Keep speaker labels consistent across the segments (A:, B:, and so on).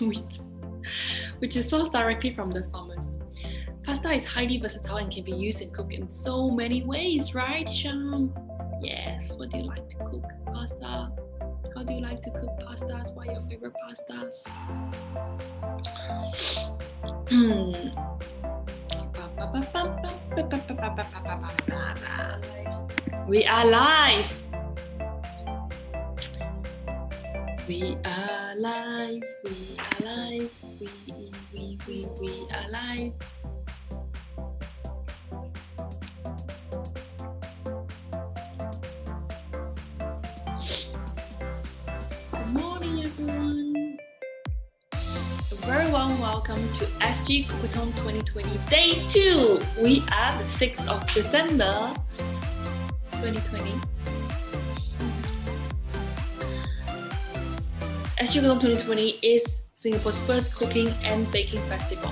A: wheat, which is sourced directly from the farmers. Pasta is highly versatile and can be used and cooked in so many ways, right, Sham? Yes. What do you like to cook? Pasta? How do you like to cook pastas? What are your favorite pastas? We are live. We are live. We are live. We are live. Good morning, everyone. A very warm welcome to SG Cookathon 2020 Day 2. We are the 6th of December 2020. SG Cookathon 2020 is Singapore's first cooking and baking festival.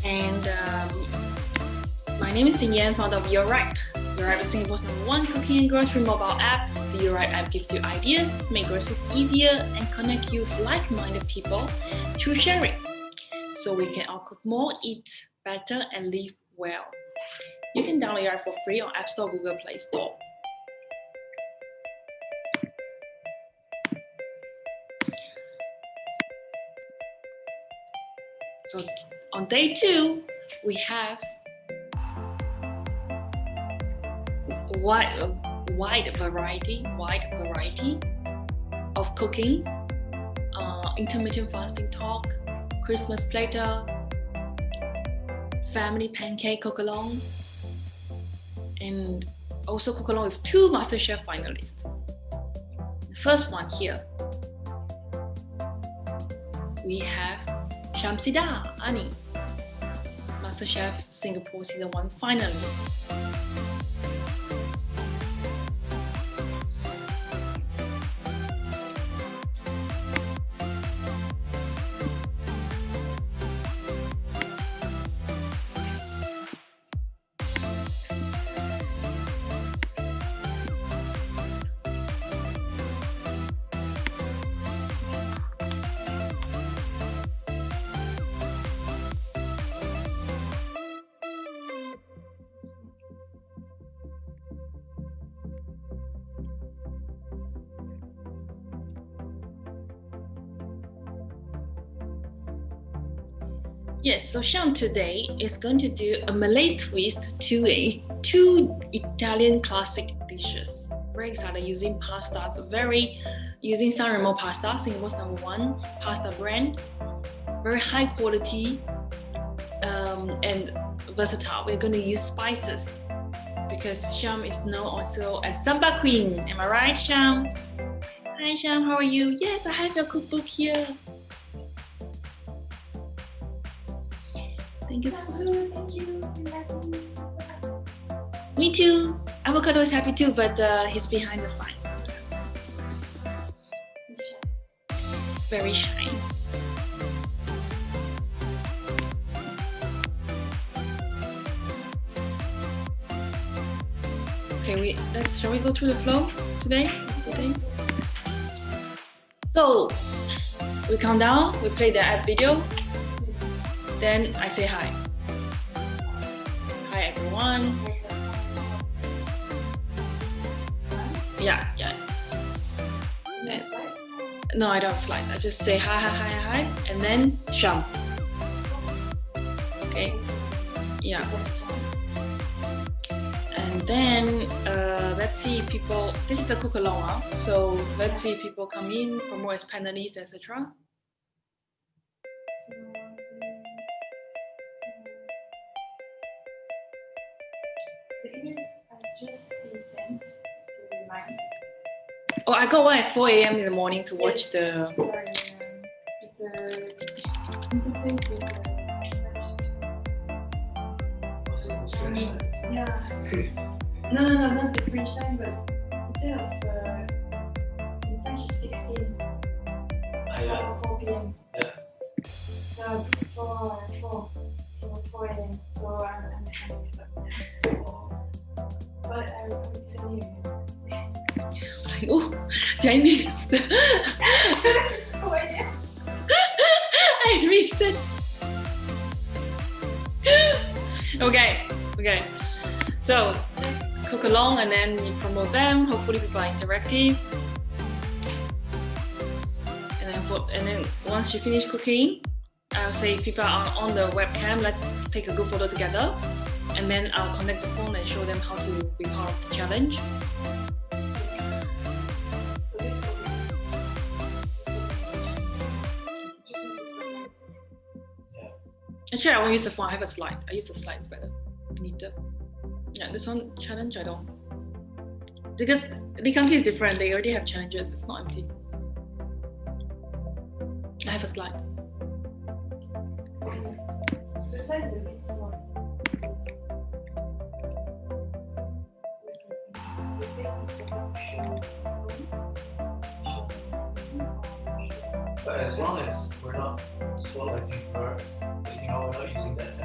A: And my name is Yan, founder of YoRipe. YoRipe is Singapore's #1 cooking and grocery mobile app. The YoRipe app gives you ideas, make groceries easier, and connect you with like-minded people through sharing. So we can all cook more, eat better, and live well. You can download YoRipe for free on App Store, Google Play Store. So on day 2, we have wide variety of cooking, intermittent fasting talk, Christmas platter, family pancake cookalong, and also cookalong with 2 Masterchef finalists. The first one here, we have Shamsydar Ani, Masterchef Singapore Season 1 finalist. Yes, so Sham today is going to do a Malay twist to 2 Italian classic dishes. Very excited using pastas, using San Remo pasta, Singapore's #1 pasta brand. Very high quality and versatile. We're going to use spices because Sham is known also as Samba Queen. Am I right, Sham? Hi, Sham. How are you? Yes, I have your cookbook here. Thank you. Me too. Avocado is happy too, but he's behind the sign. Very shy. Okay, shall we go through the flow today? So we count down. We play the app video. Then I say hi. Hi everyone. Yeah. No, I don't slide. I just say hi, and then Sham. Okay. Yeah. And then let's see people. This is a cookalong, so let's see people come in, promote as panelists, etc.
B: The email has just been sent to remind.
A: Oh, I got one at 4 a.m. in the morning to watch the.
B: Sorry, the interface is yeah. No, not the French time, but instead of in French it's 16. 4 p.m.
C: Yeah.
B: So 4. 4 a.m. So I'm kind of stuck now. But I will probably send you again.
A: Like, oh, did I miss the...
B: Oh, yeah.
A: I missed it. Okay. So, cook along and then you promote them. Hopefully people are interactive. And then once you finish cooking, I'll say if people are on the webcam, let's take a good photo together. And then I'll connect the phone and show them how to be part of the challenge. Actually, I won't use the phone. I have a slide. I use the slides better. Yeah, this one challenge I don't, because the country is different. They already have challenges. It's not empty. I have a slide.
B: The slide is a bit small.
C: But as long as we're not swallowing deeper, you know, we're not using that.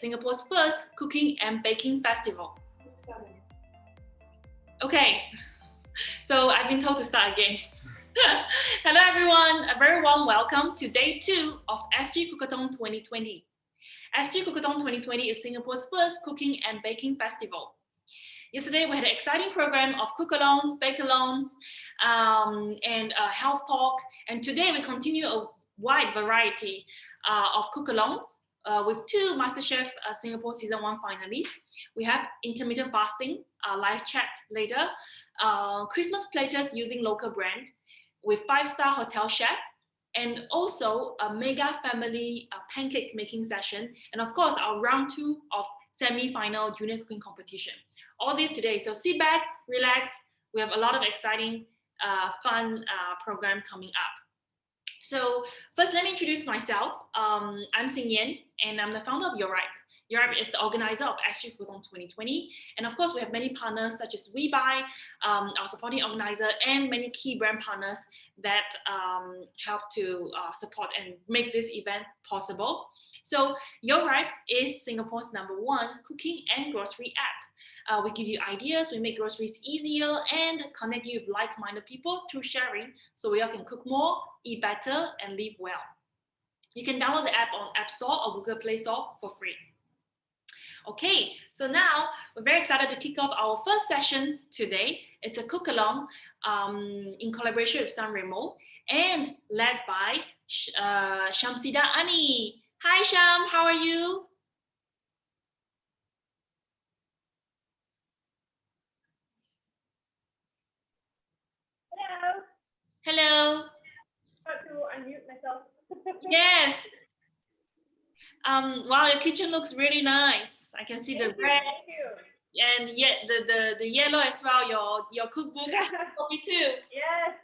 A: Singapore's first cooking and baking festival. Okay, so I've been told to start again. Hello everyone, a very warm welcome to day 2 of SG Cookathon 2020. SG Cookathon 2020 is Singapore's first cooking and baking festival. Yesterday we had an exciting program of cookalongs, bake-alongs, and health talk. And today we continue a wide variety of cookalongs with 2 Masterchef Singapore Season 1 finalists. We have intermittent fasting, live chat later, Christmas platters using local brand with 5-star hotel chef, and also a mega family pancake making session, and of course our round 2 of semi-final junior cooking competition. All this today, so sit back, relax. We have a lot of exciting, fun program coming up. So first, let me introduce myself. I'm Xin Yan, and I'm the founder of YoRipe. YoRipe is the organizer of SG Cookathon 2020. And of course, we have many partners such as WeBuy, our supporting organizer, and many key brand partners that help to support and make this event possible. So YoRipe is Singapore's #1 cooking and grocery app. We give you ideas, we make groceries easier, and connect you with like-minded people through sharing, so we all can cook more, eat better, and live well. You can download the app on App Store or Google Play Store for free. Okay, so now we're very excited to kick off our first session today. It's a cook-along in collaboration with San Remo and led by Shamsydar Ani. Hi Sham, how are you?
D: Hello.
A: Hello.
D: How to unmute myself?
A: Yes. Wow, your kitchen looks really nice. I can see the red.
D: Thank you.
A: And yet the yellow as well. Your cookbook. Copy too.
D: Yes.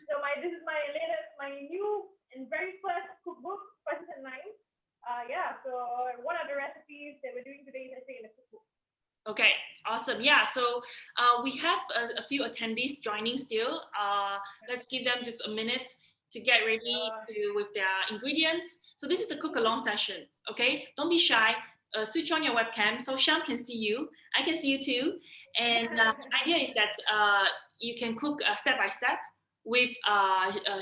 D: So this is my latest, my new and very first cookbook, first and ninth. So one of the recipes that we're doing today is actually in the cookbook.
A: Okay, awesome. Yeah, so we have a few attendees joining still. Let's give them just a minute to get ready with their ingredients. So this is a cook along session, okay? Don't be shy. Switch on your webcam so Sham can see you. I can see you too. And the idea is that you can cook step by step with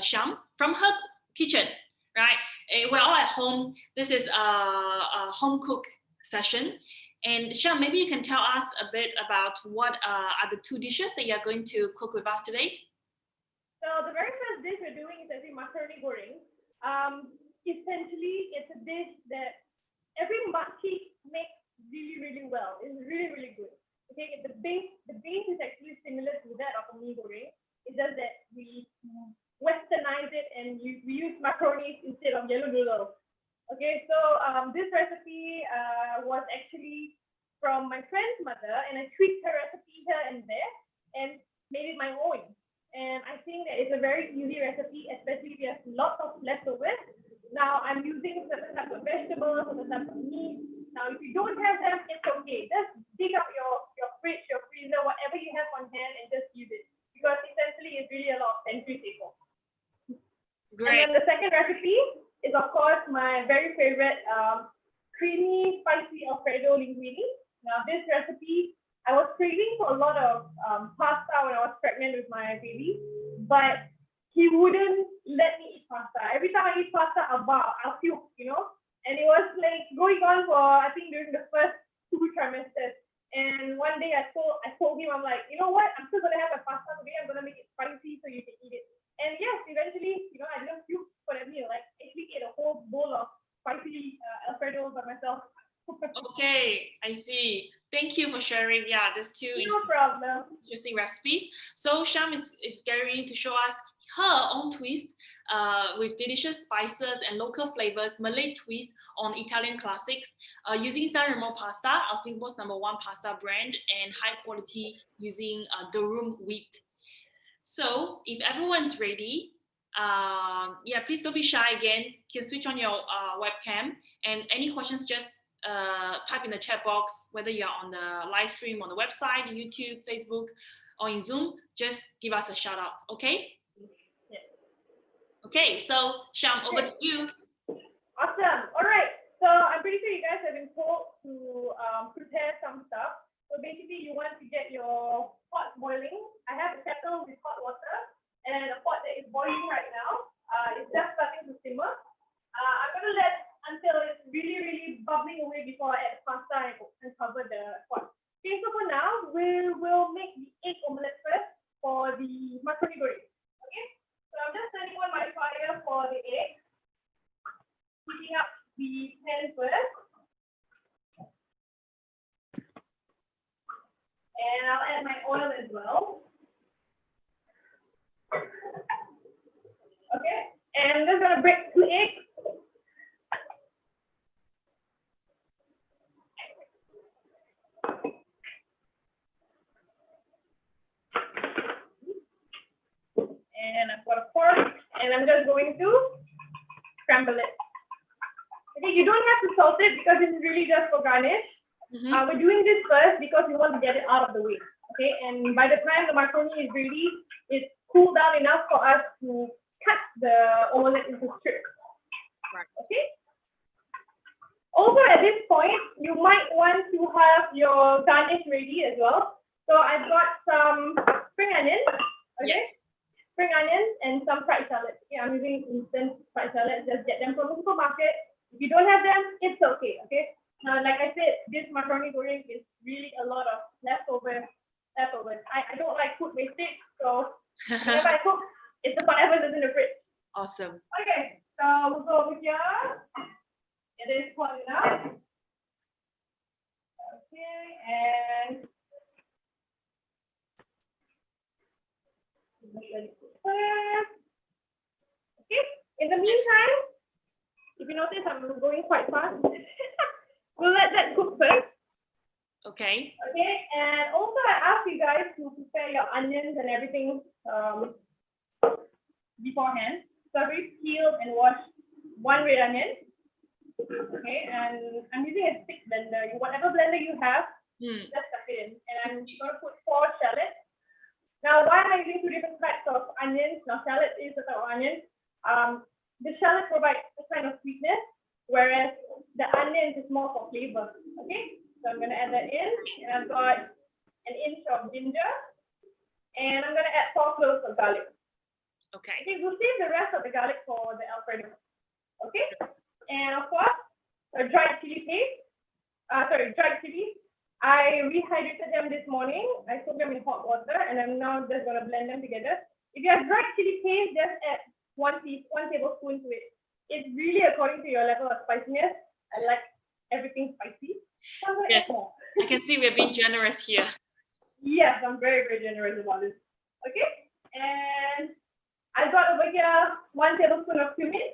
A: Sham from her kitchen, right? We're all at home. This is a home cook session. And Sham, maybe you can tell us a bit about what are the 2 dishes that you're going to cook with us today?
D: So the very first dish we're doing is actually macaroni goreng. Essentially, it's a dish that every makcik makes really, really well. It's really, really good. Okay, the base is actually similar to that of a mee goreng. It's just that we westernize it and we use macaronis instead of yellow noodles. Okay, so this recipe was actually from my friend's mother, and I tweaked her recipe here and there and made it my own. And I think that it's a very easy recipe, especially if you have lots of leftovers. Now I'm using certain types of vegetables, certain types of meat. Now if you don't have them, it's okay. Just dig up your fridge, your freezer, whatever you have on hand, and just use it. Because essentially it's really a lot of pantry staple.
A: Great.
D: And then the second recipe is of course my very favorite creamy, spicy Alfredo linguine. Now this recipe, I was craving for a lot of pasta when I was pregnant with my baby, but he wouldn't let me eat pasta. Every time I eat pasta, I'll puke, you know? And it was like going on for, I think, during the first 2 trimesters. And one day I told him, I'm like, you know what? I'm still gonna have a pasta today. I'm gonna make it spicy so you can eat it. And yes, eventually, you know, I didn't puke for that meal. Like, I actually ate a whole bowl of spicy Alfredo by myself.
A: Okay, I see. Thank you for sharing. Yeah, there's 2
D: No problem.
A: interesting recipes. So Sham is getting ready to show us her own twist with delicious spices and local flavors, Malay twist on Italian classics using San Remo pasta, our Singapore's #1 pasta brand, and high quality using durum wheat. So if everyone's ready, please don't be shy again. You can switch on your webcam, and any questions, just type in the chat box, whether you're on the live stream on the website, YouTube, Facebook, or in Zoom, just give us a shout out, okay?
D: Yeah.
A: Okay, so Sham, over to you.
D: Awesome. All right. So I'm pretty sure you guys have been told to prepare some stuff. So basically, you want to get your pot boiling. I have a kettle with hot water and a pot that is boiling right now. It's just starting to simmer. I'm going to let until it's really, really bubbling away before I add pasta and cover the pot. Okay, so for now, we will make the egg omelette first for the macaroni goreng. Okay, so I'm just turning on my fire for the egg. Heating up the pan first. And I'll add my oil as well. Okay, and I'm just going to break 2 eggs. And I've got a fork, and I'm just going to scramble it. Okay, you don't have to salt it because it's really just for garnish. We're doing this first because we want to get it out of the way. Okay, and by the time the macaroni is ready, it's cooled down enough for us to cut the omelette into strips.
A: Right.
D: Okay. Also, at this point, you might want to have your garnish ready as well. So I've got some spring onions. Okay.
A: Yes.
D: Spring onions and some fried salads. Okay, I'm using instant fried salads. Just get them from the supermarket. If you don't have them, it's okay. Okay. Like I said, this macaroni goreng is really a lot of leftovers. I don't like food wastage, so whenever I cook, it's whatever is in the fridge.
A: Awesome.
D: Okay, so we'll go over here. It is hot enough. Okay, and okay. In the meantime, if you notice, I'm going quite fast. We'll let that cook first.
A: Okay.
D: Okay, and also I asked you guys to prepare your onions and everything beforehand. So I've already peeled and washed 1 red onion. Okay, and I'm using a stick blender. Whatever blender you have, just stuff it in. And I'm going to put 4 shallots. Now, why am I using 2 different types of onions? Now, shallot is a type of onion. The shallot provides a kind of sweetness, whereas the onions is more for flavor. Okay, so I'm going to add that in, and I've got 1 inch of ginger, and I'm going to add 4 cloves of garlic.
A: Okay.
D: Okay, we'll save the rest of the garlic for the Alfredo. Okay, and of course, a dried chili paste. Dried chili. I rehydrated them this morning. I soaked them in hot water, and I'm now just going to blend them together. If you have dried chili paste, just add 1 tablespoon to it. It's really according to your level of spiciness. I like everything spicy. So
A: Yes, I can see we're being generous here.
D: Yes, I'm very, very generous about this. Okay, and I got over here 1 tablespoon of cumin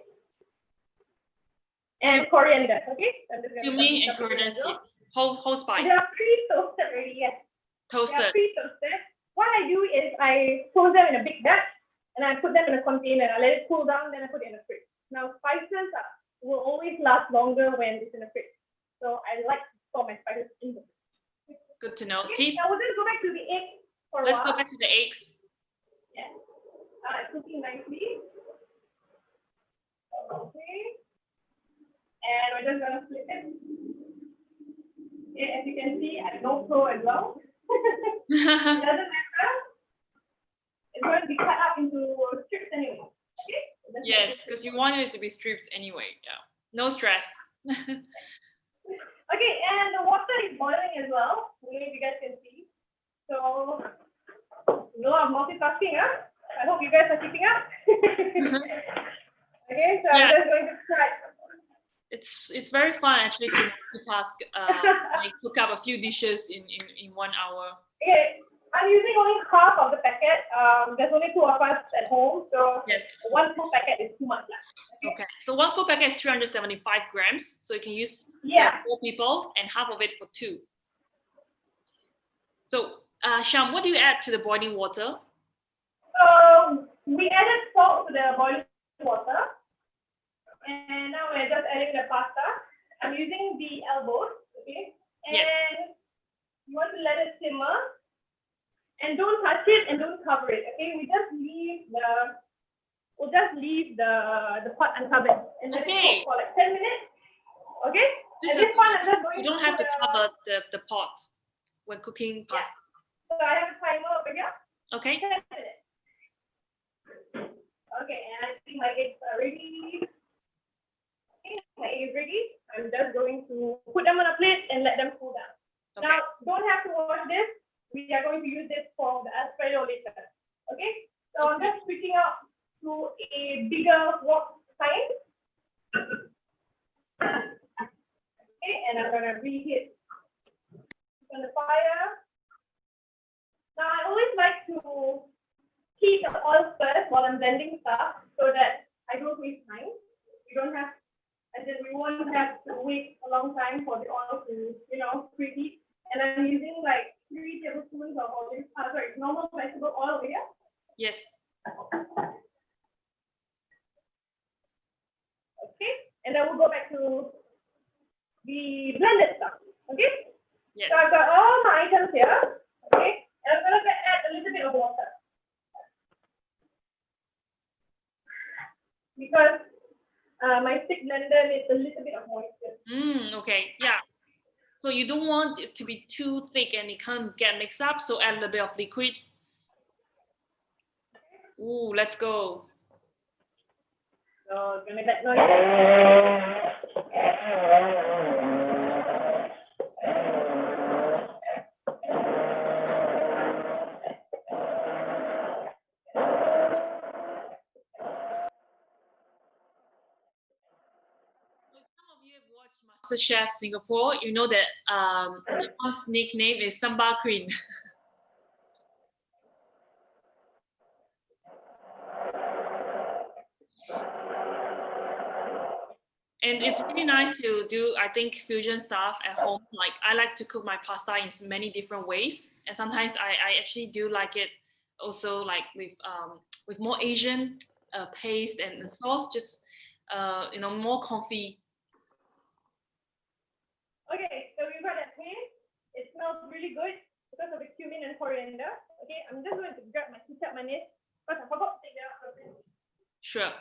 D: and coriander. Okay,
A: Cumin and coriander seed, whole spice.
D: They are pre-toasted already. Yes, they
A: Toasted.
D: are pre-toasted. What I do is I toast them in a big batch, and I put them in a container. I let it cool down, then I put it in the fridge. Now, spices will always last longer when it's in the fridge. So I like to store my spices in the fridge.
A: Good to know.
D: Okay, now we'll just go back to the egg for a
A: Let's
D: while.
A: go back to the eggs.
D: Yeah. It's cooking nicely. Okay. And we're just gonna flip it. Okay, as you can see, I don't throw as well. It doesn't matter. It's going to be cut up into strips anyway. Okay? So
A: Yes, because you wanted it to be strips anyway. Yeah. No stress.
D: Okay, and the water is boiling as well. Maybe you guys can see. So, a lot of multitasking, huh? I hope you guys are keeping up. Okay, so
A: Yeah.
D: I'm just going to try.
A: It's very fun actually to task like cook up a few dishes in 1 hour.
D: Okay, I'm using only half of the packet. There's only 2 of us at home, so
A: Yes.
D: 1 full packet is too much.
A: Okay. So 1 full packet is 375 grams. So you can use
D: Yeah.
A: for 4 people and half of it for 2. So Sham, what do you add to the boiling water?
D: We added salt to the boiling water, and now we're just adding the pasta. I'm using the elbows, okay? And
A: Yes.
D: you want to let it simmer, and don't touch it and don't cover it, okay? We'll just leave the pot uncovered and let it
A: Okay.
D: cook for like 10 minutes. Okay?
A: Just
D: And this one, I'm just going
A: you don't have to
D: the-
A: cover the pot when cooking
D: Yeah.
A: pasta.
D: So I have a timer over here.
A: Okay.
D: 10 minutes. Okay, and I think my eggs are ready. Okay, my eggs ready. I'm just going to put them on a plate and let them cool down.
A: Okay.
D: Now, don't have to wash this. We are going to use this for the Alfredo later. Okay? So I'm just switching out to a bigger wok kind. Okay, and I'm gonna reheat on the fire. Now I always like to heat the oil first while I'm blending stuff so that I don't waste time. We don't have, and then we won't have to wait a long time for the oil to, preheat. And I'm using like 3 tablespoons of normal vegetable oil over here.
A: Yes.
D: Okay, and then we'll go back to the blended stuff. Okay,
A: Yes.
D: so I've got all my items here. Okay, and I'm gonna add a little bit of water because my stick blender needs a little bit of moisture.
A: Okay. Yeah. So you don't want it to be too thick and it can't get mixed up. So add a little bit of liquid. Ooh, let's go.
D: So gonna make that noise.
A: Some of you have watched Masterchef Singapore. You know that Sham's nickname is Samba Queen. And it's really nice to do, I think, fusion stuff at home. Like I like to cook my pasta in many different ways, and sometimes I actually do like it also like with more Asian paste and sauce, just more comfy.
D: Okay, so we've got that paste. It smells really good because of the cumin and coriander. Okay, I'm just going to grab my ketchup mayonnaise because I forgot to take that out of it.
A: Sure.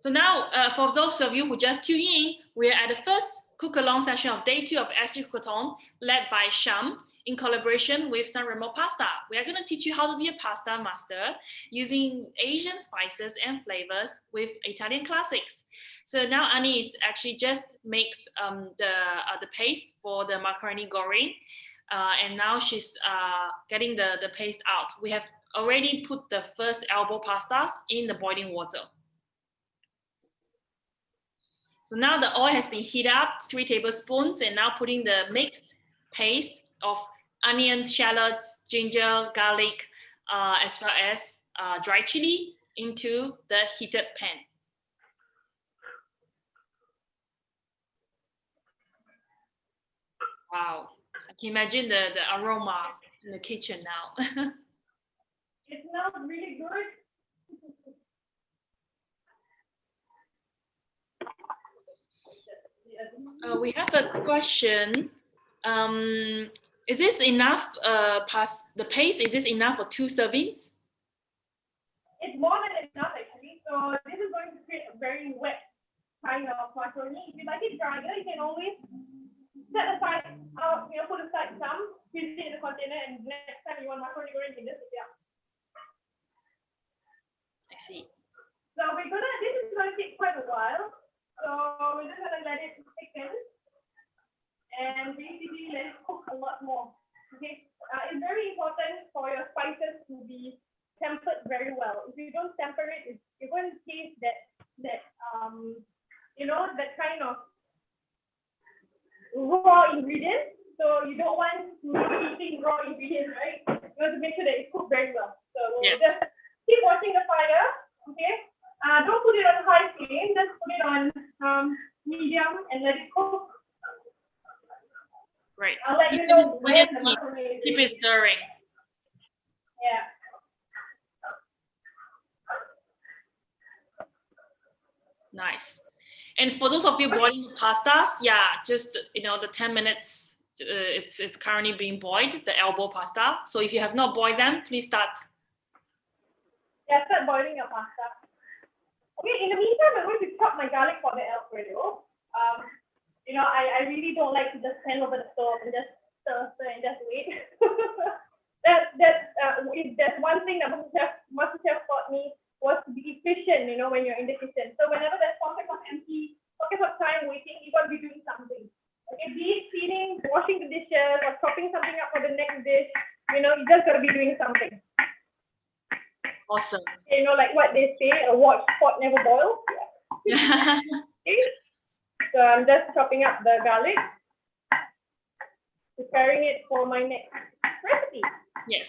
A: So now, for those of you who just tuned in, we're at the first cook-along session of day 2 of SG Cookathon, led by Sham, in collaboration with San Remo Pasta. We are going to teach you how to be a pasta master using Asian spices and flavors with Italian classics. So now Ani is actually just makes the paste for the macaroni goreng, and now she's getting the paste out. We have already put the first elbow pastas in the boiling water. So now the oil has been heated up, 3 tablespoons, and now putting the mixed paste of onions, shallots, ginger, garlic, as well as dry chili into the heated pan. Wow, I can imagine the aroma in the kitchen now.
D: It smells really good.
A: We have a question. Is this enough? The paste, is this enough for 2 servings?
D: It's more than enough actually. So this is going to create a very wet kind of macaroni. If you like it drier, you can always set aside, put aside some, freeze it in the container, and next time you want macaroni goreng, you can just take it out.
A: I see.
D: So this is going to take quite a while. So we're just gonna let it thicken and basically let it cook a lot more. Okay, it's very important for your spices to be tempered very well. If you don't temper it, you're going to taste that kind of raw ingredients. So you don't want to be eating raw ingredients, right? You want to make sure that it's cooked very well. So we'll just keep watching the fire. Okay. Don't put it on high flame. Just put it on medium and let it cook.
A: Right.
D: I'll let you know when the
A: keep,
D: macaroni is
A: keep
D: ready.
A: it stirring.
D: Yeah.
A: Nice. And for those of you boiling pastas, just the 10 minutes. It's currently being boiled, the elbow pasta. So if you have not boiled them, please start.
D: Yeah, start boiling your pasta. Okay. In the meantime, I'm going to chop my garlic for the Alfredo. You know, I really don't like to just stand over the stove and just stir and just wait. If there's one thing that Masterchef taught me was to be efficient, you know, when you're in the kitchen. So whenever there's pockets of empty, pockets of time waiting, you got to be doing something. Okay, be it cleaning, washing the dishes, or chopping something up for the next dish. You know, you just got to be doing something.
A: Awesome.
D: You know, like what they say, a watch pot never boils. Yeah. Okay. So I'm just chopping up the garlic, preparing it for my next recipe.
A: Yes.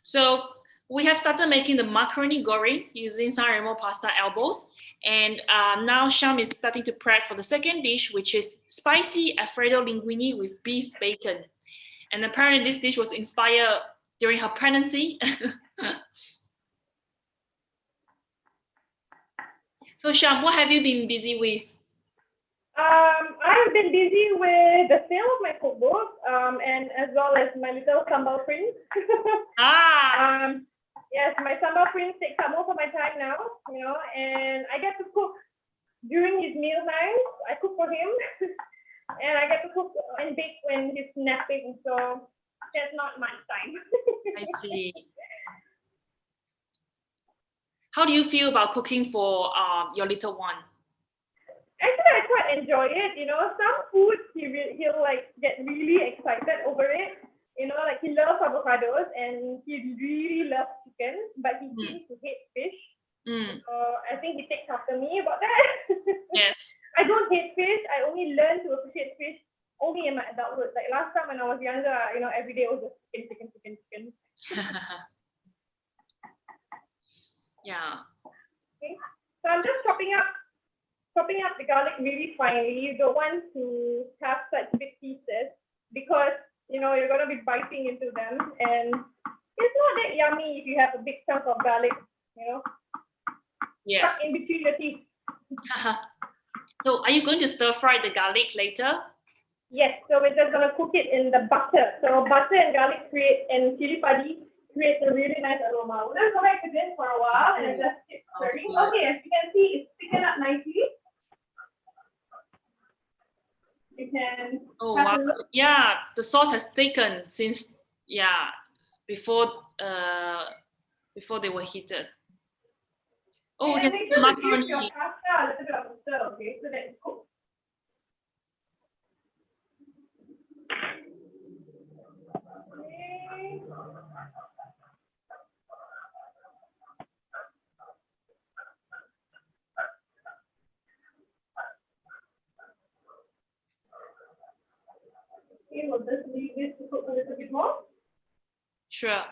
A: So we have started making the macaroni goreng using San Remo pasta elbows. And now Sham is starting to prep for the second dish, which is spicy Alfredo linguine with beef bacon. And apparently this dish was inspired during her pregnancy. So Sham, what have you been busy with?
D: I've been busy with the sale of my cookbook, and as well as my little sambal prints. Yes, my sambal prints take up most of my time now, you know, and I get to cook during his meal times. I cook for him, and I get to cook and bake when he's napping, so there's not much time.
A: I see. How do you feel about cooking for your little one?
D: Actually, I quite enjoy it. You know, some foods he'll like get really excited over it. You know, like he loves avocados and he really loves chicken, but he seems to hate fish. So I think he takes after me about that.
A: Yes.
D: I don't hate fish. I only learned to appreciate fish only in my adulthood. Like last time when I was younger, you know, every day was just chicken.
A: Yeah.
D: Okay. So I'm just chopping up the garlic really finely. You don't want to have such big pieces because, you know, you're going to be biting into them. And it's not that yummy if you have a big chunk of garlic, you know,
A: Yes.
D: stuck in between your teeth.
A: So are you going to stir fry the garlic later?
D: Yes, so we're just going to cook it in the butter. So butter and garlic and chili padi creates a really nice aroma. We'll just go back to this for a while and just keep stirring. Okay, as you can see, it's thickened up nicely. You can.
A: Oh wow! Yeah, the sauce has thickened since before they were heated. Oh, we can see the macaroni.
D: Your pasta a little bit of a stir, okay, so that it's cooked. Okay. Okay, we'll just leave this to cook a little bit more.
A: Sure.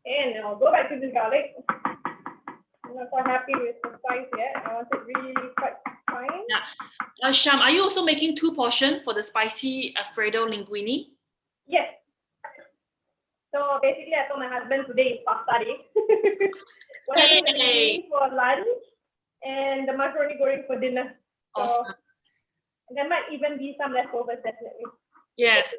D: And I'll go back to the garlic. I'm not quite happy with the size yet. I want it really quite fine.
A: Yeah. Sham, are you also making 2 portions for the spicy Alfredo linguine?
D: Yes. So basically, I told my husband today is pasta day. We're having the linguine for lunch and the macaroni goreng for dinner.
A: Awesome.
D: So there might even be some leftovers, definitely.
A: Yes.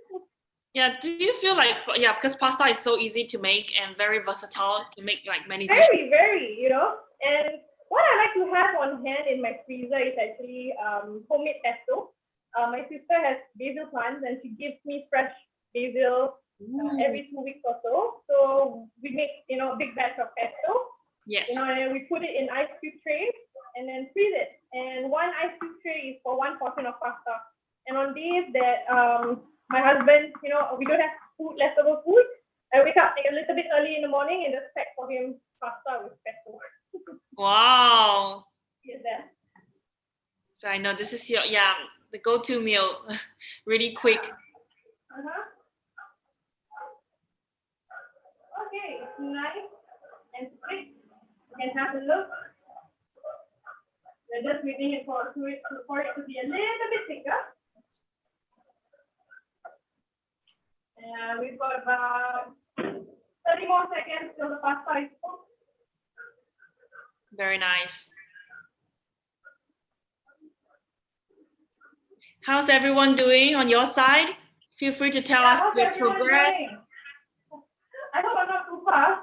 A: Yeah, do you feel like, because pasta is so easy to make and very versatile to make like many dishes?
D: Very, you know. And what I like to have on hand in my freezer is actually homemade pesto. My sister has basil plants and she gives me fresh basil every 2 weeks or so. So we make, you know, a big batch of pesto.
A: Yes.
D: You know, and we put it in ice cube trays and then freeze it. And 1 ice cube tray is for 1 portion of pasta. And on days that my husband, you know, we don't have leftover food, I wake up like a little bit early in the morning and just pack for him pasta with pesto.
A: Wow.
D: Yes, that.
A: So I know this is your the go-to meal, really quick.
D: Okay, it's nice and quick. You can have a look. We're just waiting for it to be a little bit thicker. And we've got about 30 more seconds till the pasta is cooked.
A: Very nice. How's everyone doing on your side? Feel free to tell us your progress.
D: I hope I'm not too fast.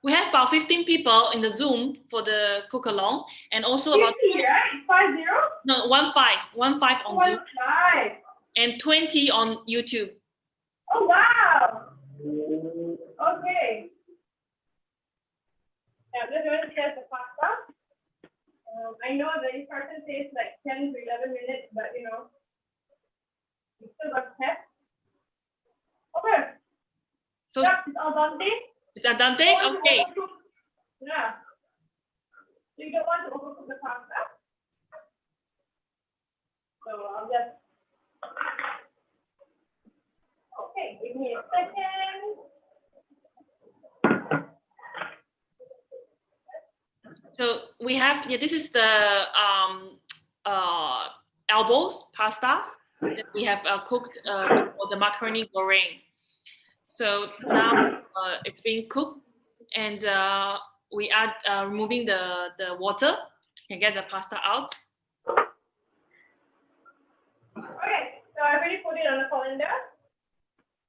A: We have about 15 people in the Zoom for the cookalong, and also
D: 50,
A: about
D: right? 50?
A: no 15 on Zoom
D: 15.
A: and 20 on YouTube.
D: Oh wow. Okay. Yeah, I'm just going to test the pasta. I know the instruction says like 10 to 11 minutes, but you know, we still got to test. Okay.
A: So
D: Yeah, it's al dente.
A: it's al dente. Okay.
D: Yeah. So you don't want to overcook the pasta. So I'll just. Okay, give me a second.
A: So we have this is the elbows pastas that we have cooked for the macaroni goreng. So now it's being cooked, and we add removing the water and get the pasta out.
D: Okay, so I already put it on the colander.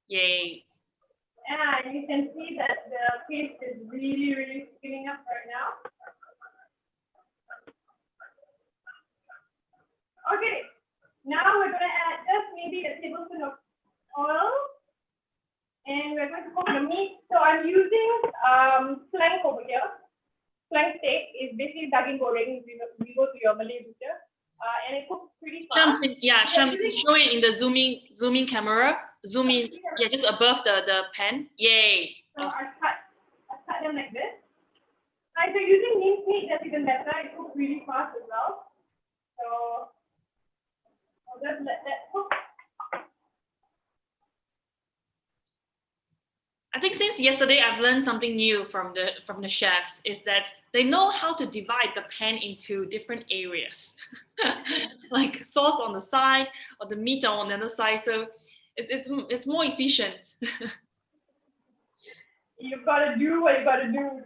A: Yay!
D: And you can see that the paste is really, really skinning up right now. Okay, now we're going to add just maybe a tablespoon of oil. And we're going to cook the meat. So I'm using flank over here. Flank steak is basically daging goreng. We go to your Malay butcher. And it cooks pretty fast.
A: Sham, show it in the zooming camera. Zoom in, yeah, just above the pan. Yay!
D: So I cut them like this. If you're using minced meat, that's even better. It cooks really fast as well. So I'll just let that cook.
A: I think since yesterday I've learned something new from the chefs, is that they know how to divide the pan into different areas, like sauce on the side or the meat on the other side. So it's more efficient.
D: You've got to do what you got to do.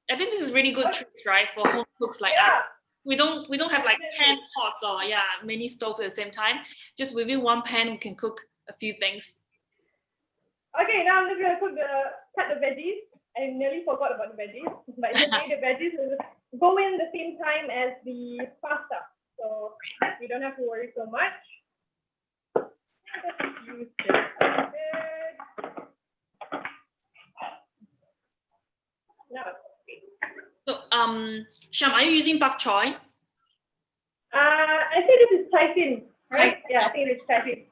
A: I think this is really good trick, right, for home cooks like us. We don't have like 10 pots or many stoves at the same time. Just within one pan we can cook a few things.
D: Okay, now I'm just going to cut the veggies. I nearly forgot about the veggies, but it's okay, the veggies will go in the same time as the pasta. So we don't have to worry so much. Just use this a bit. Now,
A: So Sham, are you using bok choy?
D: I think this is chai tin, right? Yeah, I think it's chai tin.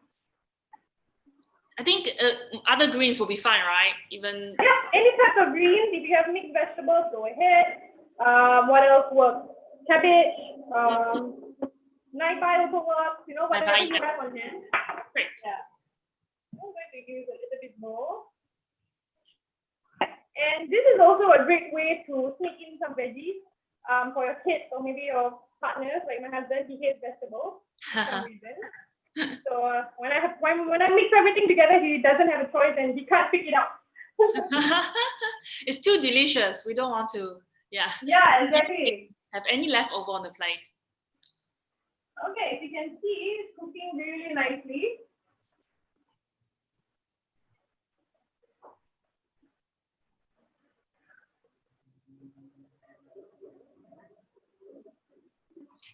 A: I think other greens will be fine, right? Even
D: Any type of greens. If you have mixed vegetables, go ahead. What else works? Cabbage, nai also works. You know, whatever you have on hand.
A: Great.
D: Yeah. I'm going to use a little bit more. And this is also a great way to sneak in some veggies for your kids or maybe your partners. Like my husband, he hates vegetables for some reason. So when I mix everything together, he doesn't have a choice and he can't pick it up.
A: It's too delicious. We don't want to,
D: Yeah, exactly.
A: have any leftover on the plate.
D: Okay, as you can see, it's cooking really nicely.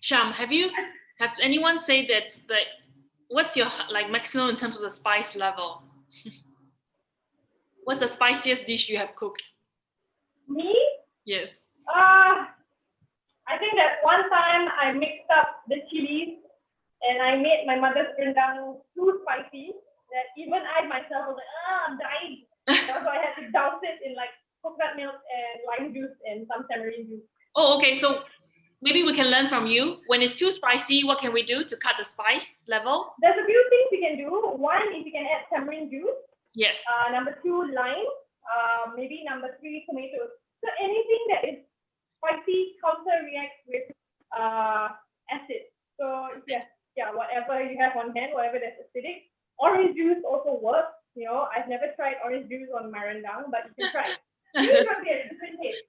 A: Sham, have anyone say that what's your like maximum in terms of the spice level? What's the spiciest dish you have cooked?
D: Me?
A: Yes.
D: I think that one time I mixed up the chilies and I made my mother's rendang too spicy that even I myself was like, I'm dying. So I had to douse it in like coconut milk and lime juice and some tamarind juice.
A: Oh, okay. So maybe we can learn from you. When it's too spicy, what can we do to cut the spice level?
D: There's a few things you can do. One is you can add tamarind juice.
A: Yes.
D: Number 2, lime. Maybe number 3, tomatoes. So anything that is spicy counter reacts with acid. So whatever you have on hand, whatever that's acidic. Orange juice also works. You know, I've never tried orange juice on my rendang, but you can try it. It's gonna be a different taste.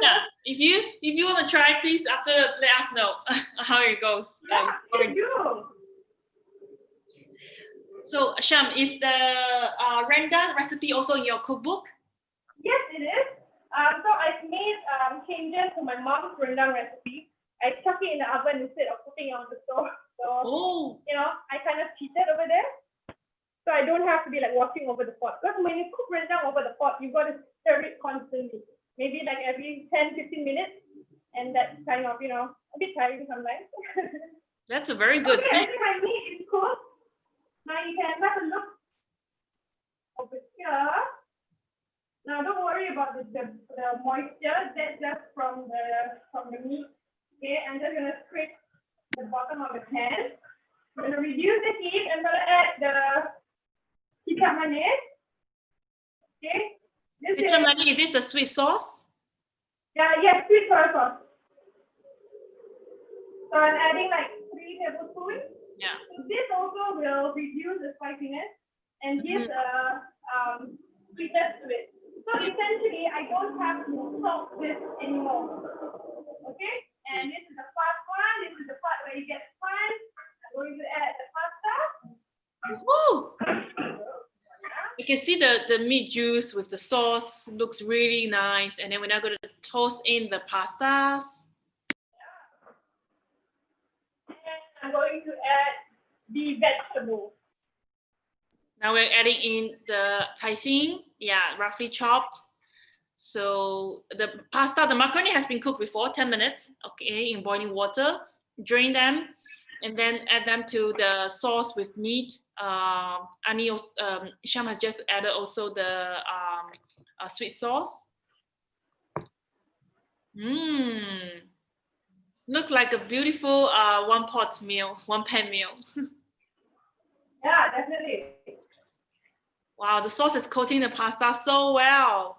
A: Yeah. If you want to try, please after let us know how it goes.
D: Yeah, you do.
A: So Sham, is the rendang recipe also in your cookbook?
D: Yes, it is. So I've made changes to my mom's rendang recipe. I chuck it in the oven instead of putting it on the stove. So, you know, I kind of cheated over there. So I don't have to be like watching over the pot. Because when you cook rendang over the pot, you've got to stir it constantly. Maybe like every 10-15 minutes. And that's kind of, you know, a bit tiring sometimes.
A: That's a very good
D: Okay,
A: tip.
D: I think my meat is cooked. Now you can have a look over here. Now don't worry about the moisture. That's just from the meat. Okay, I'm just gonna scrape the bottom of the pan. I'm gonna reduce the heat. I'm gonna add the ikan manis. Okay.
A: Ikan manis, is this the sweet sauce?
D: Yeah, yes, sweet soy sauce. So I'm adding like 3 tablespoons.
A: Yeah.
D: So this also will reduce the spiciness and give sweetness to it. So essentially, I don't have to salt this anymore. Okay? And this is the first one. This is the part where it gets fun. I'm going to add the pasta.
A: Woo! You can see the meat juice with the sauce looks really nice. And then we're now going to toss in the pastas.
D: And I'm going to add the vegetables.
A: Now we're adding in the taising, yeah, roughly chopped. So the pasta, the macaroni has been cooked before, 10 minutes, okay, in boiling water. Drain them, and then add them to the sauce with meat. Ani, Sham has just added also the sweet sauce. Look like a beautiful one pan meal.
D: Yeah, definitely.
A: Wow, the sauce is coating the pasta so well.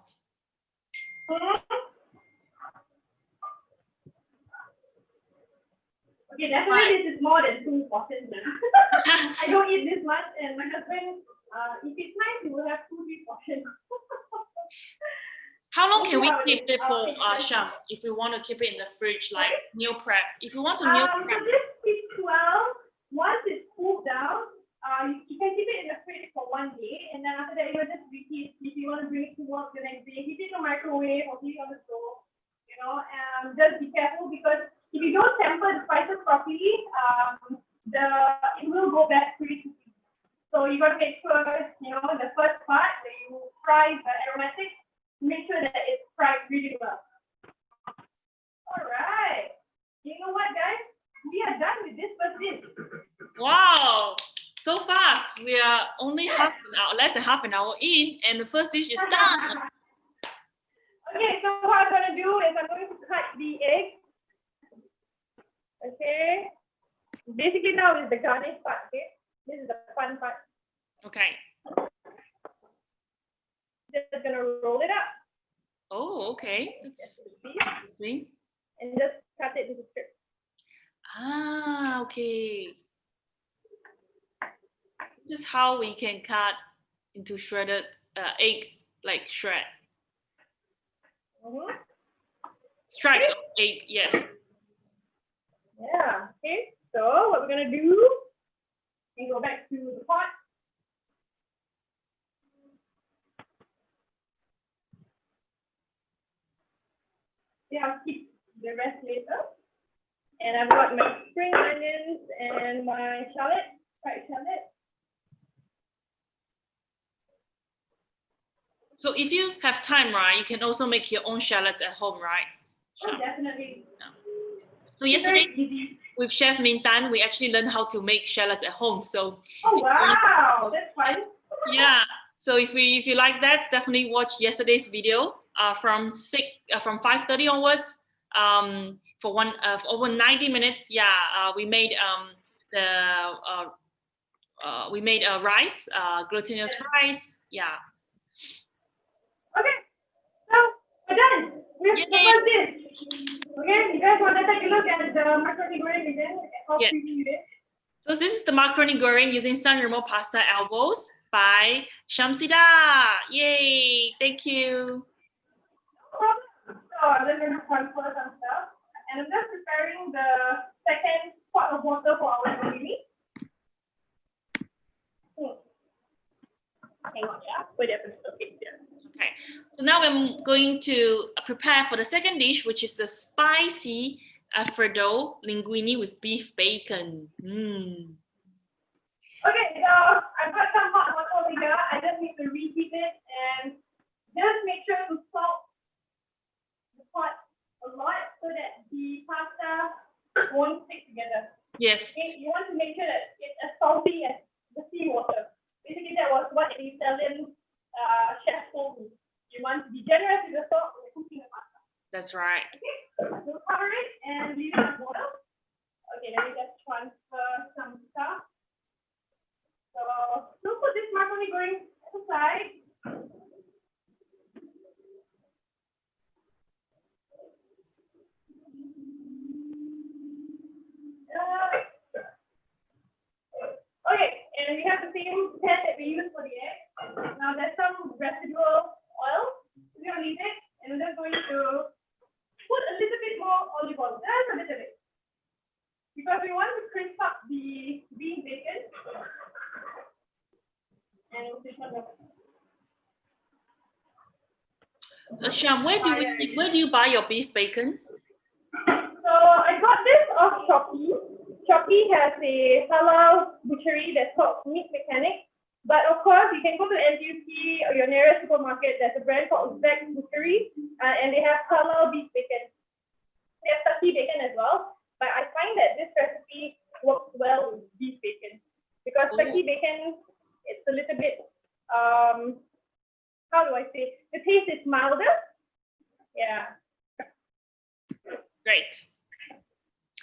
D: Okay, definitely this is more than 2 portions. I don't eat this much, and my husband, if it's nice, he will have 2-3 portions.
A: How long can we keep it for, Sham, if we want to keep it in the fridge, like meal prep? If you want to meal prep.
D: So this is 12. Once it's cooled down, you can keep it in the fridge for 1 day, and then after that, you will just reheat. If you want to bring it to work the next day, heat it in the microwave or heat it on the stove. You know, just be careful because if you don't temper the spices properly, it will go bad pretty quickly. So you got to make sure, you know, the first part that you fry the aromatics, make sure that it's fried really well. All right. You know what, guys? We are done with this first dish.
A: Wow, so fast. We are only less than half an hour in, and the first dish is done.
D: Okay, so what I'm going to do is I'm going to cut the egg. Okay. Basically now is the garnish part, okay? This is the fun part.
A: Okay.
D: Just going to roll it up.
A: Oh, okay. That's interesting.
D: And just cut it into strips.
A: Ah, okay. This is how we can cut into shredded egg, like shred. Stripes of egg, yes.
D: Yeah, okay. So what we're going to do, we go back to the pot. Yeah, I'll keep the rest later. And I've got my spring onions and my shallot, fried shallot.
A: So if you have time, right, you can also make your own shallots at home, right?
D: Oh, definitely.
A: So yesterday with Chef Mintan, we actually learned how to make shallots at home. So
D: oh wow, that's fun.
A: Yeah. So if you like that, definitely watch yesterday's video from 5:30 onwards. For over 90 minutes. Yeah, we made rice, glutinous rice. Yeah.
D: Okay, so we're done. We're the first dish. Okay, you guys want to take a look at the macaroni goreng again?
A: Yes. So this is the macaroni goreng using San Remo pasta elbows by Shamsydar. Yay! Thank you.
D: So I'm just going to transfer some stuff. And I'm just preparing the second pot of water for our gravy. Hang on, yeah. Wait a minute. Okay, yeah.
A: Okay, so now I'm going to prepare for the second dish, which is the spicy Alfredo linguine with beef bacon.
D: Okay, so I've got some hot water over here. I just need to reheat it and just make sure to salt the pot a lot so that the pasta won't stick together.
A: Yes.
D: Okay, you want to make sure that it's as salty as the seawater. Basically, that was what the Italian chef told me. You want to be generous with the salt when you're cooking the pasta.
A: That's right.
D: Okay, so cover it and leave it on water. Okay, let me just transfer some stuff. So we'll put this macaroni going aside. Okay, and we have the same pan that we used for the egg. Now there's some residual oil. We're gonna leave it, and we're just going to put a little bit more olive oil. Just a little bit, because we want to crisp up the beef bacon. And we'll switch on the
A: Sham, where do you buy your beef bacon?
D: So I got this off Shopee. Shopee has a halal butchery that's called Meat Mechanic. But of course, you can go to NTUC or your nearest supermarket. There's a brand called Zack Butchery, and they have halal beef bacon. They have turkey bacon as well. But I find that this recipe works well with beef bacon because turkey bacon, it's a little bit, how do I say? The taste is milder. Yeah.
A: Great.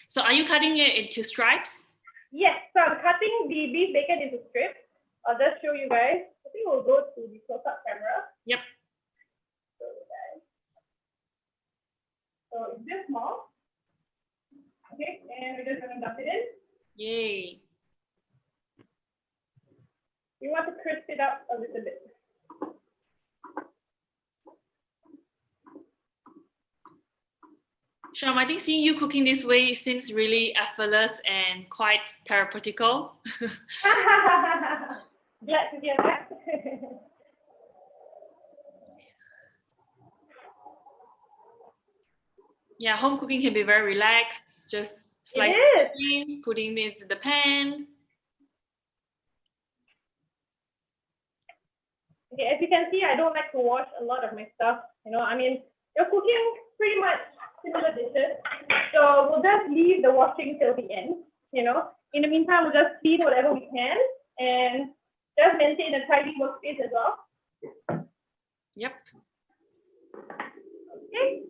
A: So are you cutting it into stripes?
D: Yes, so I'm cutting the beef bacon into strips. I'll just show you guys. I think we'll go to the close-up camera.
A: Yep.
D: So it's this small. Okay, and we're just going to dump it in.
A: Yay.
D: You want to crisp it up a little bit.
A: Sham, I think seeing you cooking this way seems really effortless and quite therapeutical.
D: Glad to hear that.
A: Yeah, home cooking can be very relaxed. Just slice things, putting it in the pan.
D: Okay, as you can see, I don't like to wash a lot of my stuff. You know, I mean, you're cooking pretty much similar dishes. So we'll just leave the washing till the end. You know, in the meantime, we'll just clean whatever we can and just maintain a tidy workspace as well.
A: Yep.
D: Okay.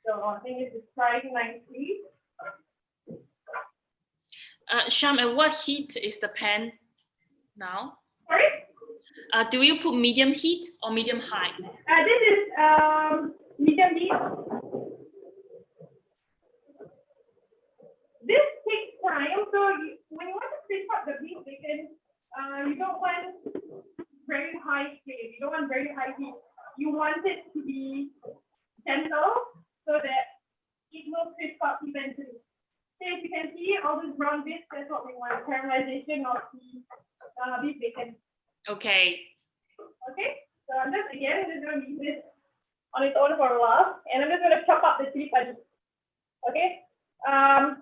D: So I think this is frying nicely.
A: Sham, at what heat is the pan now?
D: Sorry?
A: Do you put medium heat or medium high?
D: This is medium heat. This takes time. So when you want to crisp up the beef bacon, you don't want very high flame. You don't want very high heat. You want it to be gentle so that it will crisp up eventually. So as you can see, all these brown bits, that's what we want, caramelization of the beef bacon.
A: Okay.
D: Okay, so I'm just going to leave this on its own for a while, and I'm just going to chop up the chili padi. Okay, I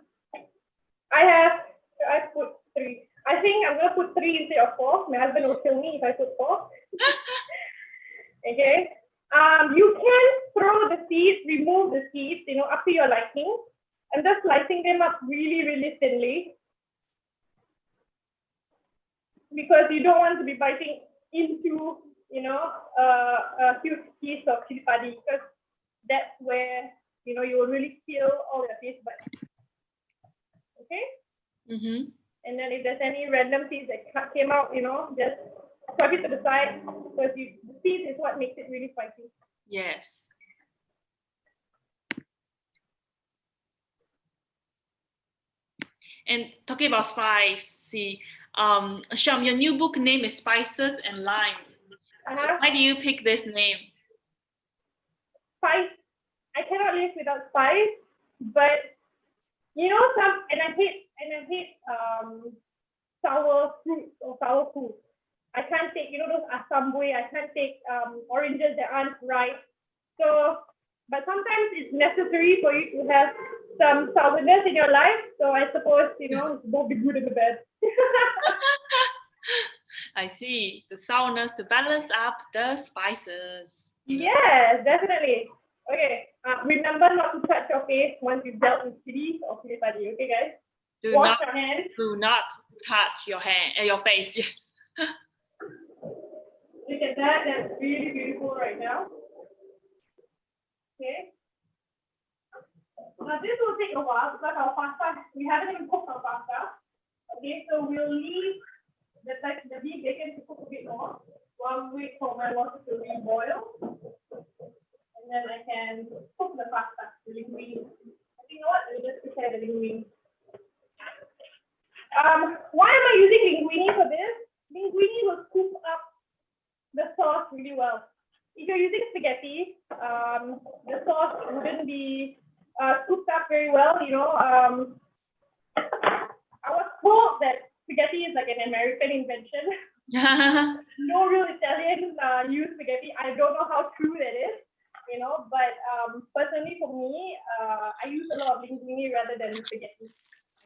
D: put 3. I think I'm going to put 3 instead of 4. My husband will kill me if I put 4. Okay, you can throw the seeds, remove the seeds, you know, up to your liking. I'm just slicing them up really, really thinly because you don't want to be biting into, you know, a huge piece of chili padi because that's where, you know, you will really feel all your taste buds. Okay?
A: Mm-hmm.
D: And then if there's any random seeds that came out, you know, just put it to the side because the seeds is what makes it really spicy.
A: Yes. And talking about spicy, Sham, your new book name is Spices and Lime. Why do you pick this name?
D: Spice. I cannot live without spice, but you know I hate sour fruits or sour food. I can't take, those assambui. I can't take oranges that aren't ripe. So, but sometimes it's necessary for you to have some sourness in your life. So I suppose, it's both the good and the bad.
A: I see. The sourness to balance up the spices.
D: Yes, definitely. Okay. Remember not to touch your face once you've dealt with chili or chili padi. Okay, guys. Wash your hands.
A: Do not touch your face. Yes.
D: Look at that. That's really beautiful right now. Okay. Now this will take a while because our pasta, we haven't even cooked our pasta. Okay, so we'll leave the beef bacon to cook a bit more while we wait for my water to re-boil. And then I can cook the pasta, the linguine. I think, you know what? Let me just prepare the linguine. Why am I using linguine for this? Linguine will scoop up the sauce really well. If you're using spaghetti, the sauce wouldn't be scooped up very well. I was told that spaghetti is like an American invention. No real Italians use spaghetti. I don't know how true that is, but personally for me, I use a lot of linguine rather than spaghetti.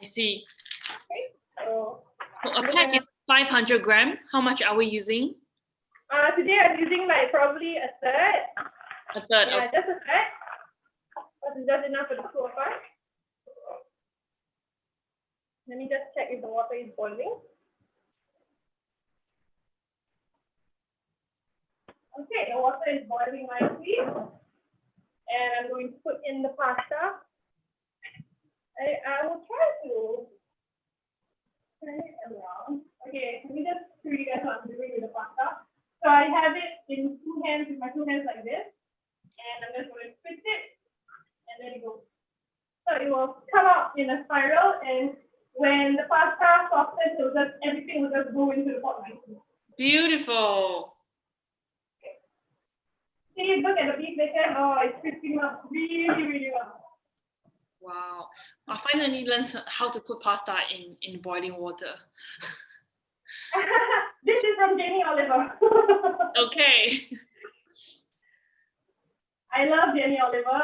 A: I see.
D: Okay, so
A: a pack is 500 grams. How much are we using?
D: Today I'm using like probably a third.
A: A third.
D: Yeah, just a third. But it's just enough for the two of us. Let me just check if the water is boiling. Okay, the water is boiling nicely. And I'm going to put in the pasta. I will try to turn it around. Okay, let me just show you guys what I'm doing with the pasta. So I have it in two hands, with my two hands like this. And I'm just going to twist it. And then it goes. So it will come out in a spiral. And when the pasta softens, everything will just go into the pot nicely.
A: Beautiful.
D: See, look at the beef bacon. Oh, it's crisping up really, really well.
A: Wow. I finally learned how to put pasta in boiling water.
D: This is from Jamie Oliver.
A: Okay.
D: I love Jamie Oliver.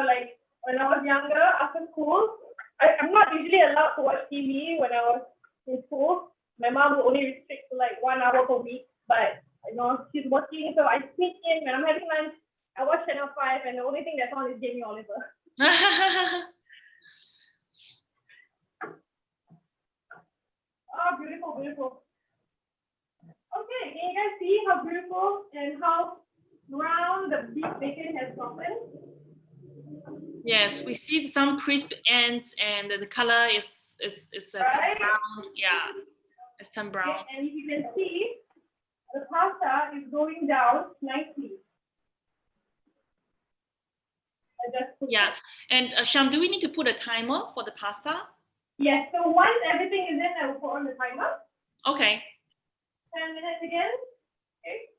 D: Like when I was younger, after school, I'm not usually allowed to watch TV when I was in school. My mom would only restrict to like 1 hour per week, but she's working, so I sneak in when I'm having lunch. I watch Channel 5, and the only thing that's on is Jamie Oliver. Oh, beautiful, beautiful. Okay, can you guys see how beautiful and how brown the beef bacon has gotten?
A: Yes, we see some crisp ends, and the color is
D: Right?
A: brown. Yeah, it's turned brown.
D: Okay, and you can see the pasta is going down nicely.
A: Yeah, and Sham, do we need to put a timer for the pasta?
D: Yes, so once everything is in, I will put on the timer.
A: Okay.
D: 10 minutes again. Okay.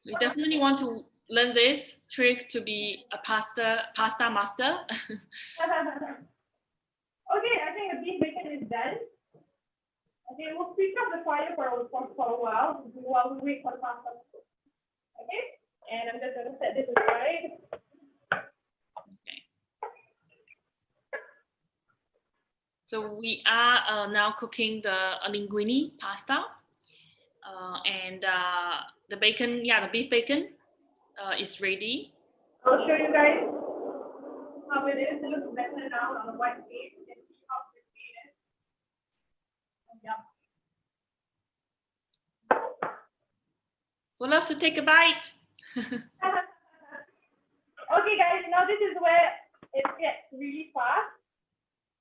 A: We definitely want to learn this trick to be a pasta master.
D: Okay, I think the beef bacon is done. Okay, we'll switch up the fire for a while we wait for the pasta to cook. Okay, and I'm just going to set this aside.
A: Okay. So we are now cooking the linguine pasta, and the bacon, the beef bacon is ready.
D: I'll show you guys how it is. It looks better now on the white page. You can see how crispy it is. Yeah.
A: We'd love to take a bite.
D: Okay, guys, now this is where it gets really fast.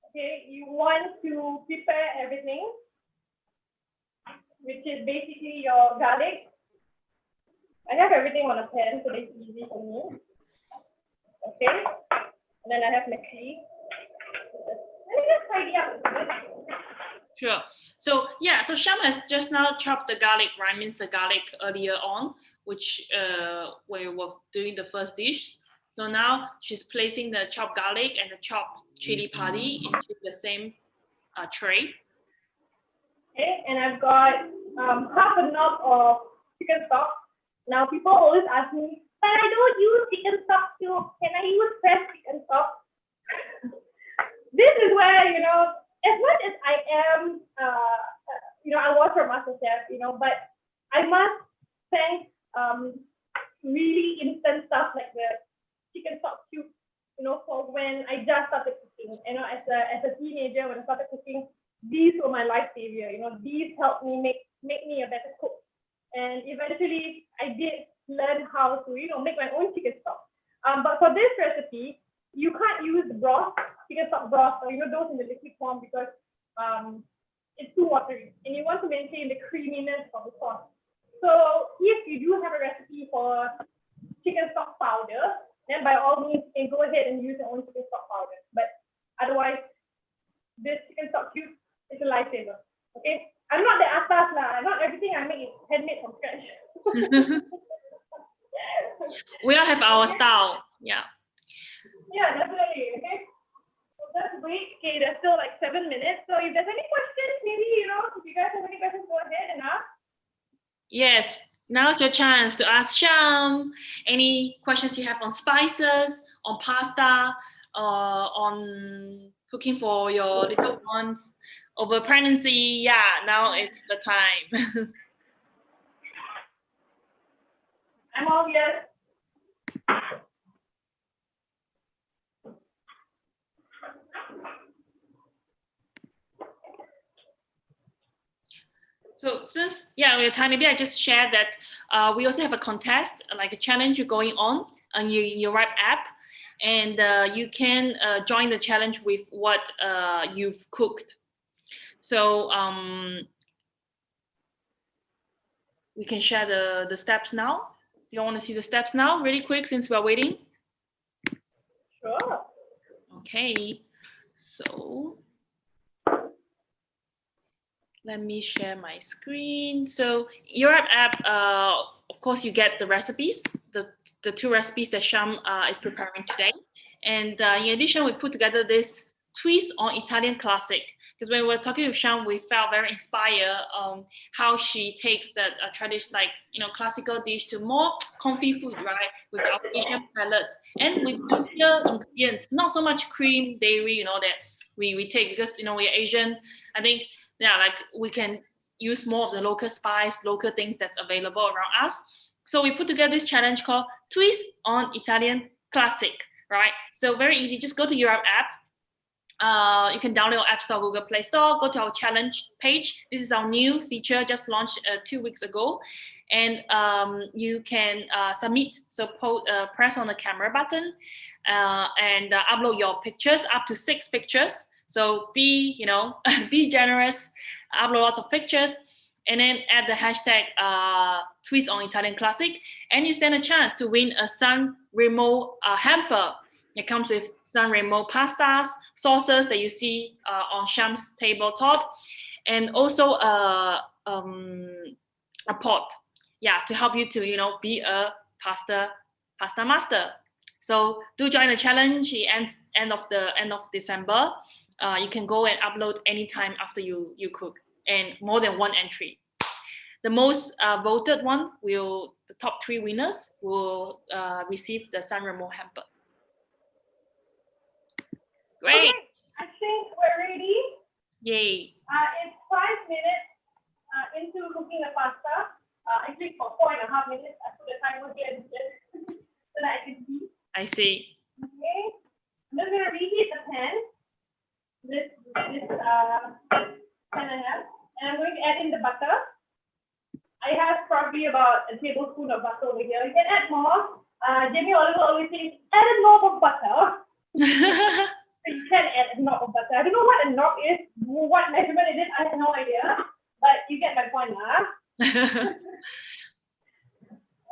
D: Okay, you want to prepare everything, which is basically your garlic. I have everything on a pan, so it's easy for me. Okay, and then I have my chili. Let me just tidy up a bit.
A: Sure. So so Sham has just now chopped the garlic, right? Means the garlic earlier on, which we were doing the first dish. So now she's placing the chopped garlic and the chopped chili padi into the same tray.
D: Okay, and I've got half a knob of chicken stock. Now people always ask me, but I don't use chicken stock too. Can I use fresh chicken stock? This is where, you know, as much as I am, you know, I was from Masterchef, you know, but I must thank really instant stuff like the chicken stock cube, you know, for when I just started cooking. You know, as a teenager, when I started cooking, these were my life savior. You know, these helped me make me a better cook. And eventually, I did learn how to, you know, make my own chicken stock. But for this recipe, you can't use broth, chicken stock broth, or, you know, those in the liquid form because it's too watery, and you want to maintain the creaminess of the sauce. So if you do have a recipe for chicken stock powder, then by all means, you can go ahead and use your own chicken stock powder. But otherwise, this chicken stock cube is a lifesaver. Okay, I'm not the atas lah. Not everything I make is handmade from scratch.
A: We all have our style. Yeah.
D: Yeah, definitely. Okay. So just wait. Okay, there's still like 7 minutes. So if there's any questions, maybe, you know, if you guys have any questions, go ahead and ask.
A: Yes. Now's your chance to ask Sham any questions you have on spices, on pasta, on cooking for your little ones, over pregnancy. Yeah, now it's the time.
D: I'm all ears.
A: So since, yeah, we have time, maybe I just share that we also have a contest, like a challenge going on your YoRipe app, and you can join the challenge with what you've cooked. So we can share the steps now. You want to see the steps now, really quick, since we're waiting?
D: Sure.
A: Okay, so let me share my screen. So YoRipe app, of course, you get the recipes, the 2 recipes that Sham is preparing today. And in addition, we put together this twist on Italian classic. Because when we were talking with Sham, we felt very inspired how she takes that tradition, like, you know, classical dish to more comfy food, right? With our Asian palettes and with easier ingredients, not so much cream, dairy, you know, that we take because, you know, we're Asian. I think, yeah, like we can use more of the local spice, local things that's available around us. So we put together this challenge called Twist on Italian Classic, right? So very easy, just go to YoRipe app. You can download App Store, Google Play Store, go to our challenge page. This is our new feature, just launched 2 weeks ago. And you can submit, so press on the camera button and upload your pictures, up to 6 pictures. So be, you know, be generous, upload lots of pictures, and then add the hashtag twist on Italian classic, and you stand a chance to win a San Remo hamper. It comes with San Remo pastas, sauces that you see on Sham's tabletop, and also a pot, yeah, to help you to, you know, be a pasta master. So do join the challenge. It ends end of December. You can go and upload anytime after you cook, and more than 1 entry. The most voted one the top 3 winners will receive the San Remo hamper. Great.
D: Okay, I think we're ready.
A: Yay.
D: It's 5 minutes into cooking the pasta. Actually, for 4.5 minutes, I put the timer here so that I can see.
A: I see.
D: Okay, I'm just gonna reheat the pan. This pan I have, and I'm going to add in the butter. I have probably about a tablespoon of butter over here. You can add more. Jamie Oliver always says, add a knob of butter. So you can add a knob of butter. I don't know what a knob is, what measurement it is. I have no idea, but you get my point, huh?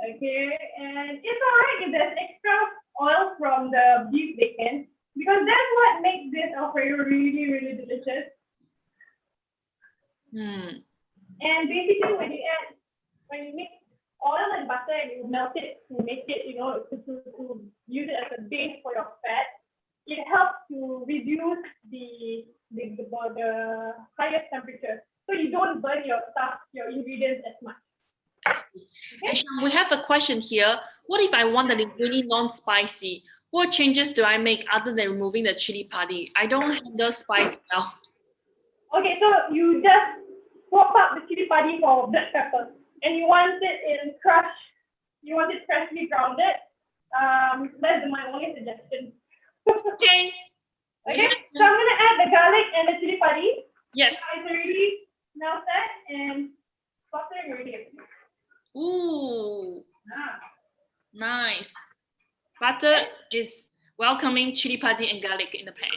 D: Okay, and it's alright if there's extra oil from the beef bacon, because that's what makes this Alfredo really, really delicious. And basically, when you mix oil and butter and you melt it to make it, you know, to use it as a base for your fat, it helps to reduce the highest temperature. So you don't to burn your stuff, your ingredients as much.
A: And Sham, we have a question here. What if I want the linguine non-spicy? What changes do I make other than removing the chili padi? I don't handle spice well.
D: Okay, so you just swap out the chili padi for black pepper, and you want it in crushed. You want it freshly grounded. That's my only suggestion.
A: Okay.
D: Okay, so I'm gonna add the garlic and the chili padi.
A: Yes.
D: It's already melted and butter already.
A: Ooh,
D: Ah.
A: nice. Butter is welcoming chili padi and garlic in the pan.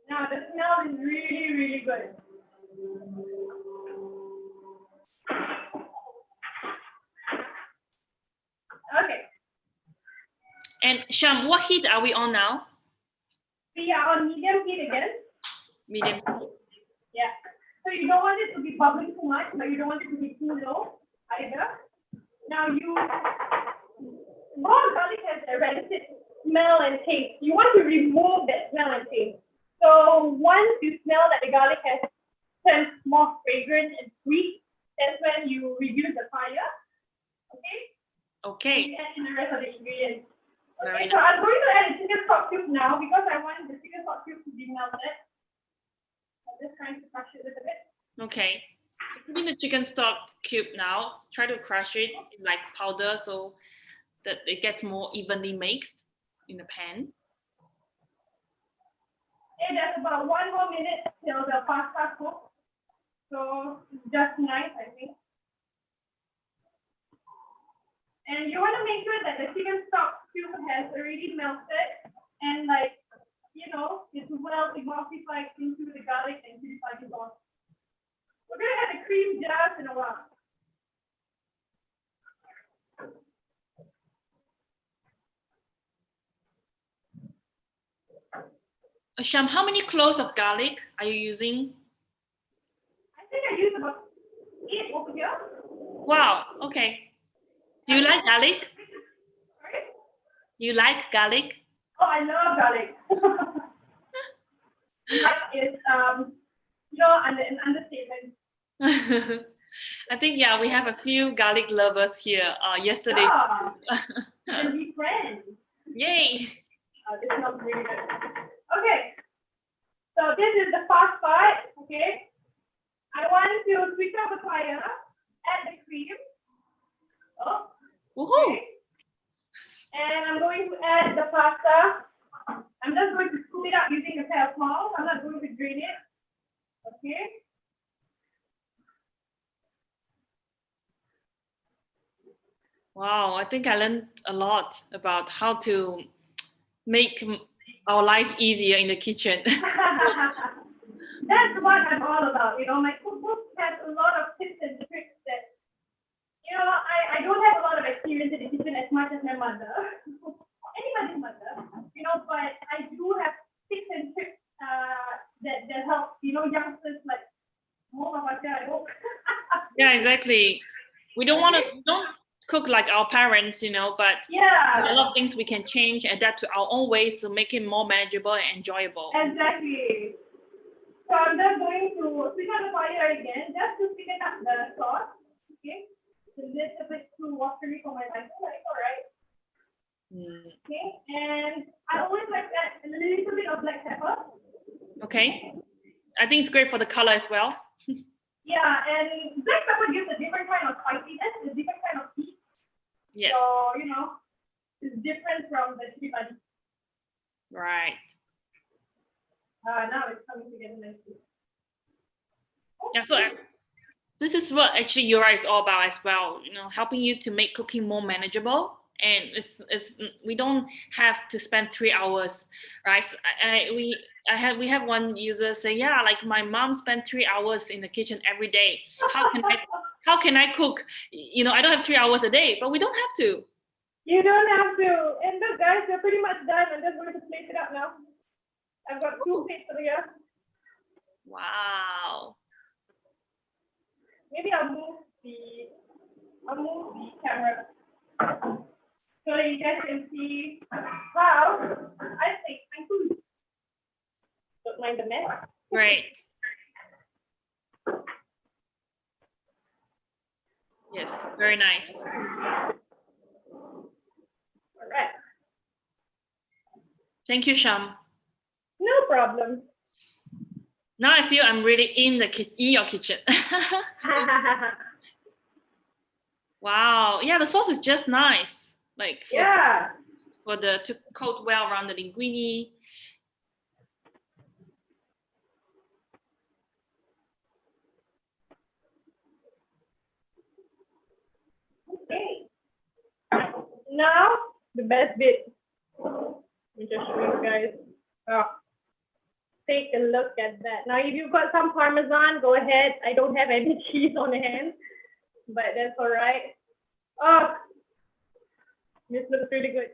D: Now the smell is really, really good. Okay,
A: And Sham, what heat are we on now?
D: we are on medium heat again.
A: Medium.
D: Yeah. So you don't want it to be bubbling too much, but you don't want it to be too low either. Now raw garlic has a rancid smell and taste. You want to remove that smell and taste. So once you smell that the garlic has turned more fragrant and sweet, that's when you reduce the fire. Okay?
A: Okay.
D: You add in the rest of the ingredients.
A: Very
D: Okay, so I'm going to add a chicken stock cube now because I want the chicken stock cube to be melted. I'm just trying to crush it a little bit.
A: Okay. Put in the chicken stock cube now. Try to crush it in like powder so that it gets more evenly mixed in the pan.
D: And there's about 1 more minute till the pasta cooks. So just nice, I think. And you want to make sure that the chicken stock cube has already melted and it's well emulsified into the garlic and chili padi sauce. We're going to add the cream just in a while.
A: Sham, how many cloves of garlic are you using?
D: I think I used about 8 over here.
A: Wow, okay. Do you like garlic?
D: Sorry?
A: Do you like garlic?
D: Oh, I love garlic. It's an understatement.
A: I think, yeah, we have a few garlic lovers here. Yesterday.
D: Ah, and be friends.
A: Yay!
D: This smells really good. Okay, so this is the fast part. Okay, I want to switch off the fire, add the cream. Oh,
A: Woohoo!
D: okay. And I'm going to add the pasta. I'm just going to scoop it up using a pair of tongs. I'm not going to drain it. Okay.
A: Wow, I think I learned a lot about how to make our life easier in the kitchen.
D: That's what I'm all about. My cookbook has a lot of tips and tricks that, I don't have a lot of experience in the kitchen as much as my mother, anybody's mother, but I do have tips and tricks that help, youngsters like more of us, I hope.
A: Yeah, exactly. We don't cook like our parents, but
D: Yeah.
A: a lot of things we can change, adapt to our own ways to make it more manageable and enjoyable.
D: Exactly. So I'm just going to switch on the fire again, just to thicken up the sauce. Okay. It's a little bit too watery for my liking, but it's all right. Okay. And I always like to add a little bit of black pepper.
A: Okay. I think it's great for the color as well.
D: Yeah, and black pepper gives a different kind of spiciness, a different kind of heat.
A: Yes.
D: So, it's different from the chili padi.
A: Right.
D: Now it's coming together nicely.
A: Yeah, so this is what actually YoRipe is all about as well, helping you to make cooking more manageable. And we don't have to spend 3 hours, right? We have one user say, yeah, like my mom spent 3 hours in the kitchen every day. How can I cook? I don't have 3 hours a day, but we don't have to.
D: You don't have to. And look, guys, we're pretty much done. I'm just going to plate it up now. I've got 2 plates over here.
A: Wow.
D: Maybe I'll move the camera so that you guys can see how I take my food. Don't mind the mess.
A: Great. Very nice.
D: All right.
A: Thank you, Sham.
D: No problem.
A: Now I feel I'm really in your kitchen. Wow. Yeah, the sauce is just nice. Like to coat well around the linguine.
D: Okay. Now the best bit. Let me just show you guys. Oh, take a look at that. Now, if you've got some Parmesan, go ahead. I don't have any cheese on hand, but that's all right. Oh, this looks really good.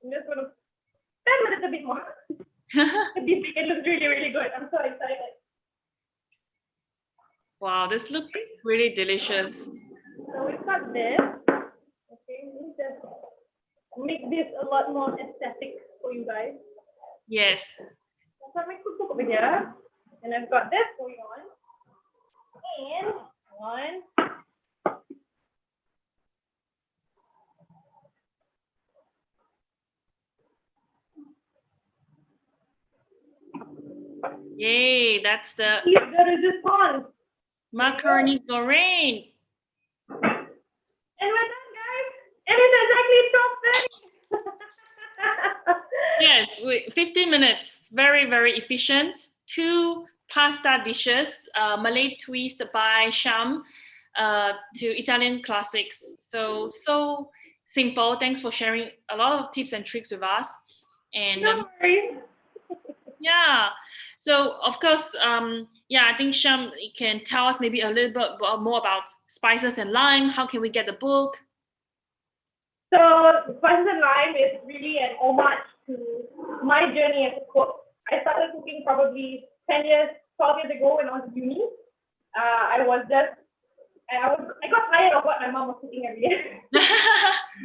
D: I'm just gonna spend a little bit more. It looks really, really good. I'm so excited.
A: Wow, this looks really delicious.
D: So we've got this. Okay, let me just make this a lot more aesthetic for you guys.
A: Yes.
D: So my cookbook over here, and I've got this going on. And one.
A: Yay, that's the
D: response.
A: macaroni goreng.
D: And we're done, guys. And it's exactly 12:30.
A: Yes, 15 minutes. Very, very efficient. 2 pasta dishes, Malay twist by Sham to Italian classics. So simple. Thanks for sharing a lot of tips and tricks with us. And
D: no worries.
A: yeah, so of course, I think Sham can tell us maybe a little bit more about Spices and Lime. How can we get the book?
D: So Spices and Lime is really an homage to my journey as a cook. I started cooking probably 10 years, 12 years ago when I was in uni. I got tired of what my mom was cooking every day.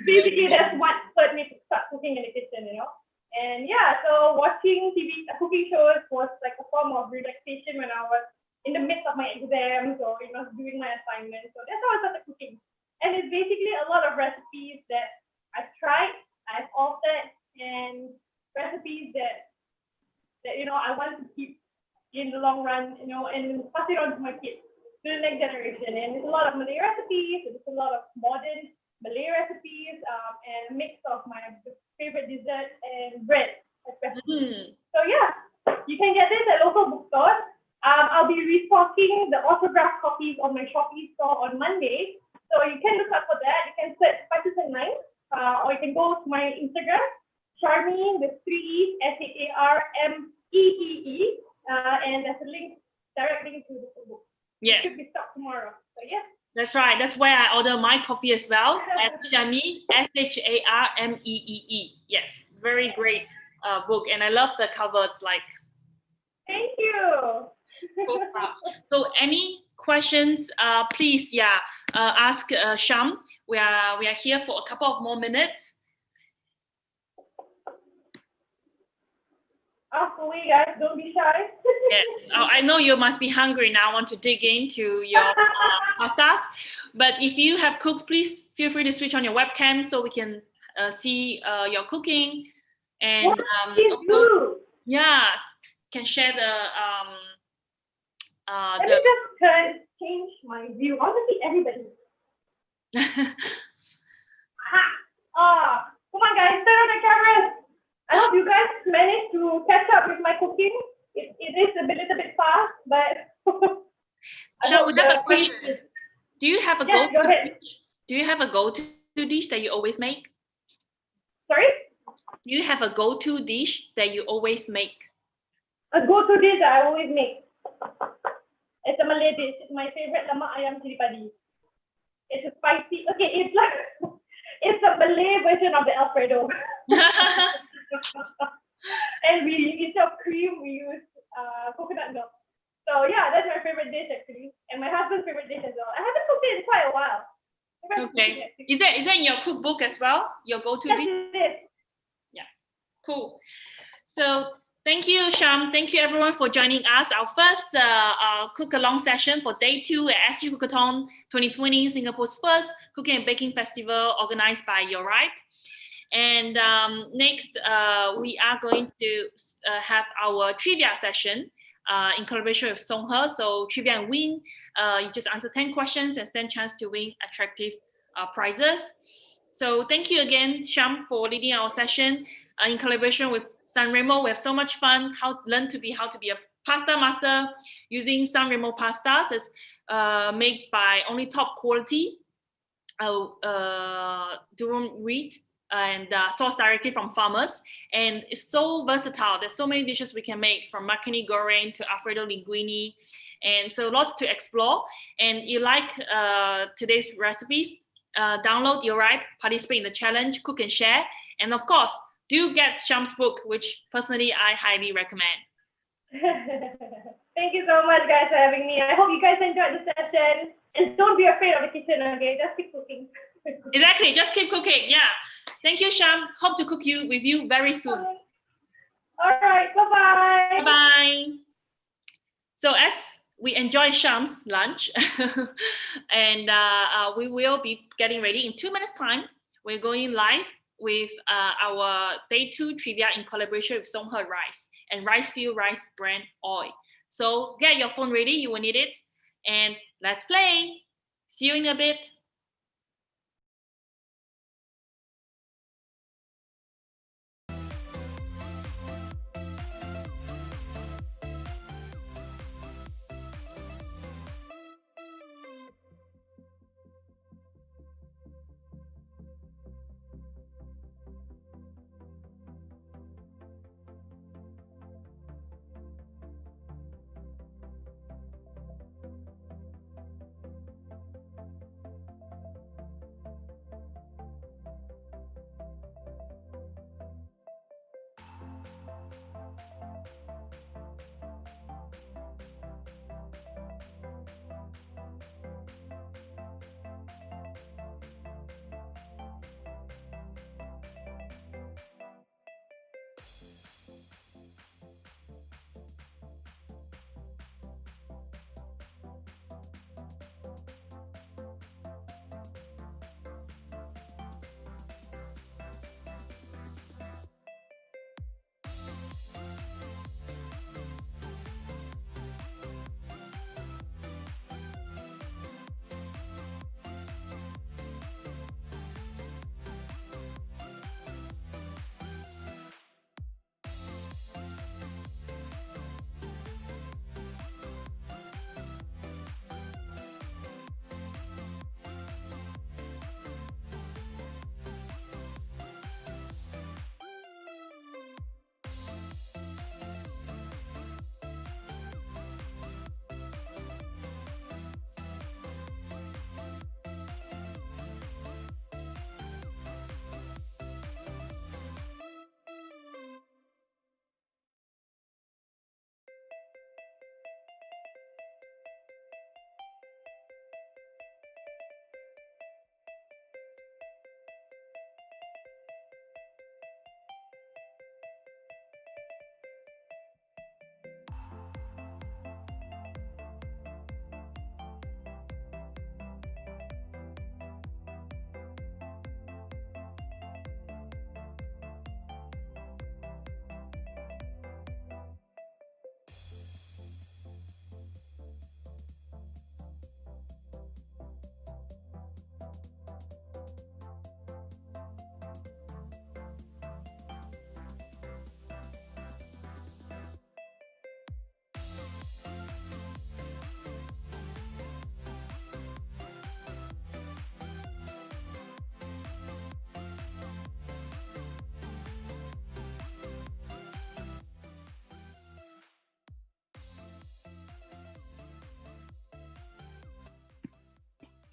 D: Basically, that's what spurred me to start cooking in the kitchen, you know. And yeah, so watching cooking shows was like a form of relaxation when I was in the midst of my exams or doing my assignments. So that's how I started cooking. And it's basically a lot of recipes that I've tried, I've altered, and recipes that I want to keep in the long run, and pass it on to my kids, to the next generation. And there's a lot of Malay recipes, there's a lot of modern Malay recipes, and a mix of my favorite dessert and bread, especially. So yeah, you can get this at local bookstores. I'll be restocking the autographed copies on my Shopee store on Monday. So you can look up for that. You can search Spices and Lime, or you can go to my Instagram, Charmy with 3 E's, SHARMEEE, and there's a link, direct link to the book.
A: Yes.
D: It should be stocked tomorrow. So yeah.
A: That's right. That's where I order my copy as well. At Shamee, SHARMEEE. Yes, very great book, and I love the cover. It's like.
D: Thank you.
A: Cool stuff. So, any questions? Please, ask Sham. We are here for a couple of more minutes.
D: Ask away, guys. Don't be shy.
A: Yes. I know you must be hungry now. Want to dig into your pastas. But if you have cooked, please feel free to switch on your webcam so we can see your cooking. And also, yes, can share the
D: Let me just change my view. I want to see everybody. Come on, guys. Turn on the cameras. I hope you guys managed to catch up with my cooking. It is a little bit fast, but.
A: Shall we have a question? Do you have a
D: go ahead.
A: Do you have a go-to dish that you always make?
D: Sorry?
A: Do you have a go-to dish that you always make?
D: A go-to dish that I always make. It's a Malay dish. It's my favorite, lemak ayam cili padi. It's a spicy. Okay, it's like it's a Malay version of the Alfredo. And instead of cream, we use coconut milk. So yeah, that's my favorite dish actually, and my husband's favorite dish as well. I haven't cooked it in quite a while.
A: Okay. Is that in your cookbook as well? Your go-to dish?
D: Yes.
A: Yeah. Cool. So Thank you, Sham. Thank you, everyone, for joining us. Our first cook-along session for Day 2 at SG Cookathon 2020, Singapore's first cooking and baking festival organized by YoRipe. And next, we are going to have our trivia session in collaboration with Songhe. So trivia and win. You just answer 10 questions and stand chance to win attractive prizes. So thank you again, Sham, for leading our session in collaboration with Sanremo. We have so much fun. Learn how to be a pasta master using Sanremo pastas. It's made by only top quality durum wheat and sourced directly from farmers. And it's so versatile. There's so many dishes we can make, from macaroni goreng to Alfredo linguine, and so lots to explore. And you like today's recipes, download YoRipe, participate in the challenge, cook and share, and of course, do get Sham's book, which personally I highly recommend.
D: Thank you so much, guys, for having me. I hope you guys enjoyed the session. And don't be afraid of the kitchen, okay? Just keep cooking.
A: Exactly, just keep cooking, yeah. Thank you, Sham. Hope to cook with you very soon.
D: All right, bye-bye.
A: Bye-bye. So as we enjoy Sham's lunch, and we will be getting ready in 2 minutes' time. We're going live with our Day 2 trivia in collaboration with Songhe Rice and Ricefield Rice Bran Oil. So get your phone ready, you will need it. And let's play. See you in a bit.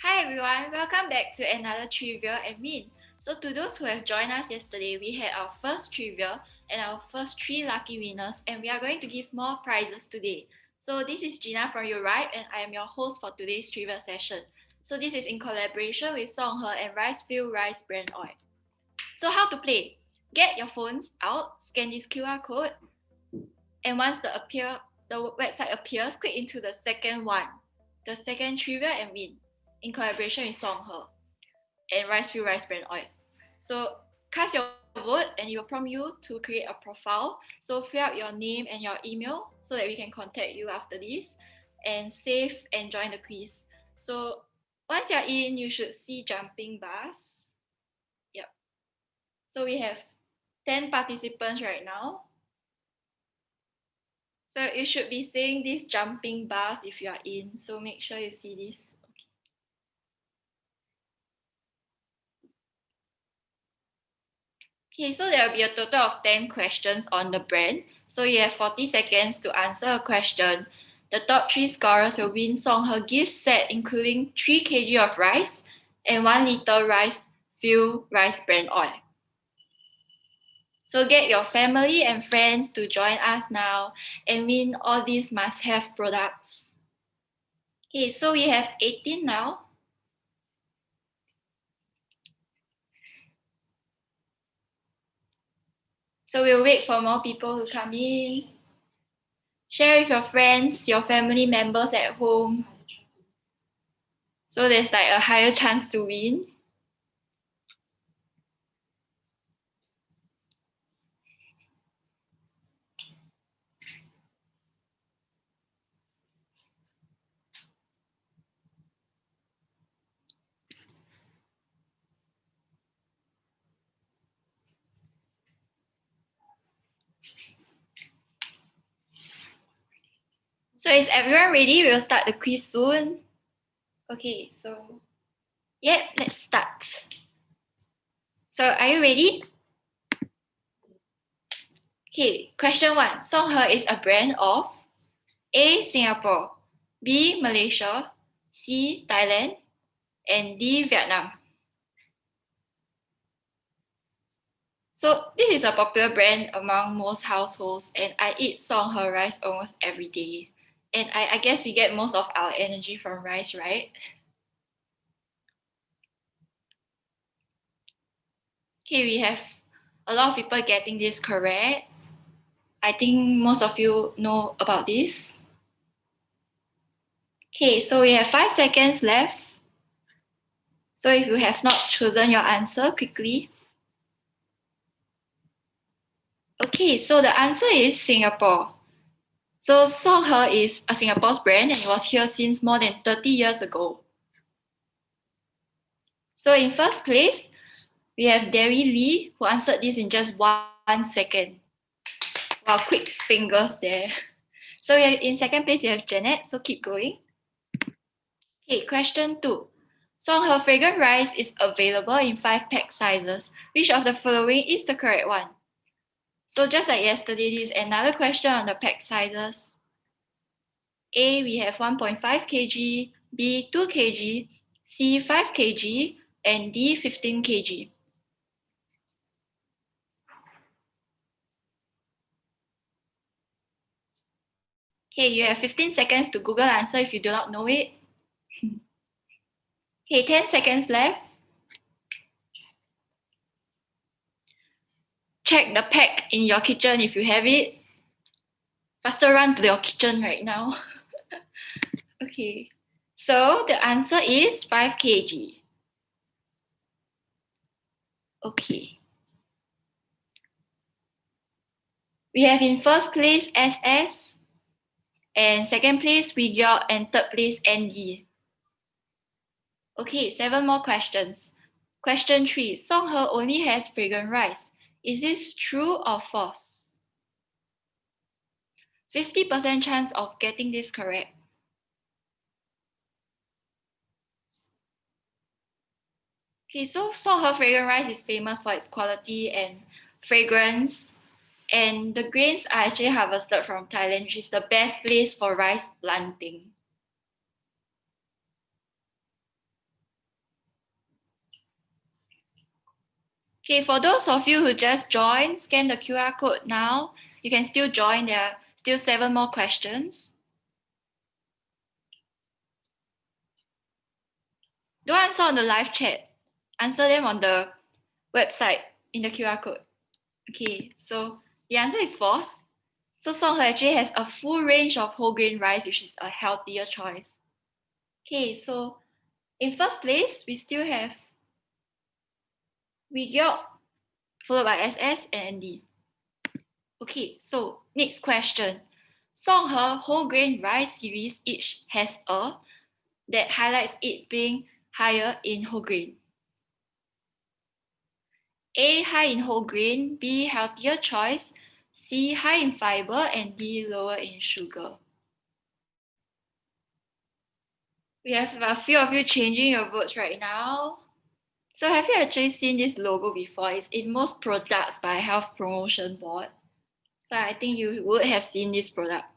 E: Hi everyone, welcome back to another trivia and win. So to those who have joined us yesterday, we had our first trivia and our first 3 lucky winners, and we are going to give more prizes today. So this is Gina from YoRipe, and I am your host for today's trivia session. So this is in collaboration with Songhe and Ricefield Rice Bran Oil. So how to play? Get your phones out, scan this QR code, And once the website appears, click into the second one, the second trivia and win, in collaboration with Songhe and Rice Field Rice Bran Oil. So cast your vote and it will prompt you to create a profile. So fill out your name and your email so that we can contact you after this, and save and join the quiz. So once you're in, you should see jumping bars. Yep. So we have 10 participants right now. So you should be seeing these jumping bars if you are in. So make sure you see this. Okay, so there will be a total of 10 questions on the brand. So you have 40 seconds to answer a question. The top 3 scorers will win Songhe gift set, including 3 kg of rice and 1 liter rice field rice bran oil. So get your family and friends to join us now and win all these must-have products. Okay, so we have 18 now. So we'll wait for more people to come in. Share with your friends, your family members at home. So there's like a higher chance to win. So is everyone ready? We'll start the quiz soon. Okay, so let's start. So are you ready? Okay, question 1. Songhe is a brand of A, Singapore, B, Malaysia, C, Thailand, and D, Vietnam. So this is a popular brand among most households, and I eat Songhe rice almost every day. And I guess we get most of our energy from rice, right? Okay, we have a lot of people getting this correct. I think most of you know about this. Okay, so we have 5 seconds left. So if you have not chosen your answer, quickly. Okay, so the answer is Singapore. So Songhe is a Singapore's brand and it was here since more than 30 years ago. So in first place, we have Derry Lee, who answered this in just 1 second. Wow, quick fingers there. So in second place, you have Janet, so keep going. Okay, question 2. Songhe fragrant rice is available in 5 pack sizes. Which of the following is the correct one? So just like yesterday, this is another question on the pack sizes. A, we have 1.5 kg, B, 2 kg, C, 5 kg, and D, 15 kg. Okay, you have 15 seconds to Google answer if you do not know it. Okay, 10 seconds left. Check the pack in your kitchen if you have it. Faster run to your kitchen right now. Okay, so the answer is 5 kg. Okay. We have in first place SS, and second place Rigor, and third place ND. Okay, 7 more questions. Question 3. Songhe only has fragrant rice. Is this true or false? 50% chance of getting this correct. Okay, so Songhe fragrant rice is famous for its quality and fragrance. And the grains are actually harvested from Thailand, which is the best place for rice planting. Okay, for those of you who just joined, scan the QR code now. You can still join. There are still 7 more questions. Don't answer on the live chat. Answer them on the website in the QR code. Okay, so the answer is false. So Songhe actually has a full range of whole grain rice, which is a healthier choice. Okay, so in first place, we still have Wigyeok, followed by SS and ND. Okay, so next question. Songhe whole grain rice series each has a that highlights it being higher in whole grain. A, high in whole grain, B, healthier choice, C, high in fiber, and D, lower in sugar. We have a few of you changing your votes right now. So have you actually seen this logo before? It's in most products by Health Promotion Board. So I think you would have seen this product,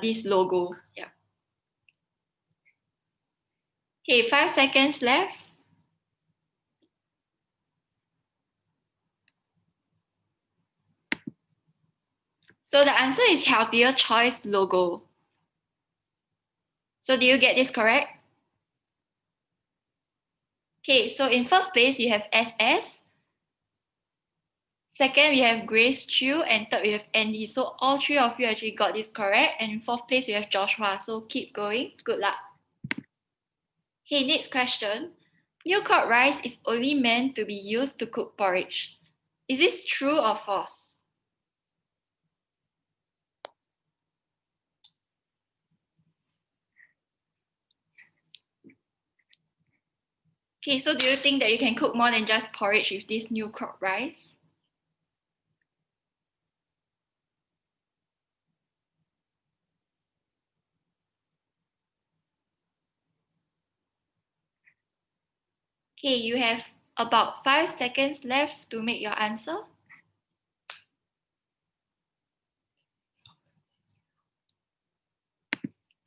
E: this logo. Yeah. Okay, 5 seconds left. So the answer is healthier choice logo. So do you get this correct? Okay, so in first place, you have SS. Second, we have Grace Chu, and third, we have Andy. So all three of you actually got this correct. And in fourth place, we have Joshua. So keep going. Good luck. Okay, next question. New crop rice is only meant to be used to cook porridge. Is this true or false? Okay, so do you think that you can cook more than just porridge with this new crop rice? Okay, you have about 5 seconds left to make your answer.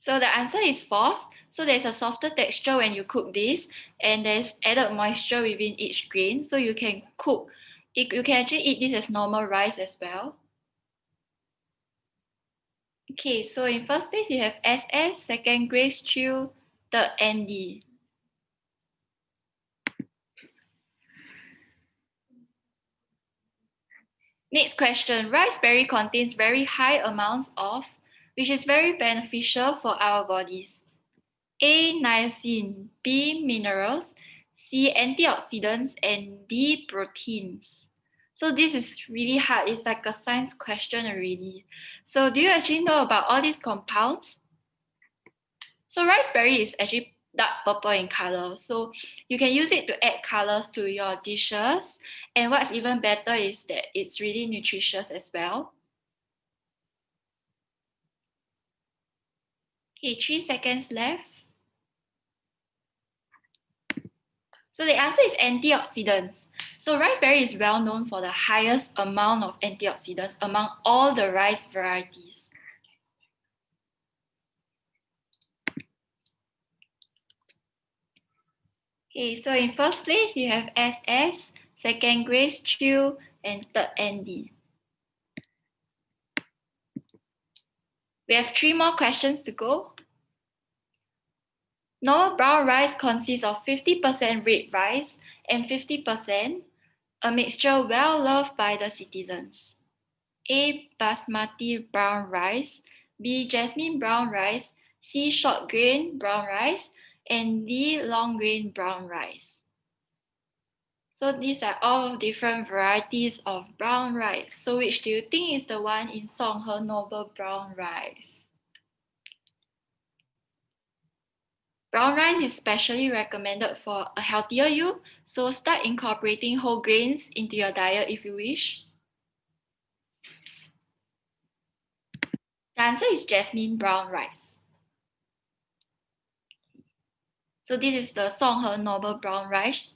E: So the answer is false. So there's a softer texture when you cook this, and there's added moisture within each grain. So you can cook, you can actually eat this as normal rice as well. Okay, so in first place, you have SS, second Grace Chu, third Andy. Next question, riceberry contains very high amounts of, which is very beneficial for our bodies. A, niacin, B, minerals, C, antioxidants, and D, proteins. So this is really hard. It's like a science question already. So do you actually know about all these compounds? So raspberry is actually dark purple in color. So you can use it to add colors to your dishes. And what's even better is that it's really nutritious as well. Okay, 3 seconds left. So the answer is antioxidants. So raspberry is well known for the highest amount of antioxidants among all the rice varieties. Okay, so in first place, you have SS, second Grace Chu, and third Andy. We have 3 more questions to go. Normal brown rice consists of 50% red rice and 50% a mixture well loved by the citizens. A, basmati brown rice, B, jasmine brown rice, C, short grain brown rice, and D, long grain brown rice. So these are all different varieties of brown rice. So which do you think is the one in Songhe Noble Brown Rice? Brown rice is specially recommended for a healthier you, so start incorporating whole grains into your diet if you wish. The answer is jasmine brown rice. So this is the Songhe Noble Brown Rice.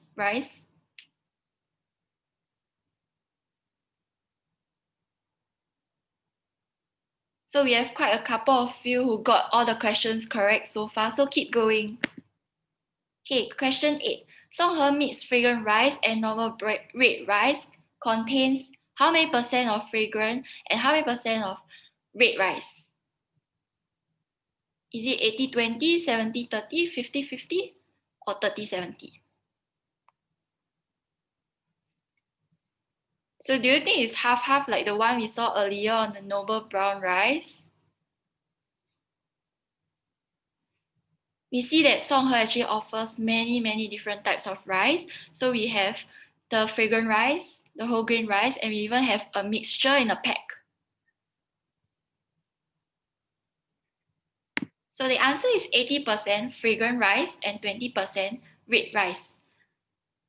E: So we have quite a couple of you who got all the questions correct so far, so keep going. Okay, question 8. Songhe mixed fragrant rice and normal red rice contains how many percent of fragrant and how many percent of red rice? Is it 80-20, 70-30, 50-50, or 30-70? So do you think it's half-half like the one we saw earlier on the noble brown rice? We see that Songhe actually offers many different types of rice. So we have the fragrant rice, the whole grain rice, and we even have a mixture in a pack. So the answer is 80% fragrant rice and 20% red rice.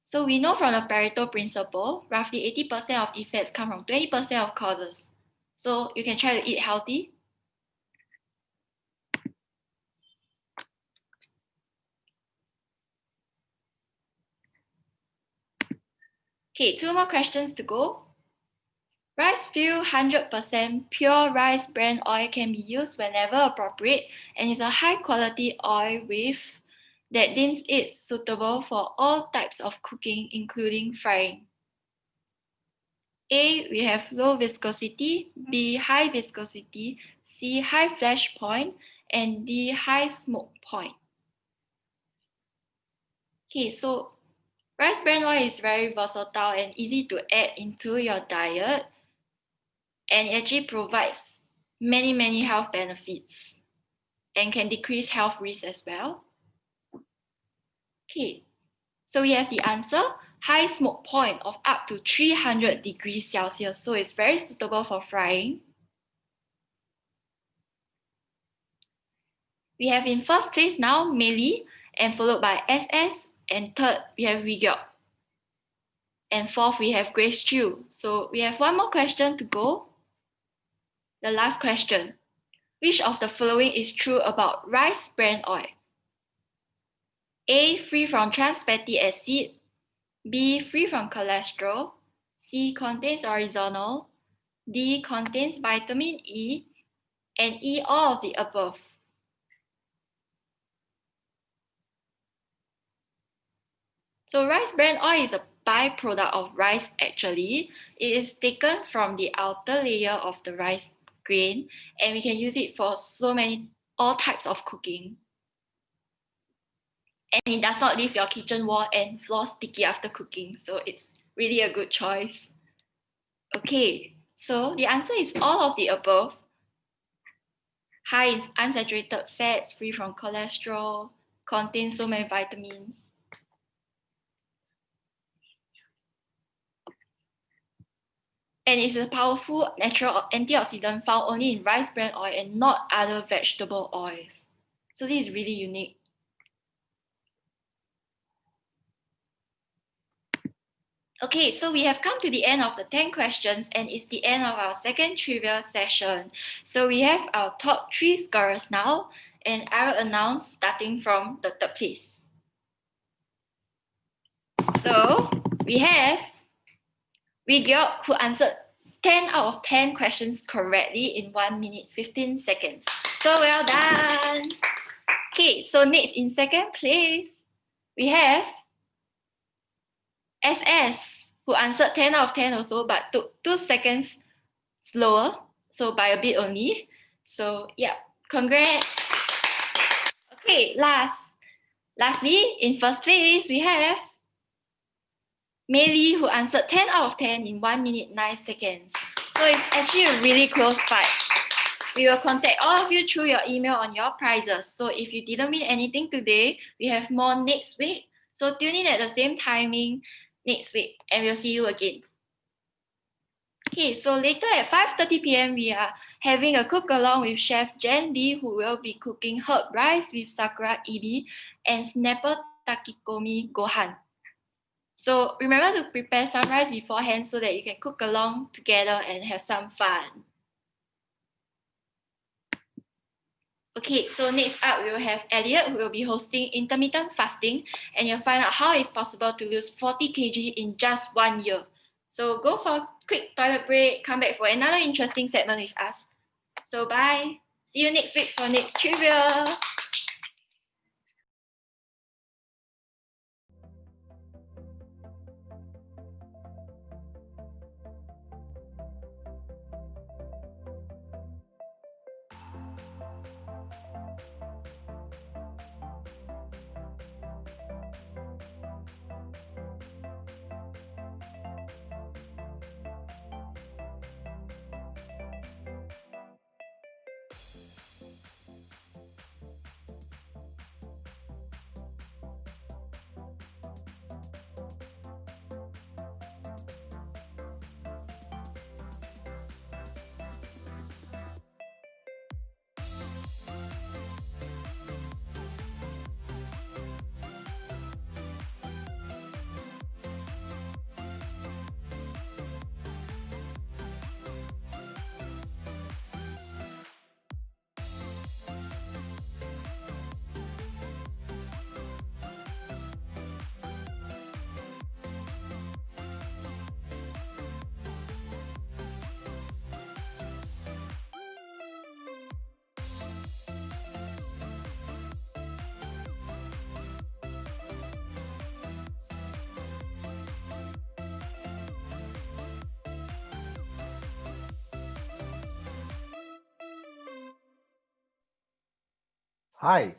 E: So we know from the Pareto principle, roughly 80% of effects come from 20% of causes. So you can try to eat healthy. Okay, 2 more questions to go. Rice fuel 100% pure rice bran oil can be used whenever appropriate and is a high quality oil that deems it suitable for all types of cooking, including frying. A, we have low viscosity, B, high viscosity, C, high flash point, and D, high smoke point. Okay, so rice bran oil is very versatile and easy to add into your diet, and it actually provides many health benefits and can decrease health risks as well. Okay, so we have the answer, high smoke point of up to 300 degrees Celsius. So it's very suitable for frying. We have in first place now Malay, and followed by SS, and third we have Wigyeok. And fourth we have Grace Chu. So we have 1 more question to go. The last question. Which of the following is true about rice bran oil? A, free from trans fatty acid. B, free from cholesterol. C, contains oryzanol. D, contains vitamin E. And E, all of the above. So rice bran oil is a byproduct of rice actually. It is taken from the outer layer of the rice grain, and we can use it for all types of cooking. And it does not leave your kitchen wall and floor sticky after cooking, so it's really a good choice. Okay, so the answer is all of the above. High in unsaturated fats, free from cholesterol, contains so many vitamins. And it's a powerful natural antioxidant found only in rice bran oil and not other vegetable oils. So this is really unique. Okay, so we have come to the end of the 10 questions, and it's the end of our second trivia session. So we have our top 3 scorers now, and I will announce starting from the third place. So we have Wigyeok, who answered 10 out of 10 questions correctly in 1 minute 15 seconds. So well done. Okay, so next in second place, we have SS, who answered 10 out of 10 also, but took 2 seconds slower, so by a bit only. So yeah, congrats. Okay, lastly, in first place, we have Malay, who answered 10 out of 10 in 1 minute 9 seconds. So it's actually a really close fight. We will contact all of you through your email on your prizes. So if you didn't win anything today, we have more next week. So tune in at the same timing next week, and we'll see you again. Okay, so later at 5:30 p.m, we are having a cook along with Chef Jen Lee, who will be cooking herb rice with sakura ebi and snapper takikomi gohan. So remember to prepare some rice beforehand so that you can cook along together and have some fun. Okay, so next up we will have Elliot, who will be hosting intermittent fasting, and you'll find out how it's possible to lose 40 kg in just 1 year. So go for a quick toilet break, come back for another interesting segment with us. So bye. See you next week for next trivia.
F: Hi.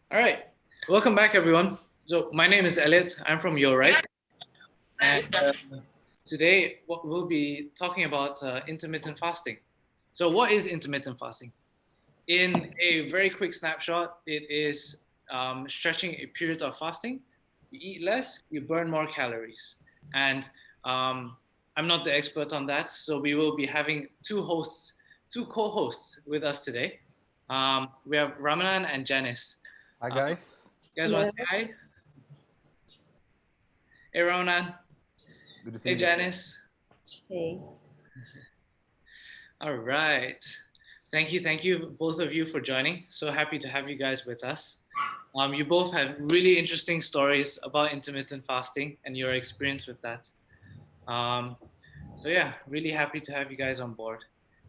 C: All right, welcome back, everyone. So my name is Elliot. I'm from YoRipe, and today we'll be talking about intermittent fasting. So what is intermittent fasting? In a very quick snapshot, it is stretching a period of fasting. You eat less, you burn more calories. And I'm not the expert on that, so we will be having two co-hosts with us today. We have Ramanan and Janice.
F: Hi, guys.
C: You guys want to say hi? Hey, Ramanan.
F: Good to see
C: Hey,
F: you.
C: Janice.
G: Hey.
C: All right. Thank you, both of you, for joining. So happy to have you guys with us. You both have really interesting stories about intermittent fasting and your experience with that. So yeah, really happy to have you guys on board.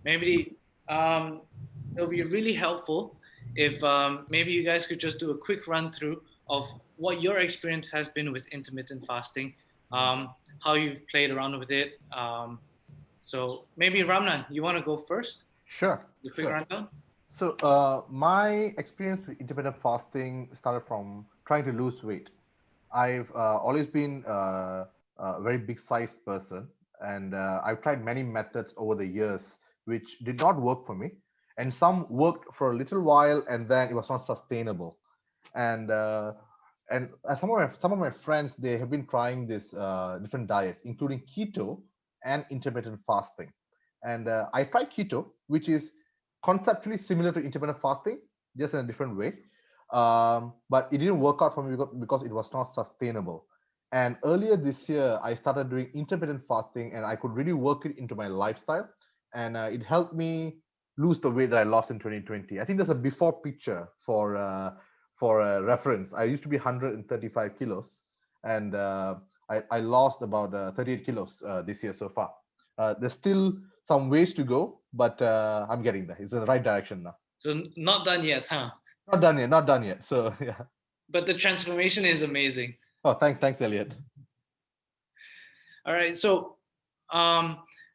C: Maybe it'll be really helpful if maybe you guys could just do a quick run through of what your experience has been with intermittent fasting, how you've played around with it. So maybe Ramnan, you want to go first?
F: Sure.
C: The quick rundown.
F: So my experience with intermittent fasting started from trying to lose weight. I've always been a very big sized person, and I've tried many methods over the years which did not work for me, and some worked for a little while and then it was not sustainable. And some of my friends, they have been trying this different diets including keto and intermittent fasting. And I tried keto, which is conceptually similar to intermittent fasting, just in a different way. But it didn't work out for me because it was not sustainable. And earlier this year, I started doing intermittent fasting, and I could really work it into my lifestyle. And it helped me lose the weight that I lost in 2020. I think there's a before picture for reference. I used to be 135 kilos, and I lost about 38 kilos this year so far. There's still some ways to go, but I'm getting there. It's in the right direction now.
C: So not done yet, huh?
F: Not done yet. So yeah.
C: But the transformation is amazing.
F: Oh, thanks, Elliot.
C: All right, so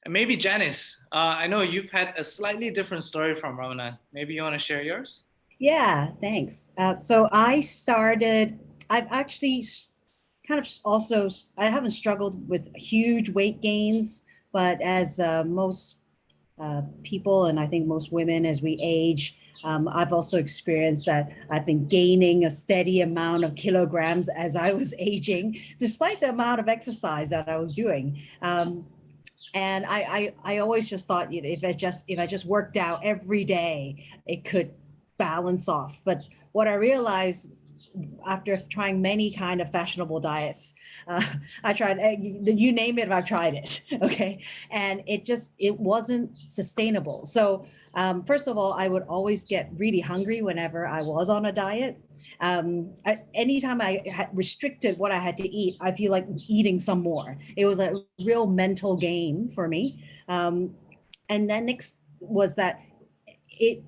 C: maybe Janice, I know you've had a slightly different story from Ramanan. Maybe you want to share yours?
G: Yeah, thanks. So I've actually kind of also, I haven't struggled with huge weight gains, but as most people, and I think most women as we age, I've also experienced that I've been gaining a steady amount of kilograms as I was aging, despite the amount of exercise that I was doing. And I always just thought, you know, if I just worked out every day, it could balance off. But what I realized after trying many kind of fashionable diets, I tried, you name it, I've tried it. Okay. And it wasn't sustainable. So first of all, I would always get really hungry whenever I was on a diet. Anytime I had restricted what I had to eat, I feel like eating some more. It was a real mental game for me. And then next was that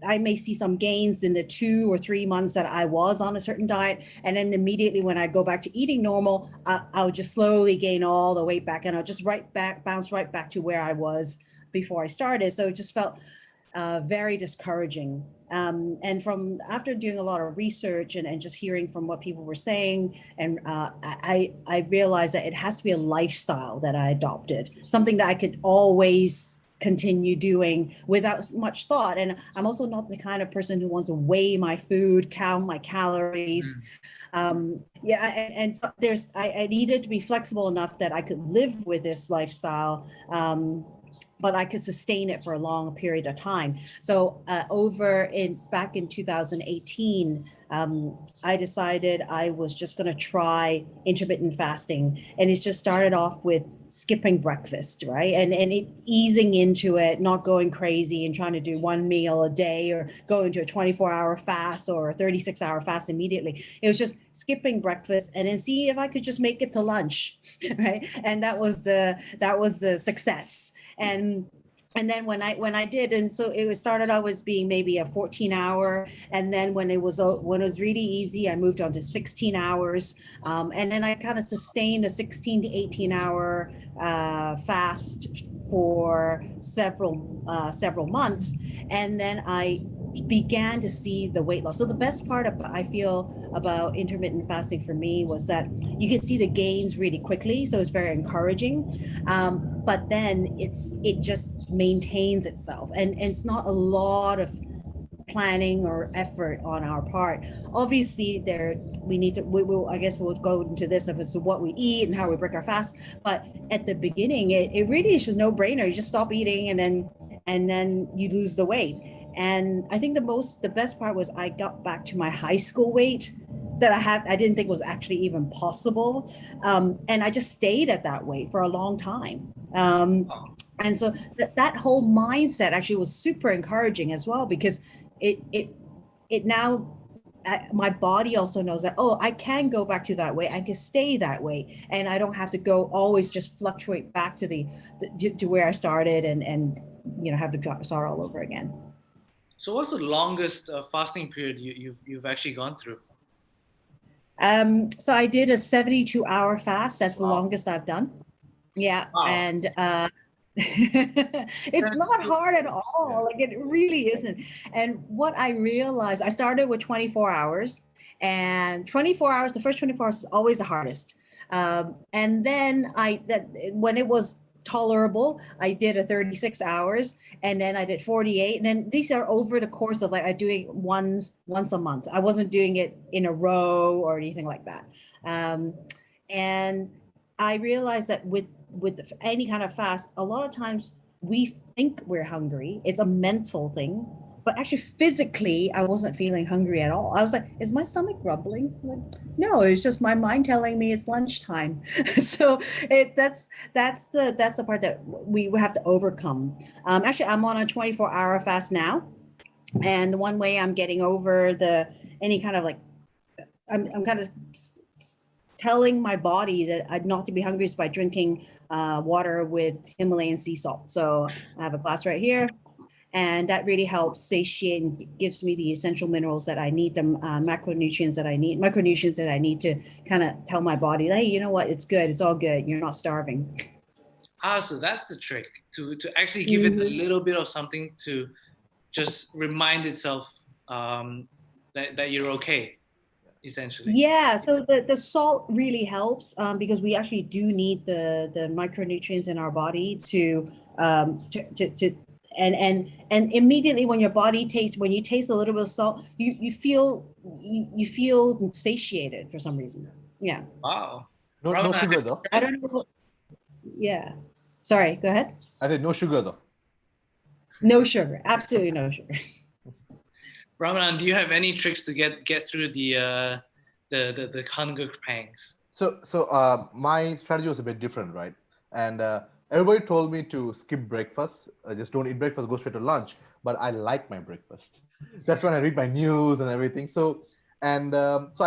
G: I may see some gains in the 2 or 3 months that I was on a certain diet. And then immediately when I go back to eating normal, I'll just slowly gain all the weight back, and I'll just bounce right back to where I was before I started. So it just felt very discouraging. And from after doing a lot of research and just hearing from what people were saying, and I realized that it has to be a lifestyle that I adopted, something that I could always continue doing without much thought. And I'm also not the kind of person who wants to weigh my food, count my calories. And so I needed to be flexible enough that I could live with this lifestyle, but I could sustain it for a long period of time. So back in 2018, I decided I was just going to try intermittent fasting, and it just started off with skipping breakfast, right? And easing into it, not going crazy and trying to do one meal a day or go into a 24-hour fast or a 36-hour fast immediately. It was just skipping breakfast and then see if I could just make it to lunch, right? And that was the success. And then when I did, and so it started out as being maybe a 14-hour, and then when it was really easy, I moved on to 16 hours, and then I kind of sustained a 16 to 18-hour fast for several months, and then I began to see the weight loss. So the best part I feel about intermittent fasting for me was that you can see the gains really quickly, so it's very encouraging. But then it just maintains itself, and it's not a lot of planning or effort on our part. Obviously, I guess we'll go into this as to what we eat and how we break our fast. But at the beginning, it really is just no brainer. You just stop eating, and then you lose the weight. And I think the best part was I got back to my high school weight that I didn't think was actually even possible. And I just stayed at that weight for a long time. And so that whole mindset actually was super encouraging as well, because it now, my body also knows that, oh, I can go back to that weight, I can stay that weight, and I don't have to go always just fluctuate back to to where I started and have to start all over again.
C: So what's the longest fasting period you've actually gone through?
G: So I did a 72-hour fast. That's the longest I've done. Yeah. Wow. And it's not hard at all. Like, it really isn't. And what I realized, I started with 24 hours, and 24 hours, the first 24 hours is always the hardest. And then when it was tolerable, I did a 36 hours, and then I did 48. And then these are over the course of, like, I doing once a month. I wasn't doing it in a row or anything like that. And I realized that with any kind of fast, a lot of times we think we're hungry. It's a mental thing, but actually physically, I wasn't feeling hungry at all. I was like, is my stomach grumbling? Like, no, it's just my mind telling me it's lunchtime. So that's the part that we have to overcome. Actually, I'm on a 24-hour fast now. And the one way I'm getting over any kind of, like, I'm kind of telling my body that I'm not to be hungry is by drinking water with Himalayan sea salt. So I have a glass right here, and that really helps satiate and gives me the essential minerals that I need, the micronutrients that I need to kind of tell my body, hey, you know what, it's good, it's all good, you're not starving.
C: So that's the trick, to actually give it a little bit of something to just remind itself that you're okay, essentially. Yeah, so
G: the salt really helps, because we actually do need the micronutrients in our body to and immediately when your body when you taste a little bit of salt, you feel satiated for some reason. Yeah.
C: Wow.
F: No sugar though.
G: I don't know. Yeah. Sorry, go ahead.
F: I said no sugar though.
G: No sugar, absolutely no sugar.
C: Ramadan, do you have any tricks to get through the the hunger pangs?
F: So my strategy was a bit different, right? And everybody told me to skip breakfast, just don't eat breakfast, go straight to lunch. But I like my breakfast. That's when I read my news and everything. So I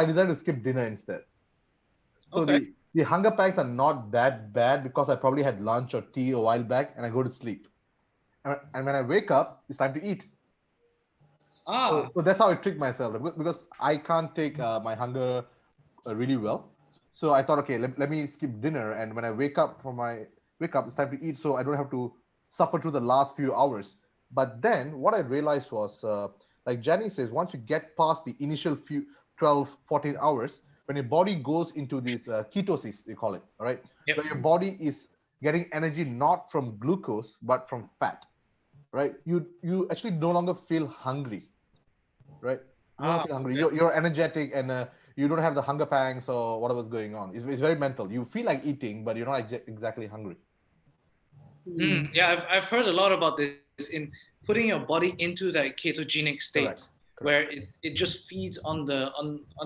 F: decided to skip dinner instead. So
C: Okay.
F: the hunger pangs are not that bad because I probably had lunch or tea a while back, and I go to sleep. And when I wake up, it's time to eat.
C: Ah,
F: So that's how I trick myself, because I can't take my hunger really well. So I thought, okay, let me skip dinner, and when I wake up, it's time to eat, so I don't have to suffer through the last few hours. But then what I realized was, like Jenny says, once you get past the initial few 12, 14 hours, when your body goes into this ketosis, they call it, all right?
C: yep.
F: So your body is getting energy not from glucose but from fat, right? You actually no longer feel hungry, right? You don't feel hungry. You're energetic, and you don't have the hunger pangs or whatever's going on. It's very mental. You feel like eating, but you're not exactly hungry.
C: Yeah, I've heard a lot about this in putting your body into that ketogenic state.
F: Correct.
C: Where it just feeds on the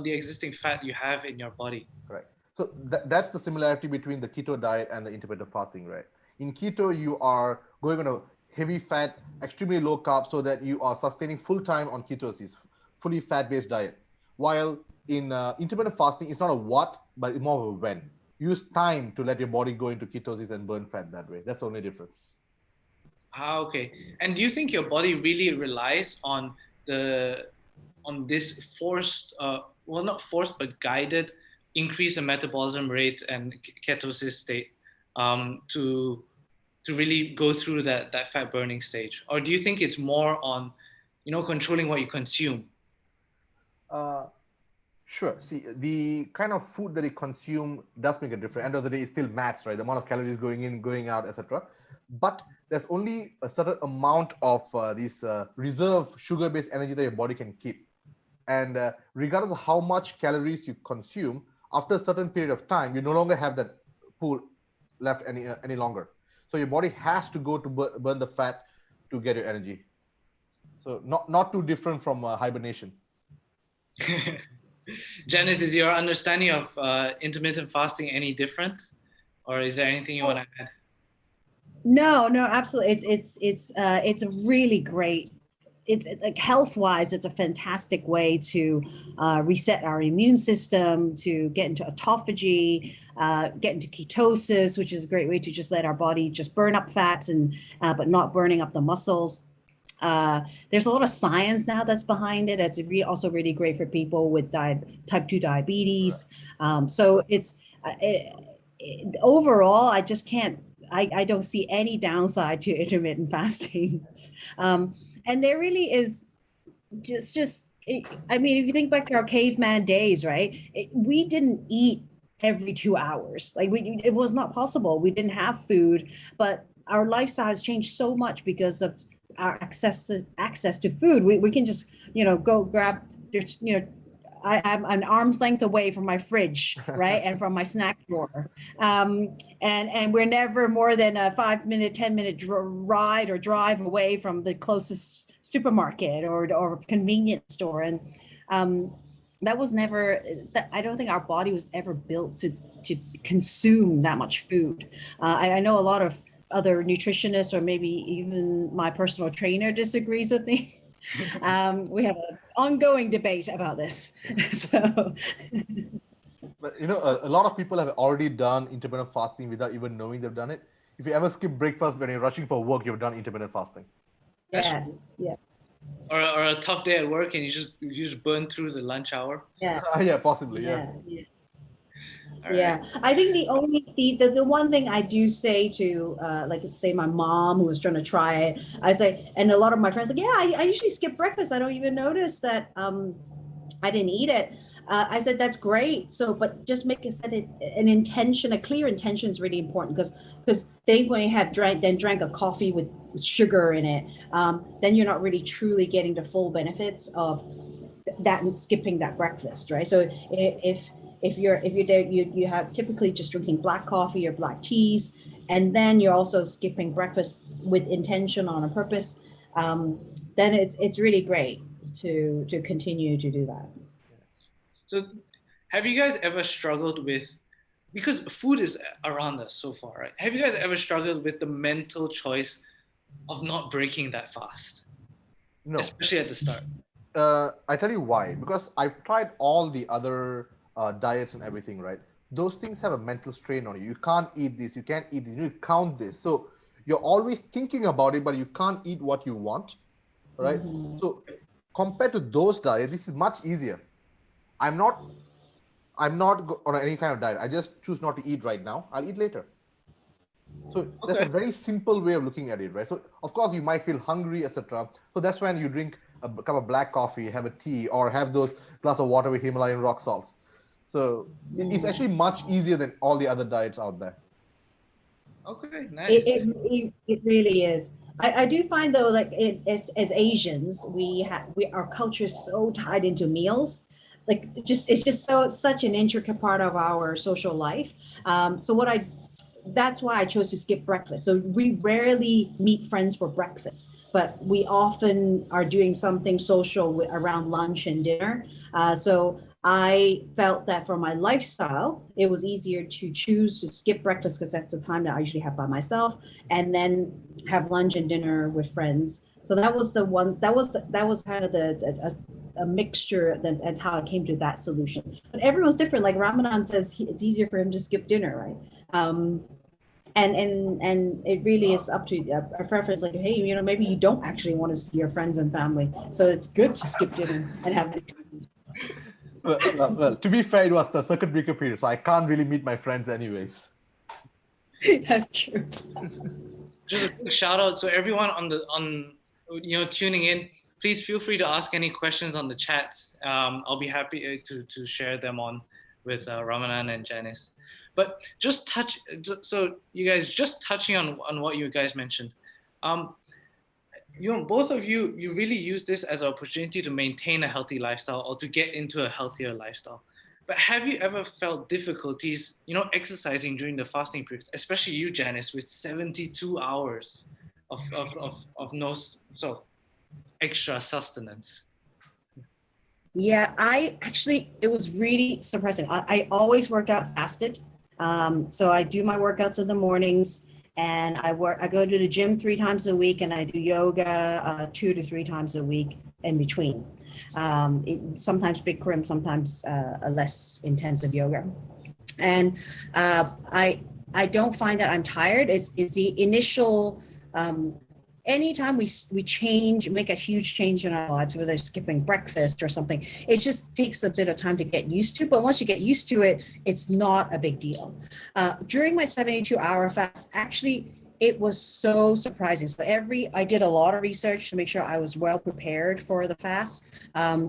C: existing fat you have in your body.
F: Correct. So that's the similarity between the keto diet and the intermittent fasting, right? In keto, you are going on a heavy fat, extremely low carb, so that you are sustaining full time on ketosis, fully fat-based diet. While in intermittent fasting, it's not a what, but more of a when. Use time to let your body go into ketosis and burn fat that way. That's the only difference.
C: Okay. And do you think your body really relies on this forced, well, not forced, but guided increase in metabolism rate and ketosis state to really go through that fat burning stage? Or do you think it's more on, controlling what you consume?
F: Sure. See, the kind of food that you consume does make a difference. End of the day, it's still maths, right? The amount of calories going in, going out, etc. But there's only a certain amount of this reserve sugar-based energy that your body can keep. And regardless of how much calories you consume, after a certain period of time, you no longer have that pool left any longer. So your body has to go to burn the fat to get your energy. So not too different from hibernation.
C: Janice, is your understanding of intermittent fasting any different, or is there anything you want to add?
G: No, absolutely. It's a really great. It's like health-wise, it's a fantastic way to reset our immune system, to get into autophagy, get into ketosis, which is a great way to just let our body just burn up fats and but not burning up the muscles. There's a lot of science now that's behind it. It's also really great for people with type 2 diabetes. So overall, I just can't. I don't see any downside to intermittent fasting. And there really is I mean, if you think back to our caveman days, right? We didn't eat every 2 hours. Like it was not possible. We didn't have food, but our lifestyle has changed so much because of our access to food. We can just, go grab, I'm an arm's length away from my fridge, right? And from my snack drawer. And we're never more than a 5-minute, 10-minute ride or drive away from the closest supermarket or convenience store. And that was never, I don't think our body was ever built to consume that much food. I know a lot of other nutritionists or maybe even my personal trainer disagrees with me. We have an ongoing debate about this. So,
F: but a lot of people have already done intermittent fasting without even knowing they've done it. If you ever skip breakfast when you're rushing for work, you've done intermittent fasting.
G: yes, yeah.
C: Or a tough day at work and you just burn through the lunch hour.
G: Yeah.
F: Yeah, possibly. Yeah.
G: Yeah, I think the one thing I do say to like say my mom who was trying to try it, I say, and a lot of my friends like, yeah, I usually skip breakfast. I don't even notice that I didn't eat it. I said that's great. So, but just make an intention, a clear intention is really important because they may have drank a coffee with sugar in it. Then you're not really truly getting the full benefits of that and skipping that breakfast, right? So if you're there, you have typically just drinking black coffee or black teas, and then you're also skipping breakfast with intention on a purpose, then it's really great to continue to do that.
C: So have you guys ever struggled with, because food is around us so far, right? Have you guys ever struggled with the mental choice of not breaking that fast,
F: No.
C: especially at the start?
F: I tell you why. Because I've tried all the other diets and everything, right? Those things have a mental strain on you. You can't eat this. You can't eat this. You need to count this. So you're always thinking about it, but you can't eat what you want, right? So compared to those diets, this is much easier. I'm not on any kind of diet. I just choose not to eat right now. I'll eat later. So that's a very simple way of looking at it, right? So of course you might feel hungry, etc. So that's when you drink a cup of black coffee, have a tea, or have those glass of water with Himalayan rock salts. So it's actually much easier than all the other diets out there.
C: Okay, nice.
G: It really is. I do find though, like as Asians, our culture is so tied into meals. Like it's just such an intricate part of our social life. That's why I chose to skip breakfast. So we rarely meet friends for breakfast, but we often are doing something social around lunch and dinner. So I felt that for my lifestyle, it was easier to choose to skip breakfast because that's the time that I usually have by myself, and then have lunch and dinner with friends. So that was the one. That was kind of a mixture. That's how I came to that solution. But everyone's different. Like Ramadan says, it's easier for him to skip dinner, right? And it really is up to a preference. Like, hey, maybe you don't actually want to see your friends and family, so it's good to skip dinner and have it.
F: Well, to be fair, it was the circuit breaker period, so I can't really meet my friends anyways.
G: That's true.
C: Just a quick shout out. So everyone tuning in, please feel free to ask any questions on the chats. I'll be happy to share them on with Ramadan and Janice. But so you guys, just touching on what you guys mentioned. Both of you really use this as an opportunity to maintain a healthy lifestyle or to get into a healthier lifestyle. But have you ever felt difficulties, exercising during the fasting period, especially you, Janice, with 72 hours of no extra sustenance?
G: Yeah, it was really surprising. I always work out fasted. So I do my workouts in the mornings, and I go to the gym 3 times a week, and I do yoga 2 to 3 times a week in between. Sometimes Bikram, sometimes a less intensive yoga. And I don't find that I'm tired. It's the initial, anytime we make a huge change in our lives, whether it's skipping breakfast or something, it just takes a bit of time to get used to. But once you get used to it, it's not a big deal. During my 72-hour fast, actually, it was so surprising. So I did a lot of research to make sure I was well prepared for the fast. A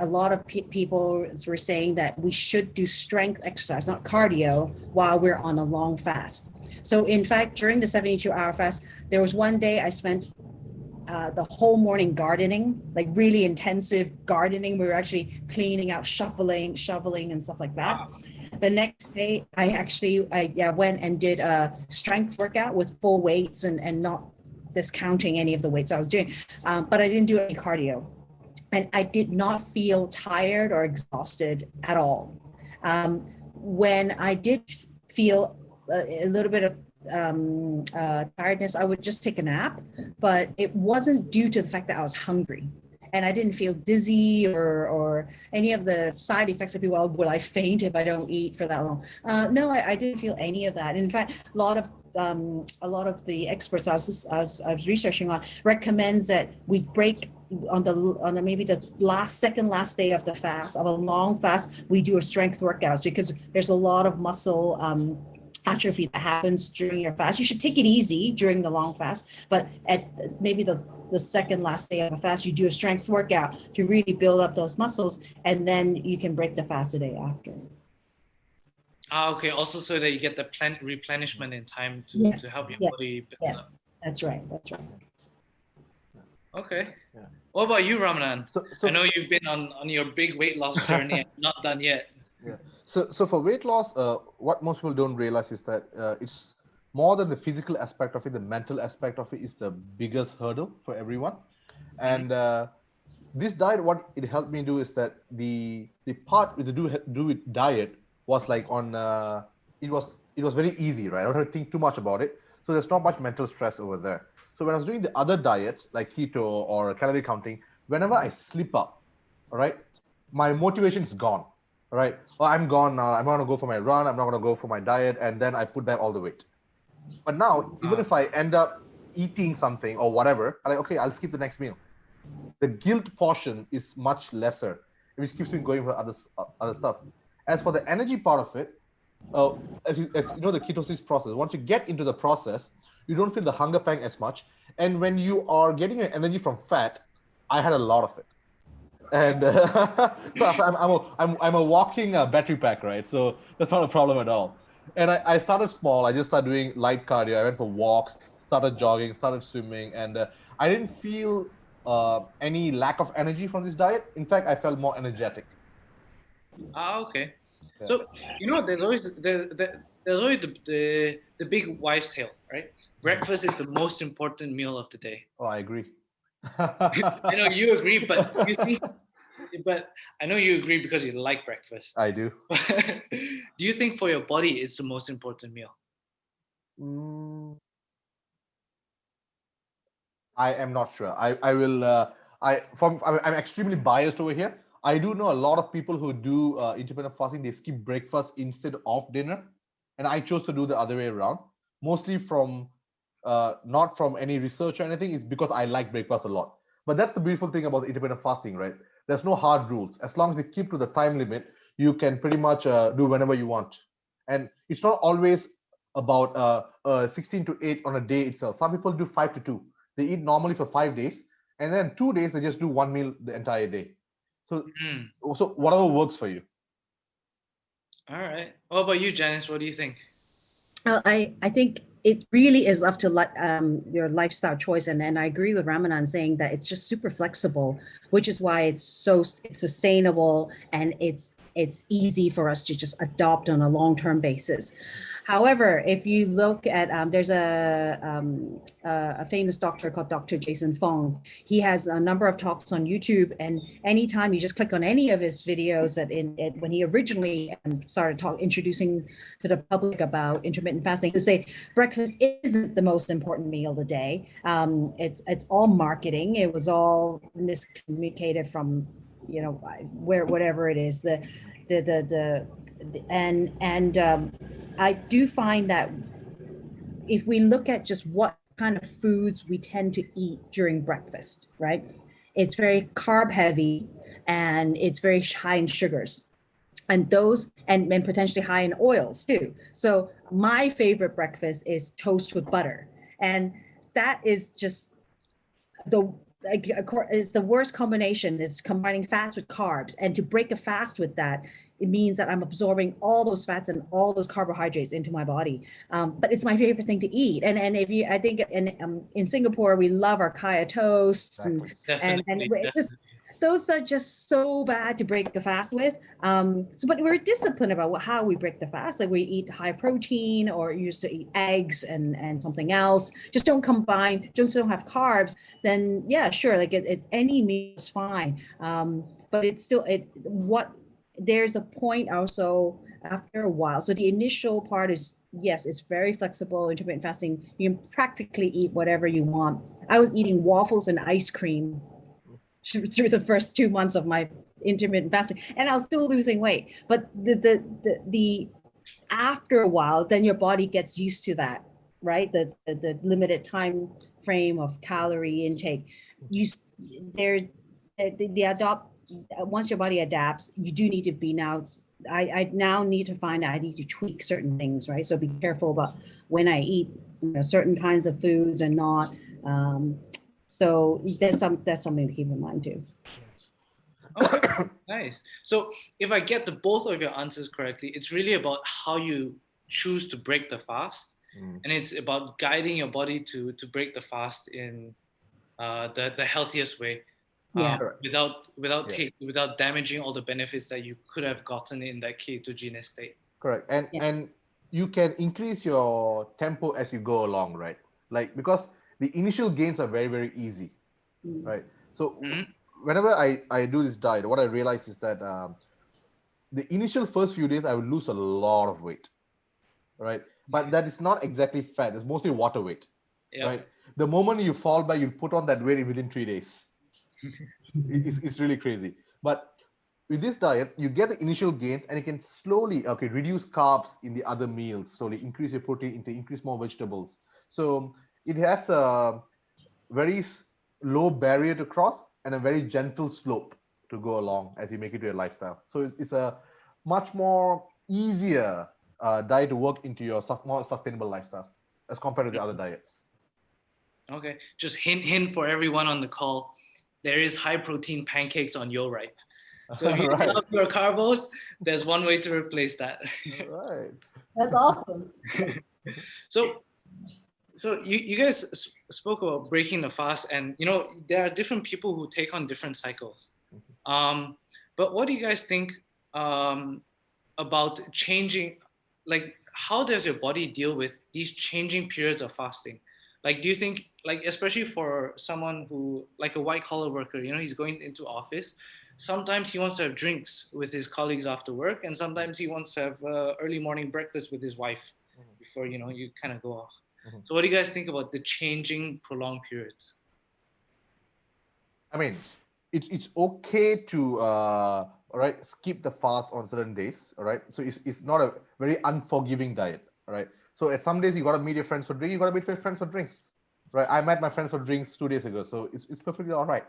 G: lot of people were saying that we should do strength exercise, not cardio, while we're on a long fast. So in fact, during the 72-hour fast, there was one day I spent the whole morning gardening, like really intensive gardening. We were actually cleaning out, shoveling and stuff like that. The next day, I went and did a strength workout with full weights and not discounting any of the weights I was doing, but I didn't do any cardio. And I did not feel tired or exhausted at all. When I did feel a little bit of tiredness, I would just take a nap, but it wasn't due to the fact that I was hungry. And I didn't feel dizzy or any of the side effects of people, will I faint if I don't eat for that long? No, I didn't feel any of that. In fact, a lot of the experts I was researching on recommends that we break on the maybe the last day of the fast, of a long fast, we do a strength workouts, because there's a lot of muscle atrophy that happens during your fast. You should take it easy during the long fast, but at maybe the second last day of a fast, you do a strength workout to really build up those muscles, and then you can break the fast the day after.
C: Okay. Also, so that you get the replenishment in time to help your body build up.
G: That's right.
C: Okay. Yeah. What about you, Ramadan? So I know you've been on your big weight loss journey and not done yet.
F: Yeah. So for weight loss, what most people don't realize is that it's more than the physical aspect of it. The mental aspect of it is the biggest hurdle for everyone. And this diet, what it helped me do is that the part with the do with diet was like on it was very easy, right? I don't have to think too much about it, so there's not much mental stress over there. So when I was doing the other diets like keto or calorie counting, whenever I slip up, all right, my motivation is gone. All right, well, I'm gone now. I'm not gonna go for my run. I'm not gonna go for my diet, and then I put back all the weight. But now, even if I end up eating something or whatever, I'm like, okay, I'll skip the next meal. The guilt portion is much lesser, which keeps me going for other stuff. As for the energy part of it, uh, as you know, the ketosis process. Once you get into the process, you don't feel the hunger pang as much. And when you are getting your energy from fat, I had a lot of it, and so I'm a walking battery pack, right? So that's not a problem at all. And I started small. I just started doing light cardio. I went for walks, started jogging, started swimming, and I didn't feel any lack of energy from this diet. In fact, I felt more energetic.
C: Okay.
F: Yeah.
C: So there's always the big wives' tale, right? Breakfast is the most important meal of the day.
F: Oh, I agree.
C: I know you agree, but but I know you agree because you like breakfast.
F: I do.
C: Do you think for your body it's the most important meal?
F: I am not sure. I will. I'm extremely biased over here. I do know a lot of people who do intermittent fasting. They skip breakfast instead of dinner, and I chose to do the other way around. Mostly from not from any research or anything. It's because I like breakfast a lot. But that's the beautiful thing about intermittent fasting, right? There's no hard rules. As long as you keep to the time limit, you can pretty much do whenever you want. And it's not always about 16 to 8 on a day itself. Some people do 5 to 2. They eat normally for 5 days, and then 2 days they just do one meal the entire day. So, so whatever works for you.
C: All right. What about you, Janice? What do you think?
G: I think it really is up to your lifestyle choice, and I agree with Ramanan saying that it's just super flexible, which is why it's sustainable and it's easy for us to just adopt on a long-term basis. However, if you look at there's a famous doctor called Dr. Jason Fung. He has a number of talks on YouTube, and anytime you just click on any of his videos when he originally started introducing to the public about intermittent fasting, to say breakfast isn't the most important meal of the day. It's all marketing. It was all miscommunicated from whatever it is, I do find that if we look at just what kind of foods we tend to eat during breakfast, right? It's very carb heavy and it's very high in sugars, and those and potentially high in oils too. So my favorite breakfast is toast with butter, and that is just is the worst combination, is combining fats with carbs. And to break a fast with that, it means that I'm absorbing all those fats and all those carbohydrates into my body. But it's my favorite thing to eat. And if you, I think in Singapore, we love our kaya toasts,
F: Exactly.
G: and it just, those are just so bad to break the fast with. But we're disciplined about how we break the fast. Like we eat high protein, or used to eat eggs and something else. Just don't combine, just don't have carbs. Then yeah, sure, like any meal is fine. But it's still there's a point also after a while. So the initial part is, yes, it's very flexible. Intermittent fasting, you can practically eat whatever you want. I was eating waffles and ice cream through the first 2 months of my intermittent fasting, and I was still losing weight. But the after a while, then your body gets used to that, right? The limited time frame of calorie intake. They adopt. Once your body adapts, you do need to be I now need to find out I need to tweak certain things, right? So be careful about when I eat certain kinds of foods and not. So that's something to keep in mind too.
C: Okay, nice. So if I get the both of your answers correctly, it's really about how you choose to break the fast, and it's about guiding your body to break the fast in the healthiest way. Without damaging all the benefits that you could have gotten in that ketogenic state.
F: Correct. And you can increase your tempo as you go along, right? Like, because the initial gains are very, very easy, right? So whenever I do this diet, what I realize is that the initial first few days I will lose a lot of weight, right? But that is not exactly fat. It's mostly water weight, right? The moment you fall back, you put on that weight within 3 days. It's really crazy. But with this diet, you get the initial gains and you can slowly, reduce carbs in the other meals, slowly increase your protein intake, increase more vegetables. So it has a very low barrier to cross and a very gentle slope to go along as you make it to your lifestyle. So it's a much more easier diet to work into your more sustainable lifestyle as compared to the other diets.
C: Okay, just hint for everyone on the call. There is high protein pancakes on YoRipe. So if you
F: Right.
C: love your carbos, there's one way to replace that.
F: Right.
G: That's awesome.
C: So you guys spoke about breaking the fast, and there are different people who take on different cycles. But what do you guys think about changing? Like, how does your body deal with these changing periods of fasting? Like, do you think, like, especially for someone who, like a white collar worker, he's going into office, sometimes he wants to have drinks with his colleagues after work, and sometimes he wants to have early morning breakfast with his wife before, you kind of go off. So what do you guys think about the changing prolonged periods?
F: I mean, it's okay to skip the fast on certain days, all right? So it's not a very unforgiving diet, all right? So at some days you gotta meet your friends for drink, you gotta meet your friends for drinks, right? I met my friends for drinks 2 days ago, so it's perfectly all right,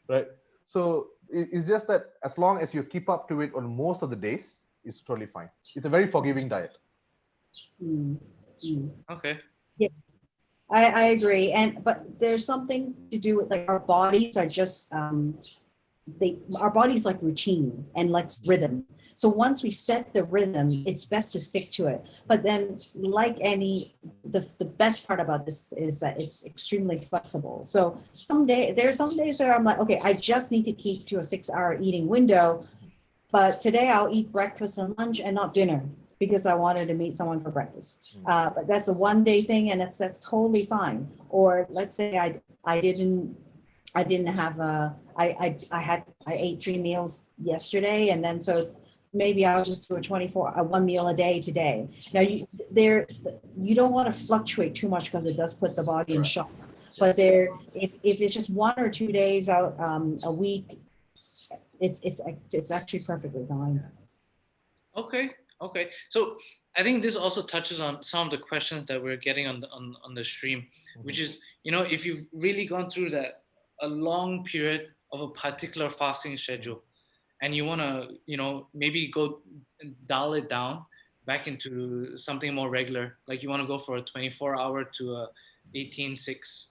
F: right? So it's just that as long as you keep up to it on most of the days, it's totally fine. It's a very forgiving diet.
C: Okay.
G: Yeah, I agree. But there's something to do with, like, our bodies are just our body's like routine and like rhythm. So once we set the rhythm, it's best to stick to it. But then, like the best part about this is that it's extremely flexible. So there are some days where I'm like, okay, I just need to keep to a 6-hour eating window, but today I'll eat breakfast and lunch and not dinner because I wanted to meet someone for breakfast. But that's a one-day thing, and that's totally fine. Or let's say I didn't have I ate 3 meals yesterday, and then so maybe I'll just do one meal a day today. Now you don't want to fluctuate too much because it does put the body in shock. But if it's just 1 or 2 days out a week, it's actually perfectly fine.
C: Okay. So I think this also touches on some of the questions that we're getting on the stream, which is, if you've really gone through a long period of a particular fasting schedule, and you want to, maybe go dial it down back into something more regular, like you want to go for a 24-hour to a 18-6.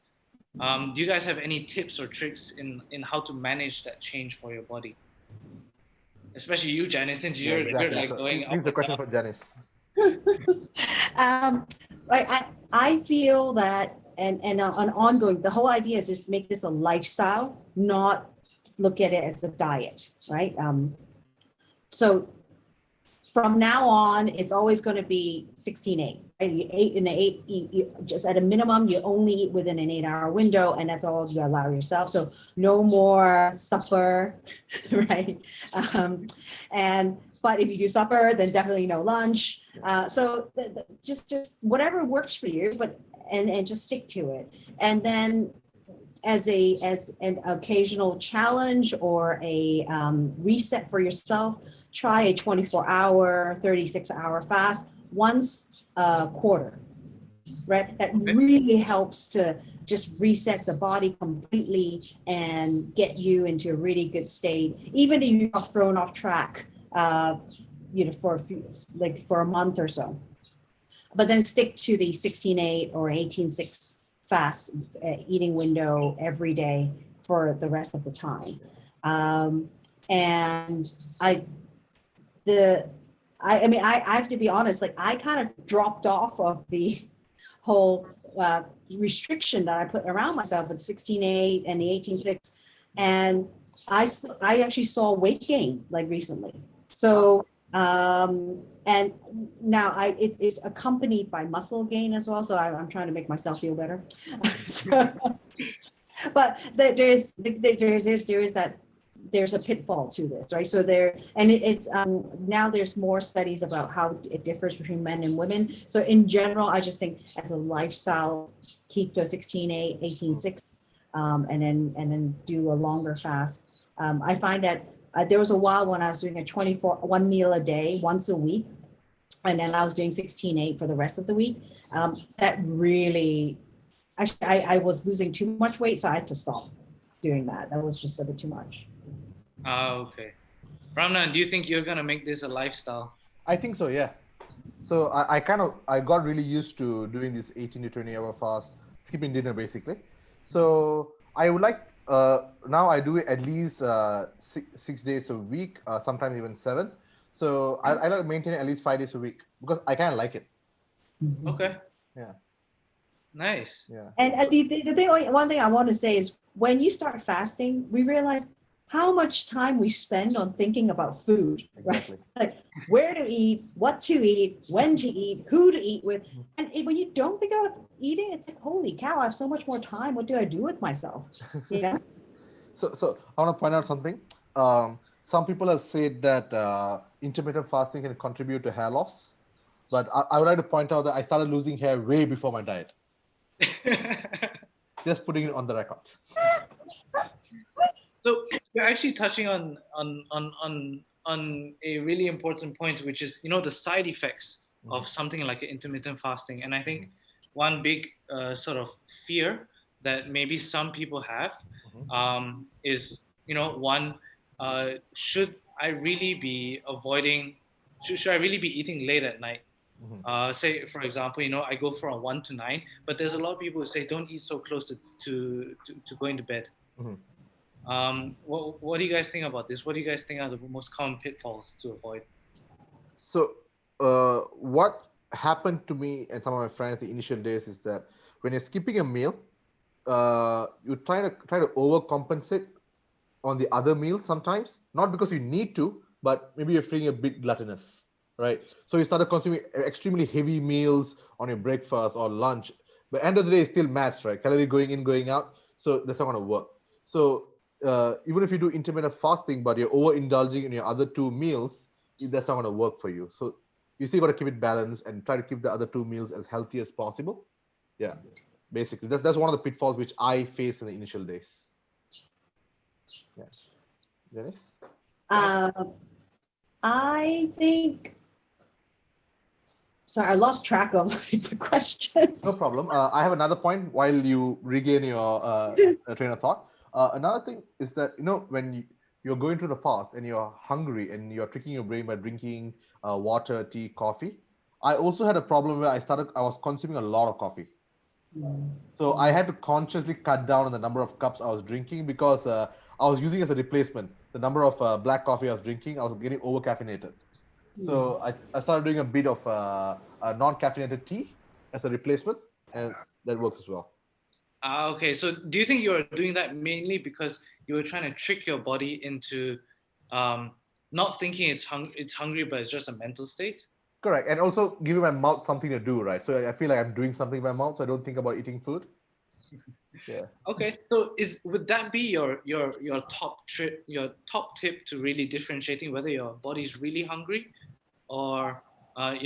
C: Do you guys have any tips or tricks in how to manage that change for your body? Especially you, Janice, since you're like
F: so
C: going up.
F: Here's the question for Janice.
G: I feel that and an ongoing, the whole idea is just make this a lifestyle, not look at it as a diet, right? So from now on, it's always going to be 16-8. Right? You ate in the 8, you just at a minimum, you only eat within an 8-hour window, and that's all you allow yourself. So no more supper, right? But if you do supper, then definitely no lunch. So just whatever works for you, and just stick to it. And then as an occasional challenge or a reset for yourself, try a 24-hour, 36-hour fast once a quarter, right? That really helps to just reset the body completely and get you into a really good state, even if you're thrown off track, for a month or so. But then stick to the 16-8 or 18-6 fast eating window every day for the rest of the time. And I have to be honest, like I kind of dropped off of the whole restriction that I put around myself with the 16-8 and the 18-6. And I actually saw weight gain like recently. So, and now it's accompanied by muscle gain as well. So I'm trying to make myself feel better. But there's that there's a pitfall to this, right? So it's now there's more studies about how it differs between men and women. So in general, I just think as a lifestyle, keep to 16:8, 18:6, and then do a longer fast. I find that there was a while when I was doing one meal a day, once a week, and then I was doing 16:8 for the rest of the week. That really, actually, I was losing too much weight, so I had to stop doing that. That was just a bit too much.
C: Okay. Ramna, do you think you're gonna make this a lifestyle?
F: I think so, yeah. So I got really used to doing this 18 to 20 hour fast, skipping dinner basically. So I would like, now I do it at least 6 days a week, sometimes even 7. So I like to maintain it at least 5 days a week because I kind of like it.
C: Okay.
F: Yeah.
C: Nice.
F: Yeah.
G: And the thing, one thing I want to say is when you start fasting, we realize how much time we spend on thinking about food, right?
F: Exactly.
G: Like where to eat, what to eat, when to eat, who to eat with. And when you don't think about eating, it's like, holy cow, I have so much more time. What do I do with myself? You know?
F: So I want to point out something. Some people have said that intermittent fasting can contribute to hair loss, but I would like to point out that I started losing hair way before my diet. Just putting it on the record.
C: So you're actually touching on a really important point, which is the side effects of something like intermittent fasting. And I think one big sort of fear that maybe some people have is one, should I really be avoiding? Should I really be eating late at night? Say, for example, I go for a 1 to 9, but there's a lot of people who say don't eat so close to going to bed. What do you guys think about this? What do you guys think are the most common pitfalls to avoid?
F: So what happened to me and some of my friends the initial days is that when you're skipping a meal, you try to overcompensate on the other meals sometimes, not because you need to, but maybe you're feeling a bit gluttonous, right? So you started consuming extremely heavy meals on your breakfast or lunch, but end of the day it's still matched, right? Calorie going in, going out, so that's not going to work. So even if you do intermittent fasting, but you're overindulging in your other 2 meals, that's not going to work for you. So you still got to keep it balanced and try to keep the other 2 meals as healthy as possible. Yeah, basically that's one of the pitfalls which I faced in the initial days. Yeah. Dennis?
G: I think. Sorry, I lost track of the question.
F: No problem. I have another point while you regain your train of thought. Another thing is that, when you're going through the fast and you're hungry and you're tricking your brain by drinking water, tea, coffee. I also had a problem where I was consuming a lot of coffee. So I had to consciously cut down on the number of cups I was drinking because I was using as a replacement the number of black coffee I was drinking. I was getting over-caffeinated. So I started doing a bit of a non-caffeinated tea as a replacement, and that works as well.
C: Okay, so do you think you're doing that mainly because you were trying to trick your body into not thinking it's hungry, but it's just a mental state?
F: Correct, and also giving my mouth something to do, right? So I feel like I'm doing something in my mouth, so I don't think about eating food. Yeah.
C: Okay, so would that be your top tip to really differentiating whether your body's really hungry, or that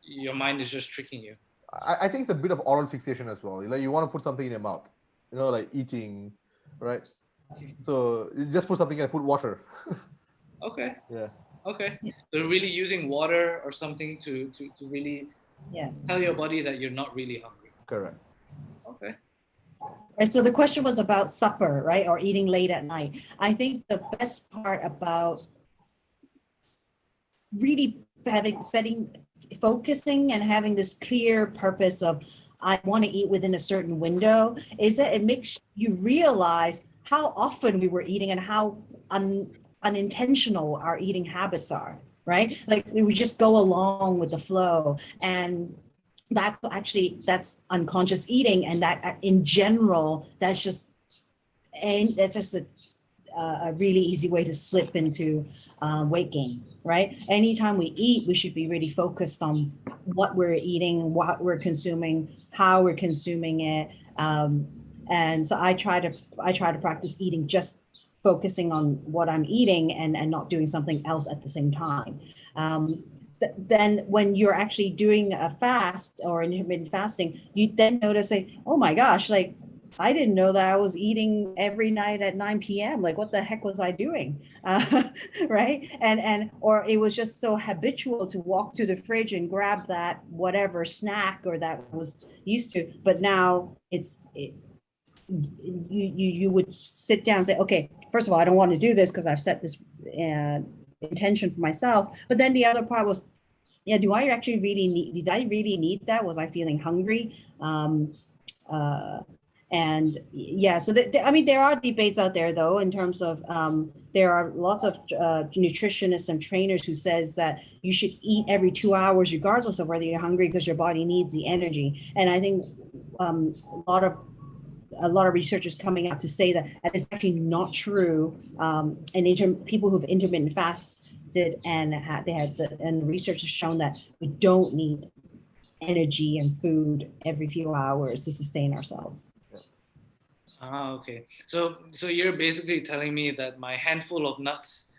C: your mind is just tricking you?
F: I think it's a bit of oral fixation as well. Like you want to put something in your mouth, like eating, right? So you just put something and put water.
C: Okay.
F: Yeah.
C: Okay. So really using water or something to really tell your body that you're not really hungry.
F: Correct.
C: Okay.
G: Right, so the question was about supper, right? Or eating late at night. I think the best part about really focusing and having this clear purpose of I want to eat within a certain window is that it makes you realize how often we were eating and how unintentional our eating habits are, right? Like we just go along with the flow, and that's unconscious eating, and that in general that's just a really easy way to slip into weight gain, right? Anytime we eat, we should be really focused on what we're eating, what we're consuming, how we're consuming it, And so I try to practice eating, just focusing on what I'm eating and not doing something else at the same time. Then when you're actually doing a fast or intermittent fasting, you then notice, like, oh my gosh, like I didn't know that I was eating every night at 9 p.m. Like, what the heck was I doing? Right? Or it was just so habitual to walk to the fridge and grab that whatever snack or that was used to. But now you would sit down and say, okay, first of all, I don't want to do this because I've set this intention for myself. But then the other part was, yeah, did I really need that? Was I feeling hungry? And yeah, so I mean, there are debates out there though, in terms of there are lots of nutritionists and trainers who says that you should eat every 2 hours, regardless of whether you're hungry, because your body needs the energy. And I think a lot of research is coming out to say that it's actually not true. And people who've intermittent fasted and and research has shown that we don't need energy and food every few hours to sustain ourselves.
C: Ah, okay. So you're basically telling me that my handful of nuts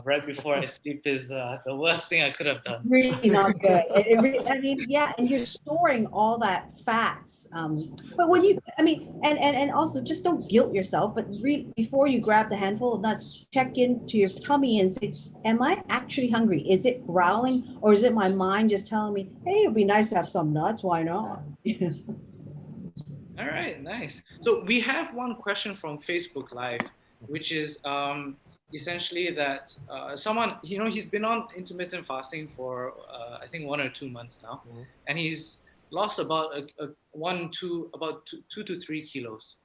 C: right before I sleep is the worst thing I could have done.
G: Really not good. I mean, yeah, and you're storing all that fats. But when and also just don't guilt yourself, but before you grab the handful of nuts, check into your tummy and say, am I actually hungry? Is it growling, or is it my mind just telling me, hey, it'd be nice to have some nuts, why not?
C: All right, nice. So we have one question from Facebook Live, which is essentially that someone, he's been on intermittent fasting for I think 1 or 2 months now, and he's lost about two to 3 kilos.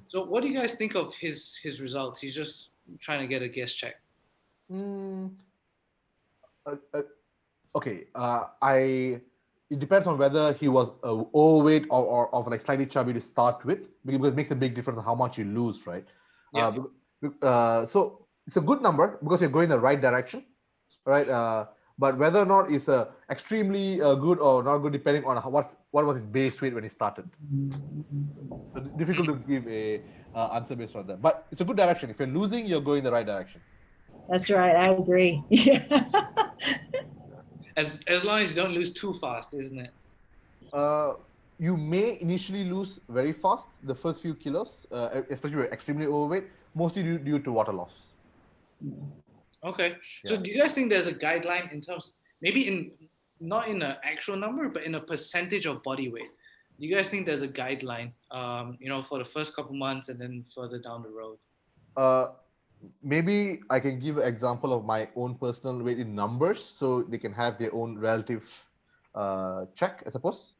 C: So what do you guys think of his results? He's just trying to get a guess check.
F: Okay, it depends on whether he was overweight or of like slightly chubby to start with, because it makes a big difference on how much you lose, right? Yeah. So it's a good number because you're going in the right direction, right? But whether or not it's extremely good or not good, depending on what was his base weight when he started. So difficult to give a answer based on that. But it's a good direction. If you're losing, you're going in the right direction.
G: That's right. I agree.
C: As long as you don't lose too fast, isn't it?
F: You may initially lose very fast the first few kilos, especially if you're extremely overweight, mostly due to water loss.
C: Okay.
F: Yeah.
C: So do you guys think there's a guideline in terms, maybe not in an actual number, but in a percentage of body weight? Do you guys think there's a guideline, for the first couple months and then further down the road?
F: Maybe I can give an example of my own personal weight in numbers, so they can have their own relative check, I suppose.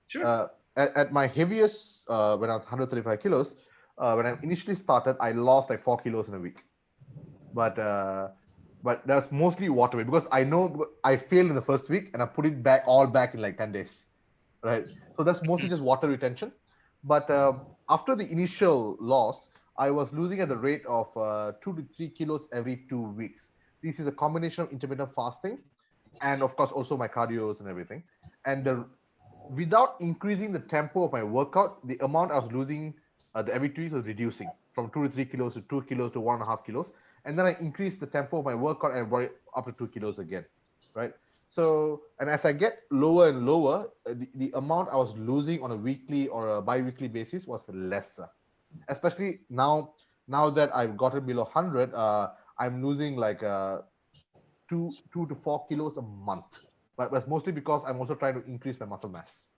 C: Sure.
F: At my heaviest, when I was 135 kilos, when I initially started, I lost like 4 kilos in a week. But that's mostly water weight, because I know I failed in the first week and I put it all back in like 10 days, right? So that's mostly just water retention. But after the initial loss, I was losing at the rate of 2 to 3 kilos every 2 weeks. This is a combination of intermittent fasting and, of course, also my cardios and everything. And without increasing the tempo of my workout, the amount I was losing every 2 weeks was reducing from 2 to 3 kilos to 2 kilos to 1.5 kilos. And then I increased the tempo of my workout and brought it up to 2 kilos again, right? So, and as I get lower and lower, the amount I was losing on a weekly or a bi-weekly basis was lesser. Especially now that I've gotten below 100, I'm losing like 2 to 4 kilos a month. But that's mostly because I'm also trying to increase my muscle mass.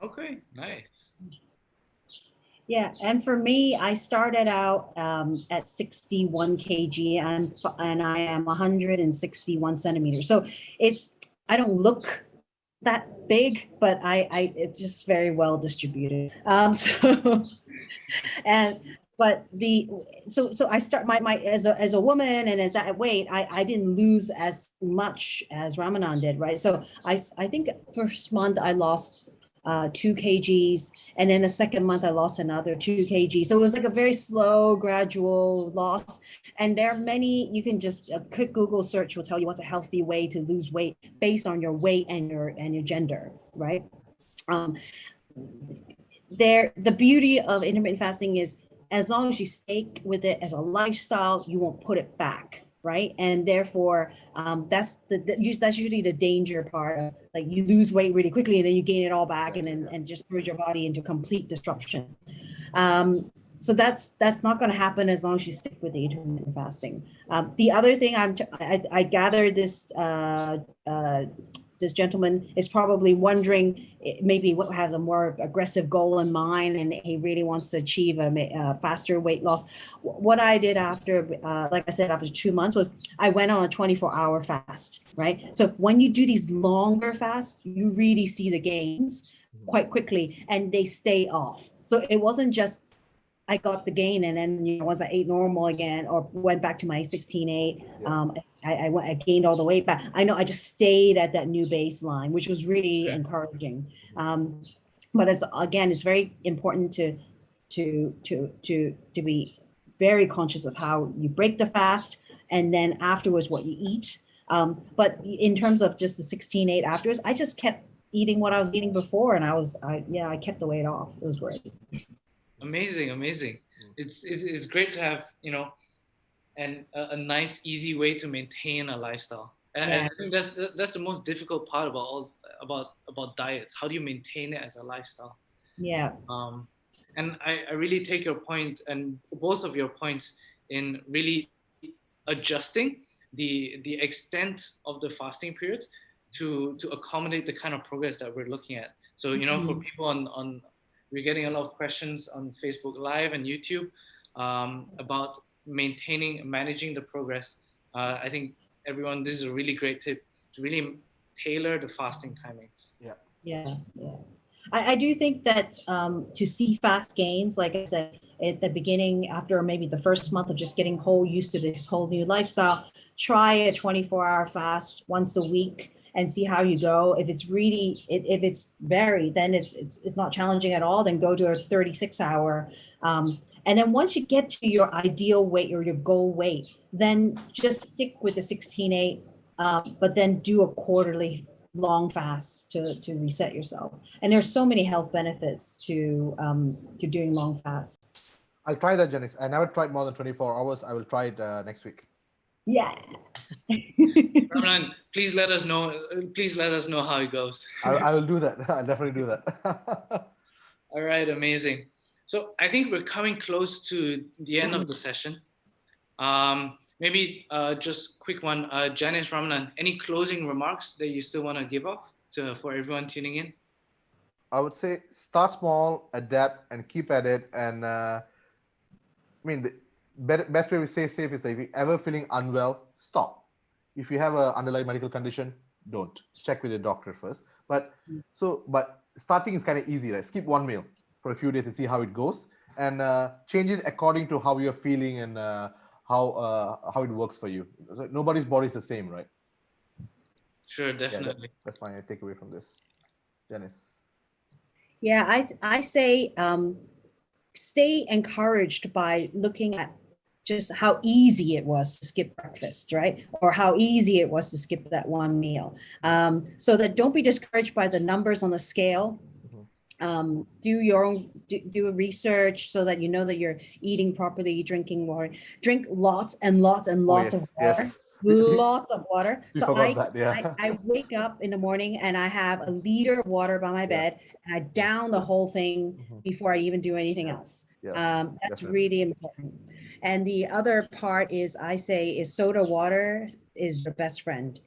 C: Okay, nice.
G: Yeah, and for me, I started out at 61 kg and I am 161 centimeters. So I don't look that big, but it's just very well distributed. So I start my as a woman and as that weight, I didn't lose as much as Ramanan did, right? So I think first month I lost 2 kgs, and then the second month I lost another 2 kgs. So it was like a very slow, gradual loss. And there are many, you can just a quick Google search will tell you what's a healthy way to lose weight based on your weight and your gender, right? the beauty of intermittent fasting is as long as you stay with it as a lifestyle, you won't put it back, right? And therefore, that's that's usually the danger part of, like, you lose weight really quickly and then you gain it all back, and just throws your body into complete disruption. So that's not going to happen as long as you stick with the intermittent fasting. The other thing I gather this gentleman is probably wondering, maybe what has a more aggressive goal in mind, and he really wants to achieve a faster weight loss. What I did after, like I said, after 2 months, was I went on a 24-hour fast, right? So when you do these longer fasts, you really see the gains quite quickly, and they stay off. So it wasn't just I got the gain, and then, you know, once I ate normal again or went back to my 16.8, I gained all the weight back. I know I just stayed at that new baseline, which was really encouraging. But it's very important to be very conscious of how you break the fast, and then afterwards what you eat. But in terms of just the 16.8 afterwards, I just kept eating what I was eating before, and I kept the weight off. It was great.
C: Amazing. It's great to have, you know, a nice, easy way to maintain a lifestyle. And I think that's the most difficult part about diets. How do you maintain it as a lifestyle?
G: Yeah.
C: And I really take your point, and both of your points, in really adjusting the extent of the fasting period to accommodate the kind of progress that we're looking at. So, you know, for people on we're getting a lot of questions on Facebook Live and YouTube about managing the progress. I think everyone, this is a really great tip to really tailor the fasting timings.
G: Yeah. I do think that to see fast gains, like I said at the beginning, after maybe the first month of just getting used to this whole new lifestyle, try a 24-hour fast once a week and see how you go. If it's really, if it's varied, then it's not challenging at all, then go to a 36-hour. And then once you get to your ideal weight or your goal weight, then just stick with the 16.8, but then do a quarterly long fast to reset yourself. And there's so many health benefits to doing long fasts.
F: I'll try that, Janice. I never tried more than 24 hours. I will try it next week.
G: Yeah.
C: Ramlan, please let us know. Please let us know how it goes.
F: I will do that. I'll definitely do that.
C: All right, amazing. So I think we're coming close to the end of the session. Maybe just quick one, Janice, Ramlan, any closing remarks that you still want to give off for everyone tuning in?
F: I would say start small, adapt, and keep at it. And the best way to stay safe is that if you're ever feeling unwell, stop. If you have an underlying medical condition, don't. Check with your doctor first. But starting is kind of easy, right? Skip one meal for a few days and see how it goes, and change it according to how you're feeling and how it works for you. Nobody's body is the same, right?
C: Sure, definitely.
F: That's my takeaway from this. Janice.
G: Yeah, I say stay encouraged by looking at just how easy it was to skip breakfast, right? Or how easy it was to skip that one meal. So that don't be discouraged by the numbers on the scale. Do your own, do a research so that you know that you're eating properly, drinking water, drink lots and lots and lots of water.
F: Yes.
G: Lots of water.
F: So
G: I wake up in the morning and I have a liter of water by my bed, and I down the whole thing before I even do anything else. That's definitely really important. And the other part is, I say, is soda water is your best friend.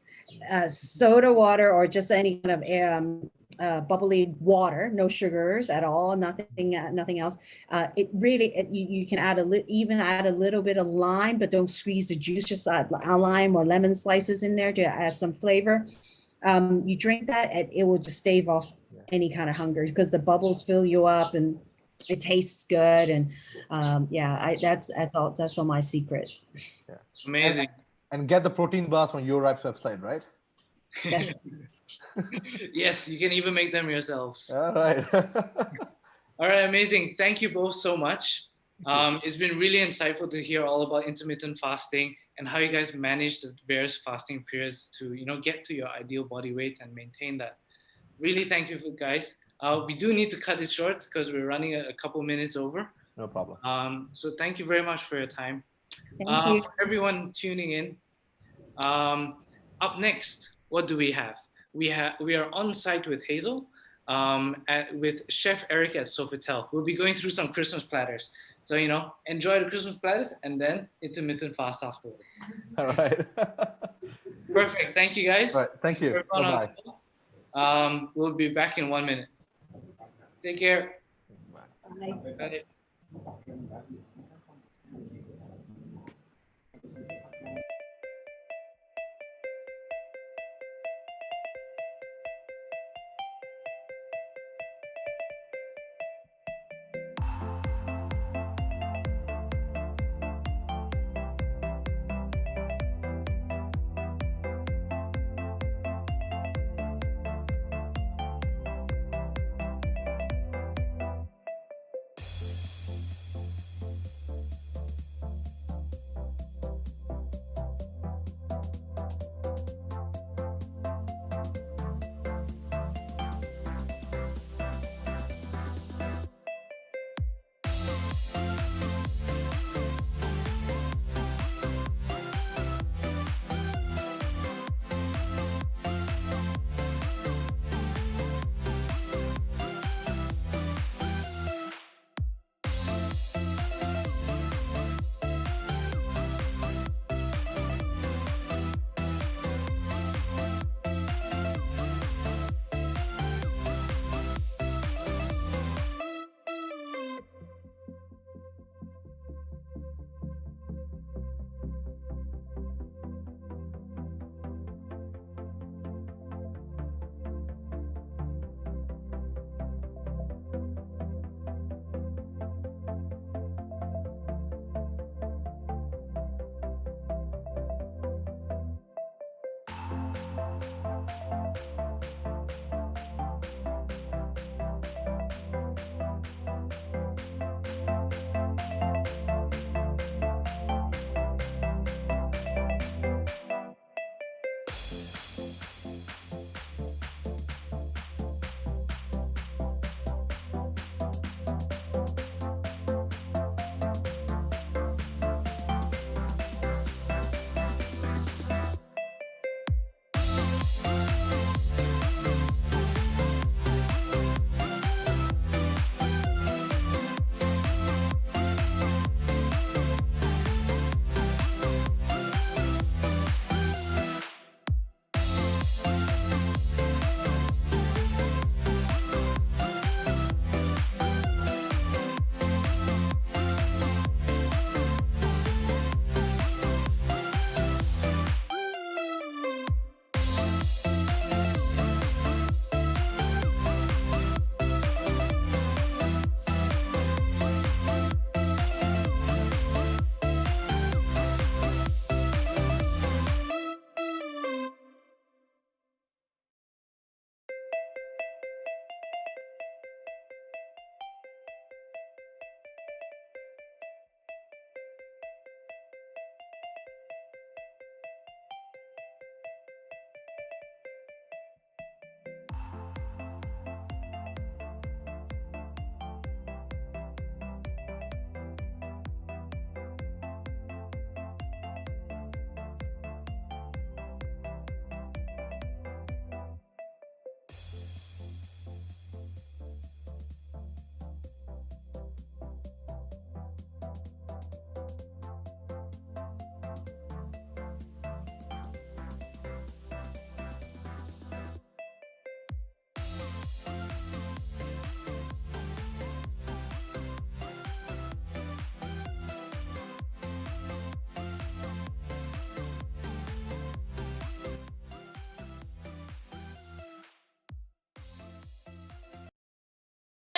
G: Soda water, or just any kind of bubbly water, no sugars at all, nothing else. It really, you can add even add a little bit of lime, but don't squeeze the juice. Just add lime or lemon slices in there to add some flavor. You drink that, and it will just stave off any kind of hunger, because the bubbles fill you up and it tastes good. And that's all my secret.
F: Yeah.
C: Amazing.
F: And get the protein bars on YoRipe's website, right?
G: Yes.
C: Yes, you can even make them yourselves.
F: All right.
C: All right, amazing. Thank you both so much. It's been really insightful to hear all about intermittent fasting and how you guys manage the various fasting periods to, get to your ideal body weight and maintain that. Really, thank you guys. We do need to cut it short because we're running a couple minutes over.
F: No problem.
C: So thank you very much for your time.
G: Thank you.
C: For everyone tuning in, up next, what do we have? We are on site with Hazel, with Chef Eric at Sofitel. We'll be going through some Christmas platters. So, you know, enjoy the Christmas platters and then intermittent fast afterwards.
F: All right.
C: Perfect. Thank you, guys.
F: All right. Thank you. Bye-bye.
C: We'll be back in 1 minute. Take care.
G: Bye.
C: Got it.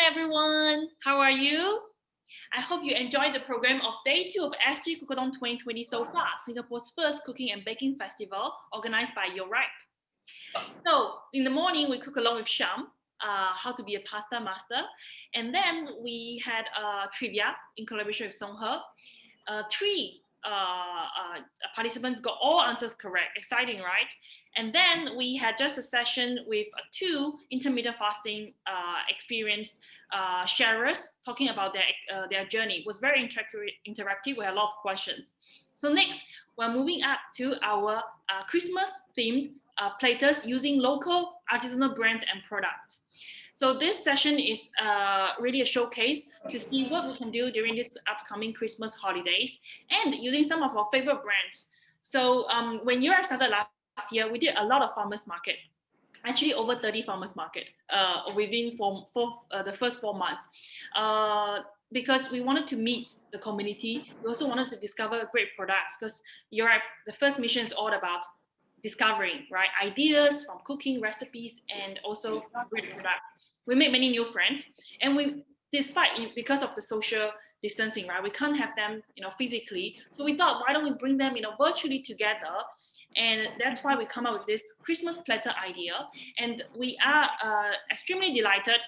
A: Everyone, how are you? I hope you enjoyed the program of Day 2 of SG Cookathon 2020 so far, Singapore's first cooking and baking festival organized by YoRipe. So in the morning, we cook along with Sham, how to be a pasta master. And then we had trivia in collaboration with Songhe. 3 participants got all answers correct. Exciting, right? And then we had just a session with two intermittent fasting experienced sharers talking about their journey. It was very interactive. We had a lot of questions. So next, we're moving up to our Christmas themed platters using local artisanal brands and products. So this session is really a showcase to see what we can do during this upcoming Christmas holidays and using some of our favorite brands. So when YoRipe started last year, we did a lot of farmers market, actually over 30 farmers market within the first 4 months. Because we wanted to meet the community. We also wanted to discover great products because YoRipe, the first mission is all about discovering, right? Ideas from cooking recipes and also great products. We made many new friends, and because of the social distancing, right? We can't have them, physically. So we thought, why don't we bring them, virtually together? And that's why we come up with this Christmas platter idea. And we are extremely delighted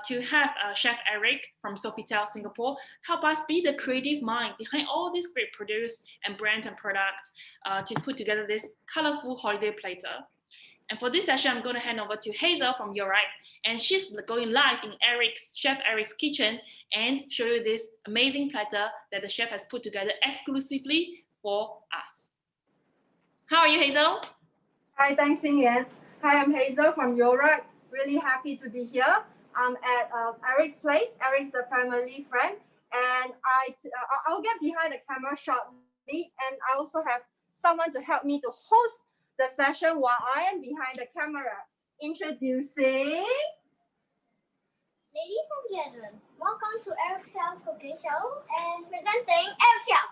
A: to have Chef Eric from Sofitel Singapore help us be the creative mind behind all these great produce and brands and products to put together this colorful holiday platter. And for this session, I'm going to hand over to Hazel from YoRipe, and she's going live in Chef Eric's kitchen and show you this amazing platter that the chef has put together exclusively for us. How are you, Hazel?
H: Hi, thanks, Xingyan. Hi, I'm Hazel from YoRipe. Really happy to be here. I'm at Eric's place. Eric's a family friend, and I'll get behind the camera shortly. And I also have someone to help me to host the session while I am behind the camera. Introducing.
I: Ladies and gentlemen, welcome to Eric's Self Cooking Show and presenting Eric Self.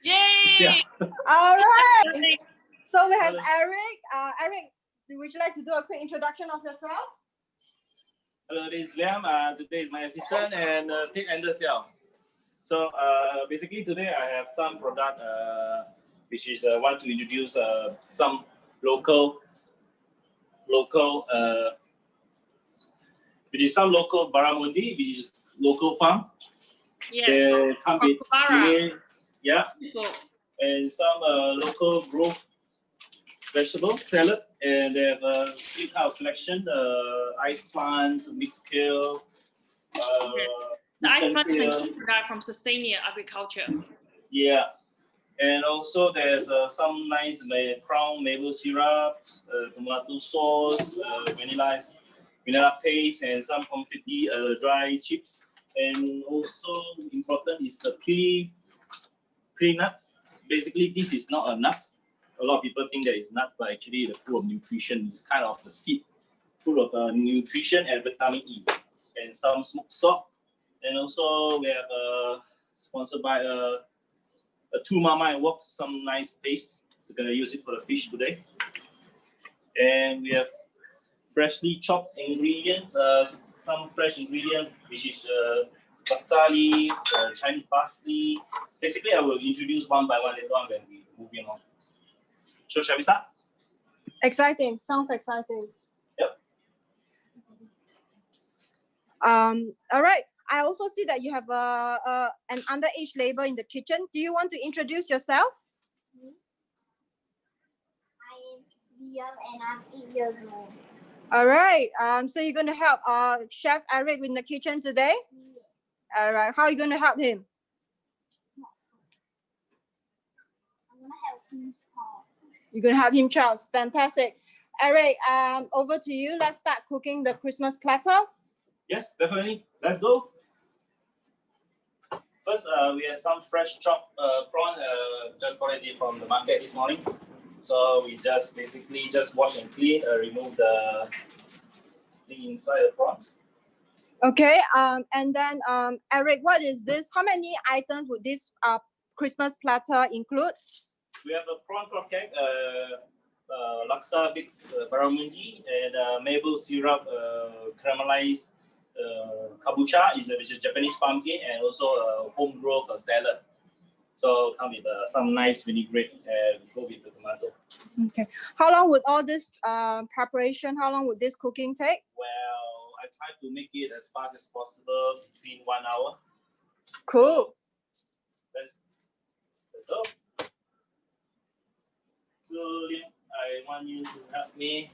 A: Yay!
H: Yeah. All right. So we have Eric. Eric, would you like to do a quick introduction of yourself?
J: Hello, this is Liam. Today is my assistant and Pete Anderson. So basically today I have some product which is want to introduce some local which is some local barramundi, which is local farm.
A: Yes,
J: from yeah, and some local growth vegetable salad, and they have a big house selection, ice plants, mixed kale.
A: The ice plants is product from sustainable agriculture.
J: Yeah, and also there's some nice crown maple syrup, tomato sauce, vanilla paste, and some confetti dry chips. And also important is the pre nuts. Basically, this is not a nuts. A lot of people think that it's nut, but actually it's full of nutrition. It's kind of a seed full of nutrition and vitamin E, and some smoked salt. And also we have sponsored by a Two Mama and Wok, some nice paste. We're gonna use it for the fish today. And we have freshly chopped ingredients, some fresh ingredient, which is baksali, Chinese parsley. Basically, I will introduce one by one later on when we move on. So shall we start?
H: Exciting. Sounds exciting.
J: Yep.
H: All right. I also see that you have an underage labor in the kitchen. Do you want to introduce yourself?
I: I am Liam and I'm 8 years old.
H: All right. So you're going to help Chef Eric in the kitchen today?
I: Yes.
H: All right. How are you going to help him?
I: I'm going to help him chop.
H: You're going to help him chop. Fantastic. Eric, over to you. Let's start cooking the Christmas platter.
J: Yes, definitely. Let's go. First, we have some fresh chopped prawn, just got it from the market this morning. So we just basically just wash and clean, remove the inside the prawns.
H: Okay. And then Eric, what is this? How many items would this Christmas platter include?
J: We have a prawn croquette, laksa mix barramundi, and maple syrup caramelized kabocha, which is Japanese pumpkin, and also a home grown salad. So come with some nice vinaigrette and go with the tomato.
H: Okay. How long would all this preparation, how long would this cooking take?
J: Well, I try to make it as fast as possible, between 1 hour.
H: Cool.
J: Let's go. So I want you to help me.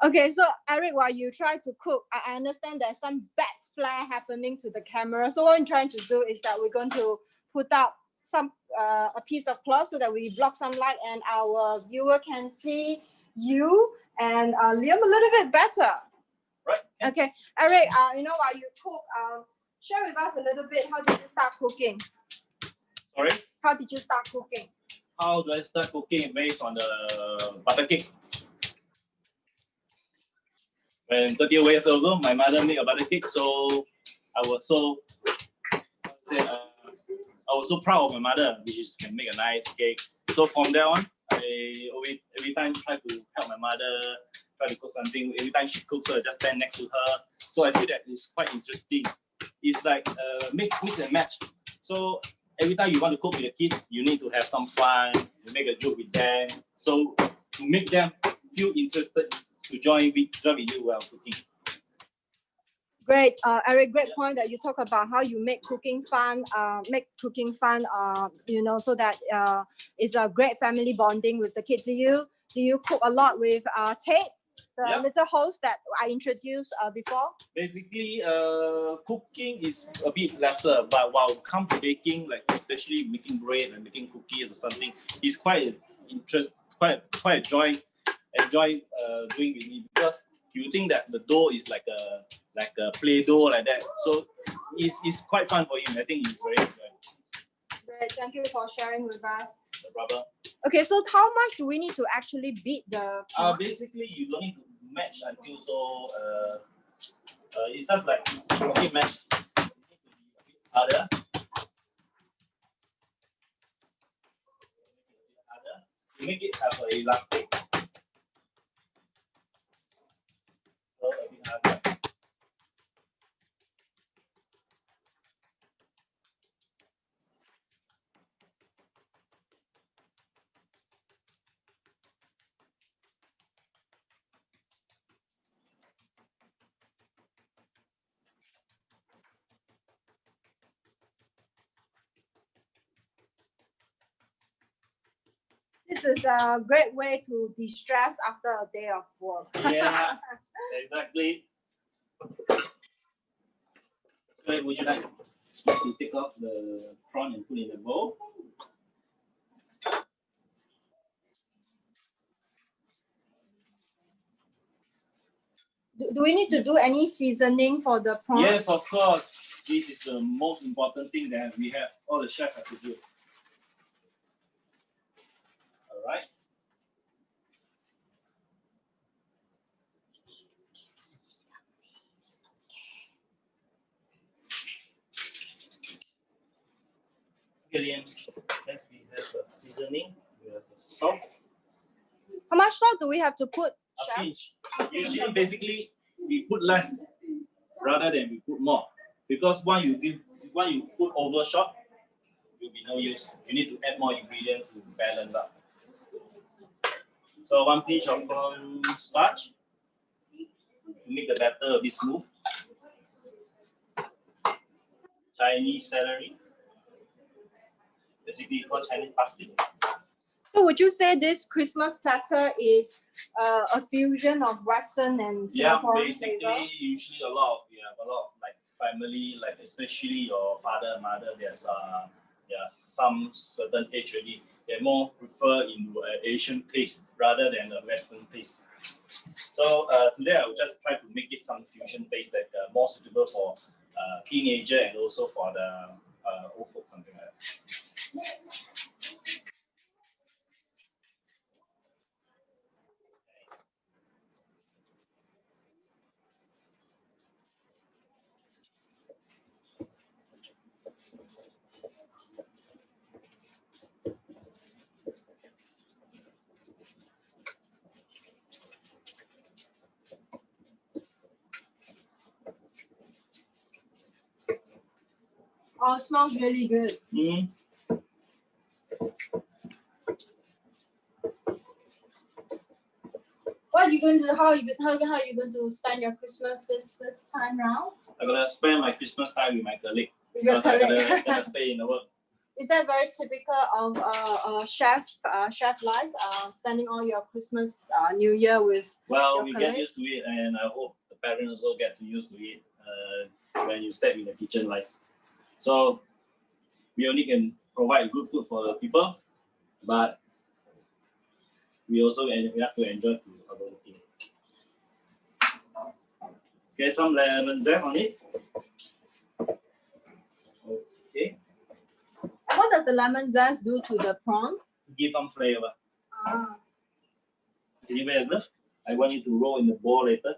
H: Okay, so Eric, while you try to cook, I understand there's some bad flare happening to the camera. So what I'm trying to do is that we're going to put up some a piece of cloth so that we block some light and our viewer can see you and Liam a little bit better.
J: Right.
H: Okay, Eric, you know, while you cook, share with us a little bit, how did you start cooking?
J: Sorry?
H: How did you start cooking?
J: How do I start cooking? Based on the butter cake. When 30 years ago, my mother made a butter cake, so I was so proud of my mother, which is can make a nice cake. So from there on, I always every time try to help my mother, try to cook something. Every time she cooks, I just stand next to her. So I feel that it's quite interesting. It's like mix and match. So every time you want to cook with the kids, you need to have some fun. You make a joke with them. So to make them feel interested to join with you while cooking.
H: Great, Eric, great point that you talk about how you make cooking fun, you know, so that it's a great family bonding with the kids. Do you cook a lot with Tate, the little host that I introduced before?
J: Basically, cooking is a bit lesser, but while it comes to baking, like especially making bread and making cookies or something, it's quite quite a joy. Enjoy doing with me, because you think that the dough is like a play dough like that, so it's quite fun for him. I think he's very enjoying.
H: Great, thank you for sharing with us.
J: No problem.
H: Okay, so how much do we need to actually beat the corn?
J: Basically, you don't need to match until so it's just like okay, match. Harder. To make it have a elastic.
H: This is a great way to de-stress after a day of work.
J: Yeah, exactly. So would you like to take off the prawn and put in the bowl?
H: Do we need to do any seasoning for the prawn?
J: Yes, of course. This is the most important thing that we have. All the chefs have to do. All right. Liam, next we have the seasoning. We have the salt.
H: How much salt do we have to put,
J: A
H: Chef?
J: pinch. Usually, basically, we put less rather than we put more, because when you put overshot, it will be no use. You need to add more ingredient to balance up. So 1 pinch of cornstarch to make the batter a bit smooth. Chinese celery, basically called Chinese parsley.
H: So would you say this Christmas platter is a fusion of Western and
J: Yeah,
H: Singaporean
J: basically,
H: flavor?
J: usually a lot of like family, like especially your father, mother. There's some certain age already. They more prefer into Asian taste rather than a Western taste. So today I will just try to make it some fusion taste that more suitable for teenager and also for the old folks, something like that.
H: Oh, it smells really good.
J: Mm.
H: What are you going to do? How are you going to spend your Christmas this time round?
J: I'm gonna spend my Christmas time with my colleague.
H: With your
J: Because I'm
H: colleague.
J: gonna stay in the work.
H: Is that very typical of chef life? Spending all your Christmas, New Year with
J: Well,
H: your
J: we
H: colleague?
J: get used to it, and I hope the parents also get to used to it when you step in the kitchen life. So we only can provide good food for the people, but we also we have to enjoy our working. Okay, some lemon zest on it. Okay,
H: And what does the lemon zest do to the prawn?
J: give some flavor.
H: Ah.
J: Can you wear a glove? I want you to roll in the bowl later.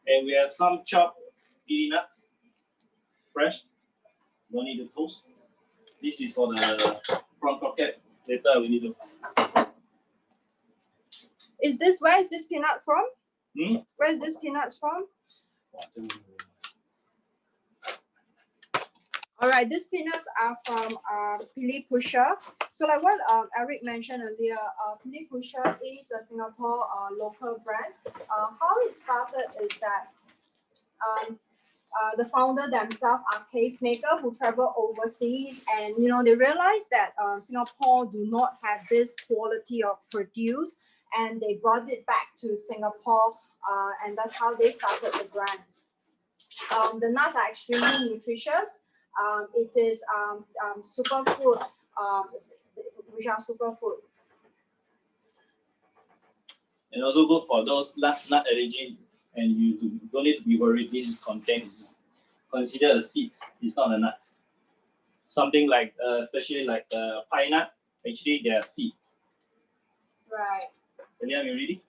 J: And we have some chopped pili nuts, fresh. Don't need to toast. This is for the prawn croquette. Later we need to.
H: Where is this peanut from?
J: Hmm?
H: Where is this peanuts from? All right, these peanuts are from Pili Pusher. So like what Eric mentioned earlier, Pili Pusher is a Singapore local brand. How it started is that the founder themselves are tastemakers who travel overseas, and they realized that Singapore do not have this quality of produce, and they brought it back to Singapore, and that's how they started the brand. The nuts are extremely nutritious. It is superfood, which are superfood.
J: And also good for those nut allergy, and you don't need to be worried. This is considered a seed. It's not a nut. Something like, especially like the pine nut, actually they are seed.
H: Right.
J: Elia, you ready?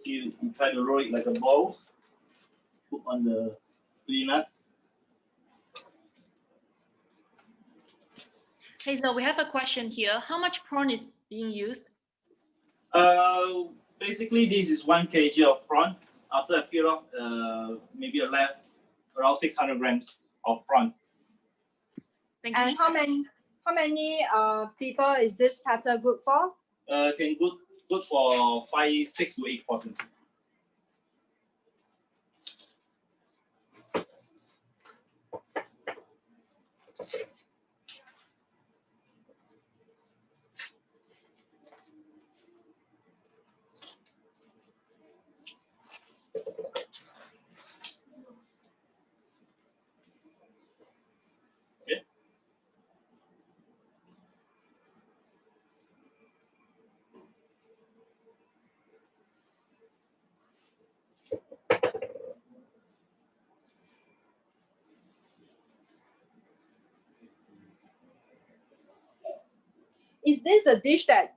J: You try to roll it like a ball. Put on the peanuts.
A: Hazel, we have a question here. How much prawn is being used?
J: Basically, this is 1 kg of prawn. After I peel off, maybe I left around 600 grams of prawn.
A: Thank you.
H: And how many people is this platter good for?
J: Can good for 6 to 8 portions.
H: Is this a dish that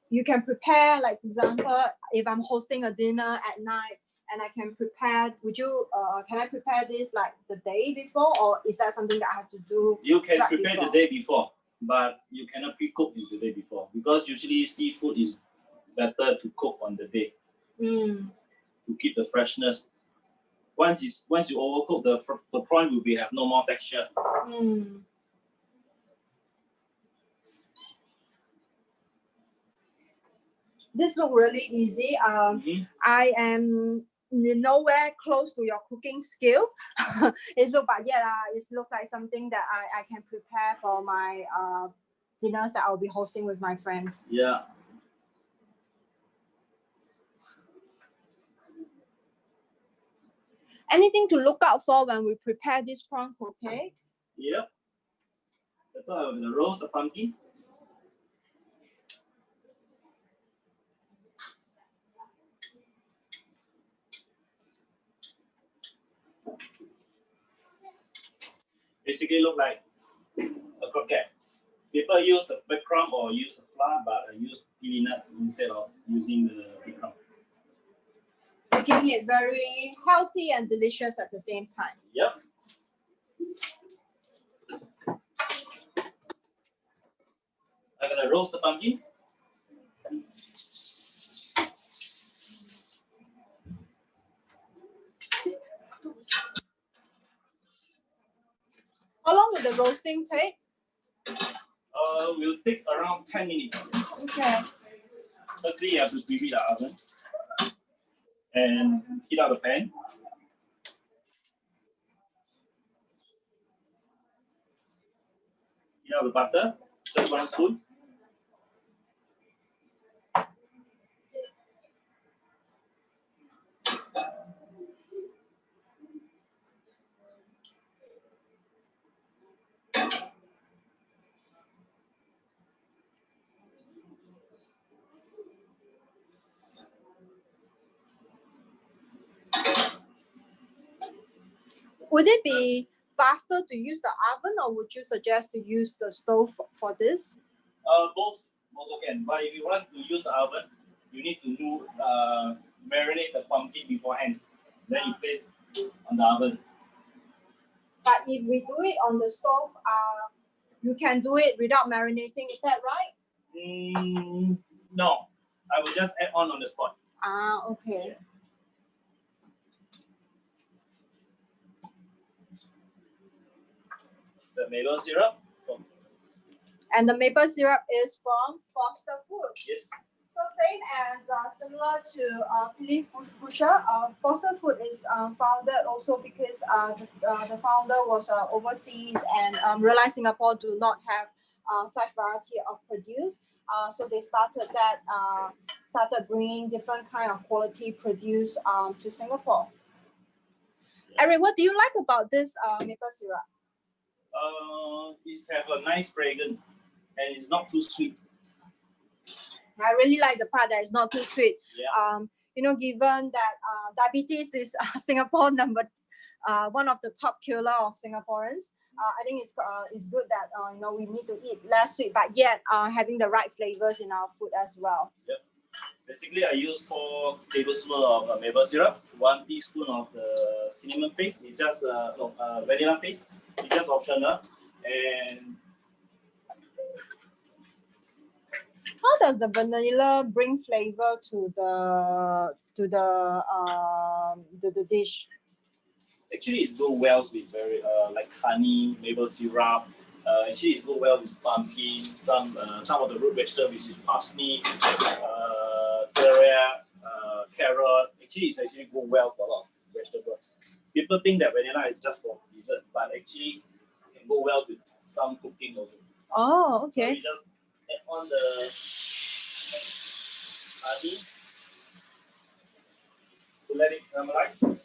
H: you can prepare? Like for example, if I'm hosting a dinner at night and I can prepare, can I prepare this like the day before, or is that something that I have to do?
J: You can
H: right
J: prepare
H: before?
J: the day before, but you cannot pre-cook it the day before, because usually seafood is better to cook on the day to keep the freshness. Once you overcook, the prawn will have no more texture.
H: This look really easy. I am nowhere close to your cooking skill. It looks like something that I can prepare for my dinners that I'll be hosting with my friends.
J: Yeah.
H: Anything to look out for when we prepare this prawn croquette?
J: Yep. I thought I was gonna roast the pumpkin. Basically look like a croquette. People use the breadcrumb or use the flour, but I use pili nuts instead of using the breadcrumb.
H: Making it very healthy and delicious at the same time.
J: Yep. I'm gonna roast the pumpkin.
H: How long will the roasting take?
J: Will take around 10 minutes.
H: Okay.
J: Firstly, you have to preheat the oven and heat up the pan. Heat up the butter, just 1 spoon.
H: Would it be faster to use the oven, or would you suggest to use the stove for this?
J: Both also can, but if you want to use the oven, you need to marinate the pumpkin beforehand. Then you place on the oven.
H: But if we do it on the stove, you can do it without marinating. Is that right?
J: No, I will just add on the spot.
H: Ah, okay.
J: The maple syrup.
H: And the maple syrup is from Foster Food.
J: Yes.
H: So same as similar to Philip Butcher, Foster Food is founded also because the founder was overseas and realized Singapore do not have such variety of produce. So they started bringing different kind of quality produce to Singapore. Eric, what do you like about this maple syrup?
J: It have a nice fragrance and it's not too sweet.
H: I really like the part that it's not too sweet.
J: Yeah.
H: Given that diabetes is Singapore one of the top killer of Singaporeans, I think it's good that we need to eat less sweet, but yet having the right flavors in our food as well.
J: Yep. Basically, I use 4 tablespoons of maple syrup, 1 teaspoon of the cinnamon paste. It's just vanilla paste. It's just optional. And
H: how does the vanilla bring flavor to the dish?
J: Actually, it goes well with very like honey, maple syrup. Actually, it goes well with pumpkin, some of the root vegetables, which is parsnip, celery, carrot. Actually, it's actually go well for a lot of vegetables. People think that vanilla is just for dessert, but actually it can go well with some cooking also.
H: Oh, okay.
J: So we just add on the honey to let it caramelize.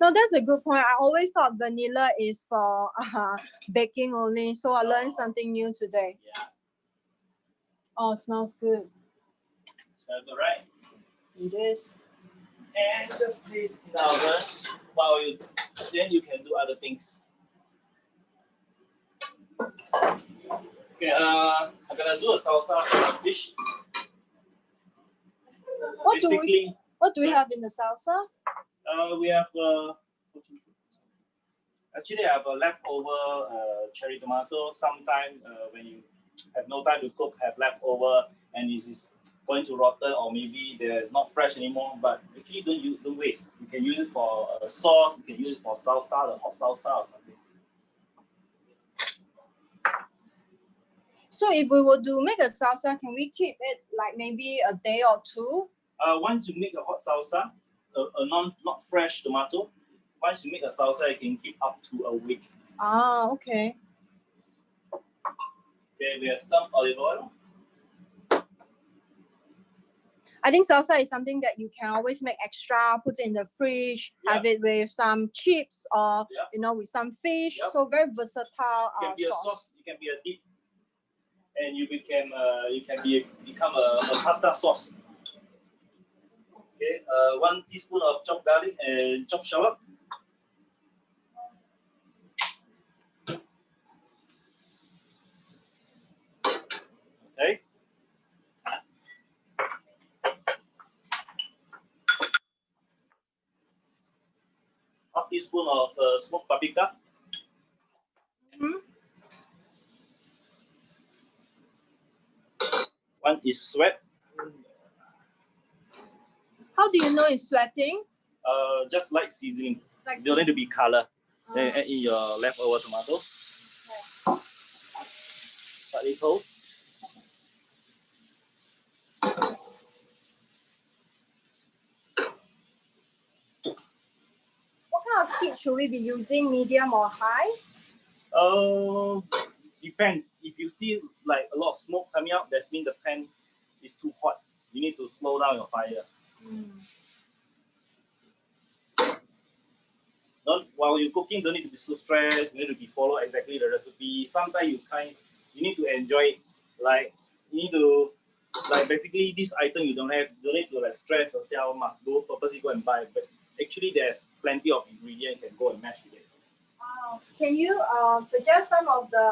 H: No, that's a good point. I always thought vanilla is for baking only, so I learned something new today.
J: Yeah.
H: Oh, it smells good.
J: Smells good, right?
H: It is.
J: And just place in the oven while then you can do other things. Okay, I'm gonna do a salsa for the fish.
H: What do we have in the salsa?
J: We have actually I have a leftover cherry tomato. Sometime when you have no time to cook, have leftover and it is going to rotten or maybe there's not fresh anymore. But actually don't waste. You can use it for sauce. You can use it for salsa, the hot salsa or something.
H: So if we were to make a salsa, can we keep it like maybe a day or two?
J: Once you make a hot salsa, not fresh tomato, once you make a salsa, you can keep up to a week.
H: Ah, okay.
J: Okay, we have some olive oil.
H: I think salsa is something that you can always make extra, put it in the fridge, have it with some chips or with some fish. So very versatile
J: It can be a sauce. It can be a dip, and you can become a pasta sauce. Okay, 1 teaspoon of chopped garlic and chopped shallot. Okay. Half teaspoon of smoked paprika. One is sweat.
H: How do you know it's sweating?
J: Just light seasoning.
H: Like
J: You don't need to be color. Then add in your leftover tomato. Slightly toast.
H: What kind of heat should we be using? Medium or high?
J: Depends. If you see like a lot of smoke coming out, that means the pan is too hot. You need to slow down your fire. While you're cooking, don't need to be so stressed. You need to be follow exactly the recipe. Sometimes you need to enjoy it. Like you need to basically this item you don't need to like stress yourself. Must go purposely go and buy. But actually, there's plenty of ingredients you can go and mash with it.
H: Can you suggest some of the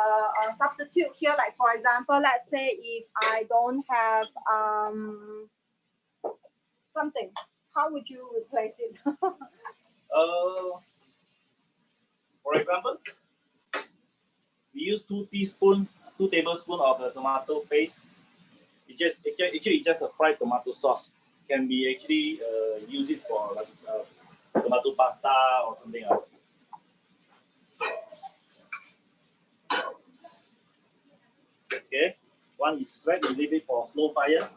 H: substitute here? Like for example, let's say if I don't have something, how would you replace it?
J: For example, we use 2 tablespoons of the tomato paste. It's just a fried tomato sauce. Can be actually use it for like tomato pasta or something else. Okay, one is sweat. You leave it for slow fire.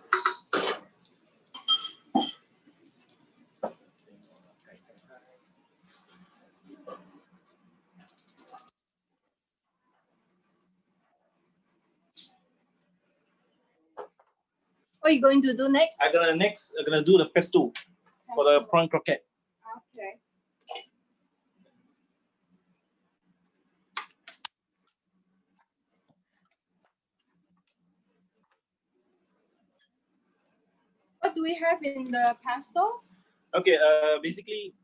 H: What are you going to do next?
J: I'm gonna do the pesto for the prawn croquette.
H: Okay. What do we have in the pesto?
J: Okay, basically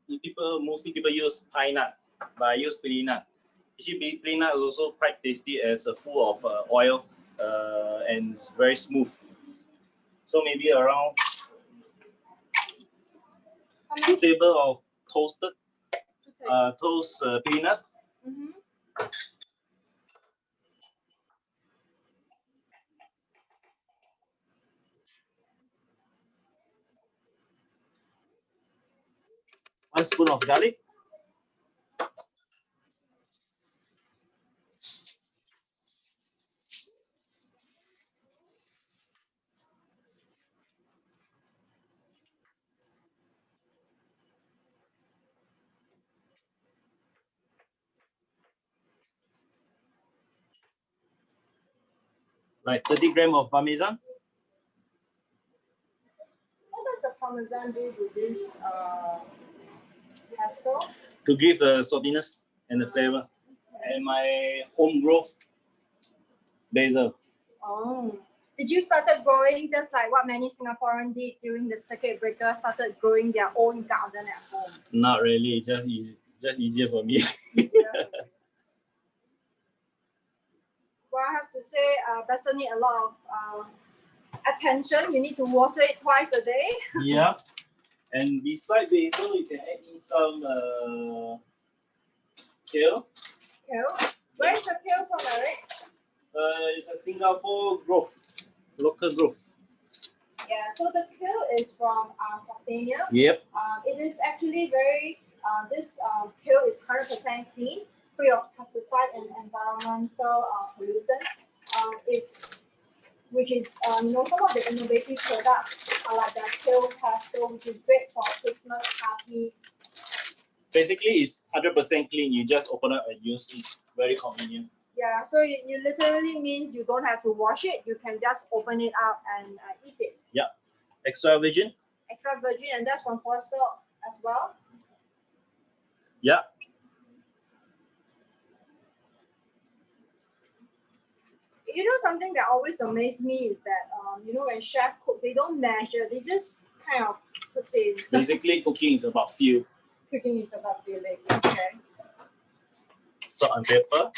J: mostly people use pine nut, but I use pine nut. Actually, pine nut is also quite tasty as full of oil and it's very smooth. So maybe around 2 tables of toasted peanuts. One spoon of garlic. Like 30 grams of parmesan.
H: What does the parmesan do to this pesto?
J: To give the saltiness and the flavor. And my home growth basil.
H: Oh. Did you started growing just like what many Singaporeans did during the circuit breaker, started growing their own garden at home?
J: Not really, just easier for me.
H: Well, I have to say, basil need a lot of attention. You need to water it twice a day.
J: Yeah. And beside basil, you can add in some kale.
H: Kale? Where's the kale from, Eric?
J: It's a Singapore growth, local growth.
H: Yeah, so the kale is from Sardinia.
J: Yep.
H: It is actually very, this kale is 100% clean, free of pesticide and environmental pollutants. Which is, some of the innovative products are like the kale pesto, which is great for Christmas party.
J: Basically, it's 100% clean. You just open up and use. It's very convenient.
H: Yeah, so you literally means you don't have to wash it. You can just open it up and eat it.
J: Yeah, extra virgin.
H: Extra virgin, and that's from Forster as well.
J: Yeah.
H: You know, something that always amazes me is that when chefs cook, they don't measure. They just kind of puts it.
J: Basically, cooking is about feel.
H: Cooking is about feeling. Okay.
J: Salt and pepper.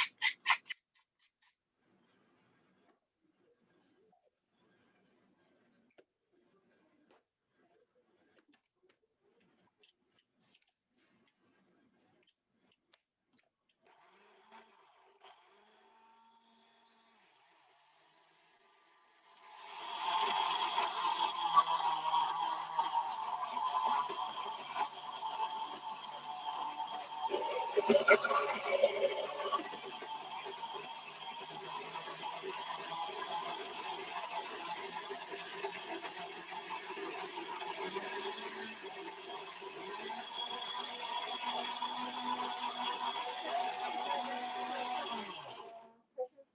H: Questions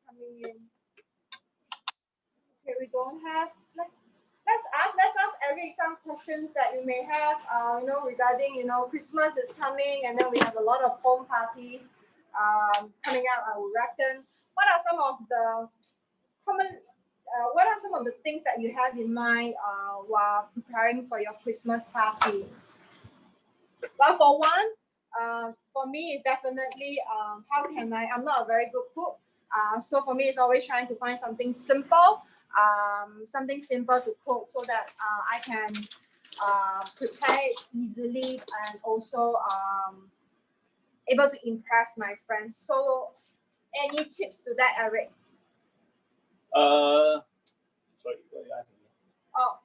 H: coming in. Okay, we don't have. Let's ask Eric some questions that you may have. Regarding Christmas is coming, and then we have a lot of home parties coming out. I would reckon. What are some of the common? What are some of the things that you have in mind while preparing for your Christmas party? Well, for one, for me, it's definitely how can I'm not a very good cook. So for me, it's always trying to find something simple to cook so that I can prepare it easily and also able to impress my friends. So any tips to that, Eric?
J: Sorry.
H: Oh,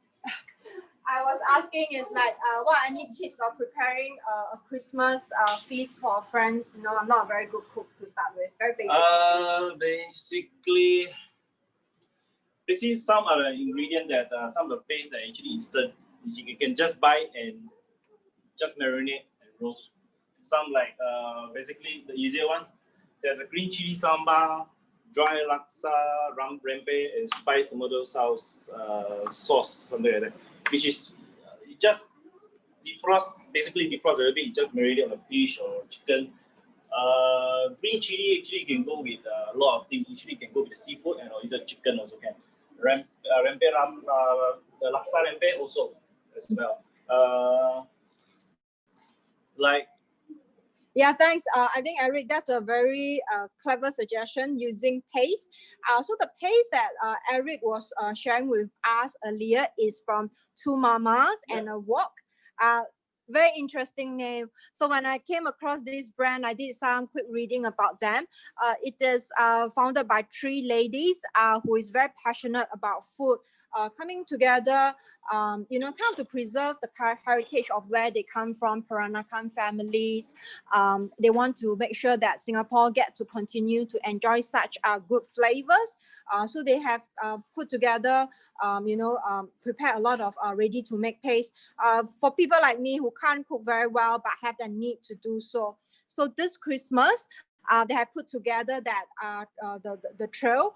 H: I was asking is like, what any tips of preparing a Christmas feast for friends? I'm not a very good cook to start with. Very basic.
J: Basically, some are the ingredients that some of the paste that actually instant. You can just buy and just marinate and roast. Some like basically the easier one. There's a green chili sambal, dry laksa, rempeh, and spiced tomato sauce something like that. Which is just defrost a little bit. You just marinate on the fish or chicken. Green chili actually can go with a lot of things. Actually can go with the seafood and or either chicken also can. Rempeh the laksa rempeh also as well.
H: Yeah, thanks. I think Eric, that's a very clever suggestion using paste. So the paste that Eric was sharing with us earlier is from Two Mamas and a Wok. Very interesting name. So when I came across this brand, I did some quick reading about them. It is founded by three ladies who is very passionate about food, coming together, kind of to preserve the heritage of where they come from, Peranakan families. They want to make sure that Singapore get to continue to enjoy such good flavors. So they have put together, prepare a lot of ready-to-make paste for people like me who can't cook very well but have the need to do so. So this Christmas, they have put together that the trail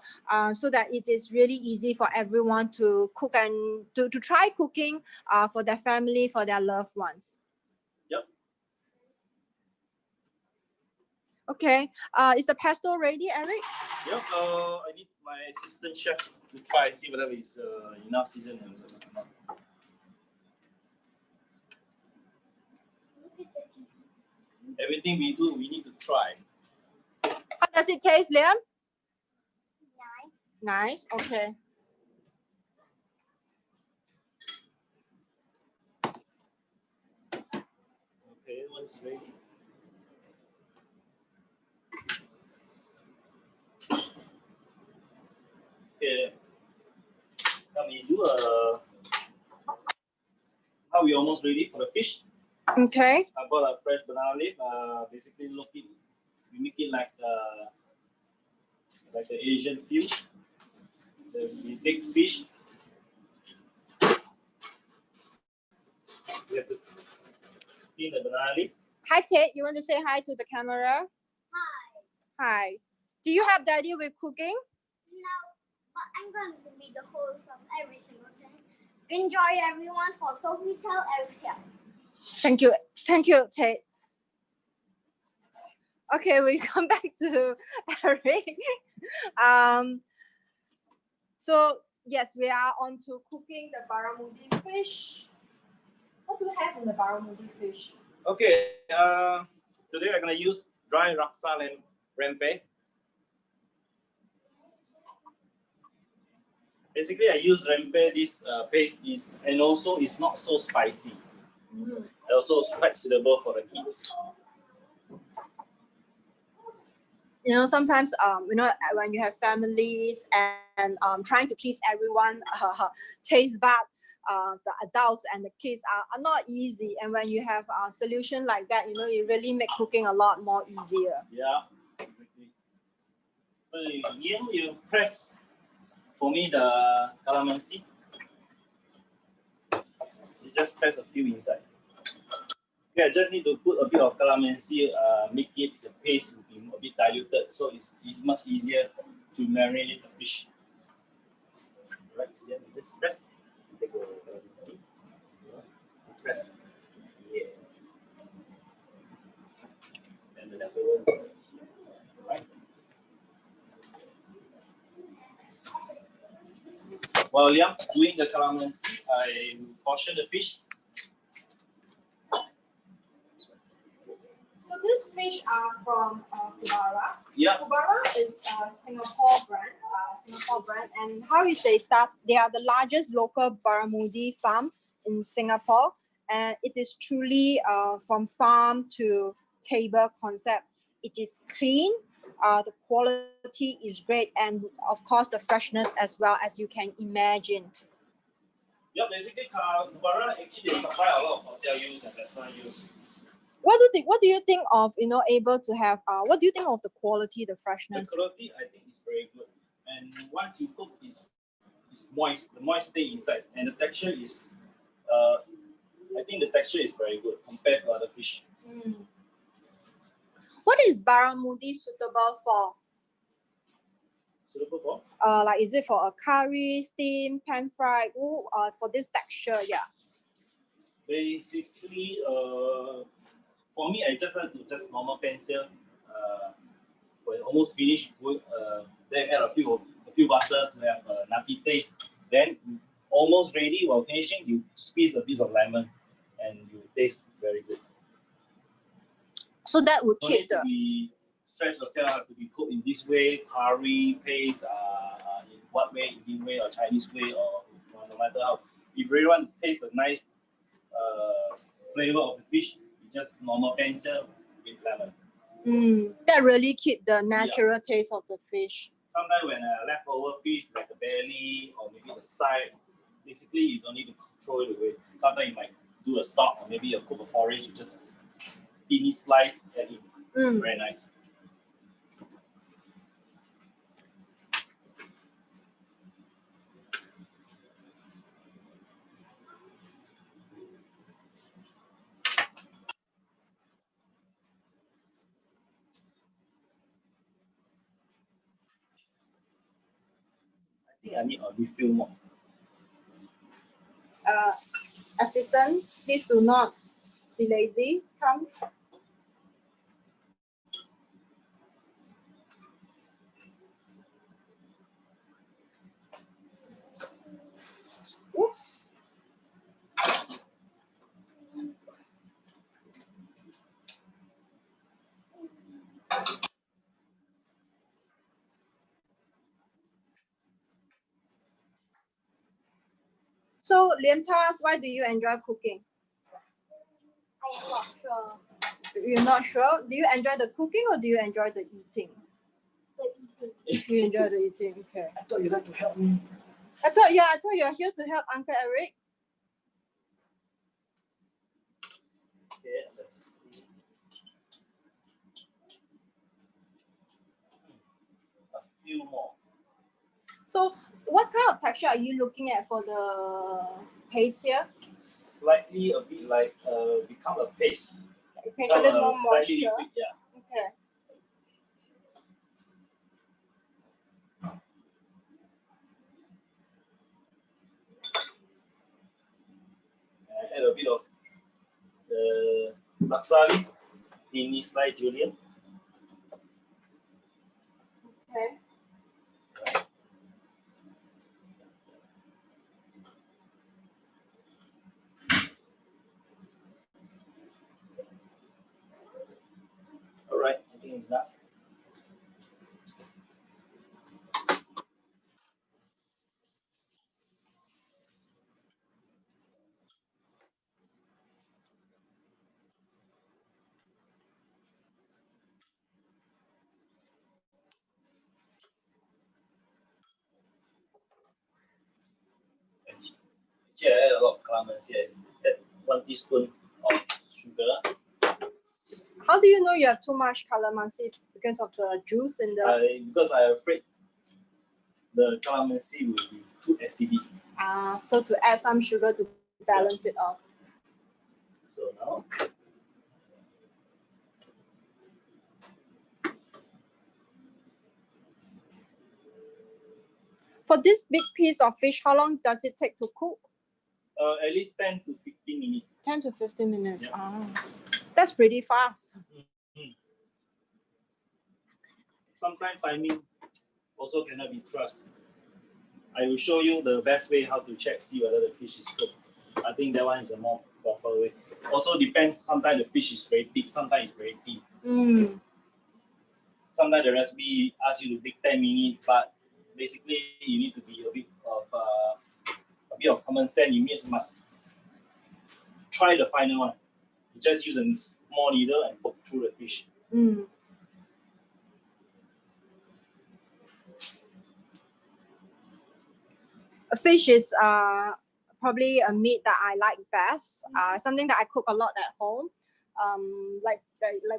H: so that it is really easy for everyone to cook and to try cooking for their family, for their loved ones.
J: Yep.
H: Okay. Is the pesto ready, Eric?
J: Yep. I need my assistant chef to try see whether it's enough season or not. Everything we do, we need to try.
H: How does it taste, Liam?
I: Nice.
H: Nice. Okay.
J: Okay, once ready. Okay. Now we do now we almost ready for the fish.
H: Okay.
J: I bought a fresh banana leaf. Basically, we make it like the Asian feel. Then we take fish. We have to clean the banana leaf.
H: Hi, Tate. You want to say hi to the camera?
I: Hi.
H: Hi. Do you have daddy with cooking?
I: No, but I'm going to be the host of every single thing. Enjoy everyone for Sofitel Eric.
H: Thank you. Thank you, Tate. Okay, we come back to Eric. So yes, we are on to cooking the barramundi fish. What do you have in the barramundi fish?
J: Okay. Today I'm gonna use dry laksa and rempeh. Basically, I use rempeh. This paste is, and also it's not so spicy. Also, it's quite suitable for the kids.
H: Sometimes when you have families and trying to please everyone, taste bud, the adults and the kids are not easy. And when you have a solution like that, you know, it really make cooking a lot more easier.
J: Yeah, exactly. So you press for me the calamansi. You just press a few inside. Okay, I just need to put a bit of calamansi, make it the paste will be a bit diluted, so it's much easier to marinate the fish. Right, then you just press. Take the calamansi. Press. Yeah. And the leftover. Right. While I'm doing the calamansi, I portion the fish.
H: So these fish are from Kubara.
J: Yeah.
H: Kubara is a Singapore brand, and how is they start? They are the largest local barramundi farm in Singapore, and it is truly from farm to table concept. It is clean, the quality is great, and of course the freshness as well, as you can imagine.
J: Yeah, basically, Kubara actually they supply a lot of hotel use and restaurant use.
H: What do you think of, you know, able to have what do you think of the quality, the freshness?
J: The quality I think is very good, and once you cook, it's moist. The moist stay inside, and the texture is I think the texture is very good compared to other fish.
H: What is barramundi suitable for?
J: Suitable for?
H: Like, is it for a curry, steam, pan fried? For this texture, yeah.
J: Basically, for me, I just like to just normal pan sear. When almost finished, then add a few butter to have a nutty taste. Then almost ready. While finishing, you squeeze a piece of lemon, and you taste very good.
H: So that would
J: Don't
H: keep
J: need to be stress yourself have to be cooked in this way, curry paste, in what way, Indian way or Chinese way, or no matter how. If you really want to taste a nice flavor of the fish, you just normal pan sear with lemon.
H: That really keep the natural taste of the fish.
J: Sometimes when leftover fish, like the belly or maybe the side, basically you don't need to throw it away. Sometimes you might do a stock or maybe a cook of porridge, you just thinly slice and eat. Very nice. I think I need a refill more.
H: Assistant, please do not be lazy. Come. Oops. So, Lian, tell us, why do you enjoy cooking?
I: I am not sure.
H: You're not sure? Do you enjoy the cooking or do you enjoy the eating?
I: The eating.
H: You enjoy the eating, okay.
J: I thought you'd like to help me.
H: I thought you're here to help Uncle Eric.
J: Okay, let's see. A few more.
H: So, what kind of texture are you looking at for the paste here?
J: Slightly a bit like become a paste.
H: Okay, a little more
J: slightly
H: moisture.
J: liquid, yeah.
H: Okay.
J: Add a bit of laksa leaf, thinly sliced julienne.
H: Okay.
J: All right, I think it's enough. Actually, I add a calamansi. I add 1 teaspoon of sugar.
H: How do you know you have too much calamansi? Because of the juice in the.
J: Because I'm afraid the calamansi will be too acidic.
H: So to add some sugar to balance it off.
J: So now.
H: For this big piece of fish, how long does it take to cook?
J: At least 10 to 15 minutes.
H: 10 to 15 minutes.
J: Yeah.
H: That's pretty fast.
J: Sometimes timing also cannot be trusted. I will show you the best way how to check, see whether the fish is cooked. I think that one is a more proper way. Also depends, sometimes the fish is very thick, sometimes it's very thin. Sometimes the recipe asks you to bake 10 minutes, but basically you need to be a bit of common sense. You must try the final one. You just use a small needle and poke through the fish.
H: Fish is probably a meat that I like best. Something that I cook a lot at home. Like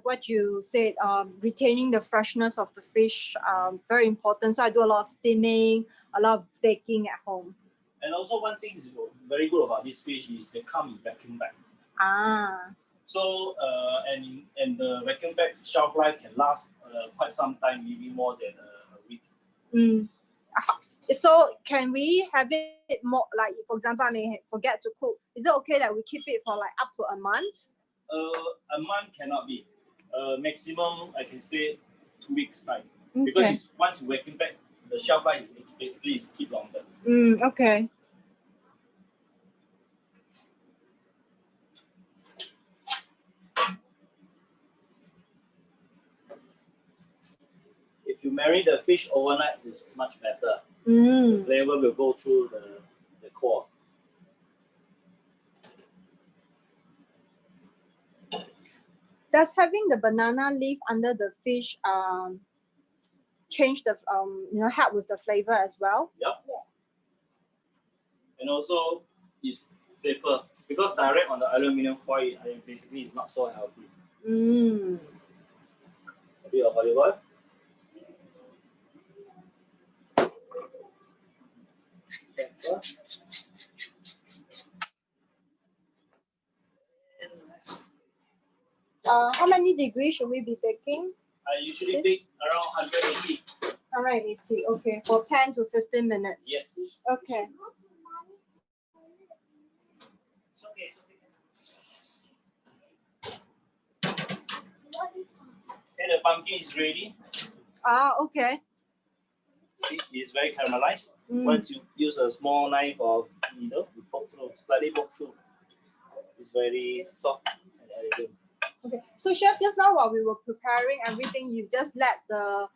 H: what you said, retaining the freshness of the fish, very important. So I do a lot of steaming, a lot of baking at home.
J: And also one thing is very good about this fish is they come in vacuum bag. So and the vacuum bag shelf life can last quite some time, maybe more than a week.
H: So can we have it more, like for example, I may forget to cook. Is it okay that we keep it for like up to a month?
J: A month cannot be. Maximum I can say 2 weeks time. Because it's, once you vacuum back, the shelf life is basically keep longer.
H: Okay.
J: If you marinate the fish overnight, it's much better. The flavor will go through the core.
H: Does having the banana leaf under the fish change the help with the flavor as well?
J: Yep. And also it's safer because direct on the aluminum foil basically is not so healthy. A bit of olive oil.
H: How many degrees should we be baking?
J: I usually bake around 180.
H: 180, okay, for 10 to 15 minutes.
J: Yes.
H: Okay.
J: It's okay. Okay, the pumpkin is ready.
H: Okay.
J: See, it's very caramelized. Once you use a small knife or needle, you poke through, slightly poke through. It's very soft and elegant.
H: Okay, so chef, just now while we were preparing everything, you just let the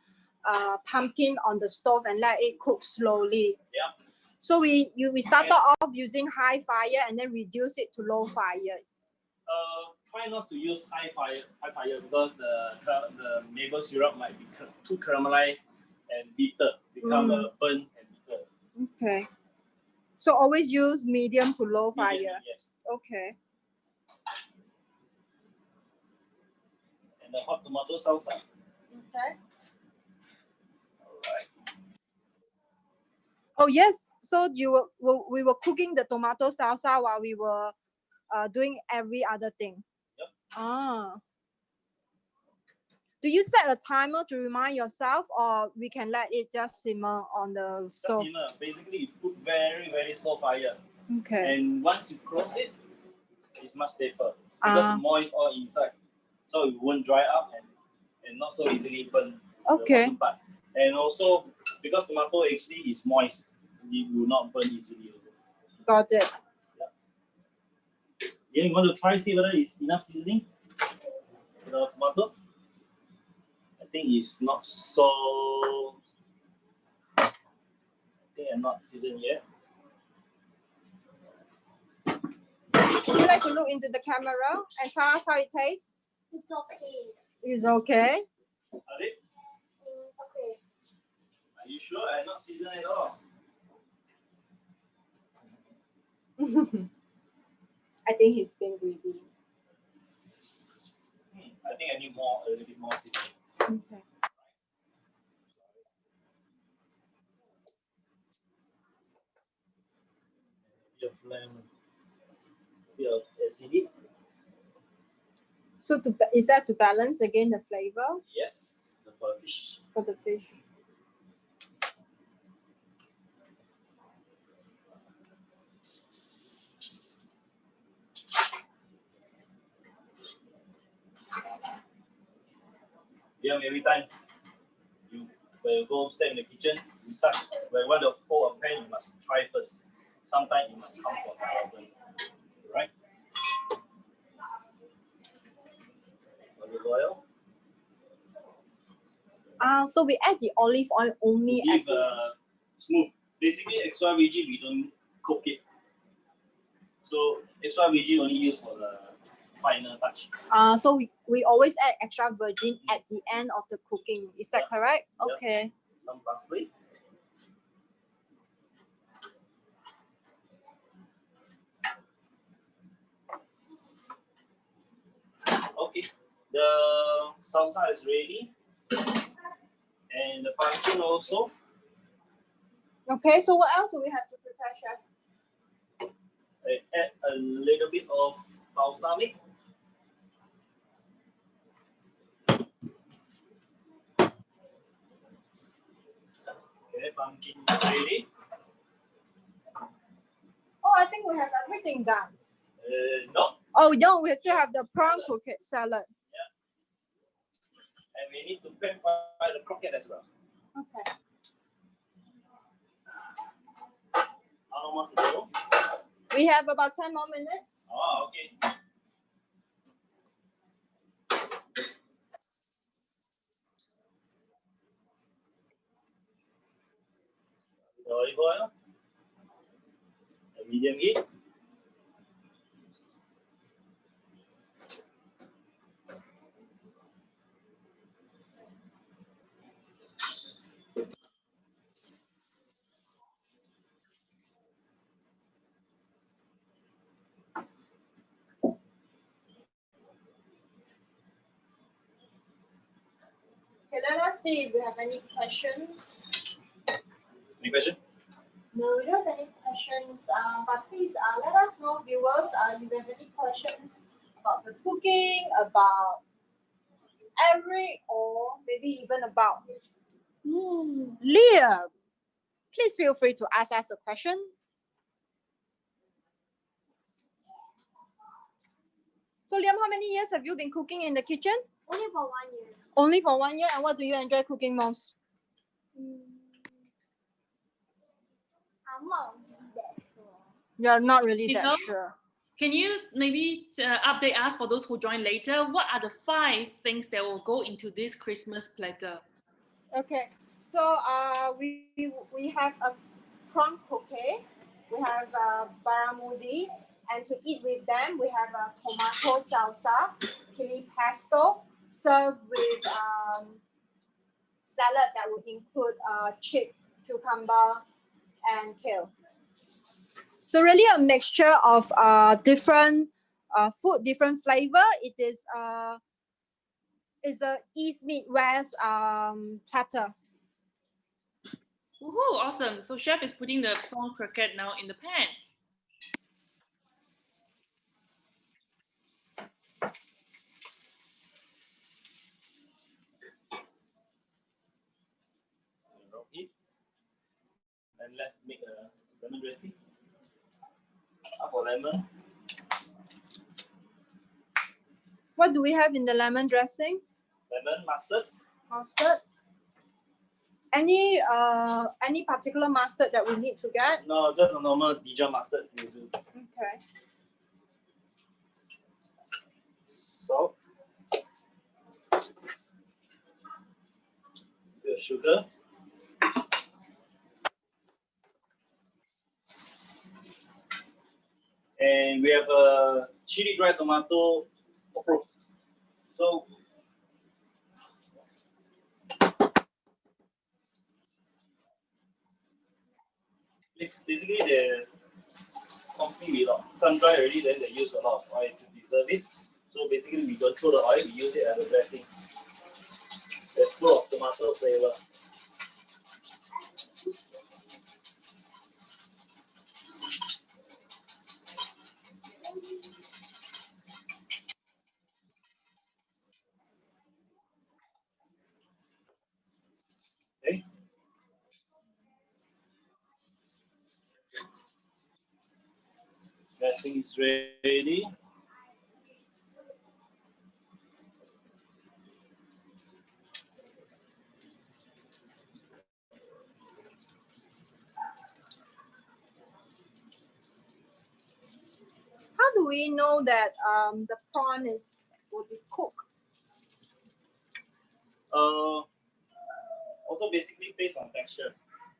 H: pumpkin on the stove and let it cook slowly.
J: Yeah.
H: So we started off using high fire and then reduce it to low fire.
J: Try not to use high fire because the maple syrup might be too caramelized and bitter, become burnt and bitter.
H: Okay. So always use medium to low fire.
J: Yes.
H: Okay.
J: And the hot tomato salsa.
H: Okay.
J: Alright.
H: Oh yes. So we were cooking the tomato salsa while we were doing every other thing.
J: Yep.
H: Do you set a timer to remind yourself, or we can let it just simmer on the stove?
J: Just simmer. Basically, you put very, very slow fire.
H: Okay.
J: And once you close it, it's much safer because moist all inside, so it won't dry up and not so easily burn.
H: Okay.
J: The part. And also because tomato actually is moist, it will not burn easily. Also.
H: Got it.
J: Yeah, you want to try see whether it's enough seasoning for the tomato. I think it's not so. I think I'm not seasoned yet.
H: Would you like to look into the camera and tell us how it tastes?
I: It's okay.
H: It's okay.
J: Are they?
I: Okay.
J: Are you sure I'm not seasoned at all?
H: I think he's being greedy.
J: I think I need more, a little bit more seasoning.
H: Okay.
J: Bit of lemon, bit of acidic.
H: So is that to balance again the flavor
J: Yes, for the fish.
H: for the fish?
J: Yeah, every time you when you go step in the kitchen, you touch. When you want to hold a pan, you must try first. Sometimes it might come from the oven, right? Olive oil.
H: So we add the olive oil only
J: To
H: at
J: give smooth. Basically, extra virgin we don't cook it. So extra virgin only used for the final touch.
H: so we always add extra virgin at the end of the cooking. Is that correct?
J: Yeah.
H: Okay.
J: Some parsley. Okay, the salsa is ready, and the pumpkin also.
H: Okay, so what else do we have to prepare, chef?
J: I add a little bit of balsamic. Okay, pumpkin ready.
H: Oh, I think we have everything done.
J: No,
H: Oh no, we still have the prawn croquette salad.
J: and we need to prepare the croquette as well.
H: Okay.
J: How long more to go?
H: We have about 10 more minutes.
J: Oh, okay. The olive oil, a medium heat.
H: Okay, let us see if we have any questions.
J: Any question?
H: No, we don't have any questions. But please let us know, viewers, if you have any questions about the cooking, about Eric, or maybe even about Leah. Please feel free to ask us a question. So Liam, how many years have you been cooking in the kitchen?
I: Only for 1 year.
H: Only for 1 year. And what do you enjoy cooking most?
I: I'm not really that sure.
H: You're not really
A: You
H: that
A: know?
H: sure.
A: Can you maybe update us for those who join later? What are the 5 things that will go into this Christmas platter?
H: Okay, so we have a prawn croquette, we have barramundi, and to eat with them we have a tomato salsa, chili pesto, served with salad that would include chip, cucumber, and kale. So really a mixture of different food, different flavor. It is a East meet West platter.
A: Woohoo, awesome. So chef is putting the prawn croquette now in the pan.
J: And let's make a lemon dressing. For lemon.
H: What do we have in the lemon dressing?
J: Lemon, mustard.
H: Mustard. Any particular mustard that we need to get?
J: No, just a normal Dijon mustard will do.
H: Okay.
J: Salt. Bit of sugar. And we have a chili dry tomato approach. So basically the complete with sun dry already, then they use a lot of oil to preserve it. So basically, we don't throw the oil, we use it as a dressing. That's full of tomato flavor. Okay. Dressing is ready.
H: How do we know that the prawn will be cooked?
J: Also basically based on texture.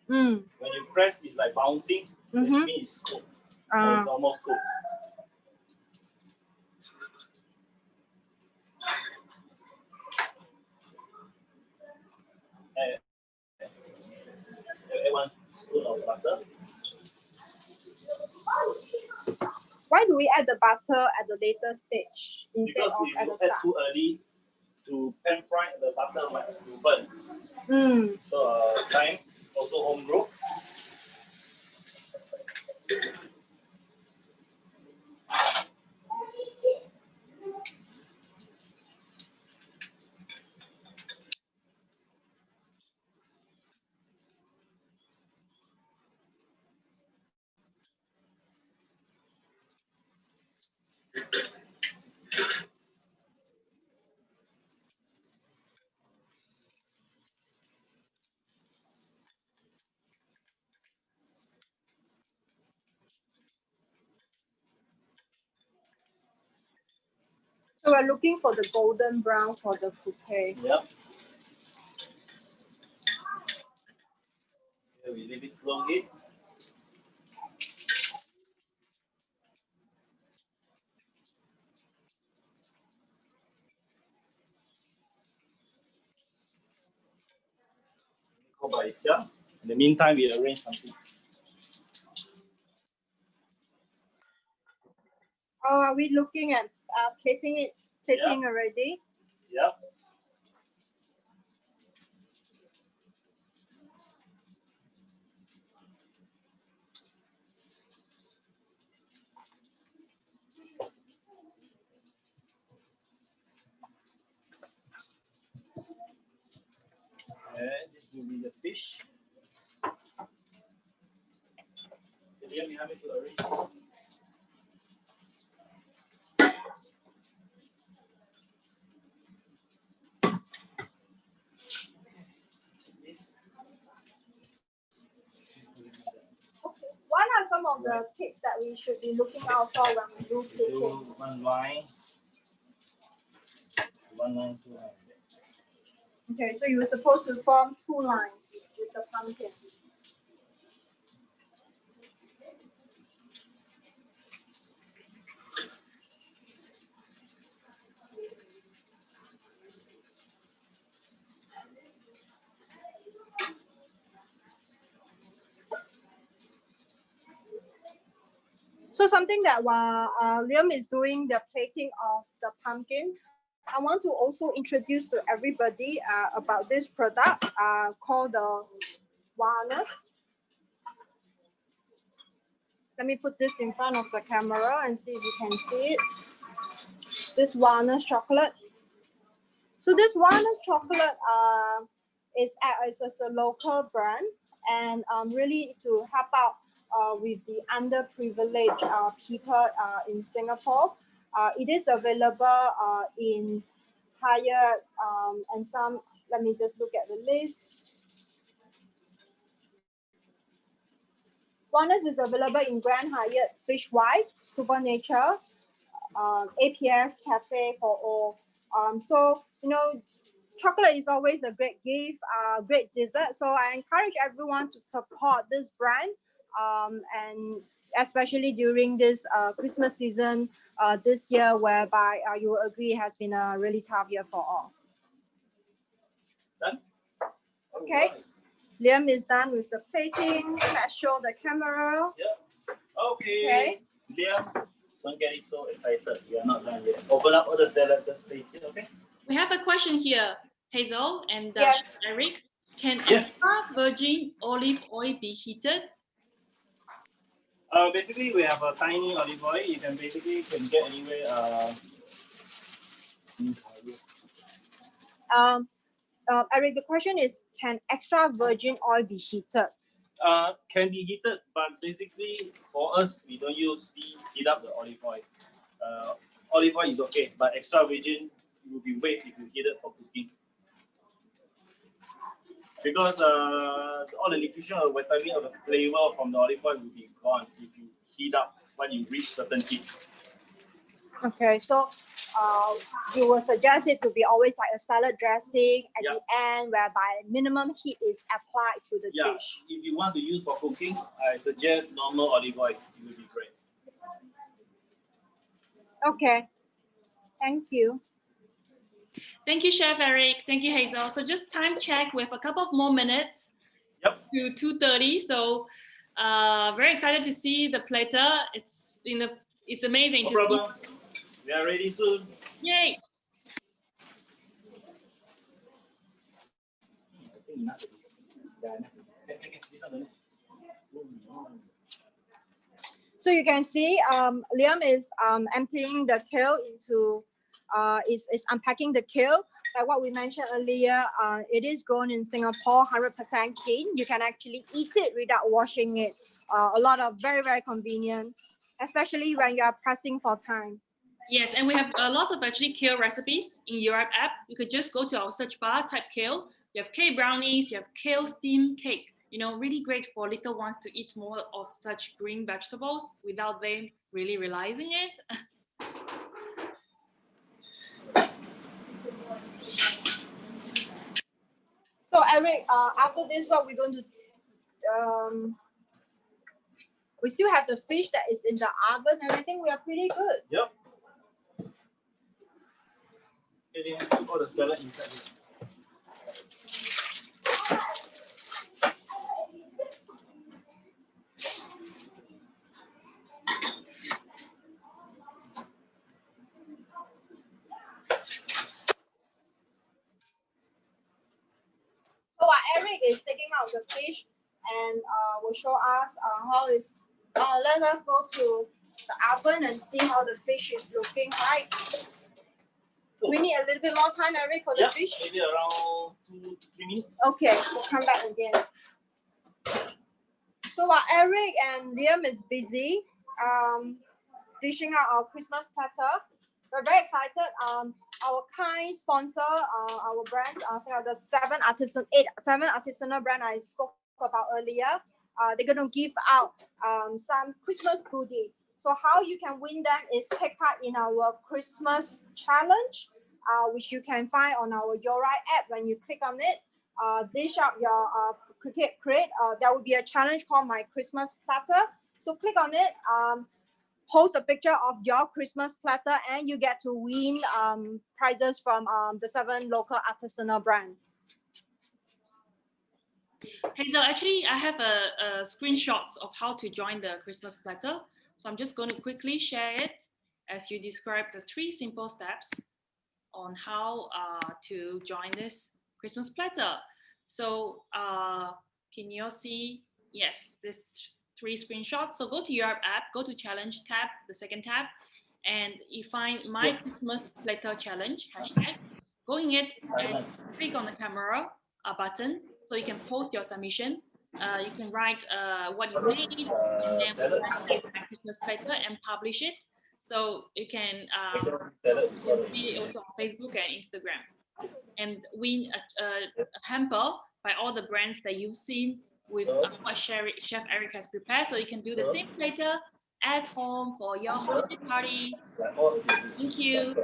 H: Mm.
J: When you press, it's like bouncing, which means it's cooked. Or it's almost cooked. Add 1 spoon of butter.
H: Why do we add the butter at the later stage instead
J: Because
H: of
J: if
H: at
J: you
H: the
J: add
H: start?
J: too early to pan fry, the butter might burn.
H: Mm.
J: So time, also home brew.
H: So we're looking for the golden brown for the bouquet.
J: Yep. Here we leave it slowly. Go by itself. In the meantime, we arrange something.
H: Oh, are we looking at plating already?
J: Yep. And this will be the fish. Here we have it to arrange.
H: What are some of the tips that we should be looking out for when we do plating?
J: Do one line, 2 lines.
H: Okay, so you were supposed to form 2 lines with the pumpkin. So something that while Liam is doing the plating of the pumpkin, I want to also introduce to everybody about this product called the walnuts. Let me put this in front of the camera and see if you can see it. This walnut chocolate. So this walnut chocolate is a local brand, and really to help out with the underprivileged people in Singapore. It is available in Hyatt and some, let me just look at the list. Walnuts is available in Grand Hyatt, Fishwife, Supernature, APS Cafe for all. So, you know, chocolate is always a great gift, great dessert. So I encourage everyone to support this brand, and especially during this Christmas season this year, whereby you will agree has been a really tough year for all.
J: Done?
H: Okay. Liam is done with the plating. Let's show the camera.
J: Yeah. Okay.
H: Okay.
J: Liam, don't get it so excited. We are not done yet. Open up all the salad, just place it, okay?
A: We have a question here, Hazel and
H: Yes.
A: Eric. Can
J: Yes.
A: extra virgin olive oil be heated?
J: Basically, we have a tiny olive oil. You can get anywhere.
H: Eric, the question is, can extra virgin oil be heated?
J: Can be heated, but basically for us, we don't heat up the olive oil. Olive oil is okay, but extra virgin will be waste if you heat it for cooking. Because all the nutrition or vitamin or the flavor from the olive oil will be gone if you heat up when you reach certain heat.
H: Okay, so you will suggest it to be always like a salad dressing at the end, whereby minimum heat is applied to the dish.
J: If you want to use for cooking, I suggest normal olive oil. It will be great.
H: Okay, thank you.
A: Thank you, Chef Eric. Thank you, Hazel. So just time check with a couple of more minutes to 2:30. So very excited to see the platter. It's amazing to see.
J: We are ready soon.
A: Yay!
H: So you can see Liam is emptying the kale into, is unpacking the kale. Like what we mentioned earlier, it is grown in Singapore, 100% clean. You can actually eat it without washing it. A lot of very, very convenient, especially when you are pressing for time.
A: Yes, and we have a lot of actually kale recipes in YoRipe app. You could just go to our search bar, type kale. You have kale brownies, you have kale steamed cake. You know, really great for little ones to eat more of such green vegetables without them really realizing it.
H: So Eric, after this, what we're going to, we still have the fish that is in the oven, and I think we are pretty good.
J: Yep. All the salad inside here.
H: So Eric is taking out the fish and will show us how is. Let us go to the oven and see how the fish is looking like. We need a little bit more time, Eric, for the fish.
J: Maybe around 2-3 minutes.
H: Okay, we'll come back again. So while Eric and Liam is busy dishing out our Christmas platter, we're very excited. Our kind sponsor, our brands, the seven artisanal brand I spoke about earlier. They're going to give out some Christmas goodie. So how you can win them is take part in our Christmas challenge, which you can find on our YoRipe app. When you click on it, dish up your create. There will be a challenge called My Christmas Platter. So click on it, post a picture of your Christmas platter, and you get to win prizes from the 7 local artisanal brands.
A: Hazel, actually, I have a screenshots of how to join the Christmas platter. So I'm just going to quickly share it as you describe the 3 simple steps on how to join this Christmas platter. So can you all see? Yes, this 3 screenshots. So go to your app, go to challenge tab, the second tab, and you find My Christmas Platter Challenge hashtag. Go in it and click on the camera button so you can post your submission. You can write what you made and then My Christmas Platter and publish it. So you can see it also on Facebook and Instagram and win a hamper by all the brands that you've seen with what Chef Eric has prepared. So you can do the same platter at home for your holiday party. Thank you.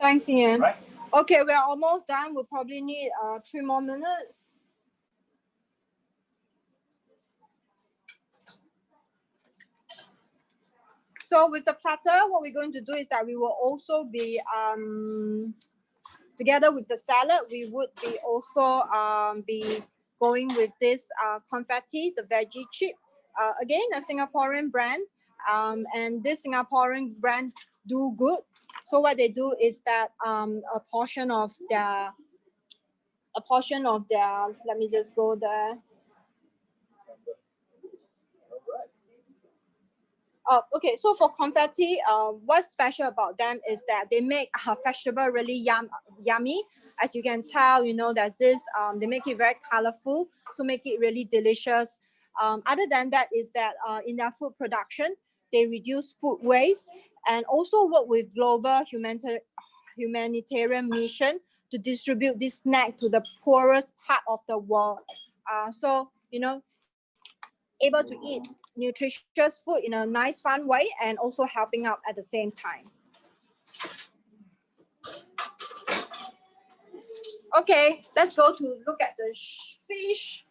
H: Thanks, Ian. Right. Okay, we're almost done. We'll probably need 3 more minutes. So with the platter, what we're going to do is that we will also be, together with the salad, we would be also be going with this confetti, the veggie chip. Again, a Singaporean brand. and this Singaporean brand do good. So what they do is that a portion of their, let me just go there. Okay, so for confetti, what's special about them is that they make vegetable really yummy. As you can tell, you know, there's this, they make it very colorful, so make it really delicious. Other than that is that in their food production, they reduce food waste and also work with global humanitarian mission to distribute this snack to the poorest part of the world. So, you know, able to eat nutritious food in a nice, fun way and also helping out at the same time. Okay, let's go to look at the fish.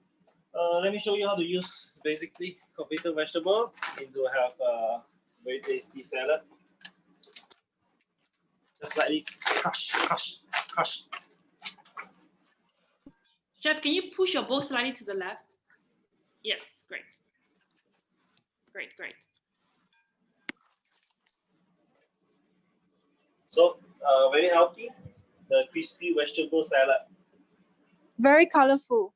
J: Let me show you how to use basically confitted vegetable into have a very tasty salad. Just slightly crush.
A: Chef, can you push your bowl slightly to the left? Yes, great. Great.
J: So very healthy, the crispy vegetable salad.
H: Very colorful.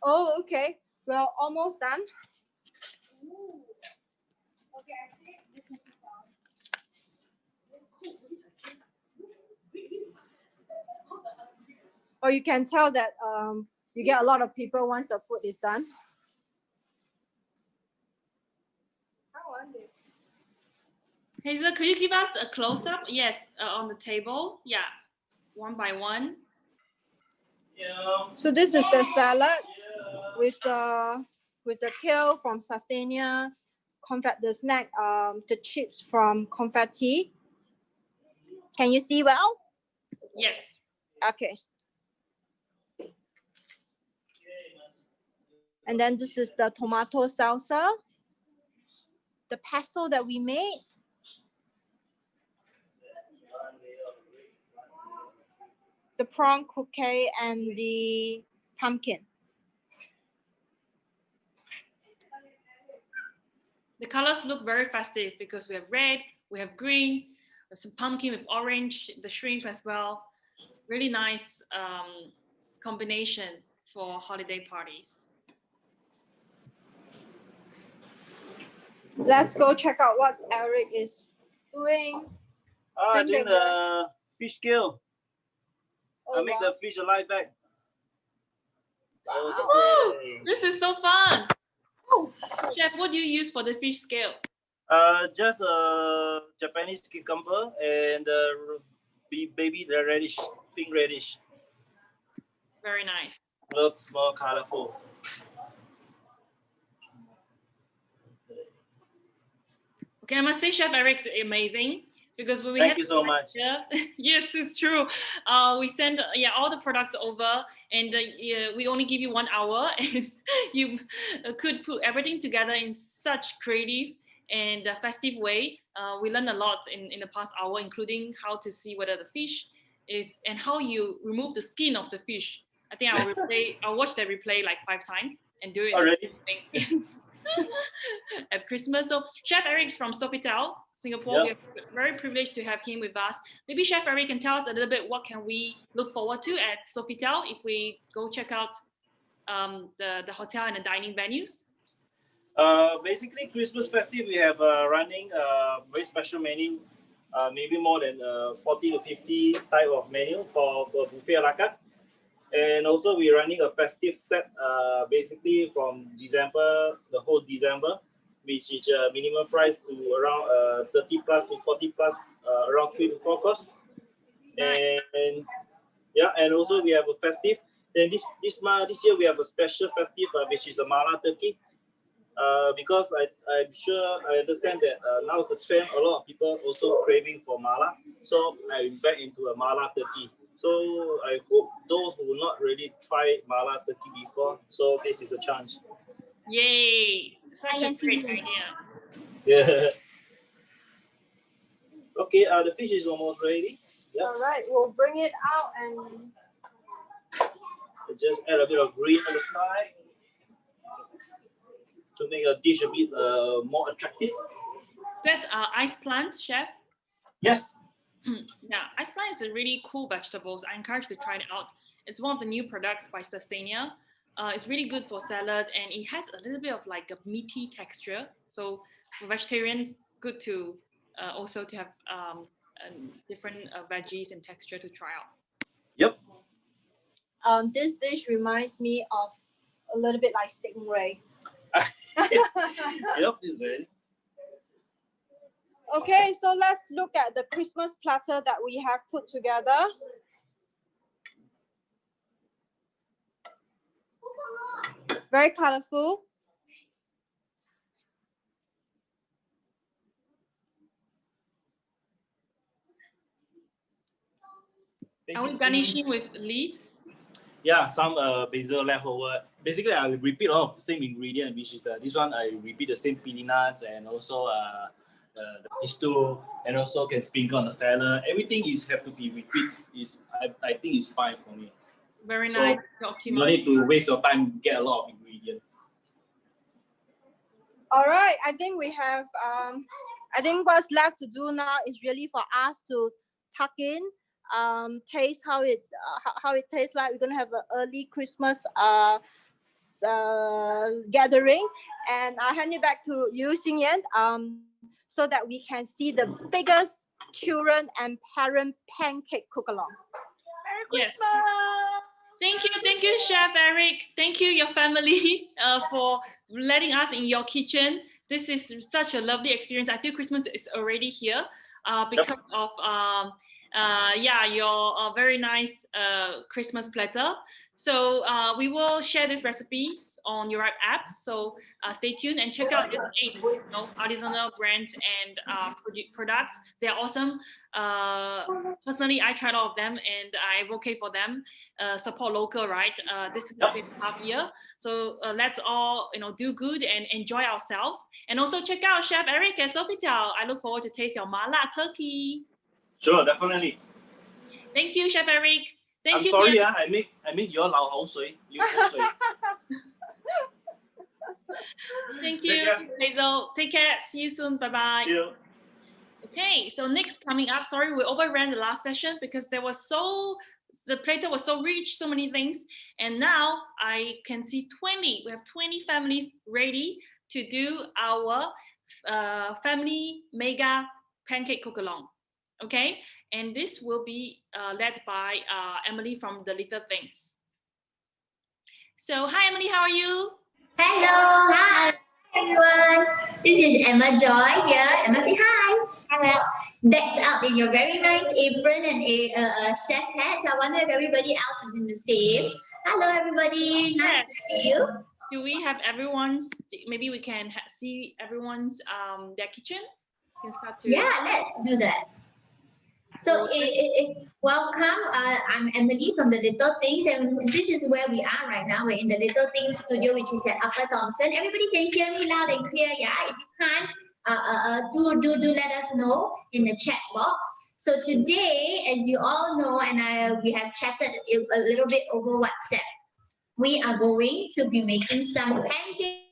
H: Oh, okay. Well, almost done. Or you can tell that you get a lot of people once the food is done.
A: Hazel, could you give us a close-up? Yes, on the table. Yeah, one by one.
J: Yeah.
H: So this is the salad with the kale from Sustainia, the snack, the chips from Confetti. Can you see well?
A: Yes.
H: Okay. And then this is the tomato salsa, the pesto that we made. The prawn cookie and the pumpkin.
A: The colors look very festive because we have red, we have green, there's some pumpkin with orange, the shrimp as well. Really nice combination for holiday parties.
H: Let's go check out what Eric is doing.
J: Doing the fish scale.
H: Oh,
J: I make the fish alive back.
A: Oh, this is so fun.
H: Oh.
A: Chef, what do you use for the fish scale?
J: Just a Japanese cucumber and baby the radish, pink radish.
A: Very nice.
J: Looks more colorful.
A: Okay, I must say Chef Eric's amazing because when we
J: Thank you so much.
A: Yes, it's true. We send all the products over, and we only give you 1 hour, and you could put everything together in such creative and festive way. We learned a lot in the past hour, including how to see whether the fish is and how you remove the skin of the fish. I think I'll watch that replay like 5 times and do it
J: already
A: at Christmas. So Chef Eric's from Sofitel, Singapore.
J: Yep.
A: We're very privileged to have him with us. Maybe Chef Eric can tell us a little bit what can we look forward to at Sofitel if we go check out the hotel and the dining venues.
J: Basically, Christmas festive, we have running very special menu, maybe more than 40 to 50 type of menu for buffet a la carte. And also we're running a festive set, basically from December, the whole December, which is minimum price to around 30 plus to 40 plus, around 3 to 4 course.
A: Nice.
J: And also we have a festive. Then this year we have a special festive, which is a Mala turkey. Because I'm sure I understand that now the trend, a lot of people also craving for Mala. So I'm back into a Mala turkey. So I hope those who not really try Mala turkey before, so this is a chance.
A: Yay! Such a great idea.
J: Yeah. Okay, the fish is almost ready. Yep.
H: All right, we'll bring it out and
J: just add a bit of green on the side to make a dish a bit more attractive.
A: That ice plant, chef?
J: Yes.
A: Yeah, ice plant is a really cool vegetables. I encourage to try it out. It's one of the new products by Sustainia. It's really good for salad, and it has a little bit of like a meaty texture. So for vegetarians, good to also to have different veggies and texture to try out.
J: Yep.
H: This dish reminds me of a little bit like stingray.
J: Yep, it's ready.
H: Okay, so let's look at the Christmas platter that we have put together. Very colorful.
A: Are we garnishing with leaves?
J: Yeah, some basil leftover. Basically, I will repeat all of the same ingredient, which is this one. I repeat the same pili nuts and also the pesto, and also can sprinkle on the salad. Everything have to be repeat. I think it's fine for me.
A: Very
J: So
A: nice.
J: no need to waste your time, get a lot of ingredients.
H: All right, I think we have, I think what's left to do now is really for us to tuck in, taste how it tastes like. We're gonna have an early Christmas gathering, and I'll hand it back to you, Xingyan, so that we can see the biggest children and parent pancake cook-along. Merry Christmas!
A: Yes. Thank you, Chef Eric. Thank you, your family, for letting us in your kitchen. This is such a lovely experience. I feel Christmas is already here because of your very nice Christmas platter. So we will share these recipes on YoRipe app. So stay tuned and check out these 8 artisanal brands and products. They're awesome. Personally, I tried all of them and I advocate for them. Support local, right? This is the half year. So let's all do good and enjoy ourselves. And also check out Chef Eric at Sofitel. I look forward to taste your mala turkey.
J: Sure, definitely.
A: Thank you, Chef Eric. Thank you.
J: I'm sorry, I make your lao hou sui.
A: Thank you, Hazel. Take care. See you soon. Bye-bye. Okay, so next coming up, sorry, we overran the last session because the platter was so rich, so many things. And now I can see we have 20 families ready to do our family mega pancake cook-along. Okay, and this will be led by Emily from The Little Things. So hi Emily, how are you?
K: Hello, hi everyone. This is Emma Joy here. Emma, say hi. Hello. Decked out in your very nice apron and a chef hat. So I wonder if everybody else is in the same. Hello everybody, nice to see you.
A: Do we have everyone's? Maybe we can see everyone's their kitchen. We can start to.
K: Yeah, let's do that. So welcome, I'm Emily from The Little Things, and this is where we are right now. We're in The Little Things studio, which is at Upper Thomson. Everybody can hear me loud and clear, yeah? If you can't, do let us know in the chat box. So today, as you all know, and we have chatted a little bit over WhatsApp, we are going to be making some pancakes.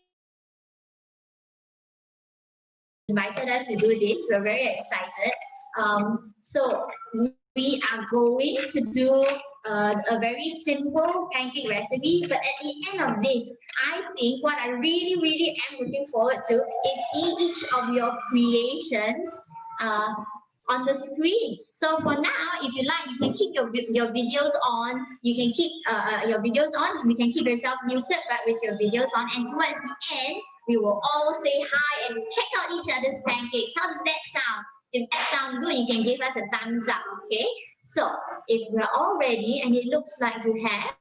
K: Invited us to do this. We're very excited. So we are going to do a very simple pancake recipe, but at the end of this, I think what I really am looking forward to is seeing each of your creations on the screen. So for now, if you like, you can keep your videos on. You can keep your videos on. You can keep yourself muted, but with your videos on. And towards the end, we will all say hi and check out each other's pancakes. How does that sound? If that sounds good, you can give us a thumbs up, okay? So if we're all ready, and it looks like you have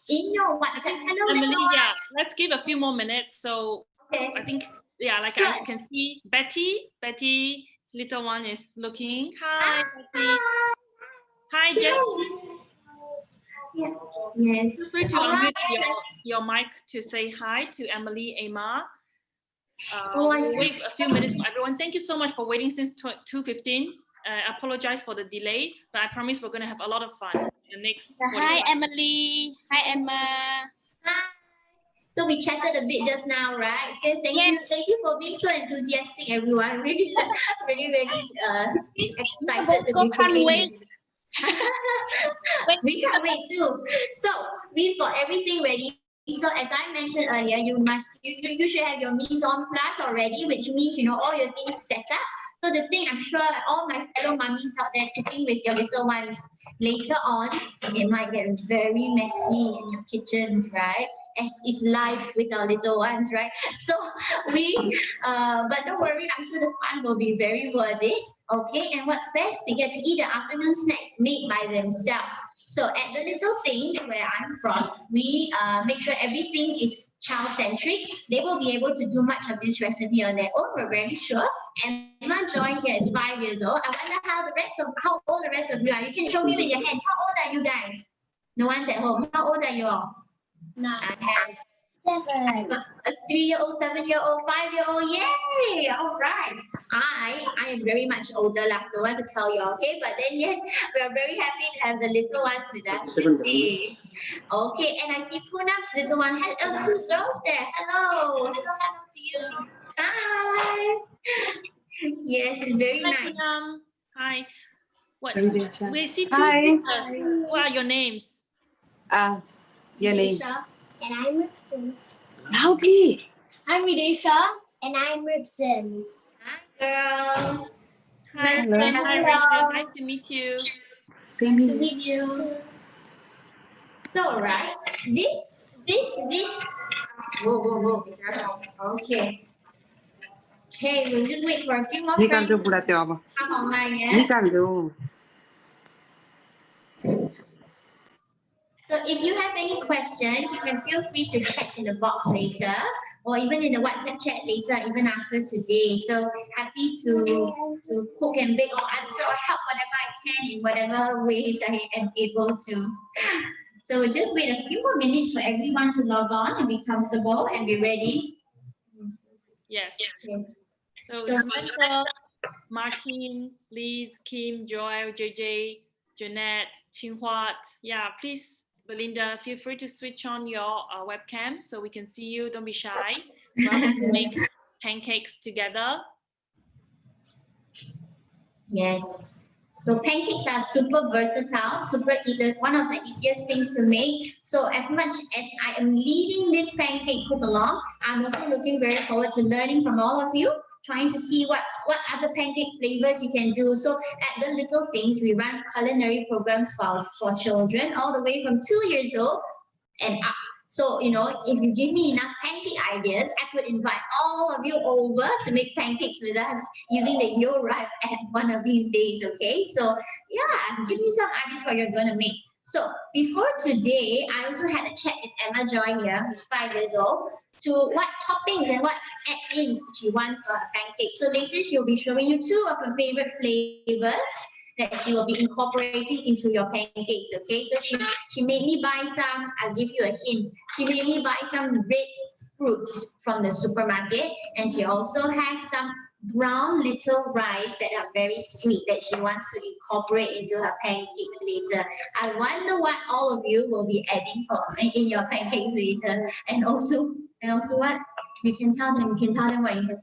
K: in your WhatsApp. Hello,
A: Emily, yeah, let's give a few more minutes. So I think, yeah, like I can see Betty's little one is looking. Hi, Betty. Hi, Jessie.
K: Yeah. Yes.
A: Feel free to unmute your mic to say hi to Emily, Emma. We'll wait a few minutes for everyone. Thank you so much for waiting since 2:15. I apologize for the delay, but I promise we're going to have a lot of fun in the next.
K: Hi, Emily. Hi, Emma. Hi. So we chatted a bit just now, right? Okay, thank you for being so enthusiastic, everyone. Really excited to be cooking. Wait. We can't wait too. So we've got everything ready. So as I mentioned earlier, you should have your mise en place already, which means all your things set up. So the thing, I'm sure all my fellow mummies out there cooking with your little ones, later on, it might get very messy in your kitchens, right? As is life with our little ones, right? So but don't worry, I'm sure the fun will be very worth it. Okay, and what's best, they get to eat an afternoon snack made by themselves. So at the Little Things where I'm from, we make sure everything is child-centric. They will be able to do much of this recipe on their own, we're very sure. Emma Joy here is 5 years old. I wonder how old the rest of you are. You can show me with your hands. How old are you guys? No one's at home. How old are you all?
I: No.
K: I have 7. A 3-year-old, 7-year-old, 5-year-old. Yay! All right. I am very much older, like don't want to tell you, okay? But then yes, we are very happy to have the little ones with us today. Okay, and I see Poonam's little one. Hello, 2 girls there. Hello. Hello to you. Hi. Yes, it's very nice.
A: Poonam. Hi. What?
L: Vidisha.
A: We see 2
L: Hi.
A: sisters. What are your names?
L: Your name.
I: And I'm Ripson.
L: Loudly.
I: I'm Vidisha. And I'm Ripson.
K: Hi, girls.
A: Hi,
L: Hello.
A: Hi, Rachel. Nice to meet you.
L: Same
I: To
L: here.
I: meet you.
K: So, right, this. Whoa. Okay. Okay, we'll just wait for a few more
L: Ni kan
K: friends
L: tu
K: to
L: pula tengok apa.
K: come online, yeah?
L: Ni kan tu.
K: So if you have any questions, you can feel free to chat in the box later, or even in the WhatsApp chat later, even after today. So happy to cook and bake or answer or help whatever I can in whatever ways I am able to. So we'll just wait a few more minutes for everyone to log on and be comfortable and be ready.
A: Yes.
K: Okay.
A: So
K: So-
A: Samantha, Martin, Liz, Kim, Joel, JJ, Jeanette, Chinhuat. Yeah, please, Belinda, feel free to switch on your webcam so we can see you. Don't be shy. We're going to make pancakes together.
K: Yes. So pancakes are super versatile, one of the easiest things to make. So as much as I am leading this pancake cook along, I'm also looking very forward to learning from all of you, trying to see what other pancake flavors you can do. So at the Little Things, we run culinary programs for children all the way from 2 years old and up. So, if you give me enough pancake ideas, I could invite all of you over to make pancakes with us using the YoRipe app one of these days, okay? So, yeah, give me some ideas what you're going to make. So, before today, I also had a chat with Emma Joy here, who's 5 years old, to what toppings and what add-ins she wants for her pancake. So, later she'll be showing you 2 of her favorite flavors that she will be incorporating into your pancakes, okay? So she made me buy some, I'll give you a hint. She made me buy some red fruits from the supermarket, and she also has some brown little rice that are very sweet that she wants to incorporate into her pancakes later. I wonder what all of you will be adding in your pancakes later. And also what? You can tell them what you have.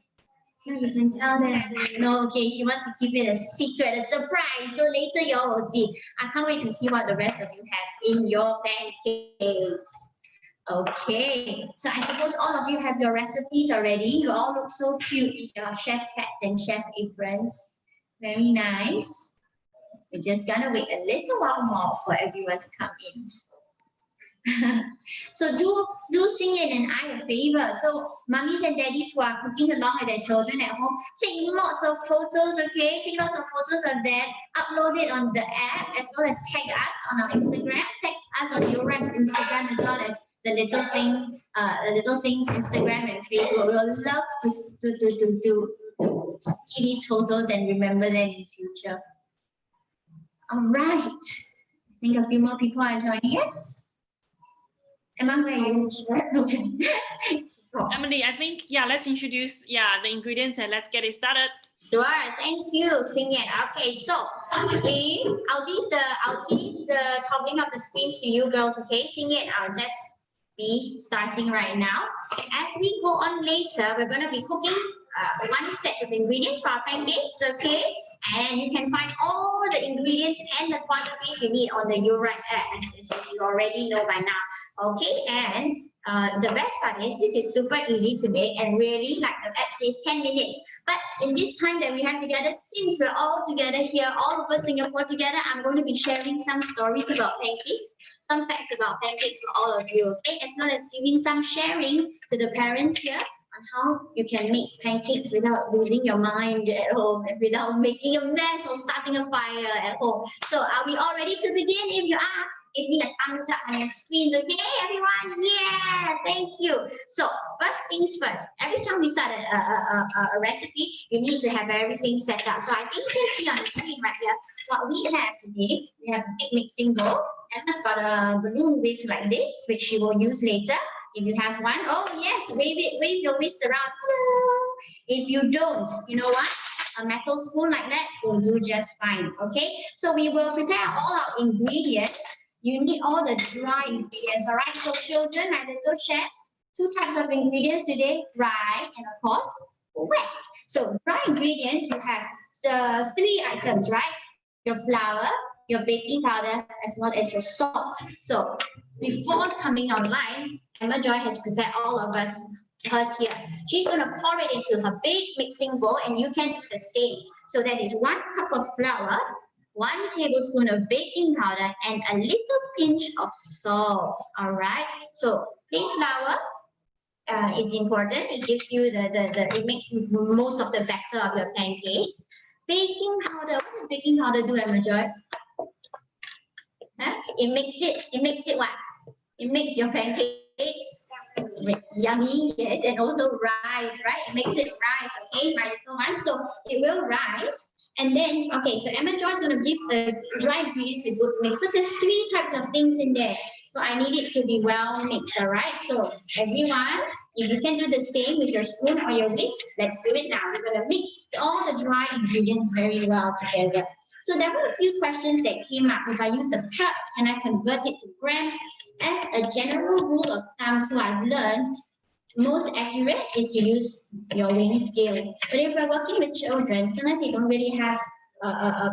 K: Yeah, you can tell them. No, okay, she wants to keep it a secret, a surprise. So later y'all will see. I can't wait to see what the rest of you have in your pancakes. Okay, so I suppose all of you have your recipes already. You all look so cute in your chef hats and chef aprons. Very nice. We're just gonna wait a little while more for everyone to come in. So do Xing Yan and I a favor. So mummies and daddies who are cooking along with their children at home, take lots of photos, okay? Take lots of photos of that, upload it on the app, as well as tag us on our Instagram, tag us on YoRipe's Instagram, as well as the Little Things Instagram and Facebook. We would love to see these photos and remember them in the future. All right. I think a few more people are joining us. Emma, where are you?
A: Emily, I think, let's introduce, the ingredients and let's get it started.
K: Sure, thank you, Xingyan. Okay, so I'll leave the toggling of the screens to you girls. Okay, Xingyan, I'll just be starting right now. As we go on later, we're going to be cooking one set of ingredients for our pancakes. Okay, and you can find all the ingredients and the quantities you need on the YoRipe app, as you already know by now. Okay, and the best part is this is super easy to make, and really, like the app says, 10 minutes. But in this time that we have together, since we're all together here, all over Singapore together, I'm going to be sharing some stories about pancakes, some facts about pancakes for all of you, okay? As well as giving some sharing to the parents here on how you can make pancakes without losing your mind at home and without making a mess or starting a fire at home. So are we all ready to begin? If you are, give me a thumbs up on your screens, okay, everyone? Yeah, thank you. So first things first, every time we start a recipe, you need to have everything set up. So I think you can see on the screen right here what we have today. We have a big mixing bowl. Emma's got a balloon whisk like this, which she will use later. If you have one, oh yes, wave your whisk around. Hello. If you don't, you know what? A metal spoon like that will do just fine, okay? So we will prepare all our ingredients. You need all the dry ingredients, all right? So children, my little chefs, 2 types of ingredients today, dry and of course, wet. So dry ingredients, you have the 3 items, right? Your flour, your baking powder, as well as your salt. So before coming online, Emma Joy has prepared all of hers here. She's going to pour it into her big mixing bowl, and you can do the same. So that is 1 cup of flour, 1 tablespoon of baking powder, and a little pinch of salt. All right. So plain flour is important. It gives you it makes most of the batter of your pancakes. Baking powder. What does baking powder do, Emma Joy? Huh? It makes it what? It makes your pancakes yummy, yes, and also rise, right? It makes it rise, okay, my little one. So it will rise. And then, okay, so Emma Joy is going to give the dry ingredients a good mix. Because there's 3 types of things in there. So I need it to be well mixed, all right? So everyone, if you can do the same with your spoon or your whisk, let's do it now. We're going to mix all the dry ingredients very well together. So there were a few questions that came up. If I use a cup, can I convert it to grams? As a general rule of thumb, so I've learned, most accurate is to use your weighing scales. But if we're working with children, sometimes they don't really have,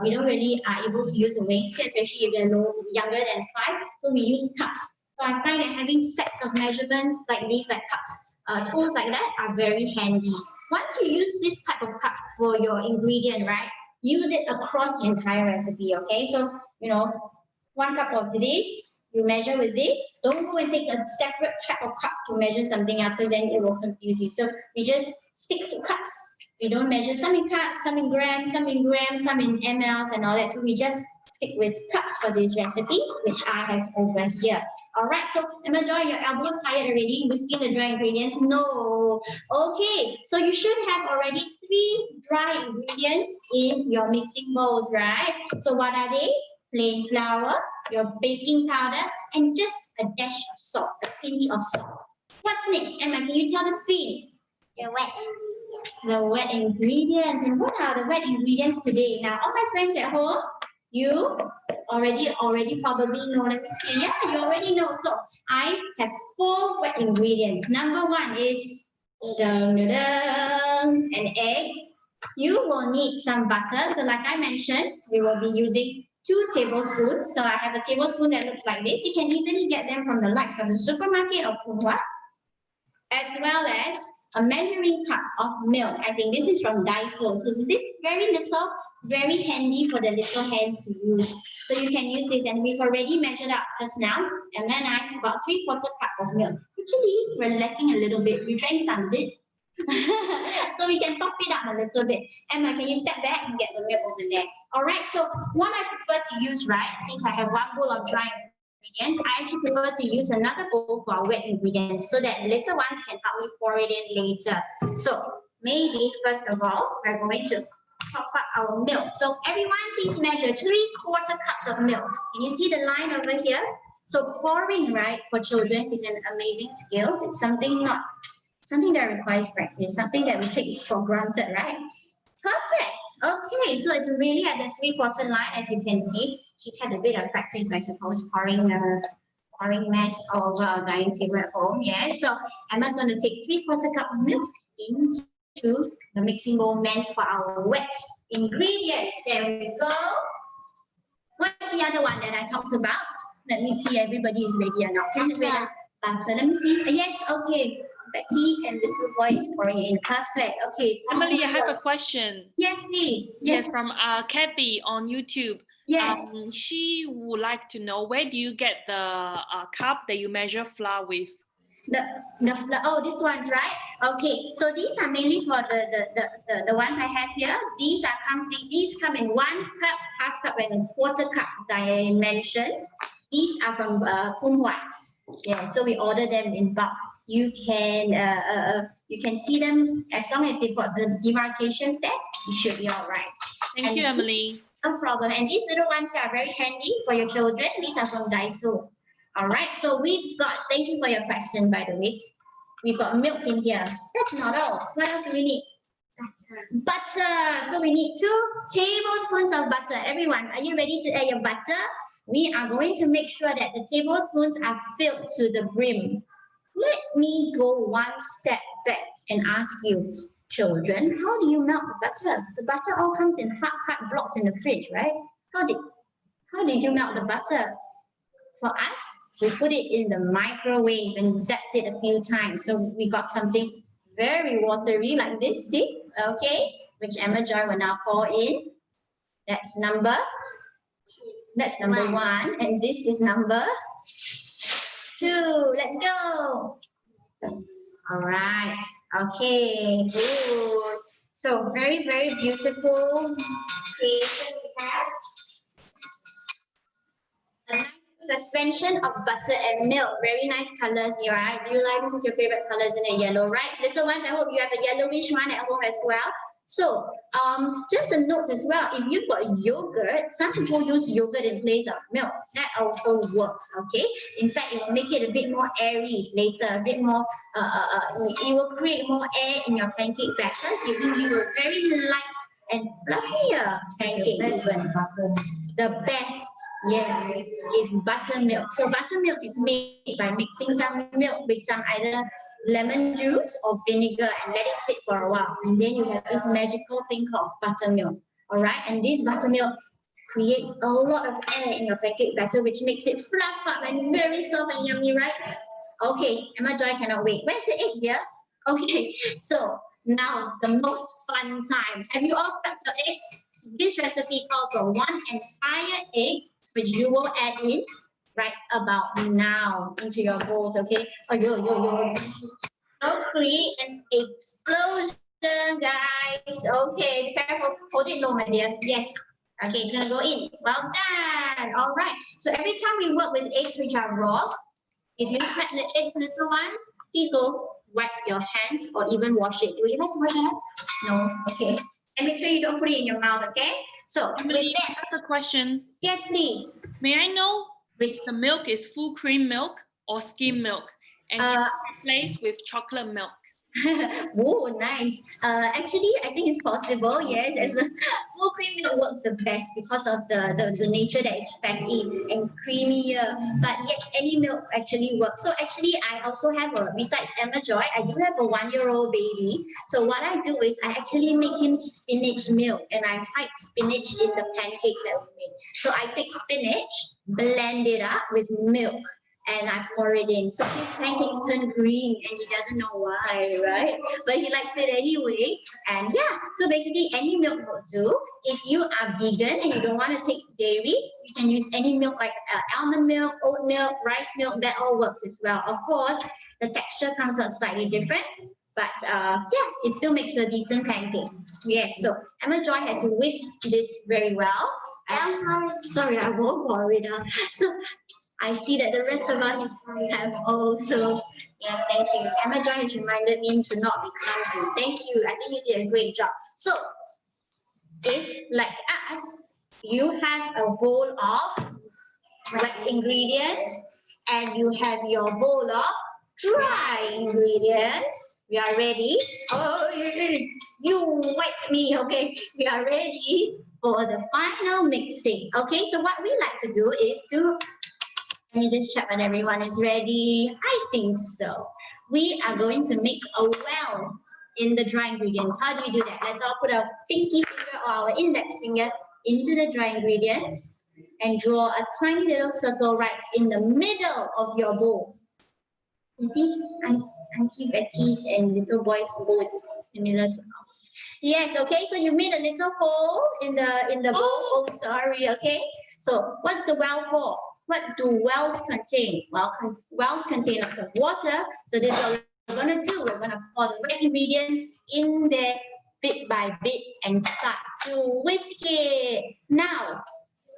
K: we don't really are able to use a weighing scale, especially if they're younger than 5. So we use cups. So I find that having sets of measurements like these, like cups, tools like that are very handy. Once you use this type of cup for your ingredient, right, use it across the entire recipe, okay? So, 1 cup of this, you measure with this. Don't go and take a separate type of cup to measure something else, because then it will confuse you. So we just stick to cups. We don't measure some in cups, some in grams, some in mls and all that. So we just stick with cups for this recipe, which I have over here. All right, so Emma Joy, your elbow's tired already, whisking the dry ingredients? No. Okay, so you should have already 3 dry ingredients in your mixing bowls, right? So what are they? Plain flour, your baking powder, and just a dash of salt, a pinch of salt. What's next, Emma? Can you tell the screen?
I: The wet ingredients.
K: The wet ingredients. And what are the wet ingredients today? Now, all my friends at home, you already probably know. Let me see. Yeah, you already know. So I have 4 wet ingredients. Number 1 is an egg. You will need some butter. So like I mentioned, we will be using 2 tablespoons. So I have a tablespoon that looks like this. You can easily get them from the likes of the supermarket or Puma, as well as a measuring cup of milk. I think this is from Daiso. So it's very little, very handy for the little hands to use. So you can use this, and we've already measured up just now. And then I have about 3/4 cup of milk. Actually, we're lacking a little bit. We drank some of it. So we can top it up a little bit. Emma, can you step back and get the milk over there? All right, so what I prefer to use, right, since I have 1 bowl of dry ingredients, I actually prefer to use another bowl for our wet ingredients so that little ones can help me pour it in later. So maybe first of all, we're going to top up our milk. So everyone, please measure 3/4 cups of milk. Can you see the line over here? So pouring, right, for children is an amazing skill. It's something that requires practice, something that we take for granted, right? Perfect. Okay, so it's really at the 3/4 line, as you can see. She's had a bit of practice, I suppose, pouring mess over our dining table at home. Yes, so Emma's going to take 3/4 cup of milk into the mixing bowl meant for our wet ingredients. There we go. What's the other one that I talked about? Let me see, everybody is ready or not. Butter. Let me see. Yes, okay. Becky and little boy is pouring in. Perfect. Okay.
A: Emily, I have a question.
K: Yes, please.
A: Yes, from Kathy on YouTube.
K: Yes.
A: She would like to know, where do you get the cup that you measure flour with?
K: Oh, this one's right. Okay, so these are mainly for the ones I have here. These come in 1 cup, half cup, and 1/4 cup dimensions. These are from Pum Wat. Yeah, so we order them in bulk. You can see them as long as they've got the demarcations there. You should be all right.
A: Thank you, Emily.
K: No problem. And these little ones are very handy for your children. These are from Daiso. All right. So we've got. Thank you for your question, by the way. We've got milk in here. That's not all. What else do we need? Butter. So we need 2 tablespoons of butter. Everyone, are you ready to add your butter? We are going to make sure that the tablespoons are filled to the brim. Let me go 1 step back and ask you, children, how do you melt the butter? The butter all comes in hard blocks in the fridge, right? How did you melt the butter? For us, we put it in the microwave and zapped it a few times. So we got something very watery like this, see? Okay, which Emma Joy will now pour in. That's number 1, and this is number 2. Let's go. All right. Okay. Good. So very, very beautiful creation we have. A nice suspension of butter and milk. Very nice colors here, right? Do you like, this is your favorite colors in the yellow, right? Little ones, I hope you have a yellowish one at home as well. So just a note as well, if you've got yogurt, some people use yogurt in place of milk. That also works, okay? In fact, it will make it a bit more airy later, a bit more, it will create more air in your pancake batter, giving you a very light and fluffier pancake even. The best, yes, is buttermilk. So buttermilk is made by mixing some milk with some either lemon juice or vinegar and let it sit for a while. And then you have this magical thing called buttermilk. All right. And this buttermilk creates a lot of air in your pancake batter, which makes it fluff up and very soft and yummy, right? Okay. Emma Joy cannot wait. Where's the egg here? Okay. So now it's the most fun time. Have you all cracked your eggs? This recipe calls for 1 entire egg, which you will add in right about now into your bowls, okay? Don't create an explosion, guys. Okay, be careful. Hold it low, my dear. Yes. Okay, it's gonna go in. Well done. All right. So every time we work with eggs which are raw, if you crack the eggs, little ones, please go wipe your hands or even wash it. Would you like to wash your hands? No. Okay. And make sure you don't put it in your mouth, okay? So
A: Emily, I have a question.
K: Yes, please.
A: May I know if the milk is full cream milk or skim milk? And replace with chocolate milk.
K: Oh, nice. Actually, I think it's possible. Yes, as the full cream milk works the best because of the nature that it's fatty and creamier. But yes, any milk actually works. So actually, I also have besides Emma Joy, I do have a 1-year-old baby. So what I do is I actually make him spinach milk, and I hide spinach in the pancakes that we make. So I take spinach, blend it up with milk, and I pour it in. So his pancakes turn green and he doesn't know why, right? But he likes it anyway. And yeah, so basically any milk will do. If you are vegan and you don't want to take dairy, you can use any milk like almond milk, oat milk, rice milk, that all works as well. Of course, the texture comes out slightly different, but yeah, it still makes a decent pancake. Yes, so Emma Joy has whisked this very well. Sorry, I won't worry now. So I see that the rest of us have also. Yes, thank you. Emma Joy has reminded me to not be clumsy. Thank you. I think you did a great job. So, if like us, you have a bowl of wet ingredients and you have your bowl of dry ingredients. We are ready. Oh, you wet me. Okay, we are ready for the final mixing. Okay, so what we like to do is to, let me just check when everyone is ready. I think so. We are going to make a well in the dry ingredients. How do we do that? Let's all put our pinky finger or our index finger into the dry ingredients and draw a tiny little circle right in the middle of your bowl. You see, Auntie Betty's and little boy's bowl is similar to ours. Yes, okay, so you made a little hole in the bowl. Oh, sorry, okay. So what's the well for? What do wells contain? Well, wells contain lots of water. So this is what we're going to do. We're going to pour the wet ingredients in there bit by bit and start to whisk it. Now,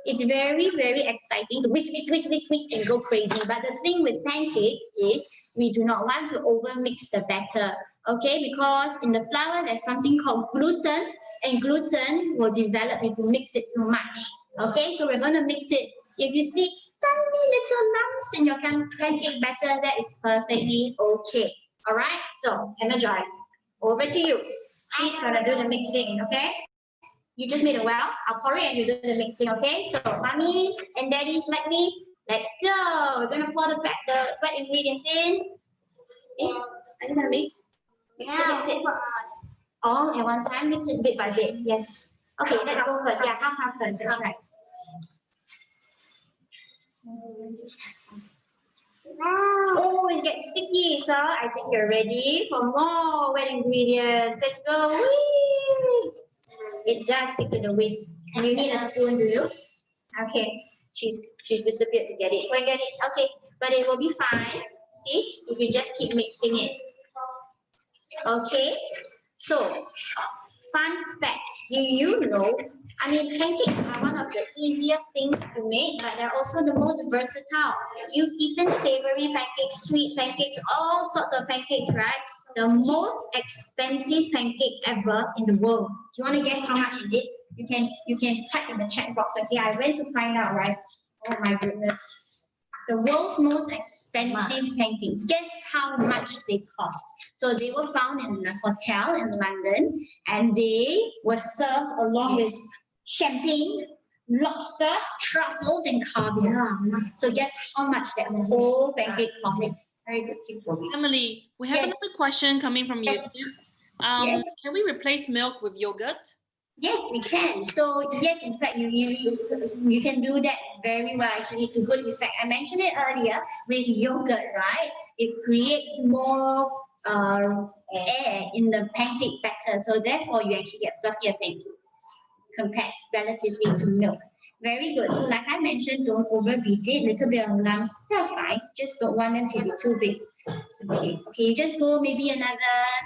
K: it's very, very exciting to whisk and go crazy. But the thing with pancakes is we do not want to overmix the batter, okay? Because in the flour, there's something called gluten, and gluten will develop if you mix it too much, okay? So we're going to mix it. If you see tiny little lumps in your pancake batter, that is perfectly okay, all right? So, Emma Joy, over to you. She's going to do the mixing, okay? You just made a well. I'll pour it and you do the mixing, okay? So, mummies and daddies like me, let's go. We're going to pour the wet ingredients in. Okay, are you going to mix? Mix it. All at one time, mix it bit by bit. Yes. Okay, let's go first. Yeah, half first. That's right. Oh, it gets sticky. So, I think you're ready for more wet ingredients. Let's go. Whee! It does stick to the whisk. And you need a spoon, do you? Okay. She's disappeared to get it. Go and get it. Okay. But it will be fine. See? If you just keep mixing it. Okay. So, fun fact. Do you know? I mean, pancakes are one of the easiest things to make, but they're also the most versatile. You've eaten savory pancakes, sweet pancakes, all sorts of pancakes, right? The most expensive pancake ever in the world. Do you want to guess how much is it? You can type in the chat box. Okay, I went to find out, right? Oh my goodness. The world's most expensive pancakes. Guess how much they cost? So they were found in a hotel in London, and they were served along with champagne, lobster, truffles, and caviar. So guess how much that whole pancake costs? Very good tip for me.
A: Emily, we have another question coming from YouTube.
K: Yes.
A: Can we replace milk with yogurt?
K: Yes, we can. So yes, in fact, you can do that very well, actually, to good effect. I mentioned it earlier with yogurt, right? It creates more air in the pancake batter, so therefore you actually get fluffier pancakes compared relatively to milk. Very good. So like I mentioned, don't overbeat it. Little bit of lumps, they're fine. Just don't want them to be too big. Okay. Okay, you just go maybe another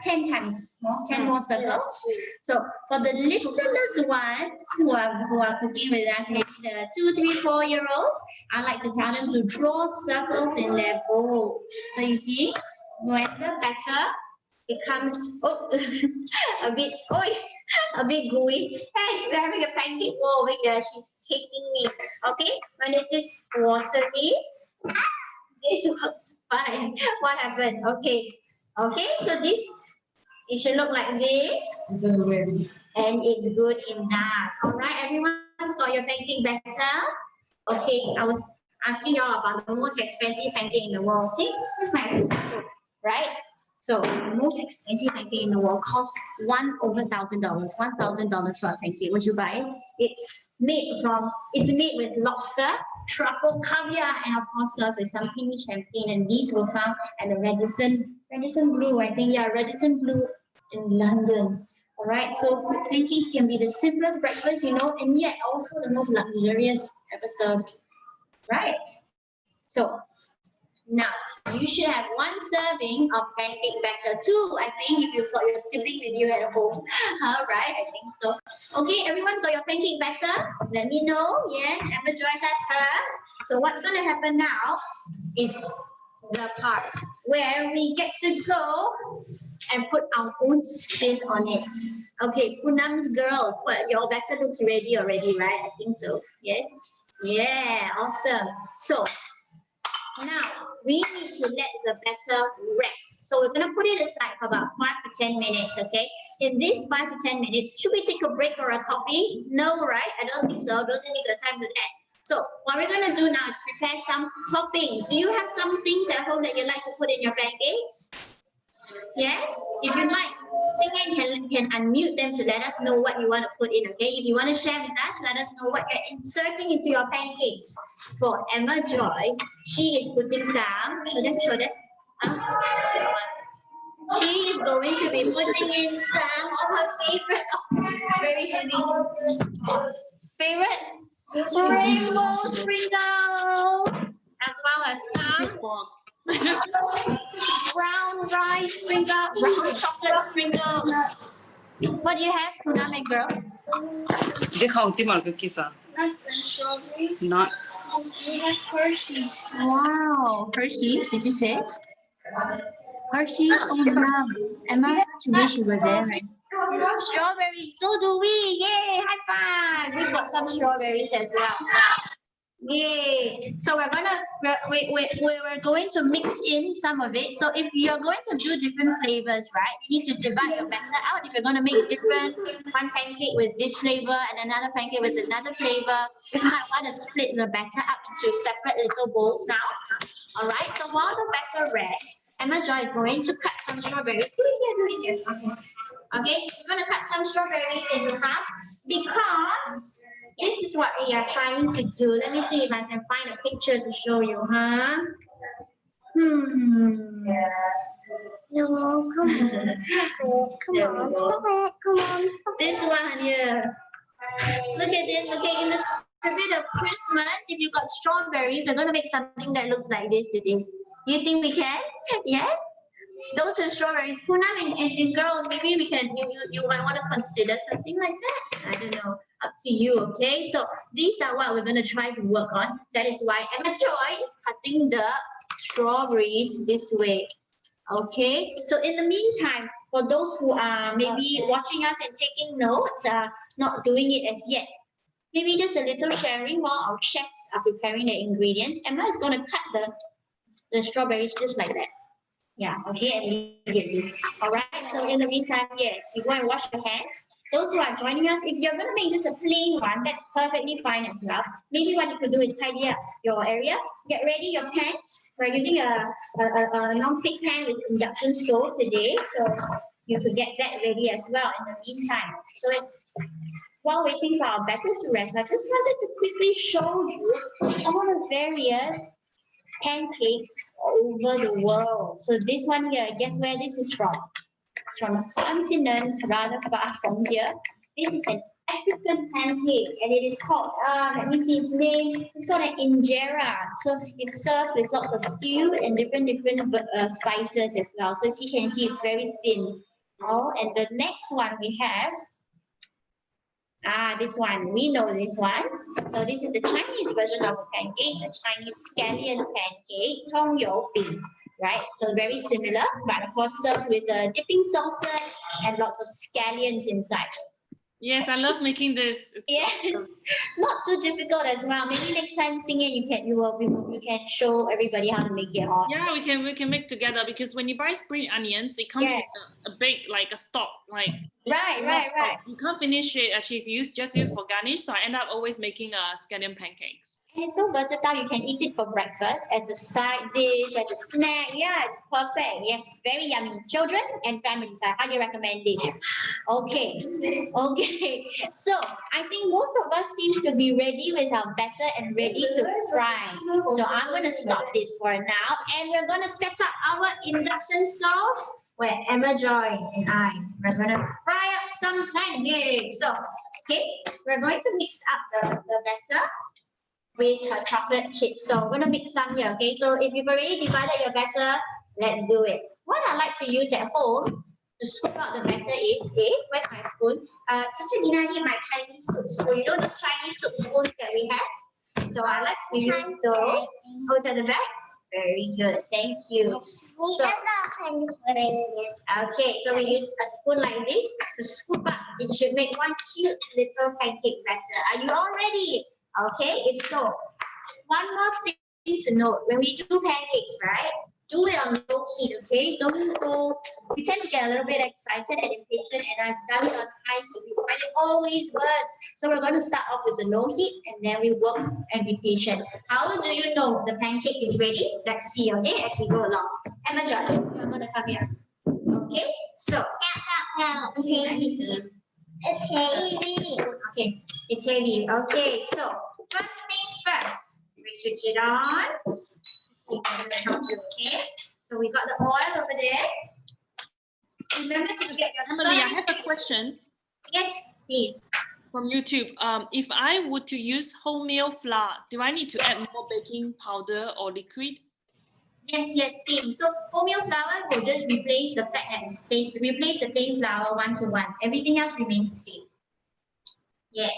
K: 10 times more, 10 more circles. So for the littlest ones who are cooking with us, maybe the 2, 3, 4-year-olds, I like to tell them to draw circles in their bowl. So you see, when the batter becomes a bit gooey. Hey, we're having a pancake bowl over here. She's hating me. Okay, when it is watery, this looks fine. What happened? Okay, so this, it should look like this, and it's good enough. All right, everyone's got your pancake batter. Okay, I was asking y'all about the most expensive pancake in the world. See, here's my example, right? So the most expensive pancake in the world costs $1,000. $1,000 for a pancake. Would you buy it? It's made with lobster, truffle, caviar, and of course served with some pink champagne. And these were found at the Radisson Blu, I think. Yeah, Radisson Blu in London. All right. So pancakes can be the simplest breakfast, and yet also the most luxurious ever served. Right. So now, you should have 1 serving of pancake batter too, I think, if you've got your sibling with you at home. All right, I think so. Okay, everyone's got your pancake batter? Let me know. Yes, Emma Joy has hers. So what's going to happen now is the part where we get to go and put our own spin on it. Okay, Poonam's girls, your batter looks ready already, right? I think so. Yes? Yeah, awesome. So, Now, we need to let the batter rest. So we're going to put it aside for about 5 to 10 minutes, okay? In this 5 to 10 minutes, should we take a break or a coffee? No, right? I don't think so. Don't take the time for that. So what we're going to do now is prepare some toppings. Do you have some things at home that you like to put in your pancakes? Yes? If you like, Singing can unmute them to let us know what you want to put in, okay? If you want to share with us, let us know what you're inserting into your pancakes. For Emma Joy, she is putting some, show them. She is going to be putting in some of her favorite, it's very heavy, favorite rainbow sprinkles, as well as some brown rice sprinkle, brown chocolate sprinkle. What do you have, Kunam and girls?
L: Dia kau timal ke kisah?
I: Nuts and strawberries.
L: Nuts.
I: We have Hershey's.
K: Wow, Hershey's, did you say? Hershey's, Kunam. Emma, to wish you were there. Right? Strawberries, so do we. Yay, high five. We've got some strawberries as well. Yay! So we're going to mix in some of it. So if you're going to do different flavors, right? You need to divide your batter out. If you're going to make different, one pancake with this flavor and another pancake with another flavor, you might want to split the batter up into separate little bowls now. All right. So while the batter rests, Emma Joy is going to cut some strawberries. Do it here. Okay. We're going to cut some strawberries into half because this is what we are trying to do. Let me see if I can find a picture to show you, huh? No, come on. Come on. This one here. Look at this. Okay, in the spirit of Christmas, if you've got strawberries, we're going to make something that looks like this today. You think we can? Yeah? Those with strawberries, Punam and girls, maybe we can, you might want to consider something like that. I don't know, up to you, okay? So these are what we're going to try to work on. That is why Emma Joy is cutting the strawberries this way, okay? So in the meantime, for those who are maybe watching us and taking notes, not doing it as yet, maybe just a little sharing while our chefs are preparing the ingredients. Emma is going to cut the strawberries just like that. Yeah, okay, immediately. All right, so in the meantime, yes, you go and wash your hands. Those who are joining us, if you're going to make just a plain one, that's perfectly fine as well. Maybe what you could do is tidy up your area, get ready your pans. We're using a non-stick pan with induction stove today, so you could get that ready as well in the meantime. So while waiting for our batter to rest, I just wanted to quickly show you all the various pancakes over the world. So this one here, guess where this is from? It's from a continent rather far from here. This is an African pancake and it is called, let me see its name, it's called an injera. So it's served with lots of stew and different spices as well. So as you can see, it's very thin. Oh, and the next one we have, this one, we know this one. So this is the Chinese version of a pancake, the Chinese scallion pancake, tong you ping, right? So very similar, but of course served with dipping sauces and lots of scallions inside.
A: Yes, I love making this. It's
K: yes,
A: awesome.
K: Not too difficult as well. Maybe next time, Singing, you can show everybody how to make it hot.
A: Yeah, we can make together because when you buy spring onions, it comes with a big like a stock, like
K: right.
A: You can't finish it actually if you just use for garnish. So I end up always making scallion pancakes.
K: And it's so versatile. You can eat it for breakfast, as a side dish, as a snack. Yeah, it's perfect. Yes, very yummy. Children and families, I highly recommend this. Okay. So I think most of us seem to be ready with our batter and ready to fry. So I'm going to stop this for now. And we're going to set up our induction stoves where Emma Joy and we're going to fry up some pancakes. So, okay, we're going to mix up the batter with her chocolate chips. So I'm going to mix some here, okay? So if you've already divided your batter, let's do it. What I like to use at home to scoop out the batter is, where's my spoon? Teacher Nina need my Chinese soup spoon. You know those Chinese soup spoons that we have? So I like to use those. Oh, it's at the back? Very good, thank you. So, okay, so we use a spoon like this to scoop up. It should make one cute little pancake batter. Are you all ready? Okay, if so, one more thing thing to note, when we do pancakes, right? Do it on low heat, okay? Don't go, we tend to get a little bit excited and impatient, and I've done it on high heat before, and it always works. So we're going to start off with the low heat, and then we work and be patient. How do you know the pancake is ready? Let's see, okay, as we go along. Emma John, you're going to come here. Okay, so.
I: It's heavy. It's heavy.
K: Okay, it's heavy. Okay, so first things first, we switch it on. Okay, so we got the oil over there. Remember to get your
A: Emily, I have a question.
K: Yes, please.
A: From YouTube. If I were to use wholemeal flour, do I need to add more baking powder or liquid?
K: Yes, same. So wholemeal flour will just replace the fact that it's plain, replace the plain flour 1-to-1. Everything else remains the same. Yeah.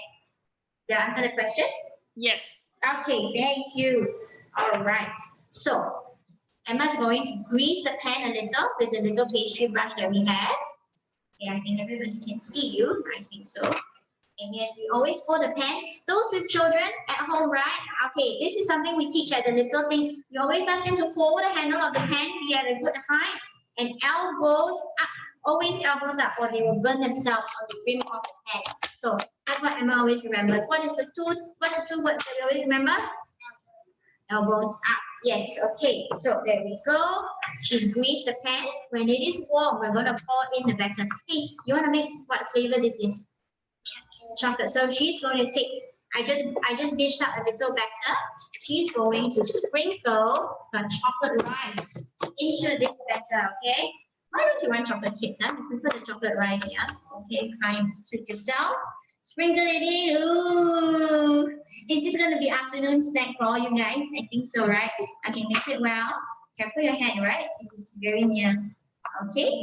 K: Did I answer the question?
A: Yes.
K: Okay, thank you. All right. So Emma's going to grease the pan a little with the little pastry brush that we have. Okay, I think everybody can see you. I think so. And yes, we always hold the pan. Those with children at home, right? Okay, this is something we teach at the little things. We always ask them to hold the handle of the pan, be at a good height, and elbows up. Always elbows up, or they will burn themselves on the rim of the pan. So that's what Emma always remembers. What's the two words that we always remember? Elbows up. Yes, okay. So there we go. She's greased the pan. When it is warm, we're going to pour in the batter. Hey, you want to make what flavor this is? Chocolate. So she's going to take, I just dished out a little batter. She's going to sprinkle the chocolate rice into this batter, okay? Why don't you want chocolate chips? Huh? Let's put the chocolate rice, yeah? Okay, kind of suit yourself. Sprinkle it in. Ooh. Is this going to be afternoon snack for all you guys? I think so, right? Okay, mix it well. Careful your hand, right? It's very near. Okay.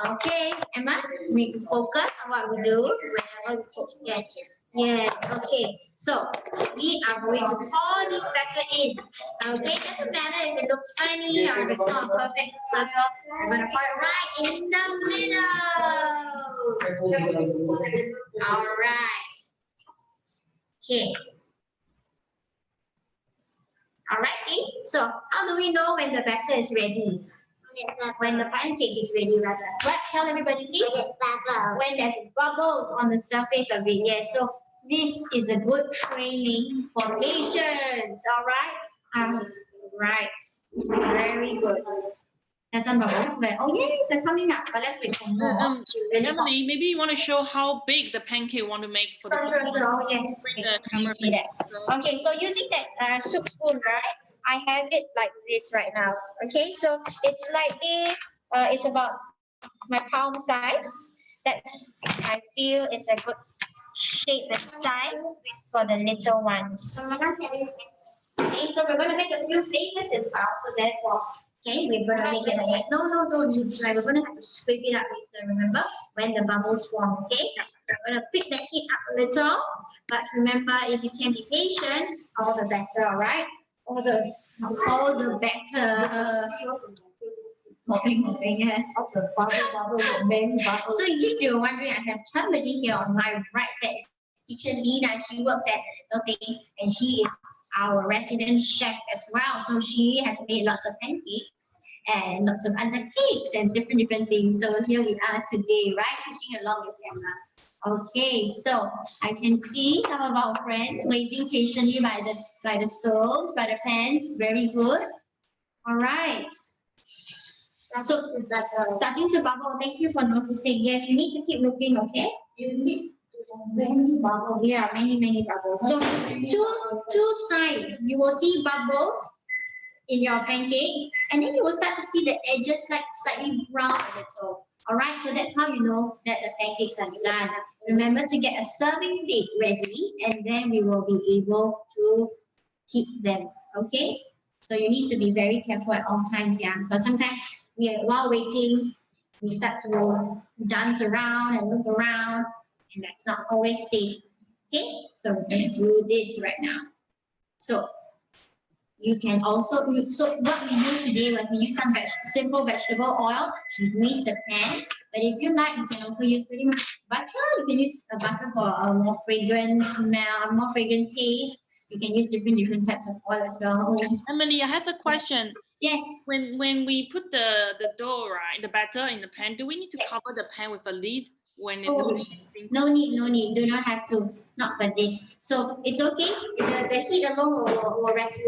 K: Okay, Emma, we focus on what we do whenever we cook. Yes. Okay. So we are going to pour this batter in. Okay, doesn't matter if it looks funny or if it's not a perfect circle. We're going to pour it right in the middle. All right. Okay. All righty. So how do we know when the batter is ready? When the pancake is ready, rather. What? Tell everybody, please. When there's bubbles on the surface of it. Yes. So this is a good training for patience. All right. Right. Very good. There's some bubbles. Oh yes, they're coming up. But let's wait for more.
A: Emily, maybe you want to show how big the pancake you want to make for the
K: Sure. Yes.
A: Bring the camera.
K: See that. Okay. So using that soup spoon, right? I have it like this right now. Okay, so it's slightly, it's about my palm size. That's, I feel it's a good shape and size for the little ones. Okay, so we're going to make a few flavors as well. So therefore, okay, we're going to make it like that. No, don't try. We're going to have to scrape it up later, remember, when the bubbles form, okay? We're going to pick the heat up a little. But remember, if you can be patient, all the better, all right? All the better. Yes. So in case you're wondering, I have somebody here on my right, that is teacher Lina. She works at the Little Things, and she is our resident chef as well. So she has made lots of pancakes and lots of other cakes and different things. So here we are today, right? Cooking along with Emma. Okay, so I can see some of our friends waiting patiently by the stoves, by the pans. Very good. All right. So starting to bubble. Thank you for noticing. Yes, you need to keep looking. Okay. You need many bubbles. Yeah, many bubbles. So two sides, you will see bubbles in your pancakes, and then you will start to see the edges slightly brown a little. All right, so that's how you know that the pancakes are done. Remember to get a serving plate ready, and then we will be able to keep them, okay? So you need to be very careful at all times, yeah, because sometimes while waiting, we start to dance around and look around, and that's not always safe, okay? So we're going to do this right now. So you can also, so what we used today was we used some simple vegetable oil to grease the pan. But if you like, you can also use pretty much butter. You can use butter for a more fragrant smell, a more fragrant taste. You can use different types of oil as well.
A: Emily, I have a question.
K: Yes.
A: When we put the dough, right, the batter in the pan, do we need to cover the pan with a lid when it's
K: no need. Do not have to. Not for this. So it's okay. The heat alone will rest.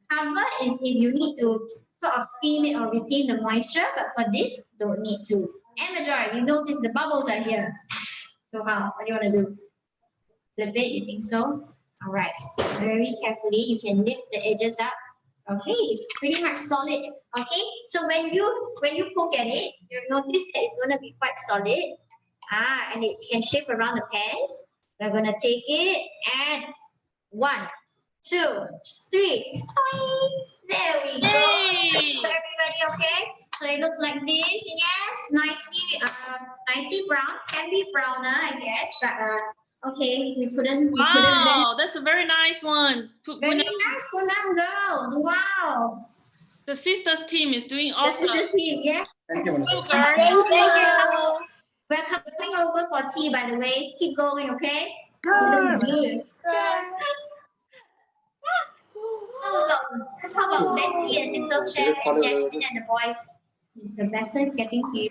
K: Cover is if you need to sort of steam it or retain the moisture, but for this, don't need to. And Joy, you notice the bubbles are here. So how? What do you want to do? Flip it? You think so? All right. Very carefully, you can lift the edges up. Okay, it's pretty much solid. Okay, so when you poke at it, you notice that it's going to be quite solid. And it can shift around the pan. We're going to take it and 1, 2, 3. There we go. Everybody okay? So it looks like this. Yes, nicely brown. Can be browner, I guess, but okay, we couldn't.
A: Wow, that's a very nice one.
K: Very nice, Punam girls. Wow.
A: The sisters team is doing awesome.
K: The sisters team, yes.
A: Thank you.
K: Thank you. We're coming over for tea, by the way. Keep going, okay? Sure. Good. How about Betty and Little Chef and Jasmine and the boys? Is the batter getting to you?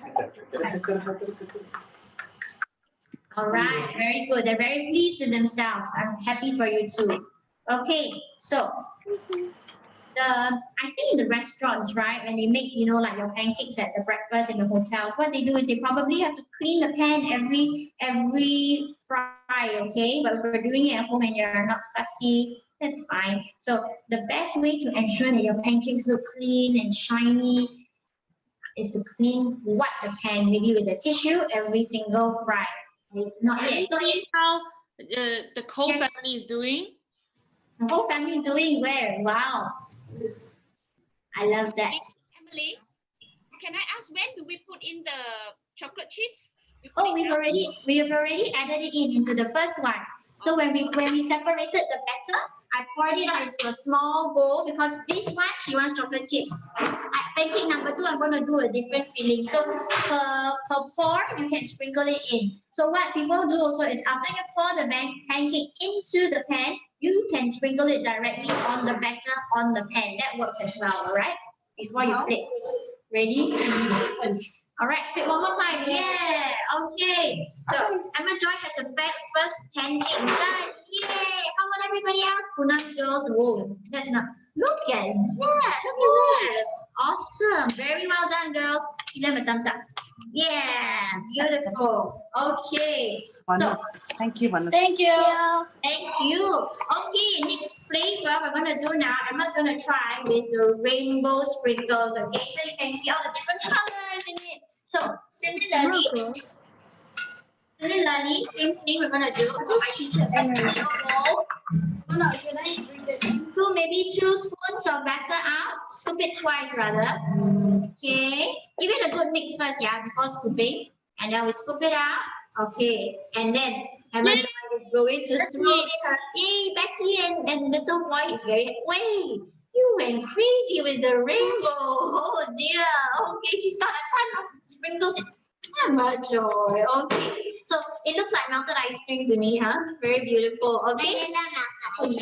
K: All right, very good. They're very pleased with themselves. I'm happy for you too. Okay, so I think in the restaurants, right, when they make, like your pancakes at the breakfast in the hotels, what they do is they probably have to clean the pan every fry, okay? But if you're doing it at home and you're not fussy, that's fine. So the best way to ensure that your pancakes look clean and shiny is to wipe the pan maybe with a tissue every single fry. Not yet.
A: How the whole family is doing?
K: The whole family is doing where? Wow. I love that.
E: Emily, can I ask when do we put in the chocolate chips?
K: We have already added it into the first one. So when we separated the batter, I poured it out into a small bowl because this one she wants chocolate chips. Pancake number 2, I'm going to do a different filling. So per pour, you can sprinkle it in. So what people do also is after you pour the pancake into the pan, you can sprinkle it directly on the batter on the pan. That works as well, all right? Before you flip. Ready? All right, flip one more time. Yeah, okay. So Emma Joy has a first pancake done. Yay! How about everybody else? Punam girls. Whoa, that's not. Look at that. Look at that. Awesome. Very well done, girls. Give them a thumbs up. Yeah, beautiful. Okay. So,
L: thank you, Vanessa.
K: Thank you. Thank you. Okay, next flavor we're going to do now. Emma's going to try with the rainbow sprinkles. Okay, so you can see all the different colors in it. So, similarly, same thing we're going to do. Maybe 2 spoons of batter out. Scoop it twice rather. Okay. Give it a good mix first, yeah, before scooping. And then we scoop it out. Okay. And then Emma is going to throw in her. Yay, Betty and little boy is very. Wait, you went crazy with the rainbow. Oh dear. Okay, she's got a ton of sprinkles. Emma Joy. Okay. So it looks like melted ice cream to me, huh? Very beautiful. Okay.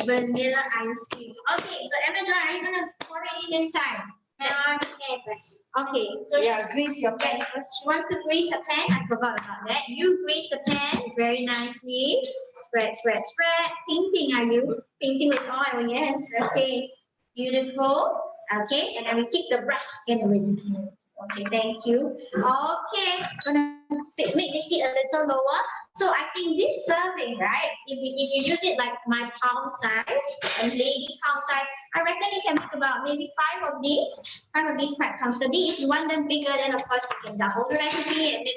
K: Vanilla ice cream. Okay, so Emma Joy, are you gonna pour it in this time? Okay, so grease your pan. She wants to grease the pan. I forgot about that. You grease the pan very nicely. Spread. Painting, are you? Painting with oil, yes. Okay, beautiful. Okay, and then we keep the brush in with. Okay, thank you. Okay, gonna make the heat a little lower. So I think this serving, right? If you use it like my palm size, a lady palm size, I reckon you can make about maybe 5 of these quite comfortably. If you want them bigger, then of course you can double the recipe and then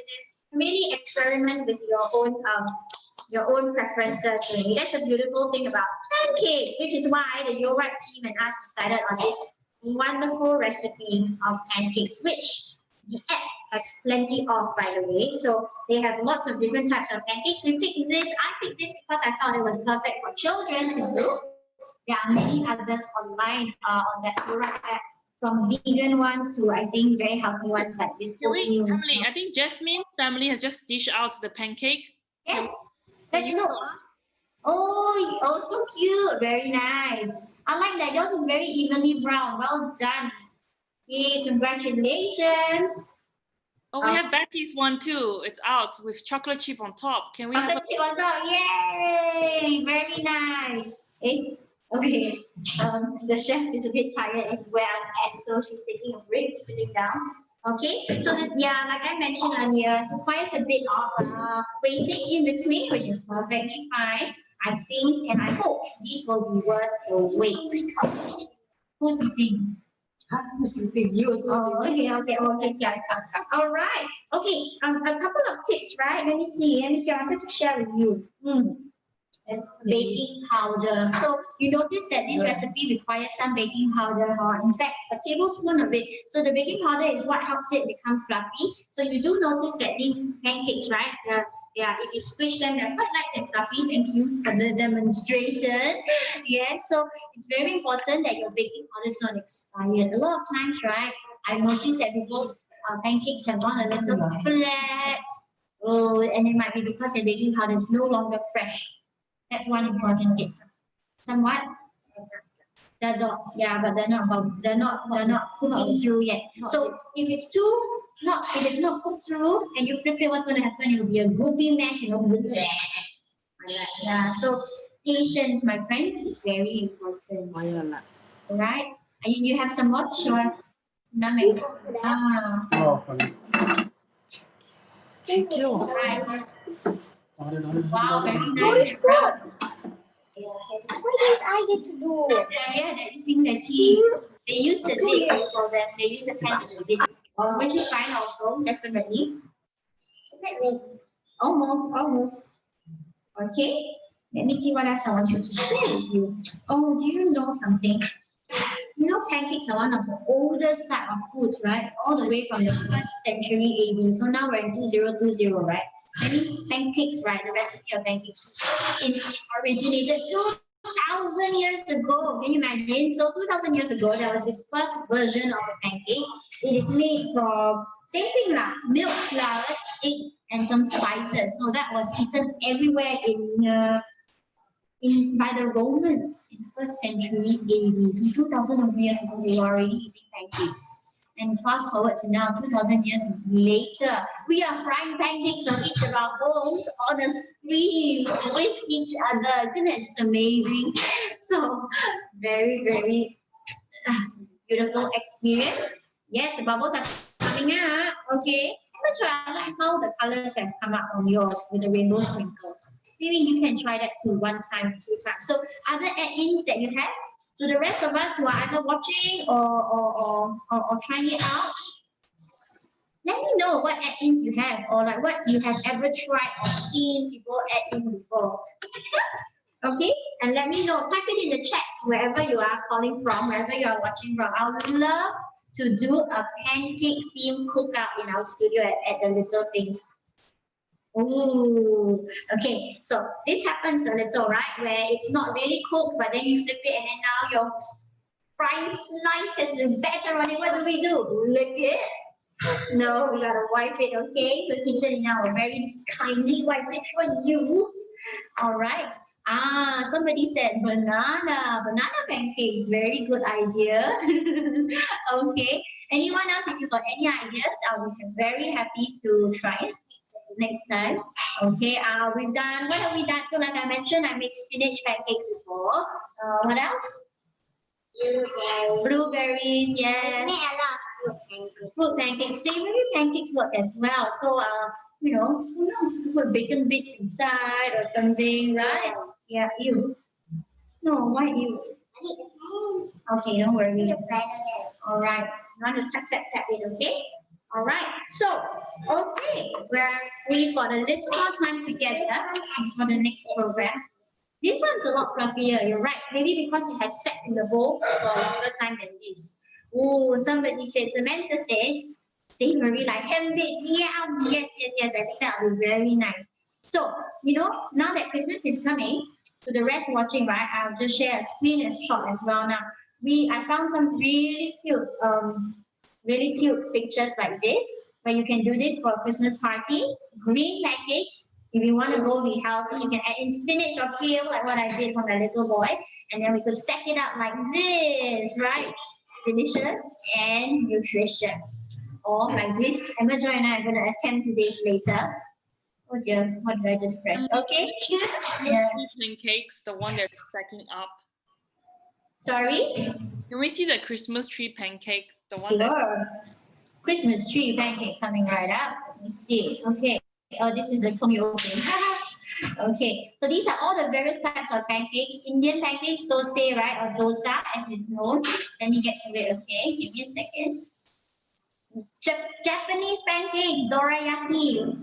K: really experiment with your own preferences. Really. That's the beautiful thing about pancakes, which is why the YoRipe team and us decided on this wonderful recipe of pancakes, which the app has plenty of, by the way. So they have lots of different types of pancakes. I picked this because I thought it was perfect for children to do. There are many others online on that YoRipe app from vegan ones to I think very healthy ones like this.
A: Emily, I think Jasmine's family has just dished out the pancake.
K: Yes,
A: Can
K: let's
A: you
K: look.
A: show us?
K: Oh, so cute. Very nice. I like that. Yours is very evenly brown. Well done. Yay, congratulations.
A: Oh, we have Betty's one too. It's out with chocolate chip on top. Can we have
K: Chocolate chip on top. Yay! Very nice. Okay. The chef is a bit tired. It's where I'm at, so she's taking a break, sitting down. Okay. So yeah, like I mentioned earlier, it requires a bit of waiting in between, which is perfectly fine. I think and I hope this will be worth the wait. Who's eating? Who's eating? You also. Oh, okay. Yes. All right. Okay. A couple of tips, right? Let me see. I wanted to share with you. Baking powder. So you notice that this recipe requires some baking powder, or in fact a tablespoon of it. So the baking powder is what helps it become fluffy. So you do notice that these pancakes, right? Yeah, if you squish them, they're quite nice and fluffy. Thank you for the demonstration. Yes, so it's very important that your baking powder is not expired. A lot of times, right, I noticed that people's pancakes have gone a little flat. Oh, and it might be because the baking powder is no longer fresh. That's one important tip. Somewhat. The dots, yeah, but they're not cooking through yet. So if it's not cooked through and you flip it, what's going to happen? It'll be a goopy mash, Yeah. So patience, my friends, is very important. All right. And you have some more to show us. Right. Wow, very nice.
I: What did I get to do?
K: Yeah, the things that they use the lid for them. They use a pen as a lid, which is fine also, definitely. Almost. Okay, let me see what else I want you to share with you. Oh, do you know something? You know, pancakes are one of the oldest type of foods, right? All the way from the 1st century AD. So now we're in 2020, right? That means pancakes, right? The recipe of pancakes it originated 2,000 years ago. Can you imagine? So 2,000 years ago, there was this first version of a pancake. It is made from same thing lah, milk, flour, egg, and some spices. So that was eaten everywhere by the Romans in 1st century AD. So 2,000 years ago, they were already eating pancakes. And fast forward to now, 2,000 years later, we are frying pancakes on each of our homes on a screen with each other. Isn't it just amazing? So very, very beautiful experience. Yes, the bubbles are coming up. Okay. But I like how the colors have come up on yours with the rainbow sprinkles. Maybe you can try that too, 1 time, 2 times. So other add-ins that you have, to the rest of us who are either watching or trying it out, let me know what add-ins you have or like what you have ever tried or seen people add in before. Okay, and let me know. Type it in the chats wherever you are calling from, wherever you are watching from. I would love to do a pancake themed cookout in our studio at the Little Things. Ooh, okay. So this happens a little, right? Where it's not really cooked, but then you flip it, and then now your frying slice has the batter on it. What do? Lick it? No, we gotta wipe it. Okay. So kitchen now will very kindly wipe it for you. All right. Somebody said banana pancakes. Very good idea. Okay. Anyone else? If you've got any ideas, I'll be very happy to try it next time. Okay. We've done. What have we done? So, like I mentioned, I made spinach pancakes before. What else? Blueberries. Yes. Fruit pancakes. Savory pancakes work as well. So, put bacon bits inside or something, right? Yeah, you. No, why you? Okay, don't worry. All right. You want to tap it, okay? All right. So, okay, we've got a little more time together for the next program. This one's a lot fluffier, you're right. Maybe because it has sat in the bowl for a longer time than this. Oh, somebody said, Samantha says, savory like ham baked. Yum. Yes. I think that would be very nice. So, now that Christmas is coming, to the rest watching, right, I'll just share a screen shot as well now. I found some really cute pictures like this, where you can do this for a Christmas party. Green pancakes. If you want to go be healthy, you can add in spinach or kale, like what I did for my little boy. And then we could stack it up like this, right? Delicious and nutritious. Or like this. Emma Joy and I are going to attempt to this later. Oh dear, what did I just press? Okay.
A: Yeah. Pancakes, the one that's stacking up.
K: Sorry?
A: Can we see the Christmas tree pancake? The one
K: Sure. Christmas tree pancake coming right up. Let me see. Okay. Oh, this is the Tomio thing. Okay. So these are all the various types of pancakes. Indian pancakes, dosa, right? Or dosa, as it's known. Let me get to it, okay? Give me a second. Japanese pancakes, dorayaki.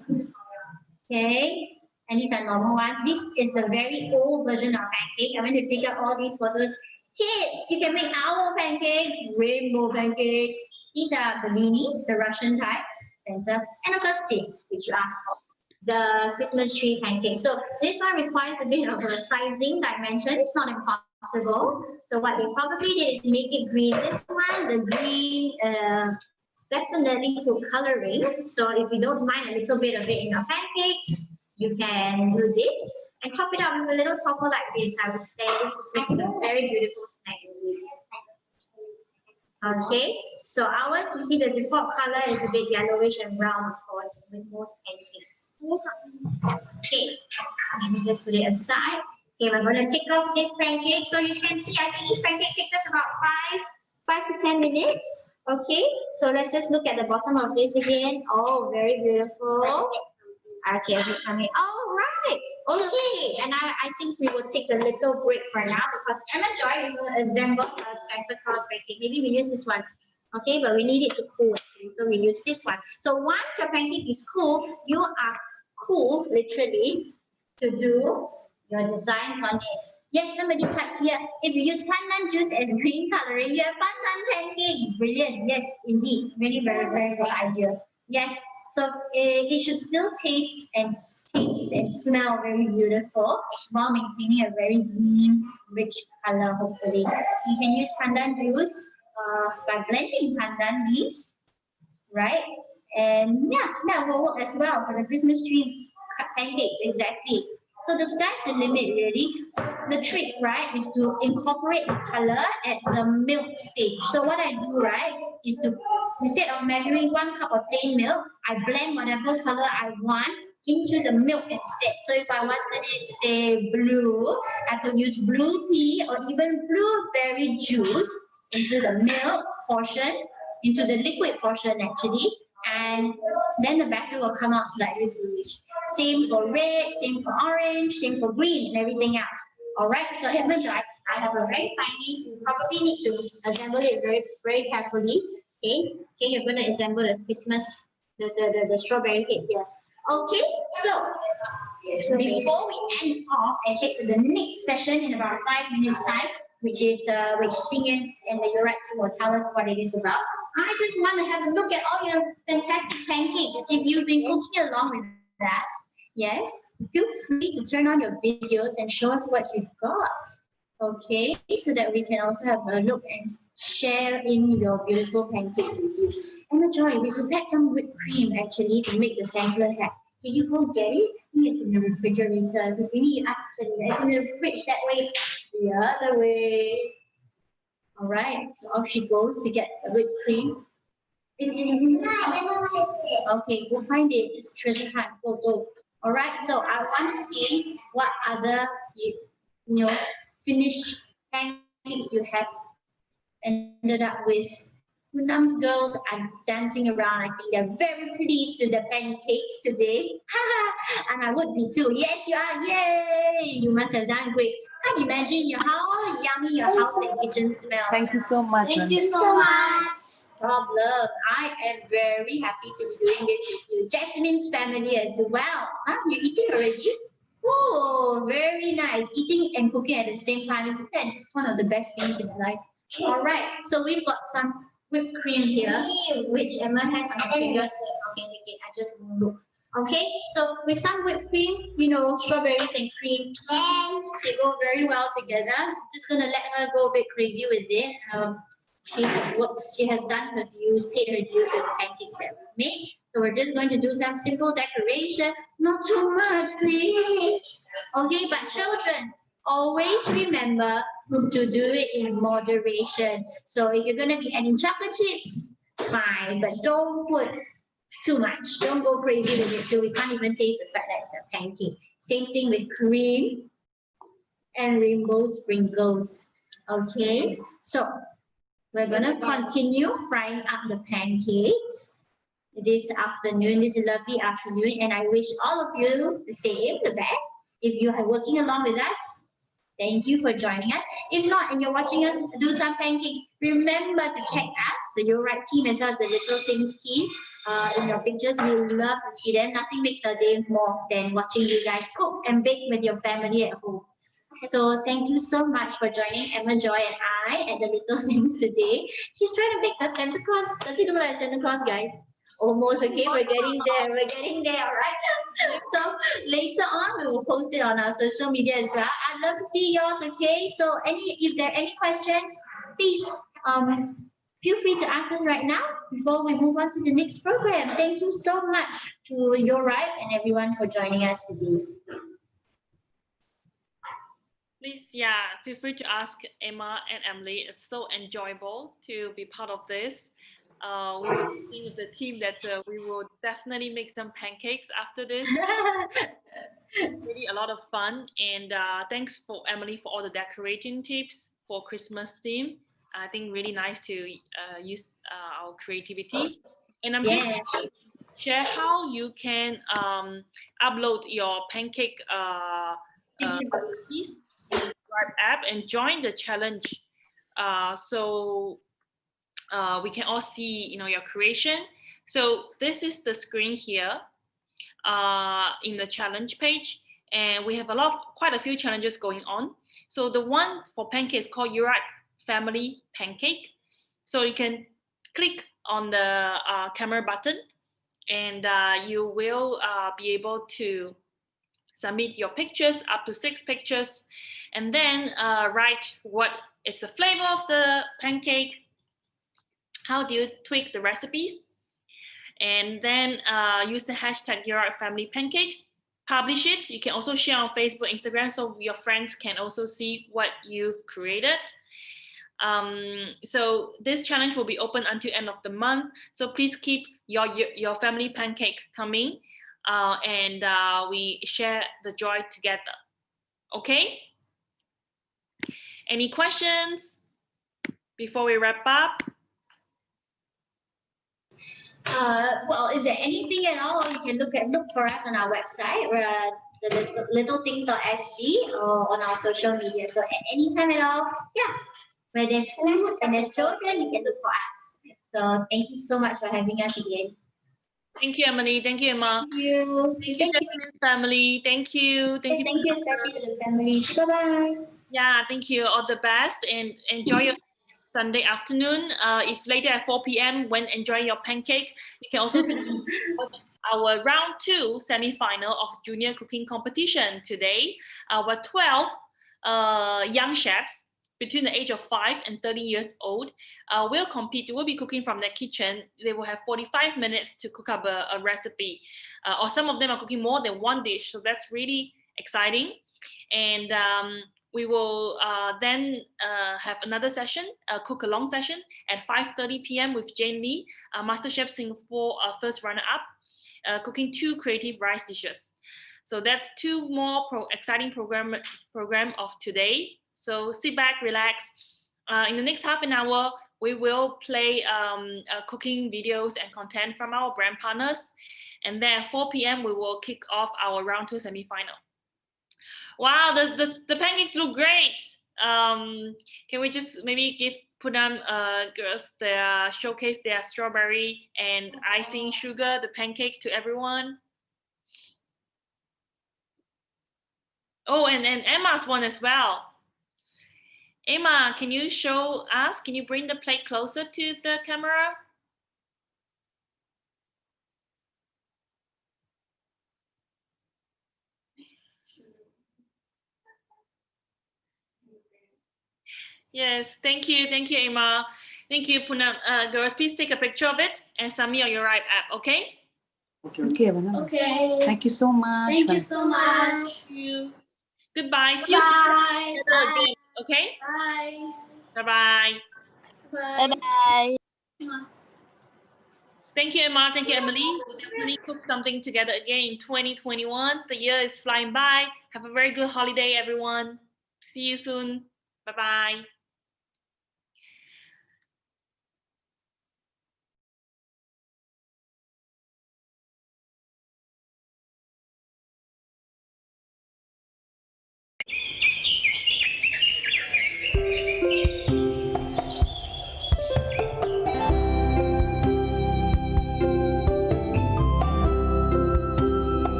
K: Okay. And these are normal ones. This is the very old version of pancake. I'm going to take out all these photos. Kids, you can make owl pancakes, rainbow pancakes. These are bellinis, the Russian type, center. And of course this, which you asked for, the Christmas tree pancake. So this one requires a bit of a sizing dimension. It's not impossible. So what they probably did is make it green. This one, the green, definitely food coloring. So if you don't mind a little bit of it in your pancakes, you can do this and top it up with a little topper like this. I would say this makes a very beautiful snack. Okay, so ours, you see the default color is a bit yellowish and brown, of course, with most pancakes. Okay, let me just put it aside. Okay, we're going to take off this pancake. So you can see, I think each pancake takes us about 5 to 10 minutes. Okay, so let's just look at the bottom of this again. Oh, very beautiful. Okay, we're coming. All right. Okay, and I think we will take a little break for now because Emma Joy is going to assemble a Santa Claus pancake. Maybe we use this one. Okay, but we need it to cool actually, so we use this one. So once your pancake is cool, you are cool literally to do your designs on it. Yes, somebody typed here. If you use pandan juice as green coloring, you have pandan pancake. Brilliant. Yes, indeed. Really very, very good idea. Yes. So it should still taste and smell very beautiful while maintaining a very green, rich color, hopefully. You can use pandan juice by blending pandan leaves, right? And yeah, that will work as well for the Christmas tree pancakes, exactly. So the sky's the limit, really. So the trick, right, is to incorporate the color at the milk stage. So what I do, right, is to, instead of measuring 1 cup of plain milk, I blend whatever color I want into the milk instead. So if I wanted it, say, blue, I could use blue pea or even blueberry juice into the milk portion, into the liquid portion, actually. And then the batter will come out slightly bluish. Same for red, same for orange, same for green, and everything else. All right, so Emma Joy, I have a very tiny, you probably need to assemble it very, very carefully. Okay, you're going to assemble the Christmas, the strawberry cake here. Okay, so before we end off and head to the next session in about 5 minutes time, which Xingyan and the YoRipe team will tell us what it is about. I just want to have a look at all your fantastic pancakes. If you've been cooking along with us, yes, feel free to turn on your videos and show us what you've got. Okay, so that we can also have a look and share in your beautiful pancakes with you. Emma Joy, we prepared some whipped cream actually to make the Santa hat. Can you go get it? I think it's in the refrigerator. If we need after it's in the fridge that way, the other way. All right, so off she goes to get the whipped cream. Okay, we'll find it. It's treasure hunt. Go. All right, so I want to see what other finished pancakes you have ended up with. Punam's girls are dancing around. I think they're very pleased with the pancakes today. And I would be too. Yes, you are. Yay! You must have done great. Can't imagine how yummy your house and kitchen smells.
L: Thank you so much.
I: Thank you so much.
K: Problem. I am very happy to be doing this with you. Jasmine's family as well. You're eating already? Oh, very nice. Eating and cooking at the same time is one of the best things in life. All right. So we've got some whipped cream here, which Emma has on her fingers. Okay, I just look. Okay, so with some whipped cream, you know, strawberries and cream, they go very well together. I'm just gonna let her go a bit crazy with it. She has done her dues, paid her dues with the pancakes that we made. So we're just going to do some simple decoration, not too much, please. Okay, but children, always remember to do it in moderation. So if you're gonna be adding chocolate chips, fine, but don't put too much. Don't go crazy with it so we can't even taste the fact that it's a pancake. Same thing with cream and rainbow sprinkles. Okay, so we're gonna continue frying up the pancakes this afternoon, this lovely afternoon, and I wish all of you the same, the best. If you are working along with us, thank you for joining us. If not, and you're watching us do some pancakes, remember to check us, the YoRipe team, as well as the Little Things team. In your pictures, we love to see them. Nothing makes our day more than watching you guys cook and bake with your family at home. So thank you so much for joining Emma, Joy, and I at the Little Things today. She's trying to make a Santa Claus. Does he look like Santa Claus, guys? Almost, okay, we're getting there, all right? So later on, we will post it on our social media as well. I'd love to see yours, okay? So if there are any questions, please feel free to ask us right now before we move on to the next program. Thank you so much to YoRipe and everyone for joining us today.
A: Please, feel free to ask Emma and Emily. It's so enjoyable to be part of this. We were thinking with the team that we will definitely make some pancakes after this. Really a lot of fun. And thanks for Emily for all the decorating tips for Christmas theme. I think really nice to use our creativity. And I'm just going to share how you can upload your pancake recipes in the YoRipe app and join the challenge. So we can all see, your creation. So this is the screen here in the challenge page, and we have quite a few challenges going on. So the one for pancake is called YoRipe Family Pancake. So you can click on the camera button, and you will be able to submit your pictures, up to 6 pictures, and then write what is the flavor of the pancake, how do you tweak the recipes, and then use the hashtag YoRipe Family Pancake, publish it. You can also share on Facebook, Instagram, so your friends can also see what you've created. So this challenge will be open until end of the month. So please keep your family pancake coming, and we share the joy together. Okay? Any questions before we wrap up?
K: Well, if there's anything at all, you can look for us on our website, the littlethings.sg, or on our social media. So at any time at all, where there's food and there's children, you can look for us. So thank you so much for having us again.
A: Thank you, Emily. Thank you, Emma.
K: Thank you.
A: Thank you, family. Thank you.
K: Thank you, especially to the family. Bye-bye.
A: Yeah, thank you. All the best, and enjoy your Sunday afternoon. If later at 4 p.m. when enjoying your pancake, you can also watch our round 2 semi-final of junior cooking competition today. Our 12 young chefs between the age of 5 and 30 years old will compete. Will be cooking from their kitchen. They will have 45 minutes to cook up a recipe, or some of them are cooking more than one dish. So that's really exciting. And we will then have another session, a cook-along session at 5:30 p.m. with Jane Lee, Masterchef Singapore first runner-up, cooking 2 creative rice dishes. So that's 2 more exciting program of today. So sit back, relax. In the next half an hour, we will play cooking videos and content from our brand partners. And then at 4 p.m., we will kick off our round 2 semi-final. Wow, the pancakes look great. Can we just maybe put on girls showcase their strawberry and icing sugar, the pancake to everyone? Oh, and Emma's one as well. Emma, can you show us? Can you bring the plate closer to the camera? Yes, thank you, Emma. Thank you, Poonam. Girls, please take a picture of it and submit on your YoRipe app, okay?
L: Okay, banana.
I: Okay.
L: Thank you so much.
I: Thank you so much.
A: Thank you. Goodbye. See you soon
I: Bye.
A: again, okay?
I: Bye.
A: Bye-bye.
I: Bye.
E: Bye.
A: Thank you, Emma. Thank you, Emily. We'll definitely cook something together again in 2021. The year is flying by. Have a very good holiday, everyone. See you soon. Bye-bye.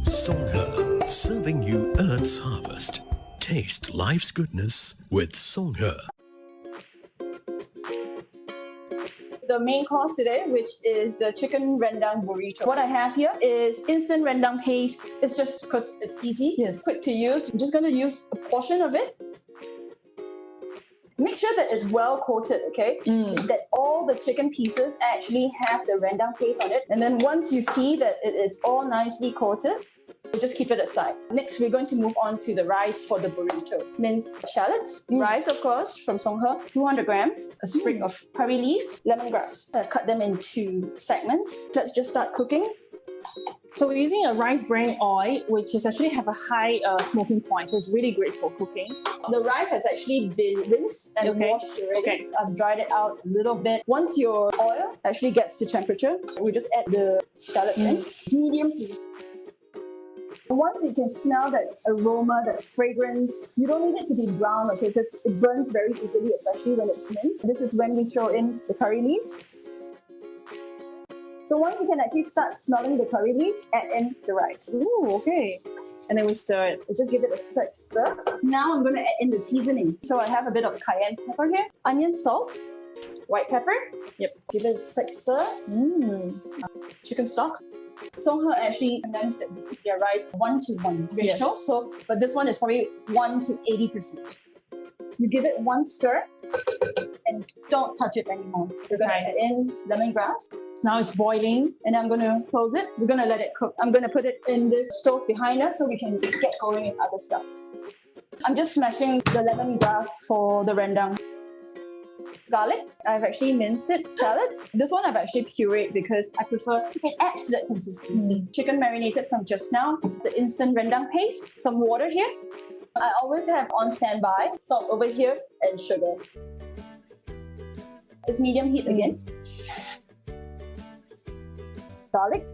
M: Songhe, serving you Earth's harvest. Taste life's goodness with Songhe.
N: The main course today, which is the chicken rendang burrito. What I have here is instant rendang paste. It's just because it's easy, quick to use. I'm just going to use a portion of it. Make sure that it's well coated, okay? That all the chicken pieces actually have the rendang paste on it. And then once you see that it is all nicely coated, we'll just keep it aside. Next, we're going to move on to the rice for the burrito. Minced shallots, rice of course from Songhe, 200 grams, a sprig of curry leaves, lemongrass. Cut them into segments. Let's just start cooking.
O: So we're using a rice bran oil, which is actually have a high smoking point, so it's really great for cooking.
N: The rice has actually been rinsed and washed already. I've dried it out a little bit. Once your oil actually gets to temperature, we just add the shallots in. Medium heat. Once you can smell that aroma, that fragrance, you don't need it to be brown, okay, because it burns very easily, especially when it's minced. This is when we throw in the curry leaves. So once you can actually start smelling the curry leaves, add in the rice.
O: Ooh, okay. And then we stir it.
N: We just give it a stir. Now I'm going to add in the seasoning. So I have a bit of cayenne pepper here, onion salt, white pepper.
O: Yep.
N: Give it a stir. Chicken stock. Songhe actually condensed their rice 1:1 ratio. So, but this one is probably 1 to 80%. You give it one stir and don't touch it anymore. We're going to add in lemongrass.
O: Now it's boiling.
N: And I'm going to close it. We're going to let it cook. I'm going to put it in this stove behind us so we can get going with other stuff. I'm just smashing the lemongrass for the rendang. Garlic, I've actually minced it. Shallots, this one I've actually pureed because I prefer it adds to that consistency. Chicken marinated from just now. The instant rendang paste, some water here. I always have on standby salt over here and sugar. It's medium heat again. Garlic.